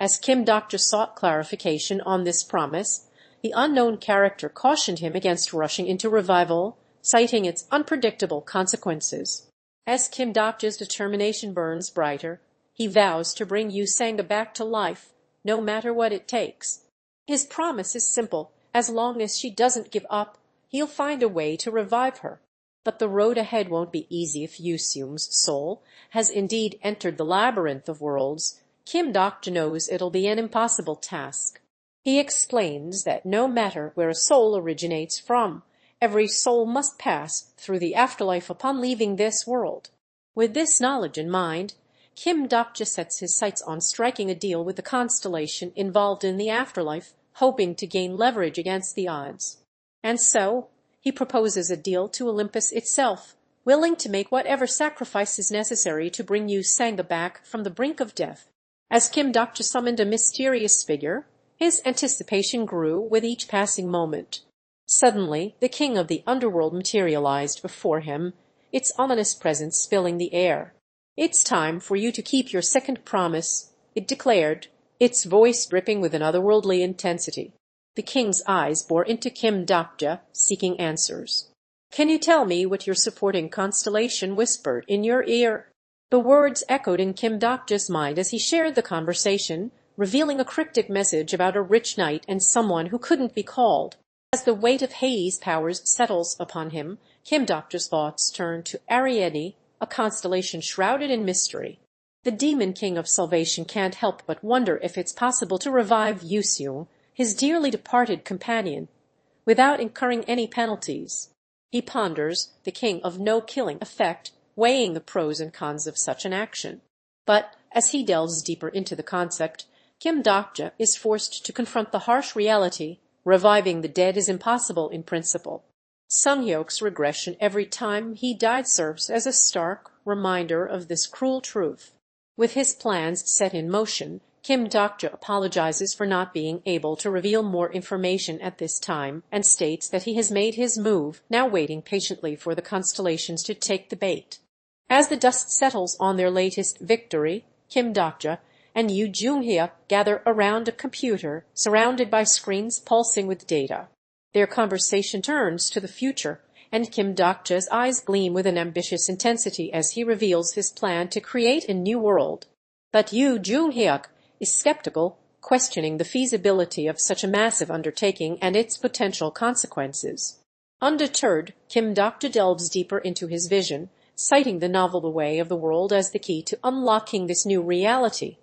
as Kim Dokja sought clarification on this promise, the unknown character cautioned him against rushing into revival, citing its unpredictable consequences. As Kim Dokja's determination burns brighter, he vows to bring Yoo Sangah back to life, no matter what it takes. His promise is simple: as long as she doesn't give up, he'll find a way to revive her. But the road ahead won't be easy if Yoo Sangah's soul has indeed entered the labyrinth of worlds. Kim Dokja knows it'll be an impossible task. He explains that no matter where a soul originates from, every soul must pass through the afterlife upon leaving this world. With this knowledge in mind, Kim Dokja sets his sights on striking a deal with the constellation involved in the afterlife, hoping to gain leverage against the odds. And so he proposes a deal to Olympus itself, willing to make whatever sacrifices necessary to bring Yoo Sangah back from the brink of death. As Kim Dokja summoned a mysterious figure, his anticipation grew with each passing moment. Suddenly, the king of the underworld materialized before him, its ominous presence filling the air. "It's time for you to keep your second promise," it declared, its voice dripping with an otherworldly intensity. The king's eyes bore into Kim Dokja, seeking answers. "Can you tell me what your supporting constellation whispered in your ear?" The words echoed in Kim Dokja's mind as he shared the conversation, revealing a cryptic message about a rich knight and someone who couldn't be called. As the weight of Hades' powers settles upon him, Kim Dokja's thoughts turn to Ariadne, a constellation shrouded in mystery. The demon king of salvation can't help but wonder if it's possible to revive Yoo Sangah, his dearly departed companion, without incurring any penalties. He ponders the king of no-killing effect, weighing the pros and cons of such an action. But as he delves deeper into the concept, Kim Dokja is forced to confront the harsh reality: reviving the dead is impossible in principle. Sunghyok's regression every time he died serves as a stark reminder of this cruel truth. With his plans set in motion, Kim Dokja apologizes for not being able to reveal more information at this time and states that he has made his move, now waiting patiently for the constellations to take the bait. As the dust settles on their latest victory, Kim Dokja and Yoo Joonghyuk gather around a computer surrounded by screens pulsing with data. Their conversation turns to the future, and Kim Dokja's eyes gleam with an ambitious intensity as he reveals his plan to create a new world. But Yoo Joonghyuk is skeptical, questioning the feasibility of such a massive undertaking and its potential consequences. Undeterred, Kim Dokja delves deeper into his vision, citing the novel way of the world as the key to unlocking this new reality.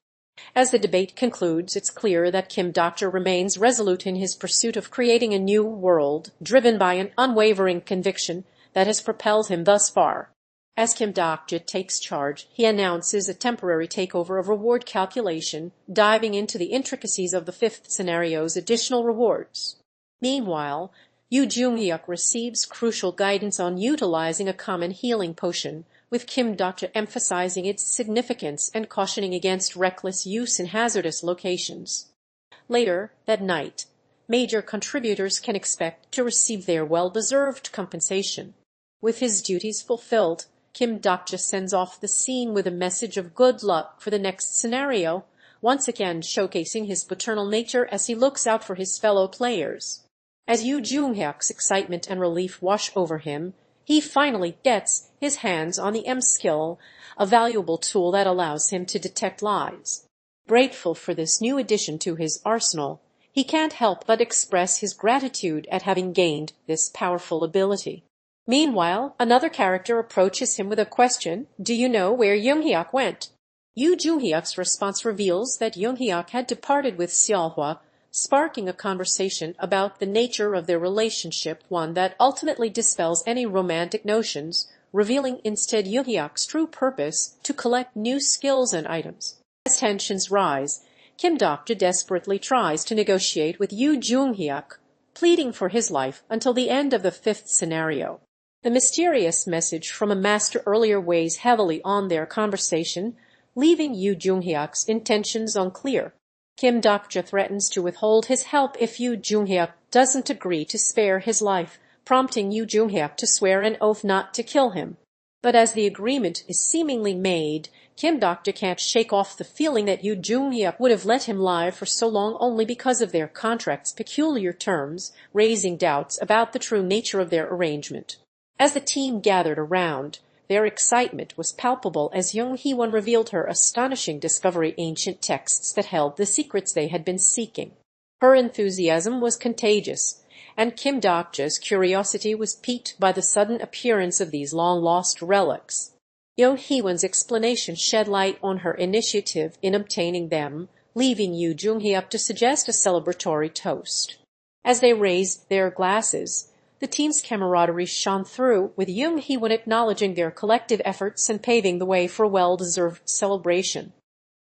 As the debate concludes, it's clear that Kim Dokja remains resolute in his pursuit of creating a new world, driven by an unwavering conviction that has propelled him thus far. As Kim Dokja takes charge, he announces a temporary takeover of reward calculation, diving into the intricacies of the fifth scenario's additional rewards. Meanwhile, Yoo Joonghyuk receives crucial guidance on utilizing a common healing potion, with Kim Dokja emphasizing its significance and cautioning against reckless use in hazardous locations. Later that night, major contributors can expect to receive their well-deserved compensation. With his duties fulfilled, Kim Dokja sends off the scene with a message of good luck for the next scenario, once again showcasing his paternal nature as he looks out for his fellow players. As Yoo Joonghyuk's excitement and relief wash over him, he finally gets his hands on the M-skill, a valuable tool that allows him to detect lies. Grateful for this new addition to his arsenal, he can't help but express his gratitude at having gained this powerful ability. Meanwhile, another character approaches him with a question: "Do you know where Joonghyuk went?" Yoo Joonghyuk's response reveals that Joonghyuk had departed with Seolhwa, sparking a conversation about the nature of their relationship, one that ultimately dispels any romantic notions, revealing instead Joonghyuk's true purpose to collect new skills and items. As tensions rise, Kim Dokja desperately tries to negotiate with Yoo Joonghyuk, pleading for his life until the end of the fifth scenario. The mysterious message from a master earlier weighs heavily on their conversation, leaving Yoo Joonghyuk's intentions unclear. Kim Dokja threatens to withhold his help if Yoo Joonghyuk doesn't agree to spare his life, prompting Yoo Joonghyuk to swear an oath not to kill him. But as the agreement is seemingly made, Kim Dokja can't shake off the feeling that Yoo Joonghyuk would have let him lie for so long only because of their contract's peculiar terms, raising doubts about the true nature of their arrangement. As the team gathered around, their excitement was palpable as Young Hee-won revealed her astonishing discovery: ancient texts that held the secrets they had been seeking. Her enthusiasm was contagious, and Kim Dokja's curiosity was piqued by the sudden appearance of these long-lost relics. Young Hee-won's explanation shed light on her initiative in obtaining them, leaving Yoo Joonghyuk to suggest a celebratory toast. As they raised their glasses, the team's camaraderie shone through, with Young Hee-won acknowledging their collective efforts and paving the way for a well-deserved celebration.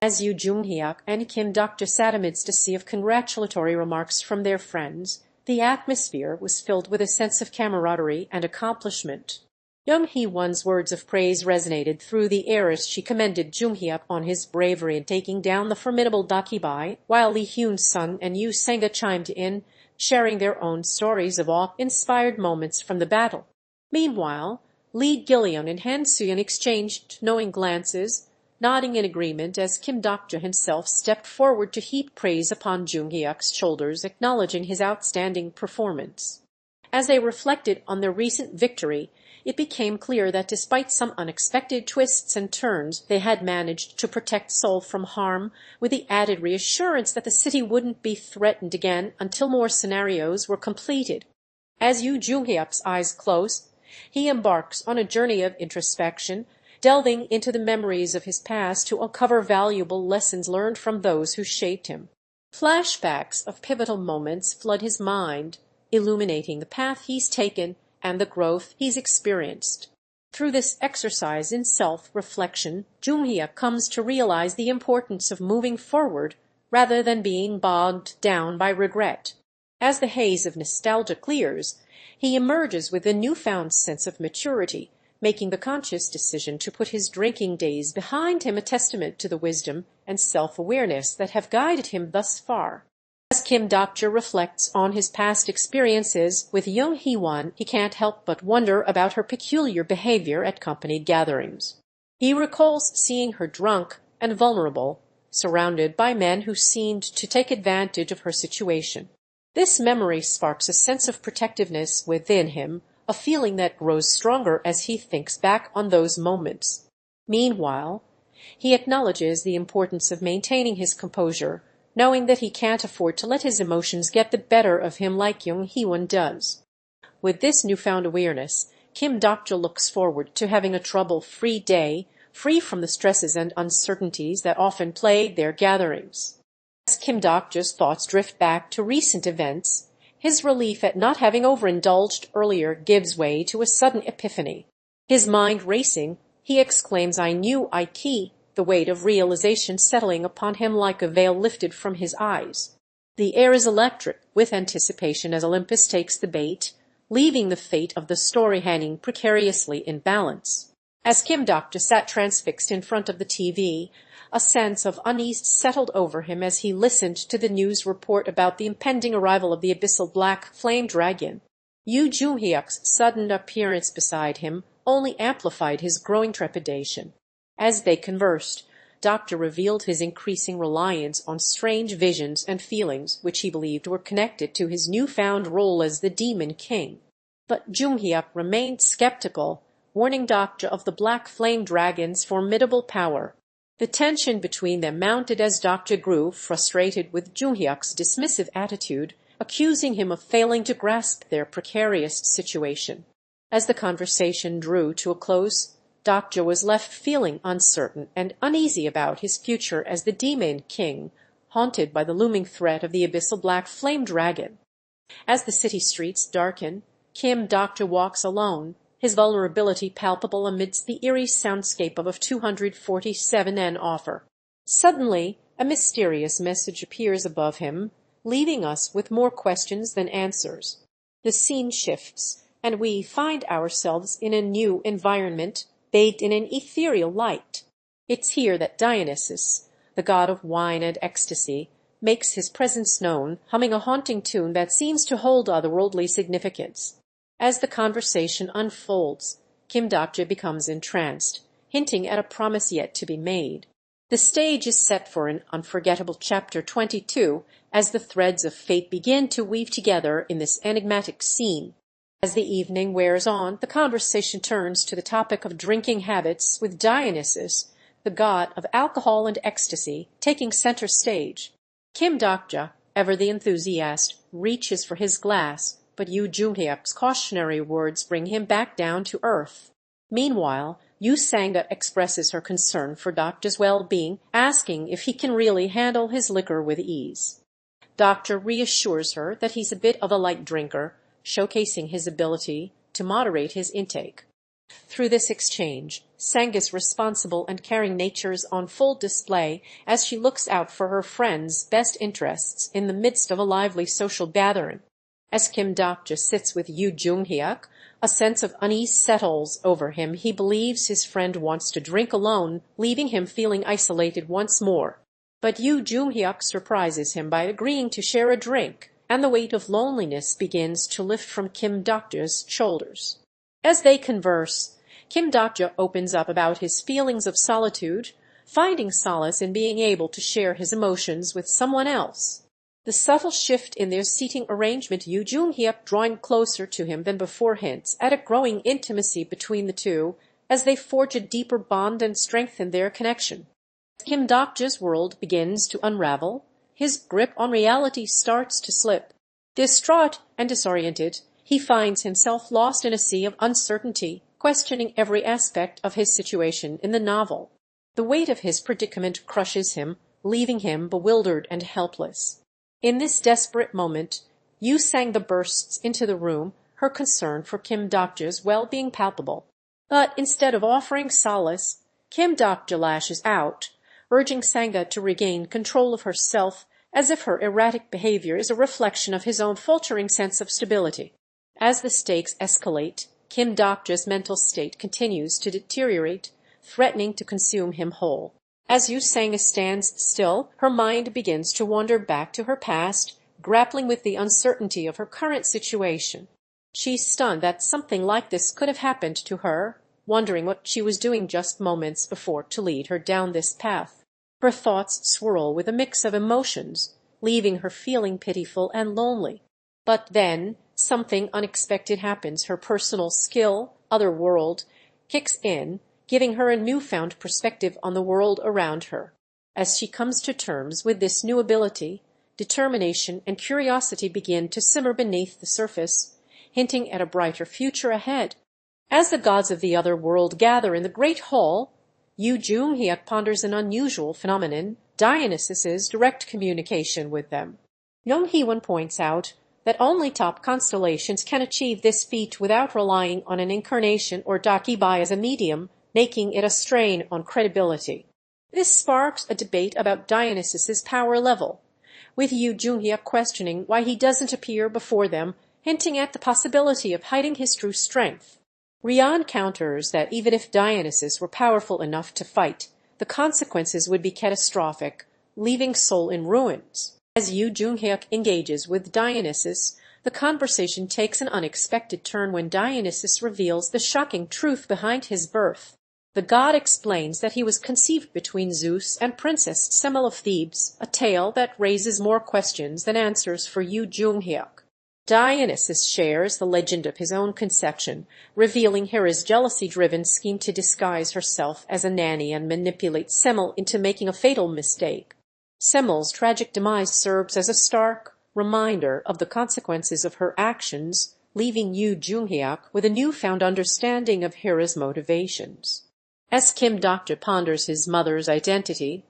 As Yoo Joonghyuk and Kim Dokja sat amidst a sea of congratulatory remarks from their friends, the atmosphere was filled with a sense of camaraderie and accomplishment. Young Hee-won's words of praise resonated through the air as she commended Joonghyuk on his bravery in taking down the formidable Dakibai, while Lee Hyun's son and Yoo Sangah chimed in, sharing their own stories of awe-inspired moments from the battle. Meanwhile, Lee Gil-yeon and Han Sooyoung exchanged knowing glances, nodding in agreement as Kim Dokja himself stepped forward to heap praise upon Joonghyuk's shoulders, acknowledging his outstanding performance. As they reflected on their recent victory, it became clear that despite some unexpected twists and turns, they had managed to protect Seoul from harm, with the added reassurance that the city wouldn't be threatened again until more scenarios were completed. As Yoo Joonghyuk's eyes close, he embarks on a journey of introspection, delving into the memories of his past to uncover valuable lessons learned from those who shaped him. Flashbacks of pivotal moments flood his mind, illuminating the path he's taken and the growth he's experienced. Through this exercise in self-reflection, Joonghyuk comes to realize the importance of moving forward rather than being bogged down by regret. As the haze of nostalgia clears, he emerges with a newfound sense of maturity, making the conscious decision to put his drinking days behind him, a testament to the wisdom and self-awareness that have guided him thus far. As Kim Dokja reflects on his past experiences with Young Hee-won, he can't help but wonder about her peculiar behavior at company gatherings. He recalls seeing her drunk and vulnerable, surrounded by men who seemed to take advantage of her situation. This memory sparks a sense of protectiveness within him, a feeling that grows stronger as he thinks back on those moments. Meanwhile, he acknowledges the importance of maintaining his composure, knowing that he can't afford to let his emotions get the better of him like Young Hee-won does. With this newfound awareness, Kim Dokja looks forward to having a trouble-free day, free from the stresses and uncertainties that often plague their gatherings. As Kim Dokja's thoughts drift back to recent events, his relief at not having overindulged earlier gives way to a sudden epiphany. His mind racing, he exclaims, "I knew I key," the weight of realization settling upon him like a veil lifted from his eyes. The air is electric with anticipation as Olympus takes the bait, leaving the fate of the story hanging precariously in balance. As Kim Dokja sat transfixed in front of the TV, a sense of unease settled over him as he listened to the news report about the impending arrival of the abyssal black flame dragon. Yoo Joonghyuk's sudden appearance beside him only amplified his growing trepidation. As they conversed, Dokja revealed his increasing reliance on strange visions and feelings which he believed were connected to his newfound role as the Demon King. But Joonghyuk remained skeptical, warning Dokja of the black flame dragon's formidable power. The tension between them mounted as Dokja grew frustrated with Joonghyuk's dismissive attitude, accusing him of failing to grasp their precarious situation. As the conversation drew to a close, Dokja was left feeling uncertain and uneasy about his future as the Demon King, haunted by the looming threat of the abyssal black flame dragon. As the city streets darken, Kim Dokja walks alone, his vulnerability palpable amidst the eerie soundscape of 247 an offer. Suddenly, a mysterious message appears above him, leaving us with more questions than answers. The scene shifts, and we find ourselves in a new environment, bathed in an ethereal light. It's here that Dionysus, the god of wine and ecstasy, makes his presence known, humming a haunting tune that seems to hold otherworldly significance. As the conversation unfolds, Kim Dokja becomes entranced, hinting at a promise yet to be made. The stage is set for an unforgettable chapter 22 as the threads of fate begin to weave together in this enigmatic scene. As the evening wears on, the conversation turns to the topic of drinking habits, with Dionysus, the god of alcohol and ecstasy, taking center stage. Kim Dokja, ever the enthusiast, reaches for his glass, but Yoo Joonghyuk's cautionary words bring him back down to earth. Meanwhile, Yoo Sangah expresses her concern for Dokja's well-being, asking if he can really handle his liquor with ease. Dokja reassures her that he's a bit of a light drinker, showcasing his ability to moderate his intake. Through this exchange, Sangah's responsible and caring nature is on full display as she looks out for her friend's best interests in the midst of a lively social gathering. As Kim Dokja sits with Yoo Joonghyuk, A sense of unease settles over him. He believes his friend wants to drink alone, leaving him feeling isolated once more. But Yoo Joonghyuk surprises him by agreeing to share a drink, and the weight of loneliness begins to lift from Kim Dokja's shoulders. As they converse, Kim Dokja opens up about his feelings of solitude, finding solace in being able to share his emotions with someone else. The subtle shift in their seating arrangement, Yoo Joonghyuk drawing closer to him than before, hints at a growing intimacy between the two as they forge a deeper bond and strengthen their connection. Kim Dokja's world begins to unravel. His grip on reality starts to slip. Distraught and disoriented, he finds himself lost in a sea of uncertainty, questioning every aspect of his situation in the novel. The weight of his predicament crushes him, leaving him bewildered and helpless. In this desperate moment, Yoo Sangah bursts into the room, her concern for Kim Dokja's well-being palpable. But instead of offering solace, Kim Dokja lashes out, urging Sangah to regain control of herself, as if her erratic behavior is a reflection of his own faltering sense of stability. As the stakes escalate, Kim Dokja's mental state continues to deteriorate, threatening to consume him whole. As Yoo Sangah stands still, her mind begins to wander back to her past, grappling with the uncertainty of her current situation. She's stunned that something like this could have happened to her, wondering what she was doing just moments before to lead her down this path. Her thoughts swirl with a mix of emotions, leaving her feeling pitiful and lonely. But then something unexpected happens. Her personal skill, other world, kicks in, giving her a newfound perspective on the world around her. As she comes to terms with this new ability, determination and curiosity begin to simmer beneath the surface, hinting at a brighter future ahead. As the gods of the other world gather in the great hall, Yoo Joonghyuk ponders an unusual phenomenon, Dionysus's direct communication with them. Young Hee-won points out that only top constellations can achieve this feat without relying on an incarnation or dakibai as a medium, making it a strain on credibility. This sparks a debate about Dionysus's power level, with Yoo Joonghyuk questioning why he doesn't appear before them, hinting at the possibility of hiding his true strength. Rian counters that even if Dionysus were powerful enough to fight, the consequences would be catastrophic, leaving Seoul in ruins. As Yoo Joonghyuk engages with Dionysus, the conversation takes an unexpected turn when Dionysus reveals the shocking truth behind his birth. The god explains that he was conceived between Zeus and Princess Semele of Thebes, a tale that raises more questions than answers for Yoo Joonghyuk. Dionysus shares the legend of his own conception, revealing Hera's jealousy-driven scheme to disguise herself as a nanny and manipulate Semele into making a fatal mistake. Semele's tragic demise serves as a stark reminder of the consequences of her actions, leaving Yoo Joonghyuk with a newfound understanding of Hera's motivations. As Kim Dokja ponders his mother's identity,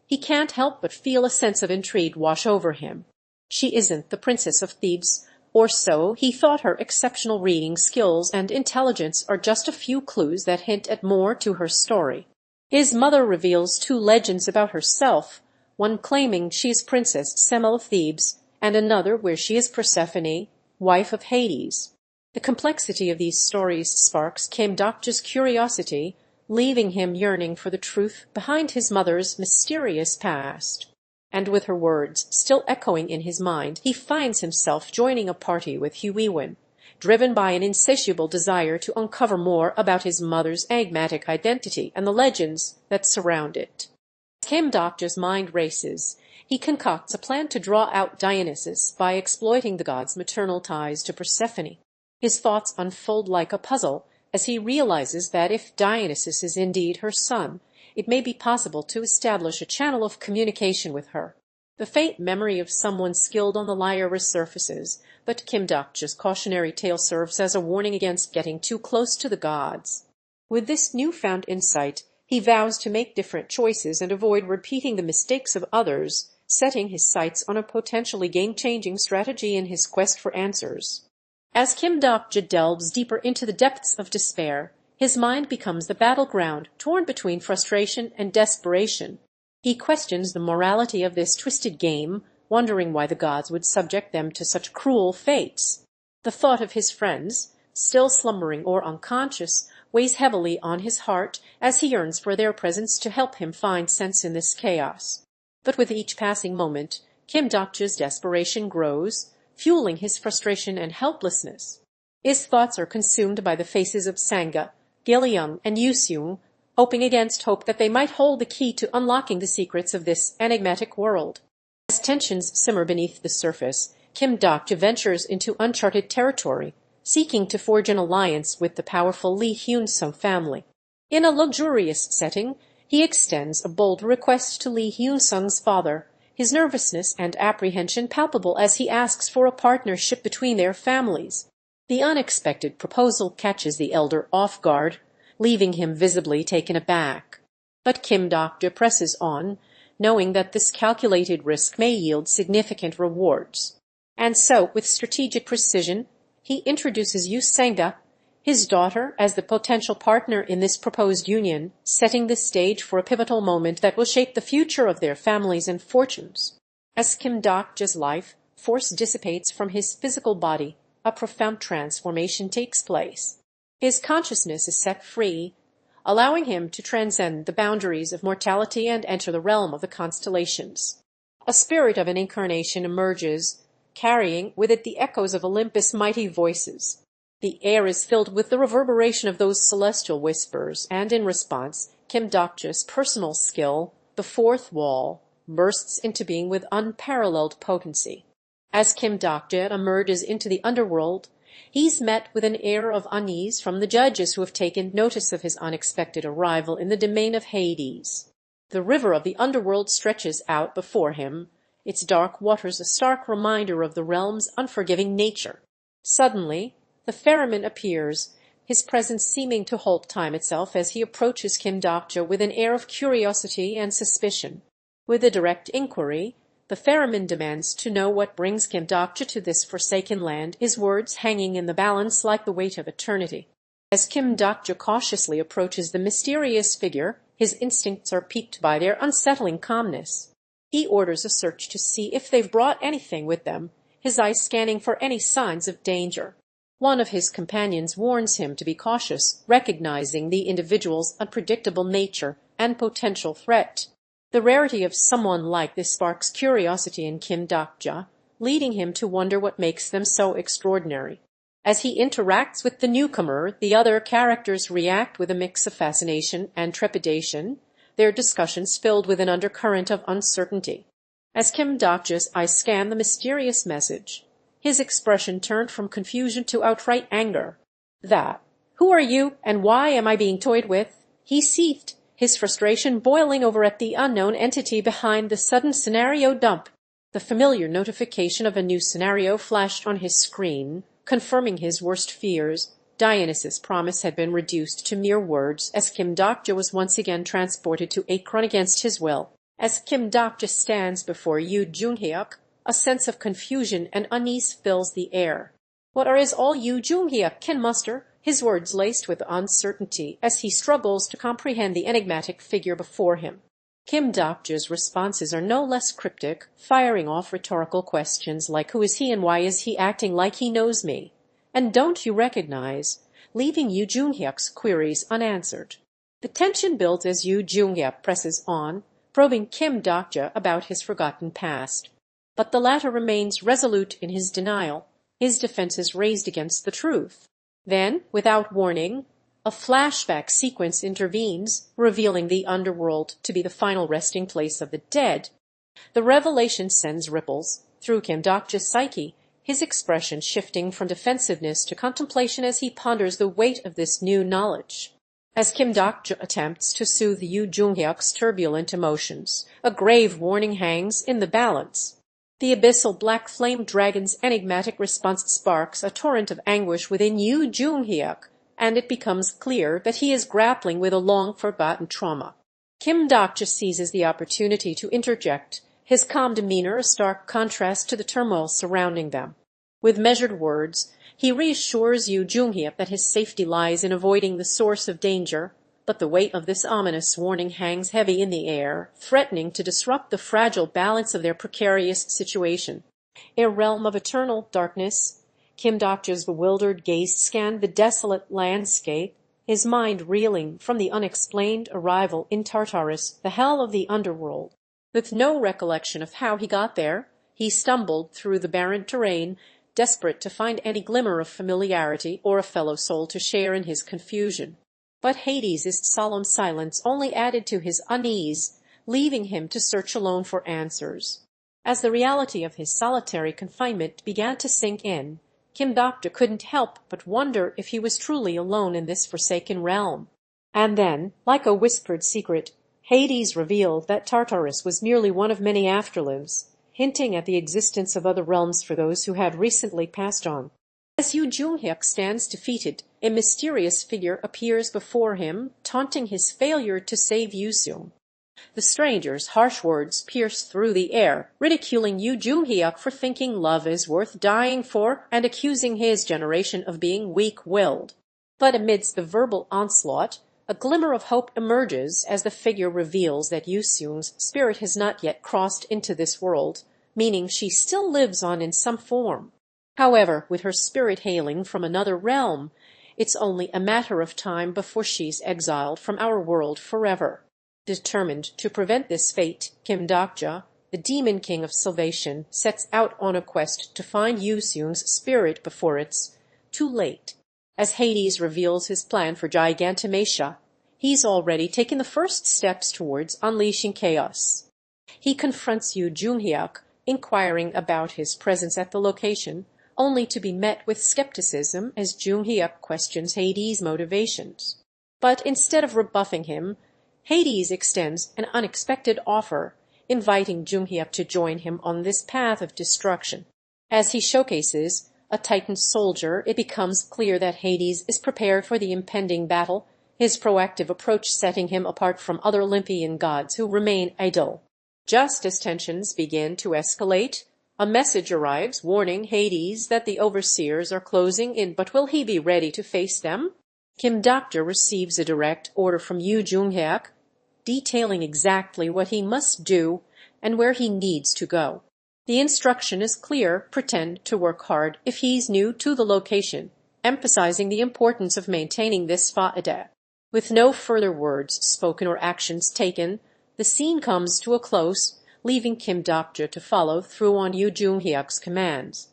he can't help but feel a sense of intrigue wash over him. She isn't the Princess of Thebes, or so he thought. Her exceptional reading skills and intelligence are just a few clues that hint at more to her story. His mother reveals two legends about herself, one claiming she is Princess Semele of Thebes, and another where she is Persephone, wife of Hades. The complexity of these stories sparks Kim Dokja's curiosity, leaving him yearning for the truth behind his mother's mysterious past. And with her words still echoing in his mind, he finds himself joining a party with Hee-won, driven by an insatiable desire to uncover more about his mother's enigmatic identity and the legends that surround it. Kim Dokja's mind races. He concocts a plan to draw out Dionysus by exploiting the god's maternal ties to Persephone. His thoughts unfold like a puzzle as he realizes that if Dionysus is indeed her son, it may be possible to establish a channel of communication with her. The faint memory of someone skilled on the lyre resurfaces, but Kim Dokja's cautionary tale serves as a warning against getting too close to the gods. With this newfound insight, he vows to make different choices and avoid repeating the mistakes of others, setting his sights on a potentially game-changing strategy in his quest for answers. As Kim Dokja delves deeper into the depths of despair, his mind becomes the battleground, torn between frustration and desperation. He questions the morality of this twisted game, wondering why the gods would subject them to such cruel fates. The thought of his friends, still slumbering or unconscious, weighs heavily on his heart as he yearns for their presence to help him find sense in this chaos. But with each passing moment, Kim Dokja's desperation grows, fueling his frustration and helplessness. His thoughts are consumed by the faces of Sangah, Gil-young, and Yoo Sangah, hoping against hope that they might hold the key to unlocking the secrets of this enigmatic world. As tensions simmer beneath the surface, Kim Dokja ventures into uncharted territory, seeking to forge an alliance with the powerful Lee Hyun-sung family. In a luxurious setting, he extends a bold request to Lee Hyun-sung's father, his nervousness and apprehension palpable as he asks for a partnership between their families. The unexpected proposal catches the elder off guard, leaving him visibly taken aback. But Kim Dokja presses on, knowing that this calculated risk may yield significant rewards. And so, with strategic precision, he introduces Yoo Sangah, his daughter, as the potential partner in this proposed union, setting the stage for a pivotal moment that will shape the future of their families and fortunes. As Kim Dokja's life force dissipates from his physical body, a profound transformation takes place. His consciousness is set free, allowing him to transcend the boundaries of mortality and enter the realm of the constellations. A spirit of an incarnation emerges, carrying with it the echoes of Olympus' mighty voices. The air is filled with the reverberation of those celestial whispers, and in response, Kim Dokja's personal skill, the fourth wall, bursts into being with unparalleled potency. As Kim Dokja emerges into the underworld, he's met with an air of unease from the judges who have taken notice of his unexpected arrival in the domain of Hades. The river of the underworld stretches out before him, its dark waters a stark reminder of the realm's unforgiving nature. Suddenly, the ferryman appears, his presence seeming to halt time itself as he approaches Kim Dokja with an air of curiosity and suspicion. With a direct inquiry, the ferryman demands to know what brings Kim Dokja to this forsaken land, his words hanging in the balance like the weight of eternity. As Kim Dokja cautiously approaches the mysterious figure, his instincts are piqued by their unsettling calmness. He orders a search to see if they've brought anything with them, his eyes scanning for any signs of danger. One of his companions warns him to be cautious, recognizing the individual's unpredictable nature and potential threat. The rarity of someone like this sparks curiosity in Kim Dokja, leading him to wonder what makes them so extraordinary. As he interacts with the newcomer, the other characters react with a mix of fascination and trepidation, their discussions filled with an undercurrent of uncertainty. As Kim Dokja's eyes scan the mysterious message, his expression turned from confusion to outright anger. "Who are you, and why am I being toyed with?" he seethed, his frustration boiling over at the unknown entity behind the sudden scenario dump. The familiar notification of a new scenario flashed on his screen, confirming his worst fears. Dionysus' promise had been reduced to mere words as Kim Dokja was once again transported to Akron against his will. As Kim Dokja stands before Yoo Joonghyuk, a sense of confusion and unease fills the air. What is all Yoo Joonghyuk can muster, his words laced with uncertainty as he struggles to comprehend the enigmatic figure before him. Kim Dokja's responses are no less cryptic, firing off rhetorical questions like "Who is he and why is he acting like he knows me?" and "Don't you recognize?" leaving Yoo Joonghyuk's queries unanswered. The tension builds as Yoo Joonghyuk presses on, probing Kim Dokja about his forgotten past. But the latter remains resolute in his denial, his defenses raised against the truth. Then, without warning, a flashback sequence intervenes, revealing the underworld to be the final resting place of the dead. The revelation sends ripples through Kim Dokja's psyche, his expression shifting from defensiveness to contemplation as he ponders the weight of this new knowledge. As Kim Dokja attempts to soothe Yoo Joonghyuk's turbulent emotions, a grave warning hangs in the balance. The abyssal black flame dragon's enigmatic response sparks a torrent of anguish within Yoo Joonghyuk, and it becomes clear that he is grappling with a long-forgotten trauma. Kim Dokja seizes the opportunity to interject, his calm demeanor a stark contrast to the turmoil surrounding them. With measured words, he reassures Yoo Joonghyuk that his safety lies in avoiding the source of danger, but the weight of this ominous warning hangs heavy in the air, threatening to disrupt the fragile balance of their precarious situation. A realm of eternal darkness, Kim Dokja's bewildered gaze scanned the desolate landscape, his mind reeling from the unexplained arrival in Tartarus, the hell of the underworld. With no recollection of how he got there, he stumbled through the barren terrain, desperate to find any glimmer of familiarity or a fellow soul to share in his confusion. But Hades' solemn silence only added to his unease, leaving him to search alone for answers. As the reality of his solitary confinement began to sink in, Kim Dokja couldn't help but wonder if he was truly alone in this forsaken realm. And then, like a whispered secret, Hades revealed that Tartarus was merely one of many afterlives, hinting at the existence of other realms for those who had recently passed on. As Yoo Joonghyuk stands defeated, a mysterious figure appears before him, taunting his failure to save Yoo Sangah. The stranger's harsh words pierce through the air, ridiculing Yoo Joonghyuk for thinking love is worth dying for and accusing his generation of being weak-willed. But amidst the verbal onslaught, a glimmer of hope emerges as the figure reveals that Yoo Sangah's spirit has not yet crossed into this world, meaning she still lives on in some form. However, with her spirit hailing from another realm, it's only a matter of time before she's exiled from our world forever. Determined to prevent this fate, Kim Dokja, the demon king of salvation, sets out on a quest to find Yoo Sangah's spirit before it's too late. As Hades reveals his plan for Gigantomachia, he's already taken the first steps towards unleashing chaos. He confronts Yoo Joonghyuk, inquiring about his presence at the location, only to be met with skepticism as Joonghyuk questions Hades' motivations. But instead of rebuffing him, Hades extends an unexpected offer, inviting Joonghyuk to join him on this path of destruction. As he showcases a Titan soldier, it becomes clear that Hades is prepared for the impending battle, his proactive approach setting him apart from other Olympian gods who remain idle. Just as tensions begin to escalate, a message arrives warning Hades that the overseers are closing in, but will he be ready to face them? Kim Dokja receives a direct order from Yoo Joonghyuk, detailing exactly what he must do and where he needs to go. The instruction is clear: pretend to work hard if he's new to the location, emphasizing the importance of maintaining this faida. With no further words spoken or actions taken, the scene comes to a close, leaving Kim Dokja to follow through on Yoo Joonghyuk's commands.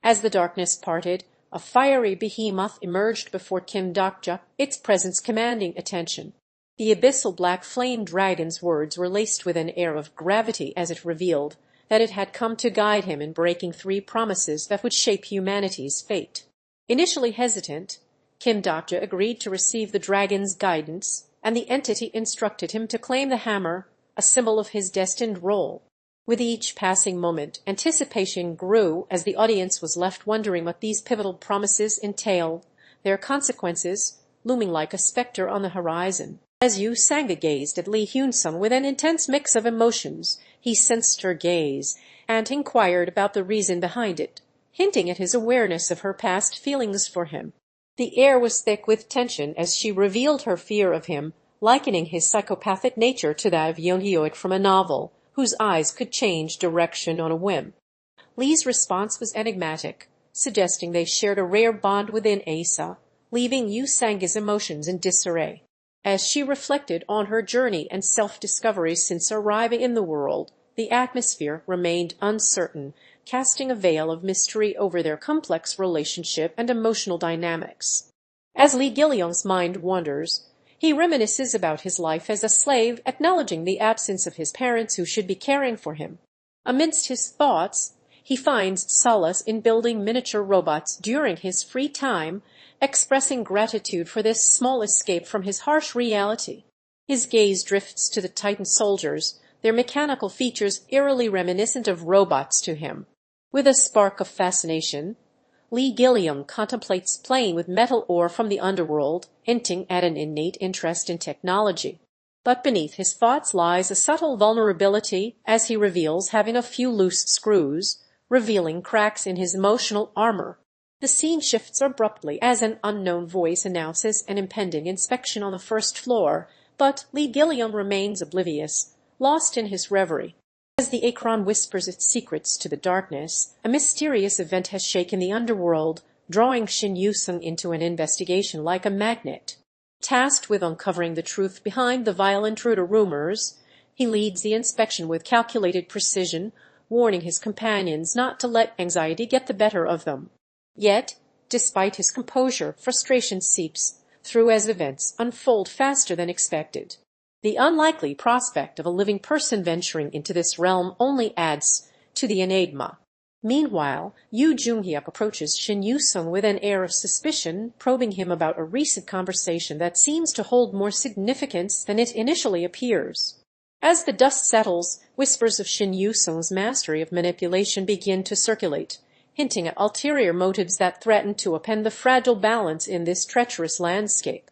As the darkness parted, a fiery behemoth emerged before Kim Dokja, its presence commanding attention. The abyssal black flame dragon's words were laced with an air of gravity as it revealed that it had come to guide him in breaking 3 promises that would shape humanity's fate. Initially hesitant, Kim Dokja agreed to receive the dragon's guidance, and the entity instructed him to claim the hammer, a symbol of his destined role. With each passing moment, anticipation grew as the audience was left wondering what these pivotal promises entail, their consequences looming like a specter on the horizon. As Yoo Sangah gazed at Lee Hyun-sung with an intense mix of emotions, he sensed her gaze and inquired about the reason behind it, hinting at his awareness of her past feelings for him. The air was thick with tension as she revealed her fear of him, likening his psychopathic nature to that of Yoo Joonghyuk from a novel, whose eyes could change direction on a whim. Lee's response was enigmatic, suggesting they shared a rare bond within Asa, leaving Yoo Sangah's emotions in disarray. As she reflected on her journey and self-discovery since arriving in the world, the atmosphere remained uncertain, casting a veil of mystery over their complex relationship and emotional dynamics. As Lee Gil-young's mind wanders, he reminisces about his life as a slave, acknowledging the absence of his parents who should be caring for him. Amidst his thoughts, he finds solace in building miniature robots during his free time, expressing gratitude for this small escape from his harsh reality. His gaze drifts to the Titan soldiers, their mechanical features eerily reminiscent of robots to him. With a spark of fascination, Lee Gil-young contemplates playing with metal ore from the underworld, hinting at an innate interest in technology. But beneath his thoughts lies a subtle vulnerability as he reveals having a few loose screws, revealing cracks in his emotional armor. The scene shifts abruptly as an unknown voice announces an impending inspection on the first floor, but Lee Gil-young remains oblivious, lost in his reverie. As the Akron whispers its secrets to the darkness, a mysterious event has shaken the underworld, drawing Yoo Sangah into an investigation like a magnet. Tasked with uncovering the truth behind the vile intruder rumors, he leads the inspection with calculated precision, warning his companions not to let anxiety get the better of them. Yet, despite his composure, frustration seeps through as events unfold faster than expected. The unlikely prospect of a living person venturing into this realm only adds to the enigma. Meanwhile, Yoo Joonghyuk approaches Yoo Sangah with an air of suspicion, probing him about a recent conversation that seems to hold more significance than it initially appears. As the dust settles, whispers of Yoo Sangah's mastery of manipulation begin to circulate, hinting at ulterior motives that threaten to upend the fragile balance in this treacherous landscape.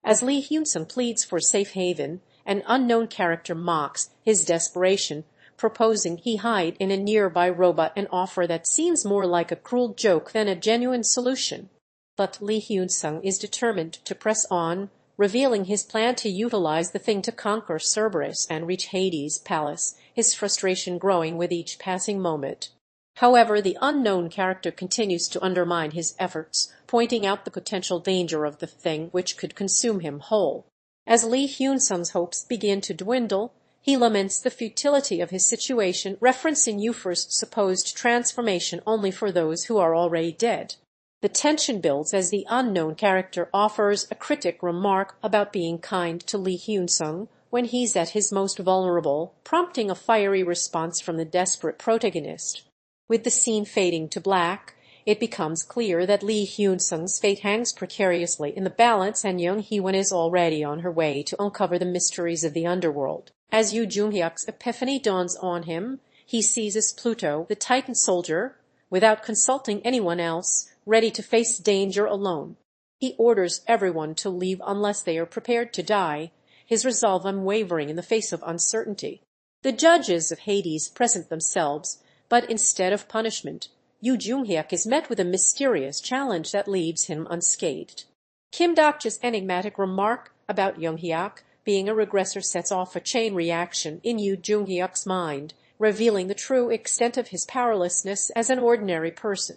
As Lee Hyun-sung pleads for safe haven, an unknown character mocks his desperation, proposing he hide in a nearby robot, an offer that seems more like a cruel joke than a genuine solution. But Lee Hyun-sung is determined to press on, revealing his plan to utilize the thing to conquer Cerberus and reach Hades' palace, his frustration growing with each passing moment. However, the unknown character continues to undermine his efforts, pointing out the potential danger of the thing which could consume him whole. As Lee Hyun-sung's hopes begin to dwindle, he laments the futility of his situation, referencing Euphor's supposed transformation only for those who are already dead. The tension builds as the unknown character offers a cryptic remark about being kind to Lee Hyun-sung when he's at his most vulnerable, prompting a fiery response from the desperate protagonist. With the scene fading to black, it becomes clear that Lee Hyun-sung's fate hangs precariously in the balance, and Young Hee-won is already on her way to uncover the mysteries of the underworld. As Yoo Joonghyuk's epiphany dawns on him, he seizes Pluto, the Titan soldier, without consulting anyone else, ready to face danger alone. He orders everyone to leave unless they are prepared to die, his resolve unwavering in the face of uncertainty. The judges of Hades present themselves, but instead of punishment, Yoo Joonghyuk is met with a mysterious challenge that leaves him unscathed. Kim Dokja's enigmatic remark about Joonghyuk being a regressor sets off a chain reaction in Yoo Joonghyuk's mind, revealing the true extent of his powerlessness as an ordinary person.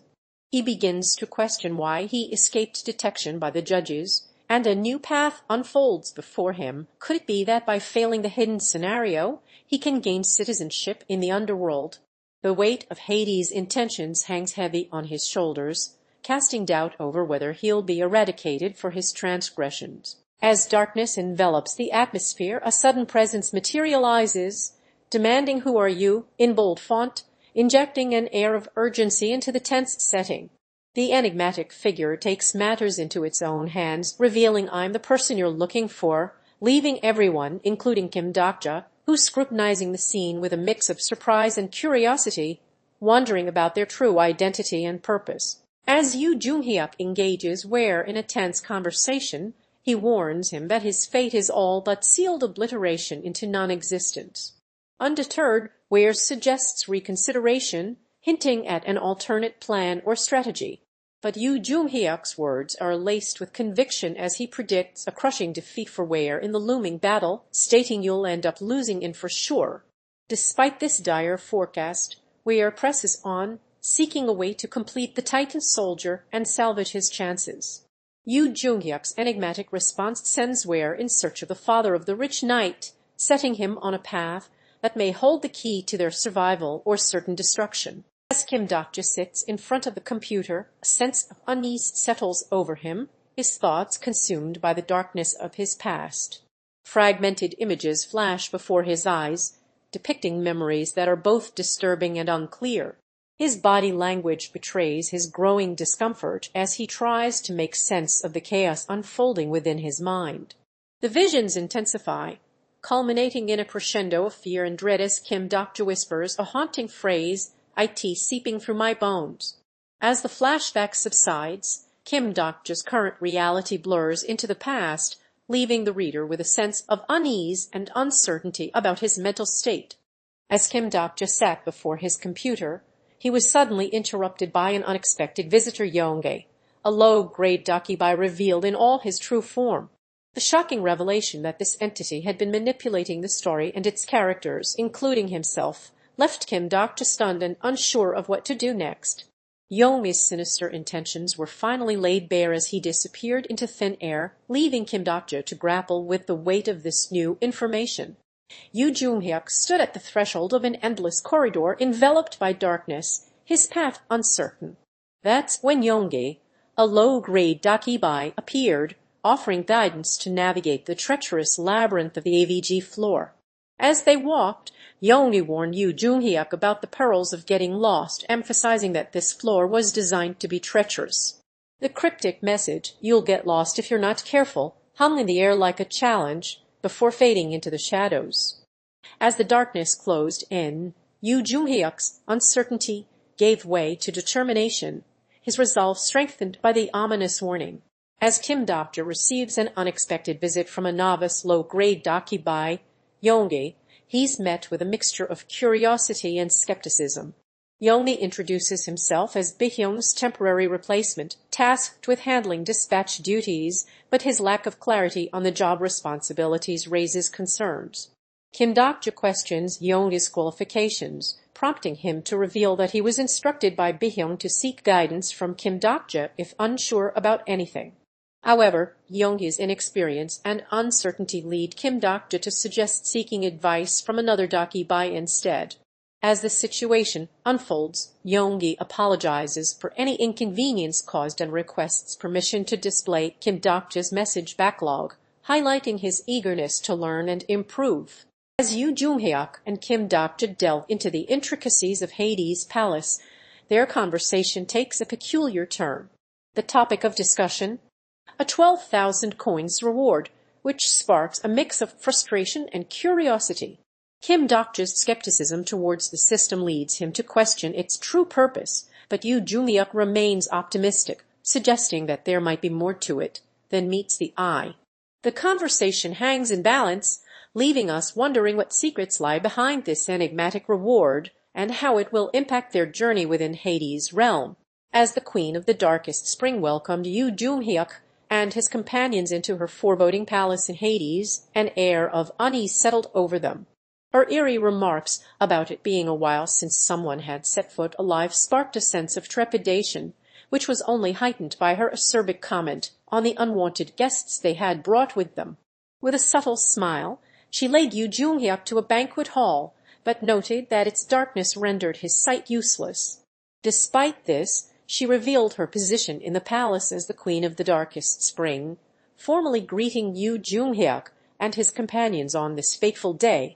He begins to question why he escaped detection by the judges, and a new path unfolds before him. Could it be that by failing the hidden scenario, he can gain citizenship in the underworld? The weight of Hades' intentions hangs heavy on his shoulders, casting doubt over whether he'll be eradicated for his transgressions. As darkness envelops the atmosphere, a sudden presence materializes, demanding "Who are you?" in bold font, injecting an air of urgency into the tense setting. The enigmatic figure takes matters into its own hands, revealing "I'm the person you're looking for," leaving everyone, including Kim Dokja, who's scrutinizing the scene with a mix of surprise and curiosity, wondering about their true identity and purpose. As Yoo Joonghyuk engages Ware in a tense conversation, he warns him that his fate is all but sealed obliteration into non-existence. Undeterred, Ware suggests reconsideration, hinting at an alternate plan or strategy. But Yoo Joonghyuk's words are laced with conviction as he predicts a crushing defeat for Ware in the looming battle, stating "You'll end up losing in for sure." Despite this dire forecast, Ware presses on, seeking a way to complete the Titan soldier and salvage his chances. Yoo Joonghyuk's enigmatic response sends Ware in search of the father of the rich knight, setting him on a path that may hold the key to their survival or certain destruction. As Kim Dokja sits in front of the computer, a sense of unease settles over him, his thoughts consumed by the darkness of his past. Fragmented images flash before his eyes, depicting memories that are both disturbing and unclear. His body language betrays his growing discomfort as he tries to make sense of the chaos unfolding within his mind. The visions intensify, culminating in a crescendo of fear and dread as Kim Dokja whispers a haunting phrase, "IT seeping through my bones." As the flashback subsides, Kim Dokja's current reality blurs into the past, leaving the reader with a sense of unease and uncertainty about his mental state. As Kim Dokja sat before his computer, he was suddenly interrupted by an unexpected visitor, Yoongae, a low-grade Dakibai revealed in all his true form. The shocking revelation that this entity had been manipulating the story and its characters, including himself, left Kim Dokja stunned and unsure of what to do next. Youngmi's sinister intentions were finally laid bare as he disappeared into thin air, leaving Kim Dokja to grapple with the weight of this new information. Yoo Joonghyuk stood at the threshold of an endless corridor enveloped by darkness, his path uncertain. That's when Yoongi, a low-grade dakibai, appeared, offering guidance to navigate the treacherous labyrinth of the AVG floor. As they walked, Yoongi warned Yoo Joonghyuk about the perils of getting lost, emphasizing that this floor was designed to be treacherous. The cryptic message, "You'll get lost if you're not careful," hung in the air like a challenge before fading into the shadows. As the darkness closed in, Yoo Joonghyuk's uncertainty gave way to determination, his resolve strengthened by the ominous warning. As Kim Dokja receives an unexpected visit from a novice low-grade dakibai, Yoongi, he's met with a mixture of curiosity and skepticism. Yoongi introduces himself as Bihyung's temporary replacement, tasked with handling dispatch duties, but his lack of clarity on the job responsibilities raises concerns. Kim Dokja questions Yoongi's qualifications, prompting him to reveal that he was instructed by Bihyung to seek guidance from Kim Dokja if unsure about anything. However, Yoongi's inexperience and uncertainty lead Kim Dokja to suggest seeking advice from another dakibai instead. As the situation unfolds, Yoongi apologizes for any inconvenience caused and requests permission to display Kim Dokja's message backlog, highlighting his eagerness to learn and improve. As Yoo Joonghyuk and Kim Dokja delve into the intricacies of Hades' palace, their conversation takes a peculiar turn. The topic of discussion? A 12,000 coins reward, which sparks a mix of frustration and curiosity. Kim Dokja's skepticism towards the system leads him to question its true purpose, but Yoo Joonghyuk remains optimistic, suggesting that there might be more to it than meets the eye. The conversation hangs in balance, leaving us wondering what secrets lie behind this enigmatic reward and how it will impact their journey within Hades' realm. As the Queen of the Darkest Spring welcomed Yoo Joonghyuk and his companions into her foreboding palace in Hades, an air of unease settled over them. Her eerie remarks about it being a while since someone had set foot alive sparked a sense of trepidation, which was only heightened by her acerbic comment on the unwanted guests they had brought with them. With a subtle smile, she led Yoo Joonghyuk to a banquet hall, but noted that its darkness rendered his sight useless. Despite this, she revealed her position in the palace as the Queen of the Darkest Spring, formally greeting Yoo Joonghyuk and his companions on this fateful day.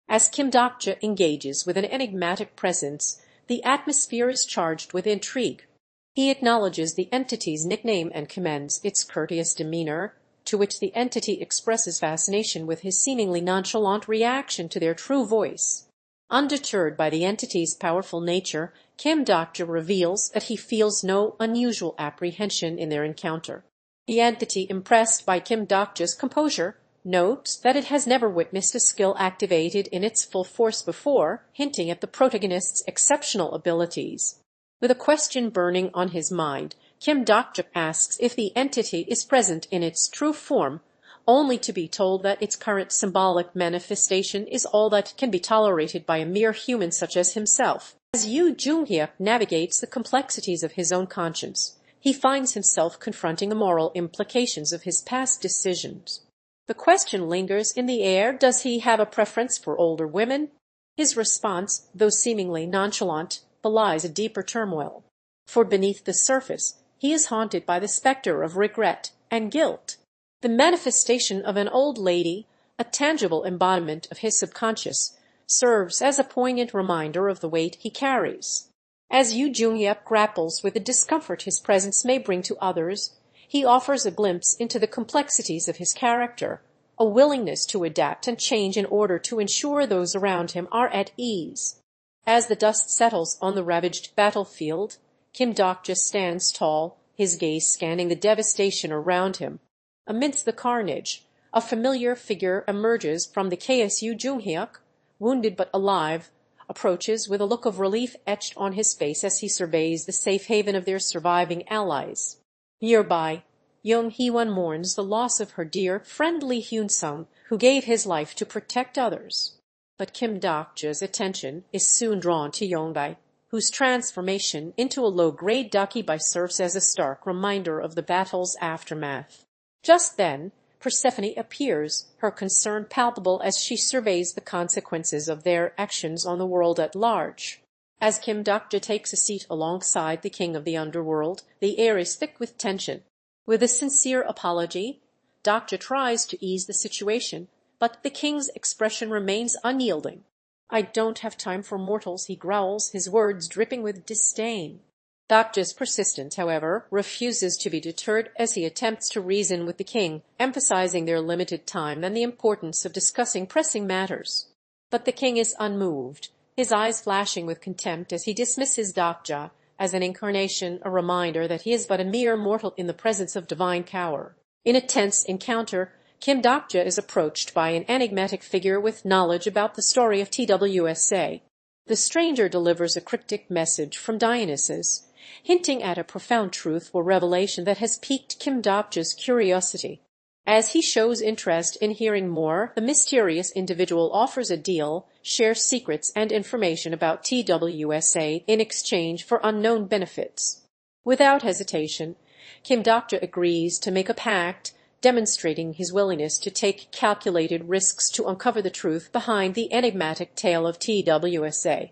As Kim Dokja engages with an enigmatic presence, the atmosphere is charged with intrigue. He acknowledges the entity's nickname and commends its courteous demeanor, to which the entity expresses fascination with his seemingly nonchalant reaction to their true voice. Undeterred by the entity's powerful nature, Kim Dokja reveals that he feels no unusual apprehension in their encounter. The entity, impressed by Kim Dokja's composure, notes that it has never witnessed a skill activated in its full force before, hinting at the protagonist's exceptional abilities. With a question burning on his mind, Kim Dokja asks if the entity is present in its true form, only to be told that its current symbolic manifestation is all that can be tolerated by a mere human such as himself. As Yoo Joonghyuk navigates the complexities of his own conscience, he finds himself confronting the moral implications of his past decisions. The question lingers in the air: does he have a preference for older women? His response, though seemingly nonchalant, belies a deeper turmoil. For beneath the surface, he is haunted by the specter of regret and guilt. The manifestation of an old lady, a tangible embodiment of his subconscious, serves as a poignant reminder of the weight he carries. As Yoo Joonghyuk grapples with the discomfort his presence may bring to others, he offers a glimpse into the complexities of his character, a willingness to adapt and change in order to ensure those around him are at ease. As the dust settles on the ravaged battlefield, Kim Dokja stands tall, his gaze scanning the devastation around him. Amidst the carnage, a familiar figure emerges from the chaos. Yoo Joonghyuk, wounded but alive, approaches with a look of relief etched on his face as he surveys the safe haven of their surviving allies. Nearby, Young Hee-won mourns the loss of her dear, friendly Hyun-sung, who gave his life to protect others. But Kim Dokja's attention is soon drawn to Yongbei, whose transformation into a low-grade dakibai serves as a stark reminder of the battle's aftermath. Just then, Persephone appears, her concern palpable as she surveys the consequences of their actions on the world at large. As Kim Dokja takes a seat alongside the king of the underworld, the air is thick with tension. With a sincere apology, Dokja tries to ease the situation, but the king's expression remains unyielding. "I don't have time for mortals," he growls, his words dripping with disdain. Dokja's persistence, however, refuses to be deterred as he attempts to reason with the king, emphasizing their limited time and the importance of discussing pressing matters. But the king is unmoved, his eyes flashing with contempt as he dismisses Dokja as an incarnation, a reminder that he is but a mere mortal in the presence of divine power. In a tense encounter, Kim Dokja is approached by an enigmatic figure with knowledge about the story of TWSA. The stranger delivers a cryptic message from Dionysus, hinting at a profound truth or revelation that has piqued Kim Dokja's curiosity. As he shows interest in hearing more, the mysterious individual offers a deal, shares secrets and information about TWSA in exchange for unknown benefits. Without hesitation, Kim Dokja agrees to make a pact, demonstrating his willingness to take calculated risks to uncover the truth behind the enigmatic tale of TWSA.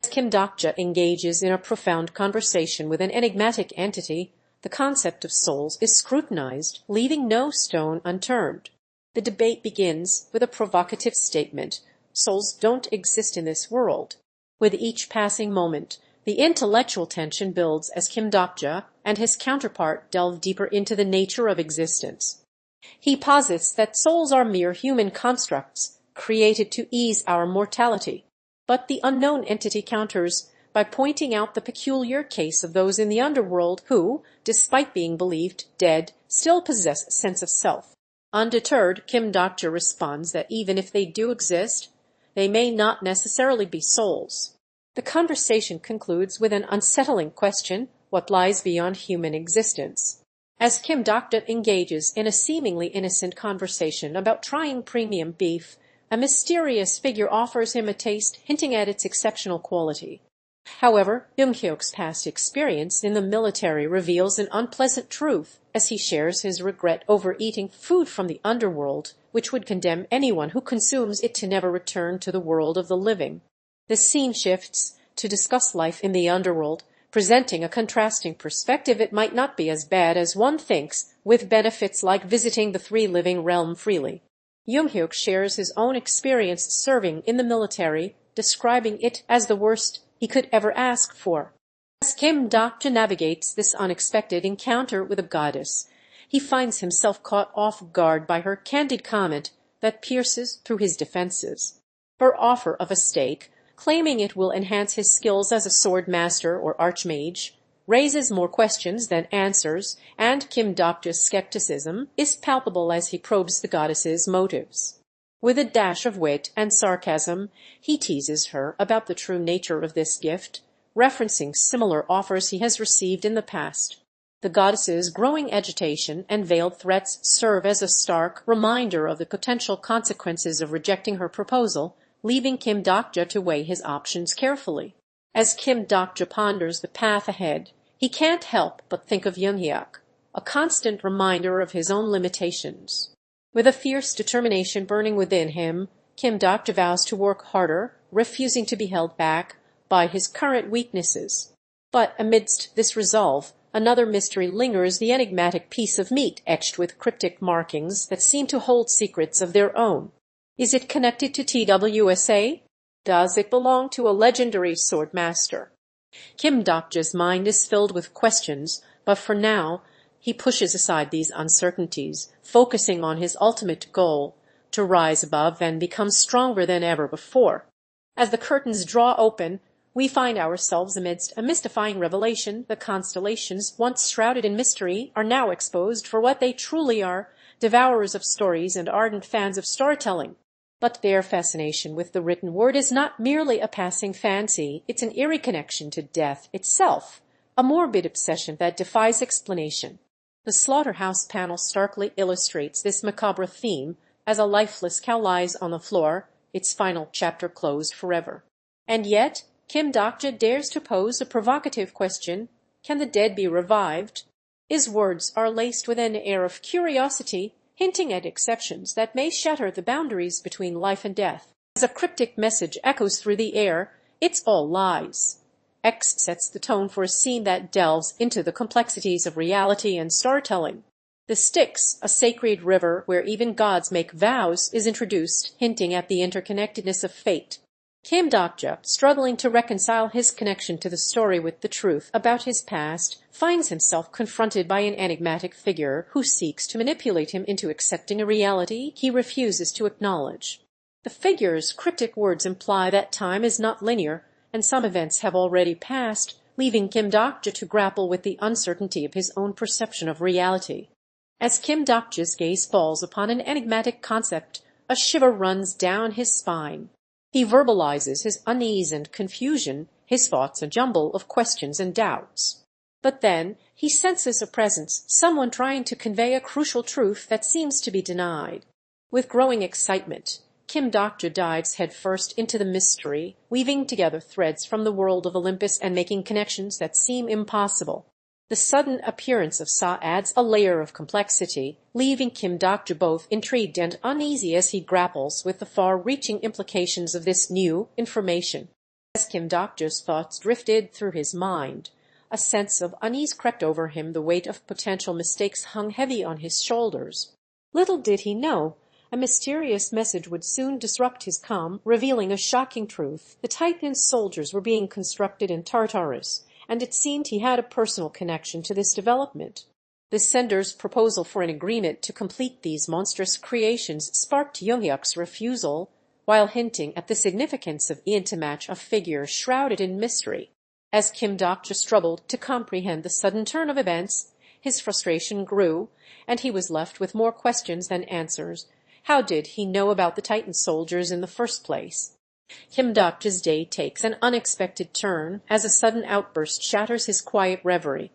As Kim Dokja engages in a profound conversation with an enigmatic entity, the concept of souls is scrutinized, leaving no stone unturned. The debate begins with a provocative statement: souls don't exist in this world. With each passing moment, the intellectual tension builds as Kim Dokja and his counterpart delve deeper into the nature of existence. He posits that souls are mere human constructs, created to ease our mortality. But the unknown entity counters by pointing out the peculiar case of those in the underworld who, despite being believed dead, still possess a sense of self. Undeterred, Kim Dokja responds that even if they do exist, they may not necessarily be souls. The conversation concludes with an unsettling question: what lies beyond human existence? As Kim Dokja engages in a seemingly innocent conversation about trying premium beef, a mysterious figure offers him a taste, hinting at its exceptional quality. However, Joonghyuk's past experience in the military reveals an unpleasant truth as he shares his regret over eating food from the underworld, which would condemn anyone who consumes it to never return to the world of the living. The scene shifts to discuss life in the underworld, presenting a contrasting perspective. It might not be as bad as one thinks, with benefits like visiting the three-living realm freely. Joonghyuk shares his own experience serving in the military, describing it as the worst he could ever ask for. As Kim Dokja navigates this unexpected encounter with a goddess, he finds himself caught off guard by her candid comment that pierces through his defenses. Her offer of a stake, claiming it will enhance his skills as a sword master or archmage, raises more questions than answers, and Kim Dokja's skepticism is palpable as he probes the goddess's motives. With a dash of wit and sarcasm, he teases her about the true nature of this gift, referencing similar offers he has received in the past. The goddess's growing agitation and veiled threats serve as a stark reminder of the potential consequences of rejecting her proposal, leaving Kim Dokja to weigh his options carefully. As Kim Dokja ponders the path ahead, he can't help but think of Joonghyuk, a constant reminder of his own limitations. With a fierce determination burning within him, Kim Dokja vows to work harder, refusing to be held back by his current weaknesses. But amidst this resolve, another mystery lingers: the enigmatic piece of meat etched with cryptic markings that seem to hold secrets of their own. Is it connected to TWSA? Does it belong to a legendary sword master? Kim Dokja's mind is filled with questions, but for now, he pushes aside these uncertainties, focusing on his ultimate goal, to rise above and become stronger than ever before. As the curtains draw open, we find ourselves amidst a mystifying revelation. The constellations, once shrouded in mystery, are now exposed for what they truly are: devourers of stories and ardent fans of storytelling. But their fascination with the written word is not merely a passing fancy, it's an eerie connection to death itself, a morbid obsession that defies explanation. The slaughterhouse panel starkly illustrates this macabre theme as a lifeless cow lies on the floor, its final chapter closed forever. And yet Kim Dokja dares to pose a provocative question: can the dead be revived? His words are laced with an air of curiosity, hinting at exceptions that may shatter the boundaries between life and death. As a cryptic message echoes through the air, it's all lies. X sets the tone for a scene that delves into the complexities of reality and storytelling. The Styx, a sacred river where even gods make vows, is introduced, hinting at the interconnectedness of fate. Kim Dokja, struggling to reconcile his connection to the story with the truth about his past, finds himself confronted by an enigmatic figure who seeks to manipulate him into accepting a reality he refuses to acknowledge. The figure's cryptic words imply that time is not linear, and some events have already passed, leaving Kim Dokja to grapple with the uncertainty of his own perception of reality. As Kim Dokja's gaze falls upon an enigmatic concept, a shiver runs down his spine. He verbalizes his unease and confusion, his thoughts a jumble of questions and doubts. But then he senses a presence, someone trying to convey a crucial truth that seems to be denied. With growing excitement, Kim Dokja dives headfirst into the mystery, weaving together threads from the world of Olympus and making connections that seem impossible. The sudden appearance of Sa adds a layer of complexity, leaving Kim Dokja both intrigued and uneasy as he grapples with the far-reaching implications of this new information. As Kim Dokja's thoughts drifted through his mind, a sense of unease crept over him. The weight of potential mistakes hung heavy on his shoulders. Little did he know, a mysterious message would soon disrupt his calm, revealing a shocking truth. The Titan soldiers were being constructed in Tartarus, and it seemed he had a personal connection to this development. The sender's proposal for an agreement to complete these monstrous creations sparked Joonghyuk's refusal, while hinting at the significance of Ian to match a figure shrouded in mystery. As Kim Dokja struggled to comprehend the sudden turn of events, his frustration grew, and he was left with more questions than answers. How did he know about the Titan soldiers in the first place? Kim Dokja's day takes an unexpected turn as a sudden outburst shatters his quiet reverie.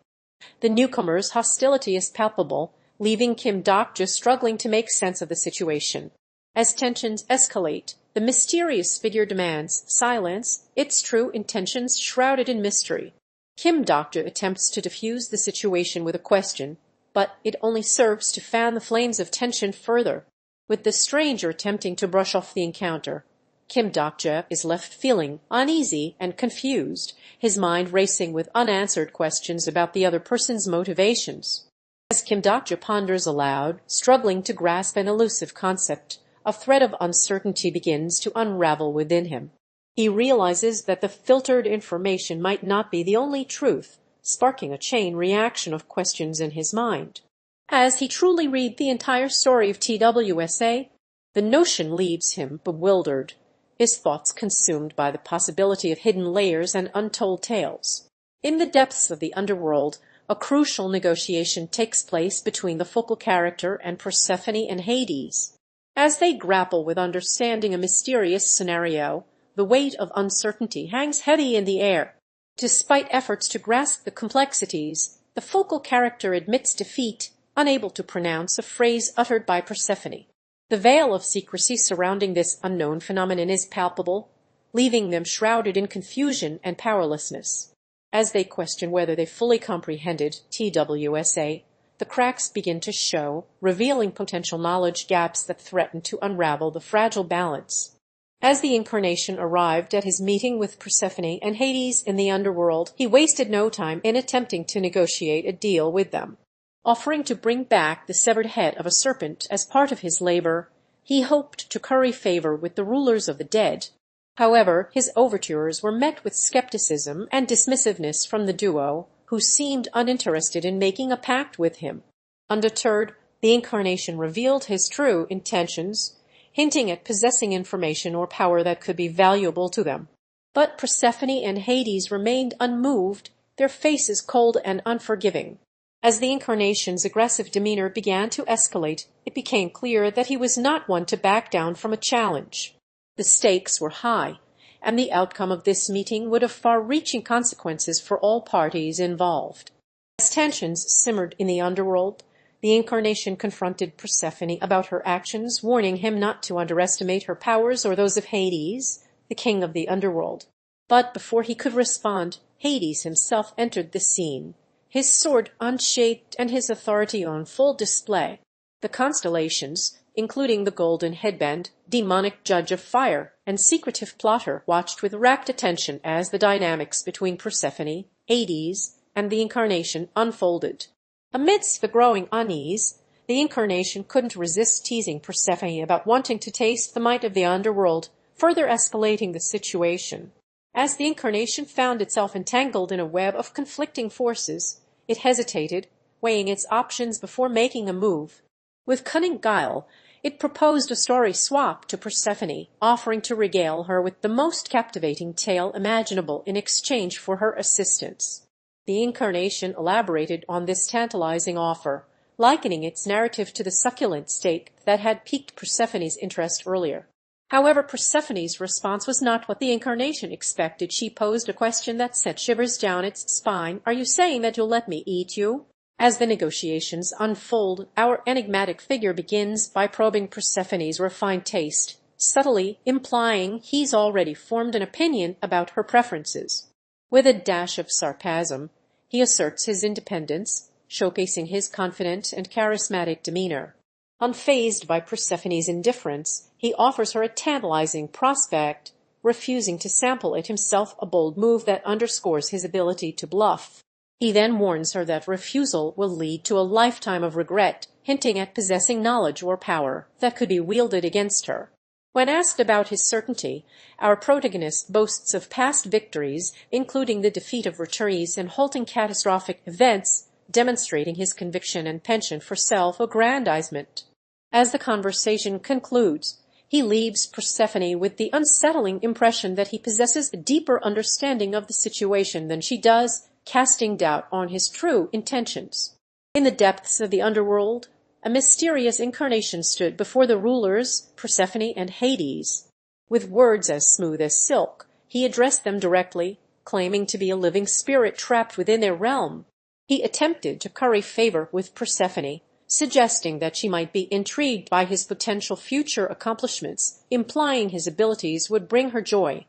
The newcomer's hostility is palpable, leaving Kim Dokja struggling to make sense of the situation. As tensions escalate, the mysterious figure demands silence, its true intentions shrouded in mystery. Kim Dokja attempts to defuse the situation with a question, but it only serves to fan the flames of tension further. With the stranger attempting to brush off the encounter, Kim Dokja is left feeling uneasy and confused, his mind racing with unanswered questions about the other person's motivations. As Kim Dokja ponders aloud, struggling to grasp an elusive concept, a thread of uncertainty begins to unravel within him. He realizes that the filtered information might not be the only truth, sparking a chain reaction of questions in his mind. As he truly reads the entire story of TWSA, the notion leaves him bewildered, his thoughts consumed by the possibility of hidden layers and untold tales. In the depths of the underworld, a crucial negotiation takes place between the focal character and Persephone and Hades. As they grapple with understanding a mysterious scenario, the weight of uncertainty hangs heavy in the air. Despite efforts to grasp the complexities, the focal character admits defeat, unable to pronounce a phrase uttered by Persephone. The veil of secrecy surrounding this unknown phenomenon is palpable, leaving them shrouded in confusion and powerlessness. As they question whether they fully comprehended TWSA, the cracks begin to show, revealing potential knowledge gaps that threaten to unravel the fragile balance. As the incarnation arrived at his meeting with Persephone and Hades in the underworld, he wasted no time in attempting to negotiate a deal with them. Offering to bring back the severed head of a serpent as part of his labor, he hoped to curry favor with the rulers of the dead. However, his overtures were met with skepticism and dismissiveness from the duo, who seemed uninterested in making a pact with him. Undeterred, the incarnation revealed his true intentions, hinting at possessing information or power that could be valuable to them. But Persephone and Hades remained unmoved, their faces cold and unforgiving. As the incarnation's aggressive demeanor began to escalate, it became clear that he was not one to back down from a challenge. The stakes were high, and the outcome of this meeting would have far-reaching consequences for all parties involved. As tensions simmered in the underworld, The incarnation confronted Persephone about her actions, warning him not to underestimate her powers or those of Hades, the king of the underworld. But before he could respond, Hades himself entered the scene, his sword unsheathed and his authority on full display. The constellations, including the golden headband, demonic judge of fire, and secretive plotter, watched with rapt attention as the dynamics between Persephone, Hades, and the incarnation unfolded. Amidst the growing unease, the incarnation couldn't resist teasing Persephone about wanting to taste the might of the underworld, further escalating the situation. As the incarnation found itself entangled in a web of conflicting forces, it hesitated, weighing its options before making a move. With cunning guile, it proposed a story swap to Persephone, offering to regale her with the most captivating tale imaginable in exchange for her assistance. The incarnation elaborated on this tantalizing offer, likening its narrative to the succulent steak that had piqued Persephone's interest earlier. However, Persephone's response was not what the incarnation expected. She posed a question that sent shivers down its spine. "Are you saying that you'll let me eat you?" As the negotiations unfold, our enigmatic figure begins by probing Persephone's refined taste, subtly implying he's already formed an opinion about her preferences. With a dash of sarcasm, he asserts his independence, showcasing his confident and charismatic demeanor. Unfazed by Persephone's indifference, he offers her a tantalizing prospect, refusing to sample it himself, a bold move that underscores his ability to bluff. He then warns her that refusal will lead to a lifetime of regret, hinting at possessing knowledge or power that could be wielded against her. When asked about his certainty, our protagonist boasts of past victories, including the defeat of Returnes and halting catastrophic events, demonstrating his conviction and penchant for self-aggrandizement. As the conversation concludes, he leaves Persephone with the unsettling impression that he possesses a deeper understanding of the situation than she does, casting doubt on his true intentions. In the depths of the underworld, a mysterious incarnation stood before the rulers, Persephone and Hades. With words as smooth as silk, he addressed them directly, claiming to be a living spirit trapped within their realm. He attempted to curry favor with Persephone, suggesting that she might be intrigued by his potential future accomplishments, implying his abilities would bring her joy.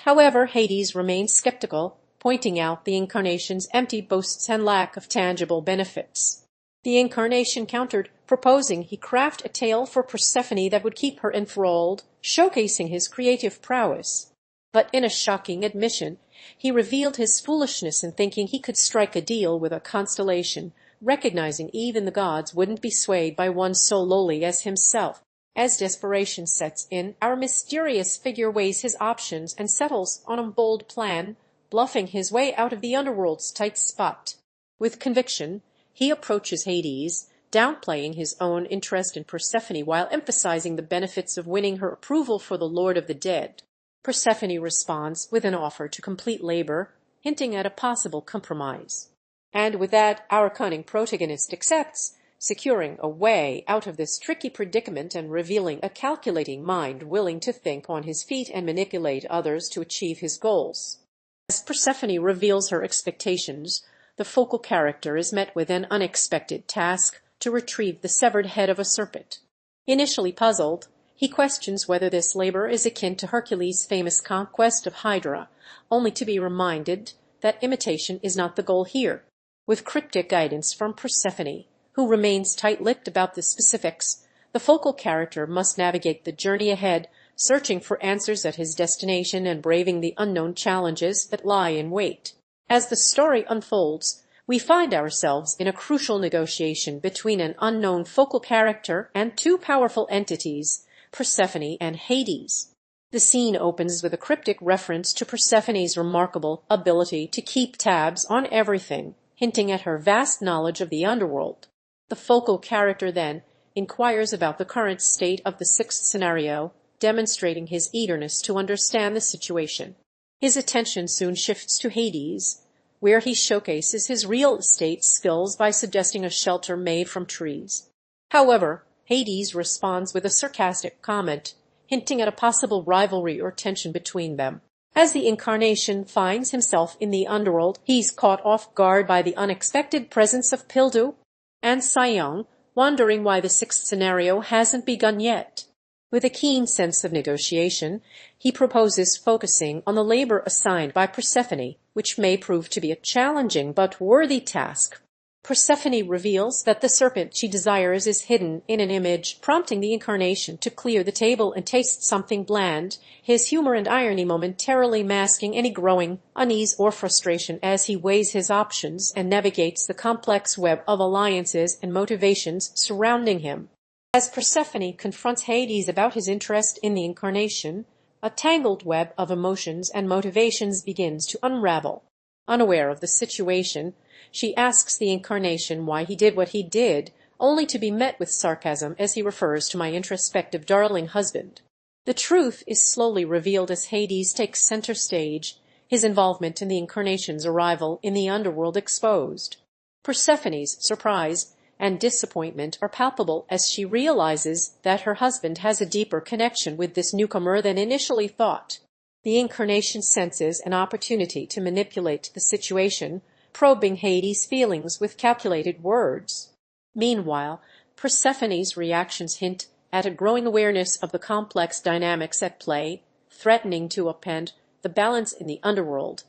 However, Hades remained skeptical, pointing out the incarnation's empty boasts and lack of tangible benefits. The incarnation countered, proposing he craft a tale for Persephone that would keep her enthralled, showcasing his creative prowess. But in a shocking admission, he revealed his foolishness in thinking he could strike a deal with a constellation, recognizing even the gods wouldn't be swayed by one so lowly as himself. As desperation sets in, our mysterious figure weighs his options and settles on a bold plan, bluffing his way out of the underworld's tight spot. With conviction, he approaches Hades, downplaying his own interest in Persephone while emphasizing the benefits of winning her approval for the Lord of the Dead. Persephone responds with an offer to complete labor, hinting at a possible compromise. And with that, our cunning protagonist accepts, securing a way out of this tricky predicament and revealing a calculating mind willing to think on his feet and manipulate others to achieve his goals. As Persephone reveals her expectations, the focal character is met with an unexpected task to retrieve the severed head of a serpent. Initially puzzled, he questions whether this labor is akin to Hercules' famous conquest of Hydra, only to be reminded that imitation is not the goal here. With cryptic guidance from Persephone, who remains tight-lipped about the specifics, the focal character must navigate the journey ahead, searching for answers at his destination and braving the unknown challenges that lie in wait. As the story unfolds, we find ourselves in a crucial negotiation between an unknown focal character and two powerful entities, Persephone and Hades. The scene opens with a cryptic reference to Persephone's remarkable ability to keep tabs on everything, hinting at her vast knowledge of the underworld. The focal character then inquires about the current state of the sixth scenario, demonstrating his eagerness to understand the situation. His attention soon shifts to Hades, where he showcases his real estate skills by suggesting a shelter made from trees. However, Hades responds with a sarcastic comment, hinting at a possible rivalry or tension between them. As the incarnation finds himself in the underworld, he's caught off guard by the unexpected presence of Pildu and Sooyoung, wondering why the sixth scenario hasn't begun yet. With a keen sense of negotiation, he proposes focusing on the labor assigned by Persephone, which may prove to be a challenging but worthy task. Persephone reveals that the serpent she desires is hidden in an image, prompting the incarnation to clear the table and taste something bland, his humor and irony momentarily masking any growing unease or frustration as he weighs his options and navigates the complex web of alliances and motivations surrounding him. As Persephone confronts Hades about his interest in the incarnation, a tangled web of emotions and motivations begins to unravel. Unaware of the situation, she asks the incarnation why he did what he did, only to be met with sarcasm as he refers to my introspective darling husband. The truth is slowly revealed as Hades takes center stage, his involvement in the incarnation's arrival in the underworld exposed. Persephone's surprise and disappointment are palpable as she realizes that her husband has a deeper connection with this newcomer than initially thought. The incarnation senses an opportunity to manipulate the situation, probing Hades' feelings with calculated words. Meanwhile, Persephone's reactions hint at a growing awareness of the complex dynamics at play, threatening to upend the balance in the underworld.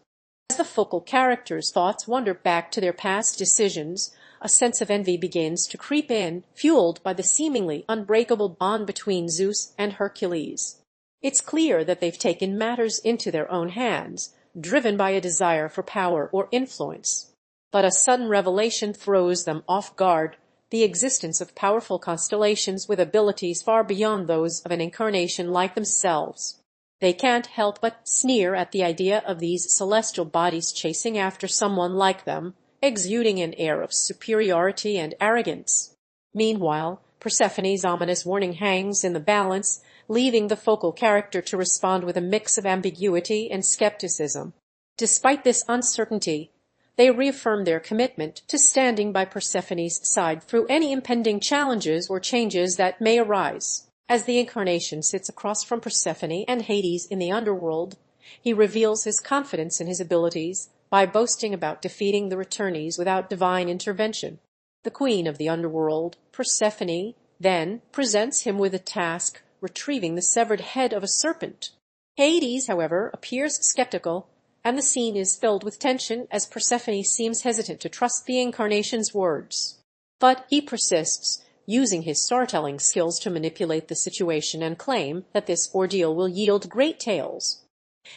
As the focal characters' thoughts wander back to their past decisions, a sense of envy begins to creep in, fueled by the seemingly unbreakable bond between Zeus and Hercules. It's clear that they've taken matters into their own hands, driven by a desire for power or influence. But a sudden revelation throws them off guard, the existence of powerful constellations with abilities far beyond those of an incarnation like themselves. They can't help but sneer at the idea of these celestial bodies chasing after someone like them, exuding an air of superiority and arrogance. Meanwhile, Persephone's ominous warning hangs in the balance, leaving the focal character to respond with a mix of ambiguity and skepticism. Despite this uncertainty, they reaffirm their commitment to standing by Persephone's side through any impending challenges or changes that may arise. As the incarnation sits across from Persephone and Hades in the underworld, he reveals his confidence in his abilities by boasting about defeating the returnees without divine intervention. The queen of the underworld, Persephone, then presents him with a task, retrieving the severed head of a serpent. Hades, however, appears skeptical, and the scene is filled with tension as Persephone seems hesitant to trust the incarnation's words. But he persists, using his storytelling skills to manipulate the situation and claim that this ordeal will yield great tales.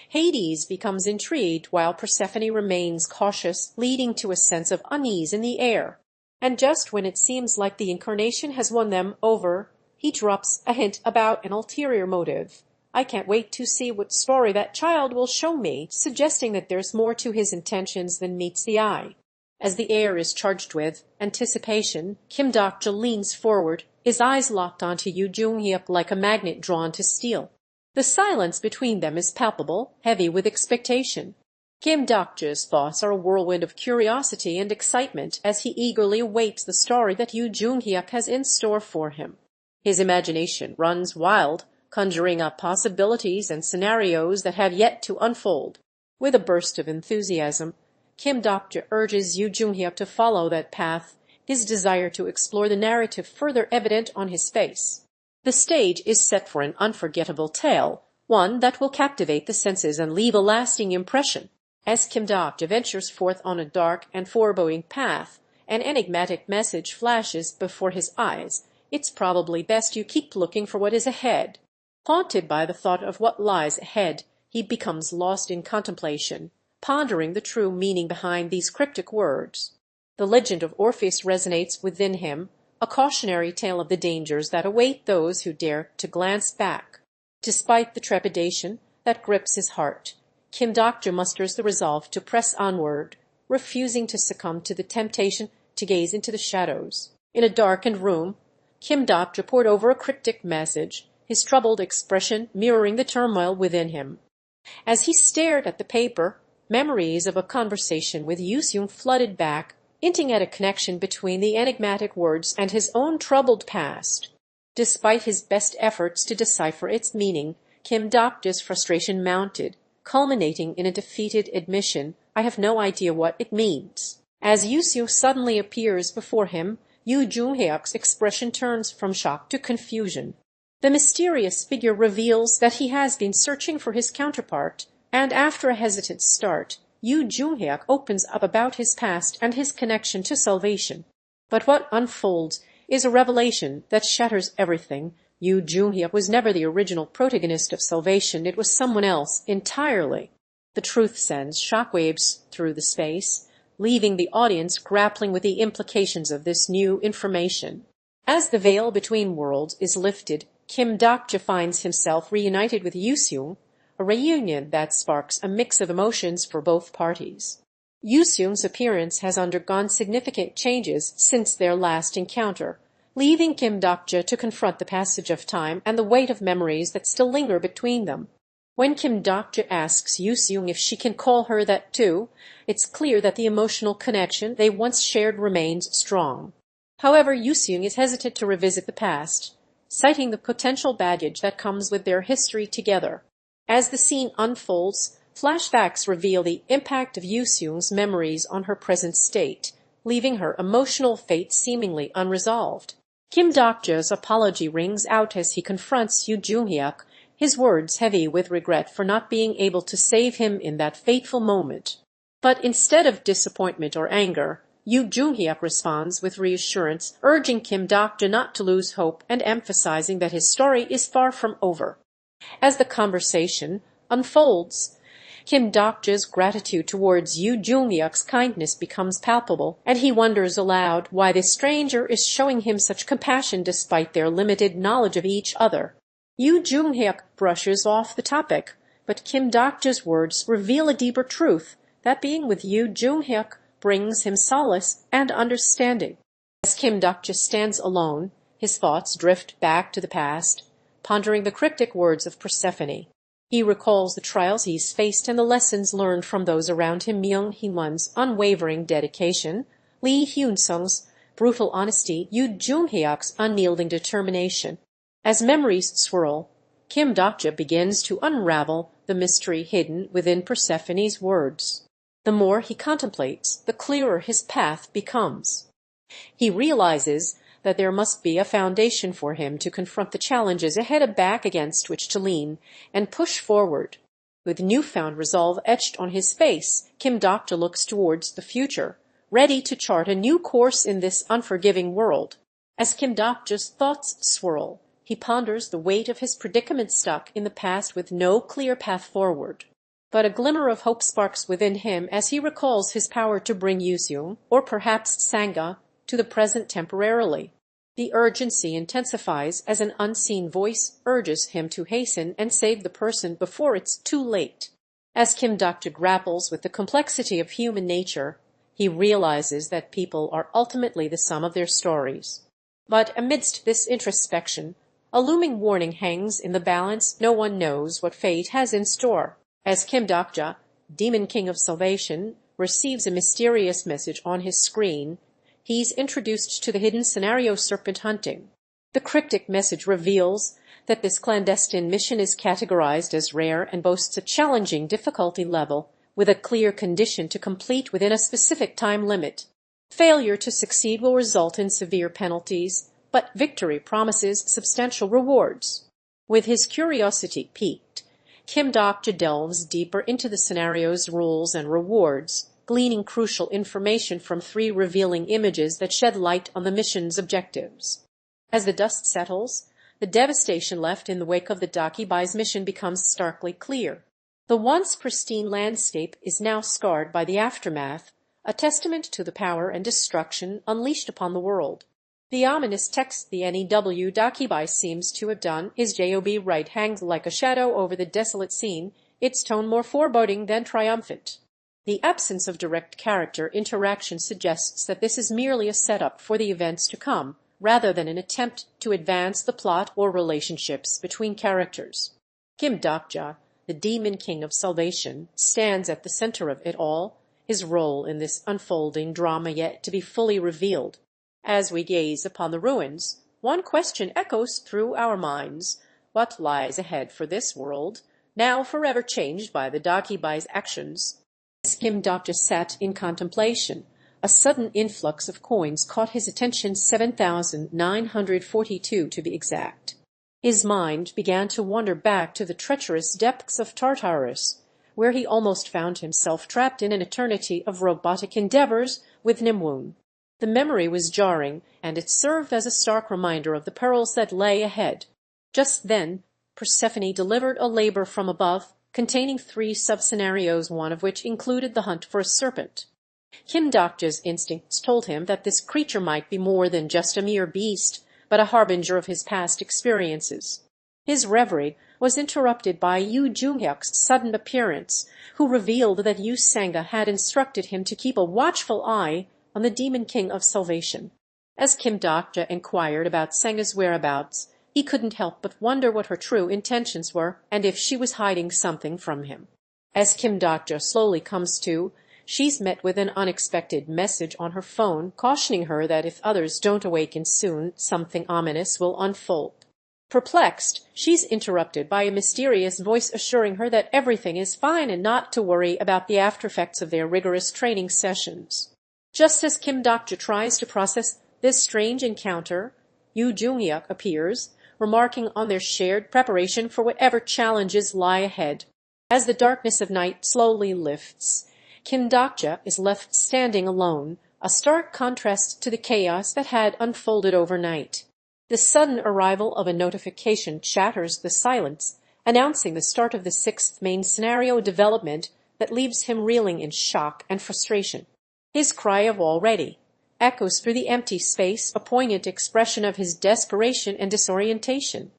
Hades becomes intrigued while Persephone remains cautious, leading to a sense of unease in the air. And just when it seems like the incarnation has won them over, he drops a hint about an ulterior motive. "I can't wait to see what story that child will show me," suggesting that there's more to his intentions than meets the eye. As the air is charged with anticipation, Kim Dokja leans forward, his eyes locked onto Yoo Joonghyuk like a magnet drawn to steel. The silence between them is palpable, heavy with expectation. Kim Dokja's thoughts are a whirlwind of curiosity and excitement as he eagerly awaits the story that Yoo Joonghyuk has in store for him. His imagination runs wild, conjuring up possibilities and scenarios that have yet to unfold. With a burst of enthusiasm, Kim Dokja urges Yoo Joonghyuk to follow that path, his desire to explore the narrative further evident on his face. The stage is set for an unforgettable tale, one that will captivate the senses and leave a lasting impression. As Kim Dokja ventures forth on a dark and foreboding path, an enigmatic message flashes before his eyes. It's probably best you keep looking for what is ahead. Haunted by the thought of what lies ahead, he becomes lost in contemplation, pondering the true meaning behind these cryptic words. The legend of Orpheus resonates within him, a cautionary tale of the dangers that await those who dare to glance back. Despite the trepidation that grips his heart, Kim Dokja musters the resolve to press onward, refusing to succumb to the temptation to gaze into the shadows. In a darkened room, Kim Dokja pored over a cryptic message, his troubled expression mirroring the turmoil within him. As he stared at the paper, memories of a conversation with Yoo Sangah flooded back, hinting at a connection between the enigmatic words and his own troubled past. Despite his best efforts to decipher its meaning, Kim Dokja's frustration mounted, culminating in a defeated admission, "I have no idea what it means." As Yoo Sangah suddenly appears before him, Yoo Joonghyuk's expression turns from shock to confusion. The mysterious figure reveals that he has been searching for his counterpart, and after a hesitant start, Yoo Joonghyuk opens up about his past and his connection to salvation. But what unfolds is a revelation that shatters everything. Yoo Joonghyuk was never the original protagonist of Salvation. It was someone else entirely. The truth sends shockwaves through the space, leaving the audience grappling with the implications of this new information. As the veil between worlds is lifted, Kim Dokja finds himself reunited with Yoo Sangah, a reunion that sparks a mix of emotions for both parties. Yoo Sangah's appearance has undergone significant changes since their last encounter, leaving Kim Dokja to confront the passage of time and the weight of memories that still linger between them. When Kim Dokja asks Yoo Sangah if she can call her that too, it's clear that the emotional connection they once shared remains strong. However, Yoo Sangah is hesitant to revisit the past, citing the potential baggage that comes with their history together. As the scene unfolds, flashbacks reveal the impact of Yoo Sangah's memories on her present state, leaving her emotional fate seemingly unresolved. Kim Dokja's apology rings out as he confronts Yoo Joonghyuk, his words heavy with regret for not being able to save him in that fateful moment. But instead of disappointment or anger, Yoo Joonghyuk responds with reassurance, urging Kim Dokja not to lose hope and emphasizing that his story is far from over. As the conversation unfolds, Kim Dokja's gratitude towards Yoo Joonghyuk's kindness becomes palpable, and he wonders aloud why this stranger is showing him such compassion despite their limited knowledge of each other. Yoo Joonghyuk brushes off the topic, but Kim Dokja's words reveal a deeper truth, that being with Yoo Joonghyuk brings him solace and understanding. As Kim Dokja stands alone, his thoughts drift back to the past, pondering the cryptic words of Persephone. He recalls the trials he's faced and the lessons learned from those around him: Myung Hee-won's unwavering dedication, Lee Hyun-sung's brutal honesty, Yoo Joonghyuk's unyielding determination. As memories swirl, Kim Dokja begins to unravel the mystery hidden within Persephone's words. The more he contemplates, the clearer his path becomes. He realizes that there must be a foundation for him to confront the challenges ahead, a back against which to lean and push forward. With newfound resolve etched on his face, Kim Dokja looks towards the future, ready to chart a new course in this unforgiving world. As Kim Dokja's thoughts swirl, he ponders the weight of his predicament, stuck in the past with no clear path forward. But a glimmer of hope sparks within him as he recalls his power to bring Yoo Sangah, or perhaps Sangah, to the present temporarily. The urgency intensifies as an unseen voice urges him to hasten and save the person before it's too late. As Kim Dokja grapples with the complexity of human nature, he realizes that people are ultimately the sum of their stories. But amidst this introspection, a looming warning hangs in the balance. No one knows what fate has in store. As Kim Dokja, Demon King of Salvation, receives a mysterious message on his screen, he's introduced to the hidden scenario serpent hunting. The cryptic message reveals that this clandestine mission is categorized as rare and boasts a challenging difficulty level, with a clear condition to complete within a specific time limit. Failure to succeed will result in severe penalties, but victory promises substantial rewards. With his curiosity piqued, Kim Dokja delves deeper into the scenario's rules and rewards, gleaning crucial information from 3 revealing images that shed light on the mission's objectives. As the dust settles, the devastation left in the wake of the Dakibai's mission becomes starkly clear. The once pristine landscape is now scarred by the aftermath, a testament to the power and destruction unleashed upon the world. The ominous text the NEW Dakibai seems to have done his job right hangs like a shadow over the desolate scene, its tone more foreboding than triumphant. The absence of direct character interaction suggests that this is merely a setup for the events to come, rather than an attempt to advance the plot or relationships between characters. Kim Dokja, the Demon King of Salvation, stands at the center of it all, his role in this unfolding drama yet to be fully revealed. As we gaze upon the ruins, one question echoes through our minds: what lies ahead for this world, now forever changed by the Dakibai's actions? As Kim Dokja sat in contemplation, A sudden influx of coins caught his attention, 7,942 to be exact. His mind began to wander back to the treacherous depths of Tartarus, where he almost found himself trapped in an eternity of robotic endeavors with Nimwun. The memory was jarring, and it served as a stark reminder of the perils that lay ahead. Just then Persephone delivered a labor from above, containing 3 sub-scenarios, one of which included the hunt for a serpent. Kim Dokja's instincts told him that this creature might be more than just a mere beast, but a harbinger of his past experiences. His reverie was interrupted by Yoo Joonghyuk's sudden appearance, who revealed that Yoo Sangah had instructed him to keep a watchful eye on the demon king of salvation. As Kim Dokja inquired about Sangah's whereabouts, he couldn't help but wonder what her true intentions were and if she was hiding something from him. As Kim Dokja slowly comes to, she's met with an unexpected message on her phone cautioning her that if others don't awaken soon, something ominous will unfold. Perplexed, she's interrupted by a mysterious voice assuring her that everything is fine and not to worry about the aftereffects of their rigorous training sessions. Just as Kim Dokja tries to process this strange encounter, Yoo Joonghyuk appears, remarking on their shared preparation for whatever challenges lie ahead. As the darkness of night slowly lifts, Kim Dokja is left standing alone, a stark contrast to the chaos that had unfolded overnight. The sudden arrival of a notification shatters the silence, announcing the start of the 6th main scenario development that leaves him reeling in shock and frustration. His cry of "already" echoes through the empty space, a poignant expression of his desperation and disorientation.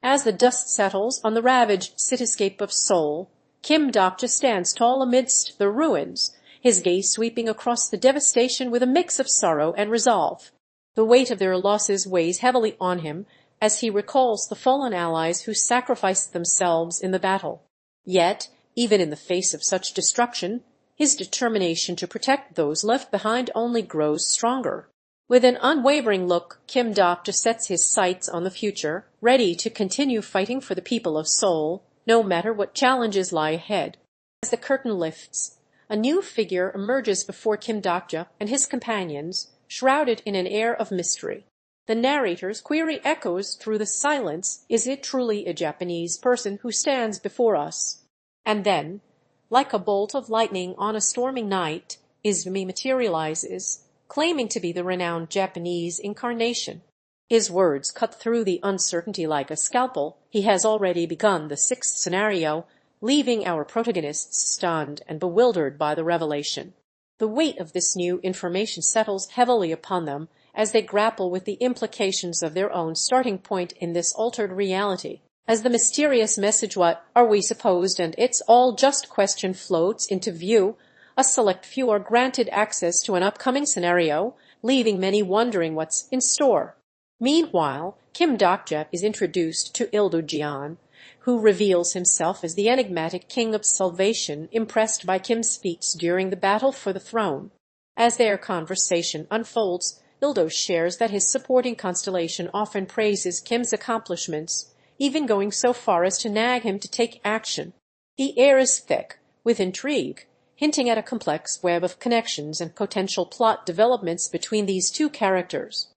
As the dust settles on the ravaged cityscape of Seoul, Kim Dokja stands tall amidst the ruins, his gaze sweeping across the devastation with a mix of sorrow and resolve. The weight of their losses weighs heavily on him as he recalls the fallen allies who sacrificed themselves in the battle. Yet, even in the face of such destruction, his determination to protect those left behind only grows stronger. With an unwavering look, Kim Dokja sets his sights on the future, ready to continue fighting for the people of Seoul, no matter what challenges lie ahead. As the curtain lifts, a new figure emerges before Kim Dokja and his companions, shrouded in an air of mystery. The narrator's query echoes through the silence, is it truly a Japanese person who stands before us? And then, like a bolt of lightning on a stormy night, Izumi materializes, claiming to be the renowned Japanese incarnation. His words cut through the uncertainty like a scalpel. He has already begun the 6th scenario, leaving our protagonists stunned and bewildered by the revelation. The weight of this new information settles heavily upon them as they grapple with the implications of their own starting point in this altered reality. As the mysterious message "what are we supposed and it's all just" question floats into view, a select few are granted access to an upcoming scenario, leaving many wondering what's in store. Meanwhile, Kim Dokja is introduced to Ildo, who reveals himself as the enigmatic king of salvation, impressed by Kim's feats during the battle for the throne. As their conversation unfolds, Ildo shares that his supporting constellation often praises Kim's accomplishments, even going so far as to nag him to take action. The air is thick with intrigue, hinting at a complex web of connections and potential plot developments between these two characters.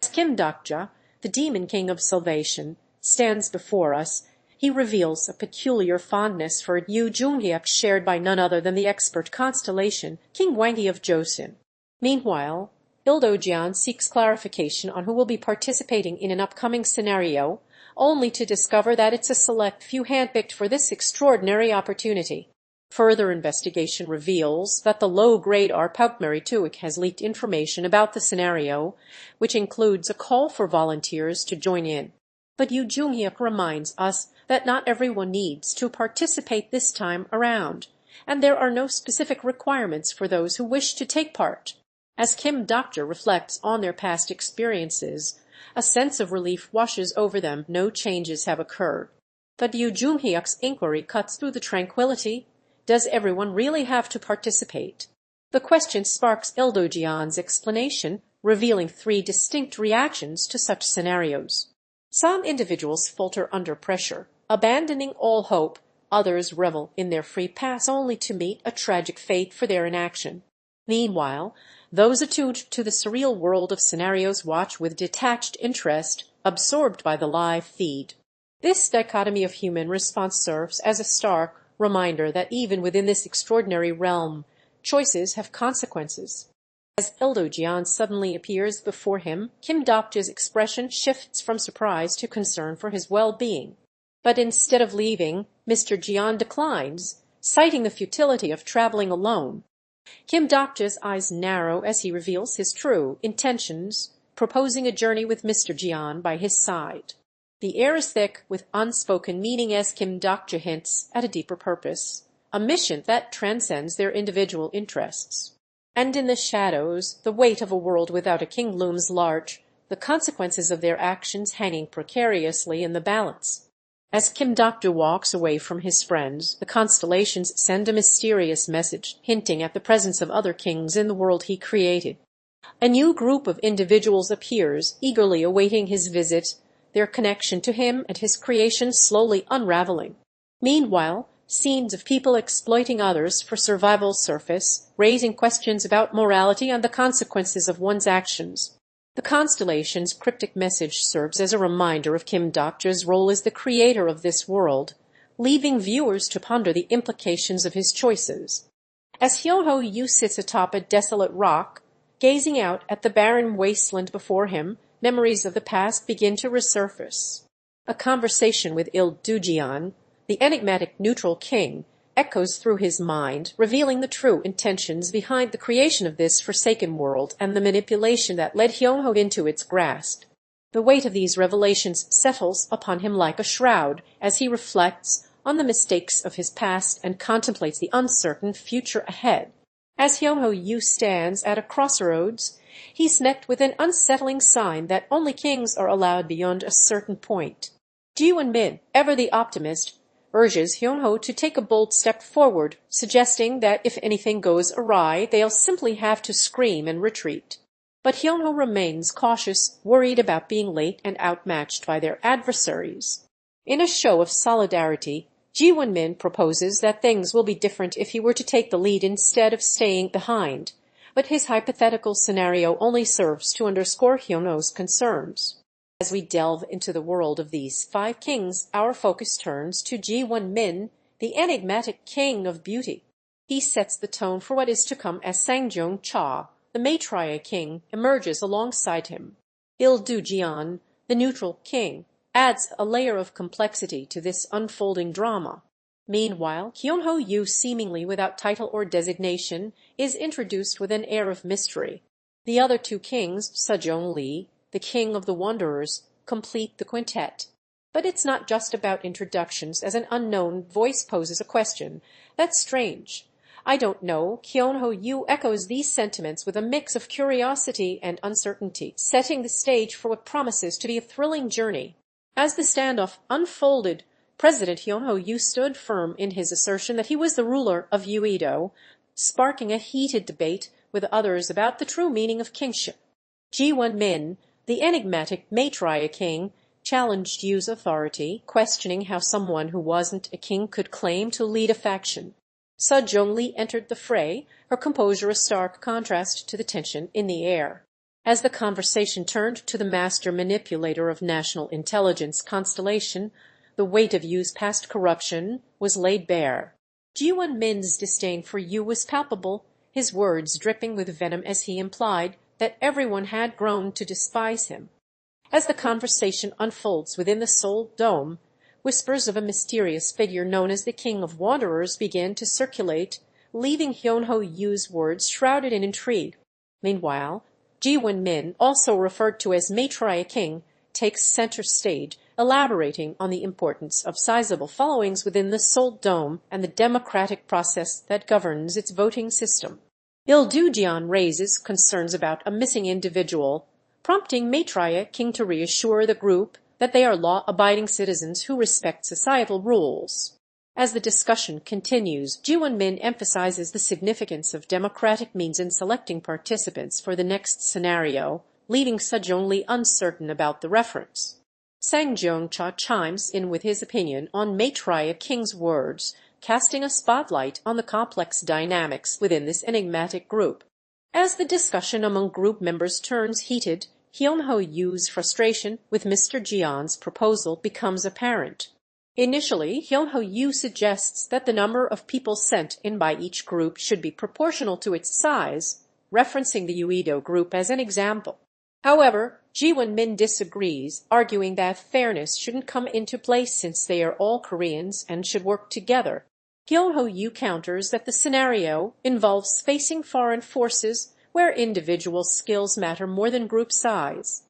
As Kim Dokja, the demon king of salvation, stands before us, he reveals a peculiar fondness for Yoo Joonghyuk, shared by none other than the expert constellation, King Wangi of Joseon. Meanwhile, Ildo seeks clarification on who will be participating in an upcoming scenario, only to discover that it's a select few handpicked for this extraordinary opportunity. Further investigation reveals that the low-grade Paukmarituik has leaked information about the scenario, which includes a call for volunteers to join in. But Yoo Joonghyuk reminds us that not everyone needs to participate this time around, and there are no specific requirements for those who wish to take part. As Kim Dokja reflects on their past experiences, a sense of relief washes over them. No changes have occurred. But Yoo Joonghyuk's inquiry cuts through the tranquility. Does everyone really have to participate? The question sparks Ildo explanation, revealing 3 distinct reactions to such scenarios. Some individuals falter under pressure, abandoning all hope. Others revel in their free pass only to meet a tragic fate for their inaction. Meanwhile, those attuned to the surreal world of scenarios watch with detached interest, absorbed by the live feed. This dichotomy of human response serves as a stark reminder that even within this extraordinary realm, choices have consequences. As Yoo Joonghyuk suddenly appears before him, Kim Dokja's expression shifts from surprise to concern for his well-being. But instead of leaving, Mr. Jeon declines, citing the futility of traveling alone. Kim Dokja's eyes narrow as he reveals his true intentions, proposing a journey with Mr. Jeon by his side. The air is thick with unspoken meaning as Kim Dokja hints at a deeper purpose, a mission that transcends their individual interests. And in the shadows, the weight of a world without a king looms large, the consequences of their actions hanging precariously in the balance. As Kim Dokja walks away from his friends, the constellations send a mysterious message, hinting at the presence of other kings in the world he created. A new group of individuals appears, eagerly awaiting his visit, their connection to him and his creation slowly unraveling. Meanwhile, scenes of people exploiting others for survival surface, raising questions about morality and the consequences of one's actions. The constellation's cryptic message serves as a reminder of Kim Dokja's role as the creator of this world, leaving viewers to ponder the implications of his choices. As Yoo Joonghyuk sits atop a desolate rock, gazing out at the barren wasteland before him, memories of the past begin to resurface. A conversation with Yoo Joonghyuk, the enigmatic neutral king, echoes through his mind, revealing the true intentions behind the creation of this forsaken world and the manipulation that led Yoo Joonghyuk into its grasp. The weight of these revelations settles upon him like a shroud as he reflects on the mistakes of his past and contemplates the uncertain future ahead. As Yoo Joonghyuk stands at a crossroads, he's met with an unsettling sign that only kings are allowed beyond a certain point. Ji Won-min, ever the optimist, urges Yoo Joonghyuk to take a bold step forward, suggesting that if anything goes awry, they'll simply have to scream and retreat. But Yoo Joonghyuk remains cautious, worried about being late and outmatched by their adversaries. In a show of solidarity, Ji Won-min proposes that things will be different if he were to take the lead instead of staying behind, but his hypothetical scenario only serves to underscore Yoo Joonghyuk's concerns. As we delve into the world of these five kings, our focus turns to Ji Won-min, the enigmatic king of beauty. He sets the tone for what is to come as Sang Jung-cha, the Maitreya king, emerges alongside him. Yoo Joonghyuk, the neutral king, adds a layer of complexity to this unfolding drama. Meanwhile, Yoo Joonghyuk, seemingly without title or designation, is introduced with an air of mystery. The other two kings, Sejong-lee, the king of the wanderers, complete the quintet. But it's not just about introductions, as an unknown voice poses a question. That's strange. I don't know. Yoo Joonghyuk echoes these sentiments with a mix of curiosity and uncertainty, setting the stage for what promises to be a thrilling journey. As the standoff unfolded, President Yoo Joonghyuk stood firm in his assertion that he was the ruler of Uido, sparking a heated debate with others about the true meaning of kingship. Ji Won-min, the enigmatic Maitreya king, challenged Yu's authority, questioning how someone who wasn't a king could claim to lead a faction. Sejong-lee entered the fray, her composure a stark contrast to the tension in the air. As the conversation turned to the master manipulator of national intelligence constellation, the weight of Yu's past corruption was laid bare. Ji Won-min's disdain for Yu was palpable, his words dripping with venom as he implied that everyone had grown to despise him. As the conversation unfolds within the Seoul Dome, whispers of a mysterious figure known as the King of Wanderers begin to circulate, leaving Yoo Joonghyuk's words shrouded in intrigue. Meanwhile, Ji Won-min, also referred to as Maitreya King, takes center stage, elaborating on the importance of sizable followings within the Seoul Dome and the democratic process that governs its voting system. Yoo Joonghyuk raises concerns about a missing individual, prompting Maitreya King to reassure the group that they are law-abiding citizens who respect societal rules. As the discussion continues, Ji Won-min emphasizes the significance of democratic means in selecting participants for the next scenario, leaving Sejong-lee uncertain about the reference. Sang Jung-cha chimes in with his opinion on Maitreya King's words, casting a spotlight on the complex dynamics within this enigmatic group. As the discussion among group members turns heated, Hyun-ho-Yoo's frustration with Mr. Jeon's proposal becomes apparent. Initially, Hyun-ho-Yoo suggests that the number of people sent in by each group should be proportional to its size, referencing the Uido group as an example. However, Ji-won-min disagrees, arguing that fairness shouldn't come into play since they are all Koreans and should work together. Hyun-ho-Yoo counters that the scenario involves facing foreign forces where individual skills matter more than group size.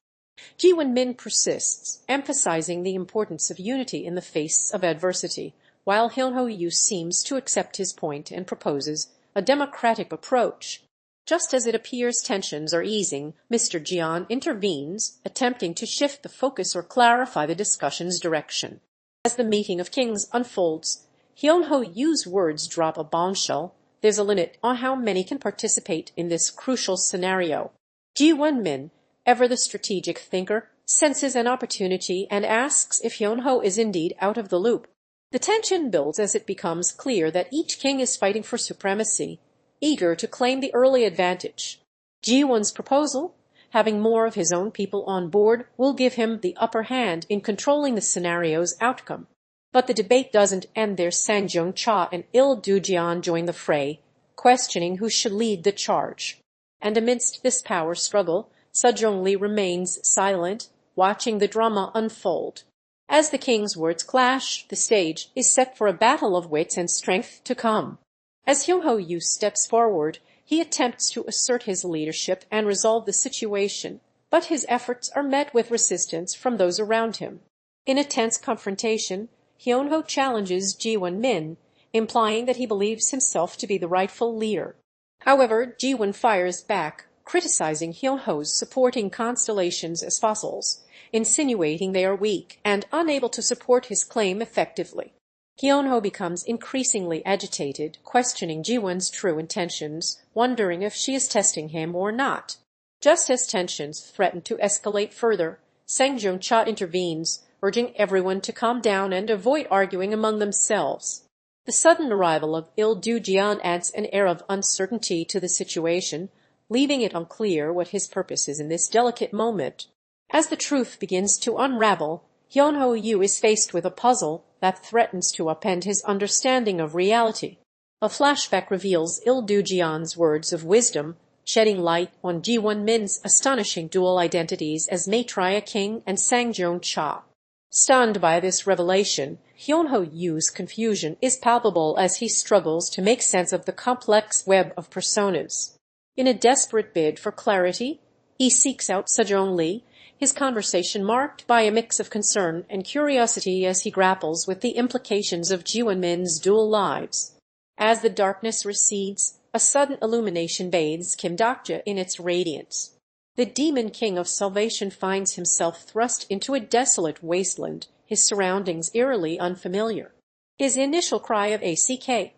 Ji-won-min persists, emphasizing the importance of unity in the face of adversity, while Hyun-ho-Yoo seems to accept his point and proposes a democratic approach. Just as it appears tensions are easing, Mr. Jeon intervenes, attempting to shift the focus or clarify the discussion's direction. As the meeting of kings unfolds, Hyun-ho-Yoo's words drop a bombshell. There's a limit on how many can participate in this crucial scenario. Ji-won-min, ever the strategic thinker, senses an opportunity and asks if Hyun-ho is indeed out of the loop. The tension builds as it becomes clear that each king is fighting for supremacy, eager to claim the early advantage. Ji-won's proposal, having more of his own people on board, will give him the upper hand in controlling the scenario's outcome. But the debate doesn't end there. Sang Jung-cha and Il Do-jeon join the fray, questioning who should lead the charge. And amidst this power struggle, Sejong-lee remains silent, watching the drama unfold. As the king's words clash, the stage is set for a battle of wits and strength to come. As Hyun-ho-Yoo steps forward, he attempts to assert his leadership and resolve the situation, but his efforts are met with resistance from those around him. In a tense confrontation, Hyun-ho challenges Ji-won-min, implying that he believes himself to be the rightful leader. However, Ji-won fires back, criticizing Hyun-ho's supporting constellations as fossils, insinuating they are weak and unable to support his claim effectively. Hyun-ho becomes increasingly agitated, questioning Ji-won's true intentions, wondering if she is testing him or not. Just as tensions threaten to escalate further, Sang Jung-cha intervenes, urging everyone to calm down and avoid arguing among themselves. The sudden arrival of Il Do-jeon adds an air of uncertainty to the situation, leaving it unclear what his purpose is in this delicate moment. As the truth begins to unravel, Hyun-ho-Yoo is faced with a puzzle that threatens to upend his understanding of reality. A flashback reveals Il Do-jeon's words of wisdom, shedding light on Ji-won-min's astonishing dual identities as Maitreya King and Sang Jung-cha. Stunned by this revelation, Hyun-ho-Yoo's confusion is palpable as he struggles to make sense of the complex web of personas. In a desperate bid for clarity, he seeks out Sejong-lee, his conversation marked by a mix of concern and curiosity as he grapples with the implications of Ji-won-min's dual lives. As the darkness recedes, a sudden illumination bathes Kim Dokja in its radiance. The demon king of salvation finds himself thrust into a desolate wasteland, his surroundings eerily unfamiliar. His initial cry of ACK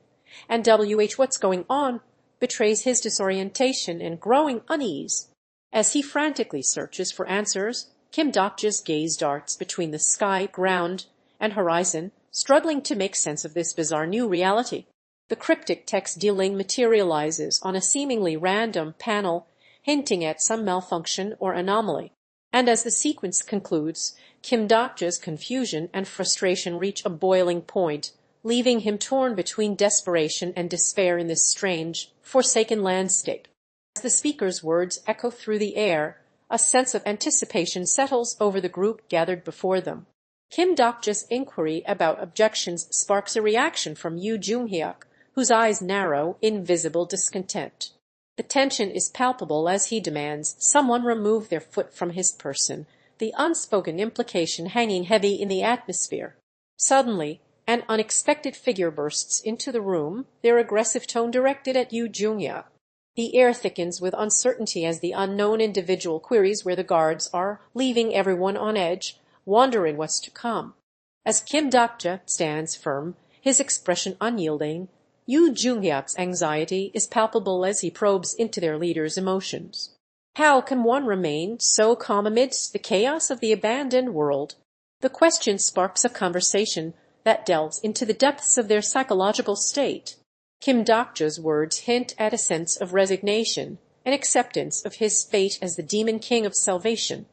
and WH what's going on betrays his disorientation and growing unease. As he frantically searches for answers, Kim Dokja's gaze darts between the sky, ground, and horizon, struggling to make sense of this bizarre new reality. The cryptic text dealing materializes on a seemingly random panel, hinting at some malfunction or anomaly. And as the sequence concludes, Kim Dokja's confusion and frustration reach a boiling point, leaving him torn between desperation and despair in this strange, forsaken landscape. As the speaker's words echo through the air, a sense of anticipation settles over the group gathered before them. Kim Dokja's inquiry about objections sparks a reaction from Yoo Joonghyuk, whose eyes narrow in visible discontent. The tension is palpable as he demands someone remove their foot from his person, the unspoken implication hanging heavy in the atmosphere. Suddenly, an unexpected figure bursts into the room, their aggressive tone directed at Yoo Joonghyuk. The air thickens with uncertainty as the unknown individual queries where the guards are, leaving everyone on edge, wondering what's to come. As Kim Dokja stands firm, his expression unyielding, Yoo Joonghyuk's anxiety is palpable as he probes into their leader's emotions. How can one remain so calm amidst the chaos of the abandoned world? The question sparks a conversation that delves into the depths of their psychological state. Kim Dokja's words hint at a sense of resignation, an acceptance of his fate as the demon king of salvation.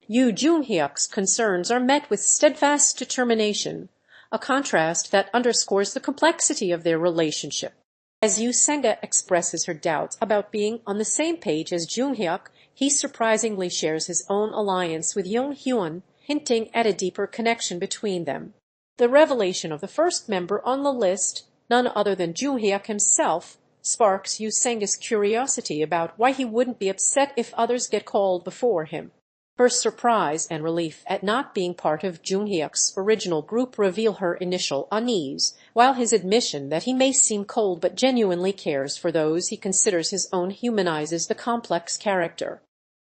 Yoo Joonghyuk's concerns are met with steadfast determination, a contrast that underscores the complexity of their relationship. As Yoo Sangah expresses her doubts about being on the same page as Joonghyuk, he surprisingly shares his own alliance with Jonghyun, hinting at a deeper connection between them. The revelation of the first member on the list, none other than Joonghyuk himself, sparks Yoo Sangah's curiosity about why he wouldn't be upset if others get called before him. Her surprise and relief at not being part of Joonghyuk's original group reveal her initial unease, while his admission that he may seem cold but genuinely cares for those he considers his own humanizes the complex character.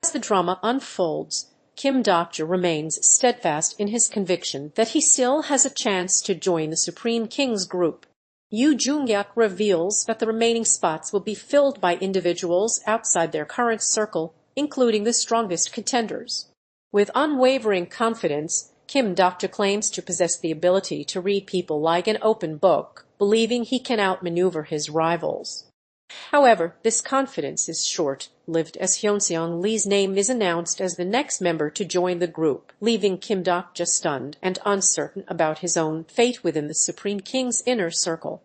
As the drama unfolds, Kim Dokja remains steadfast in his conviction that he still has a chance to join the Supreme King's group. Yoo Joonghyuk reveals that the remaining spots will be filled by individuals outside their current circle, including the strongest contenders. With unwavering confidence, Kim Dokja claims to possess the ability to read people like an open book, believing he can outmaneuver his rivals. However, this confidence is short-lived as Hyun Lee's name is announced as the next member to join the group, leaving Kim Dokja stunned and uncertain about his own fate within the Supreme King's inner circle.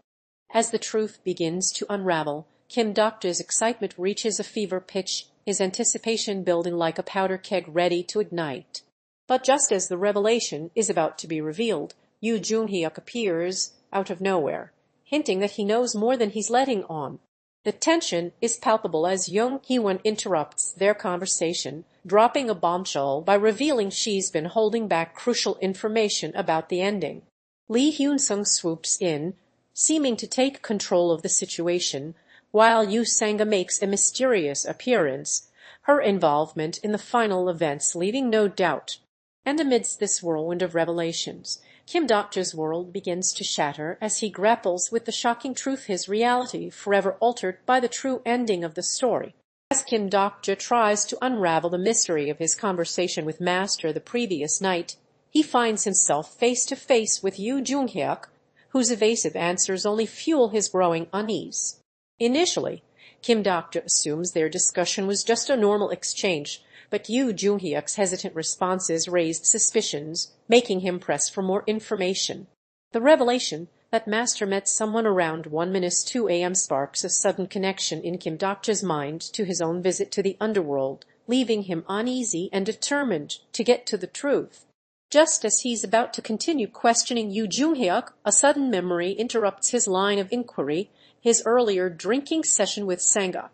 As the truth begins to unravel, Kim Dokja's excitement reaches a fever pitch, his anticipation building like a powder keg ready to ignite. But just as the revelation is about to be revealed, Yoo Joonghyuk appears out of nowhere, hinting that he knows more than he's letting on. The tension is palpable as Jonghyun interrupts their conversation, dropping a bombshell by revealing she's been holding back crucial information about the ending. Lee Hyun-sung swoops in, seeming to take control of the situation, while Yoo Sangah makes a mysterious appearance, her involvement in the final events leaving no doubt. And amidst this whirlwind of revelations, Kim Dokja's world begins to shatter as he grapples with the shocking truth, his reality forever altered by the true ending of the story. As Kim Dokja tries to unravel the mystery of his conversation with Master the previous night, he finds himself face to face with Yoo Joonghyuk, whose evasive answers only fuel his growing unease. Initially, Kim Dokja assumes their discussion was just a normal exchange, but Yoo Joonghyuk's hesitant responses raised suspicions, making him press for more information. The revelation that Master met someone around 1:02 a.m. sparks a sudden connection in Kim Dokja's mind to his own visit to the underworld, leaving him uneasy and determined to get to the truth. Just as he's about to continue questioning Yoo Joonghyuk, a sudden memory interrupts his line of inquiry, his earlier drinking session with Sangah.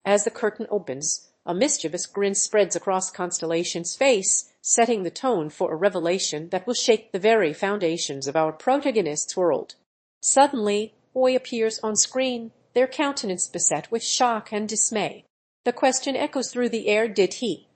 As the curtain opens, a mischievous grin spreads across Constellation's face, setting the tone for a revelation that will shake the very foundations of our protagonist's world. Suddenly, Boy appears on screen, their countenance beset with shock and dismay. The question echoes through the air, did he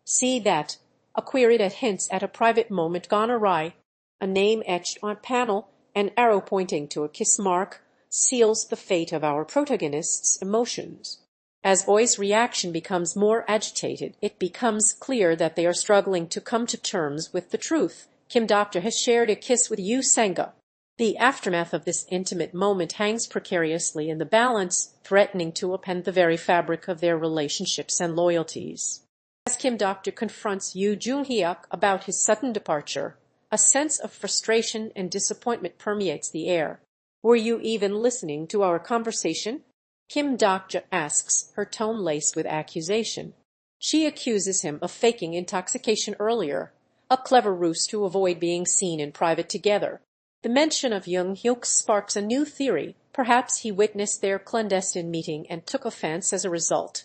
see that? A query that hints at a private moment gone awry. A name etched on a panel, an arrow pointing to a kiss mark, seals the fate of our protagonist's emotions. As Boy's reaction becomes more agitated, it becomes clear that they are struggling to come to terms with the truth. Kim Dokja has shared a kiss with Yoo Sangah. The aftermath of this intimate moment hangs precariously in the balance, threatening to upend the very fabric of their relationships and loyalties. As Kim Dokja confronts Yoo Joonghyuk about his sudden departure, a sense of frustration and disappointment permeates the air. "Were you even listening to our conversation?" Kim Dokja asks, her tone laced with accusation. She accuses him of faking intoxication earlier, a clever ruse to avoid being seen in private together. The mention of Jonghyuk sparks a new theory. Perhaps he witnessed their clandestine meeting and took offense as a result.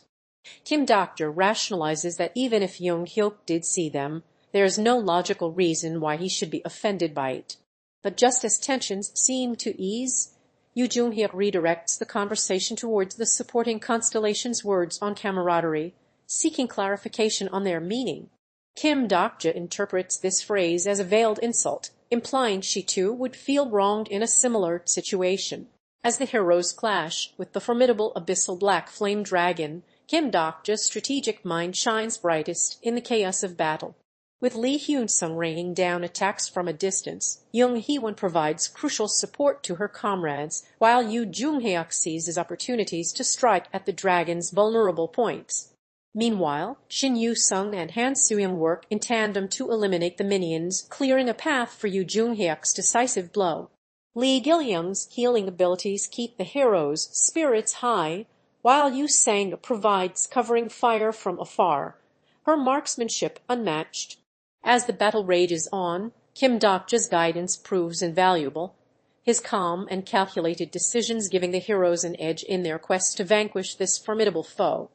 Kim Dokja rationalizes that even if Jonghyuk did see them, there is no logical reason why he should be offended by it. But just as tensions seem to ease, Yoo Joonghyuk redirects the conversation towards the supporting Constellation's words on camaraderie, seeking clarification on their meaning. Kim Dokja interprets this phrase as a veiled insult, implying she too would feel wronged in a similar situation. As the heroes clash with the formidable abyssal black flame dragon, Kim Dokja's strategic mind shines brightest in the chaos of battle. With Lee Hyun-sung raining down attacks from a distance, Jung Hee-won provides crucial support to her comrades, while Yoo Joonghyuk seizes opportunities to strike at the dragon's vulnerable points. Meanwhile, Shin Yoo-sung and Han Sooyoung work in tandem to eliminate the minions, clearing a path for Yoo Joonghyuk's decisive blow. Lee Gil-young's healing abilities keep the hero's spirits high, while Yoo Sangah provides covering fire from afar, her marksmanship unmatched. As the battle rages on, Kim Dokja's guidance proves invaluable, his calm and calculated decisions giving the heroes an edge in their quest to vanquish this formidable foe.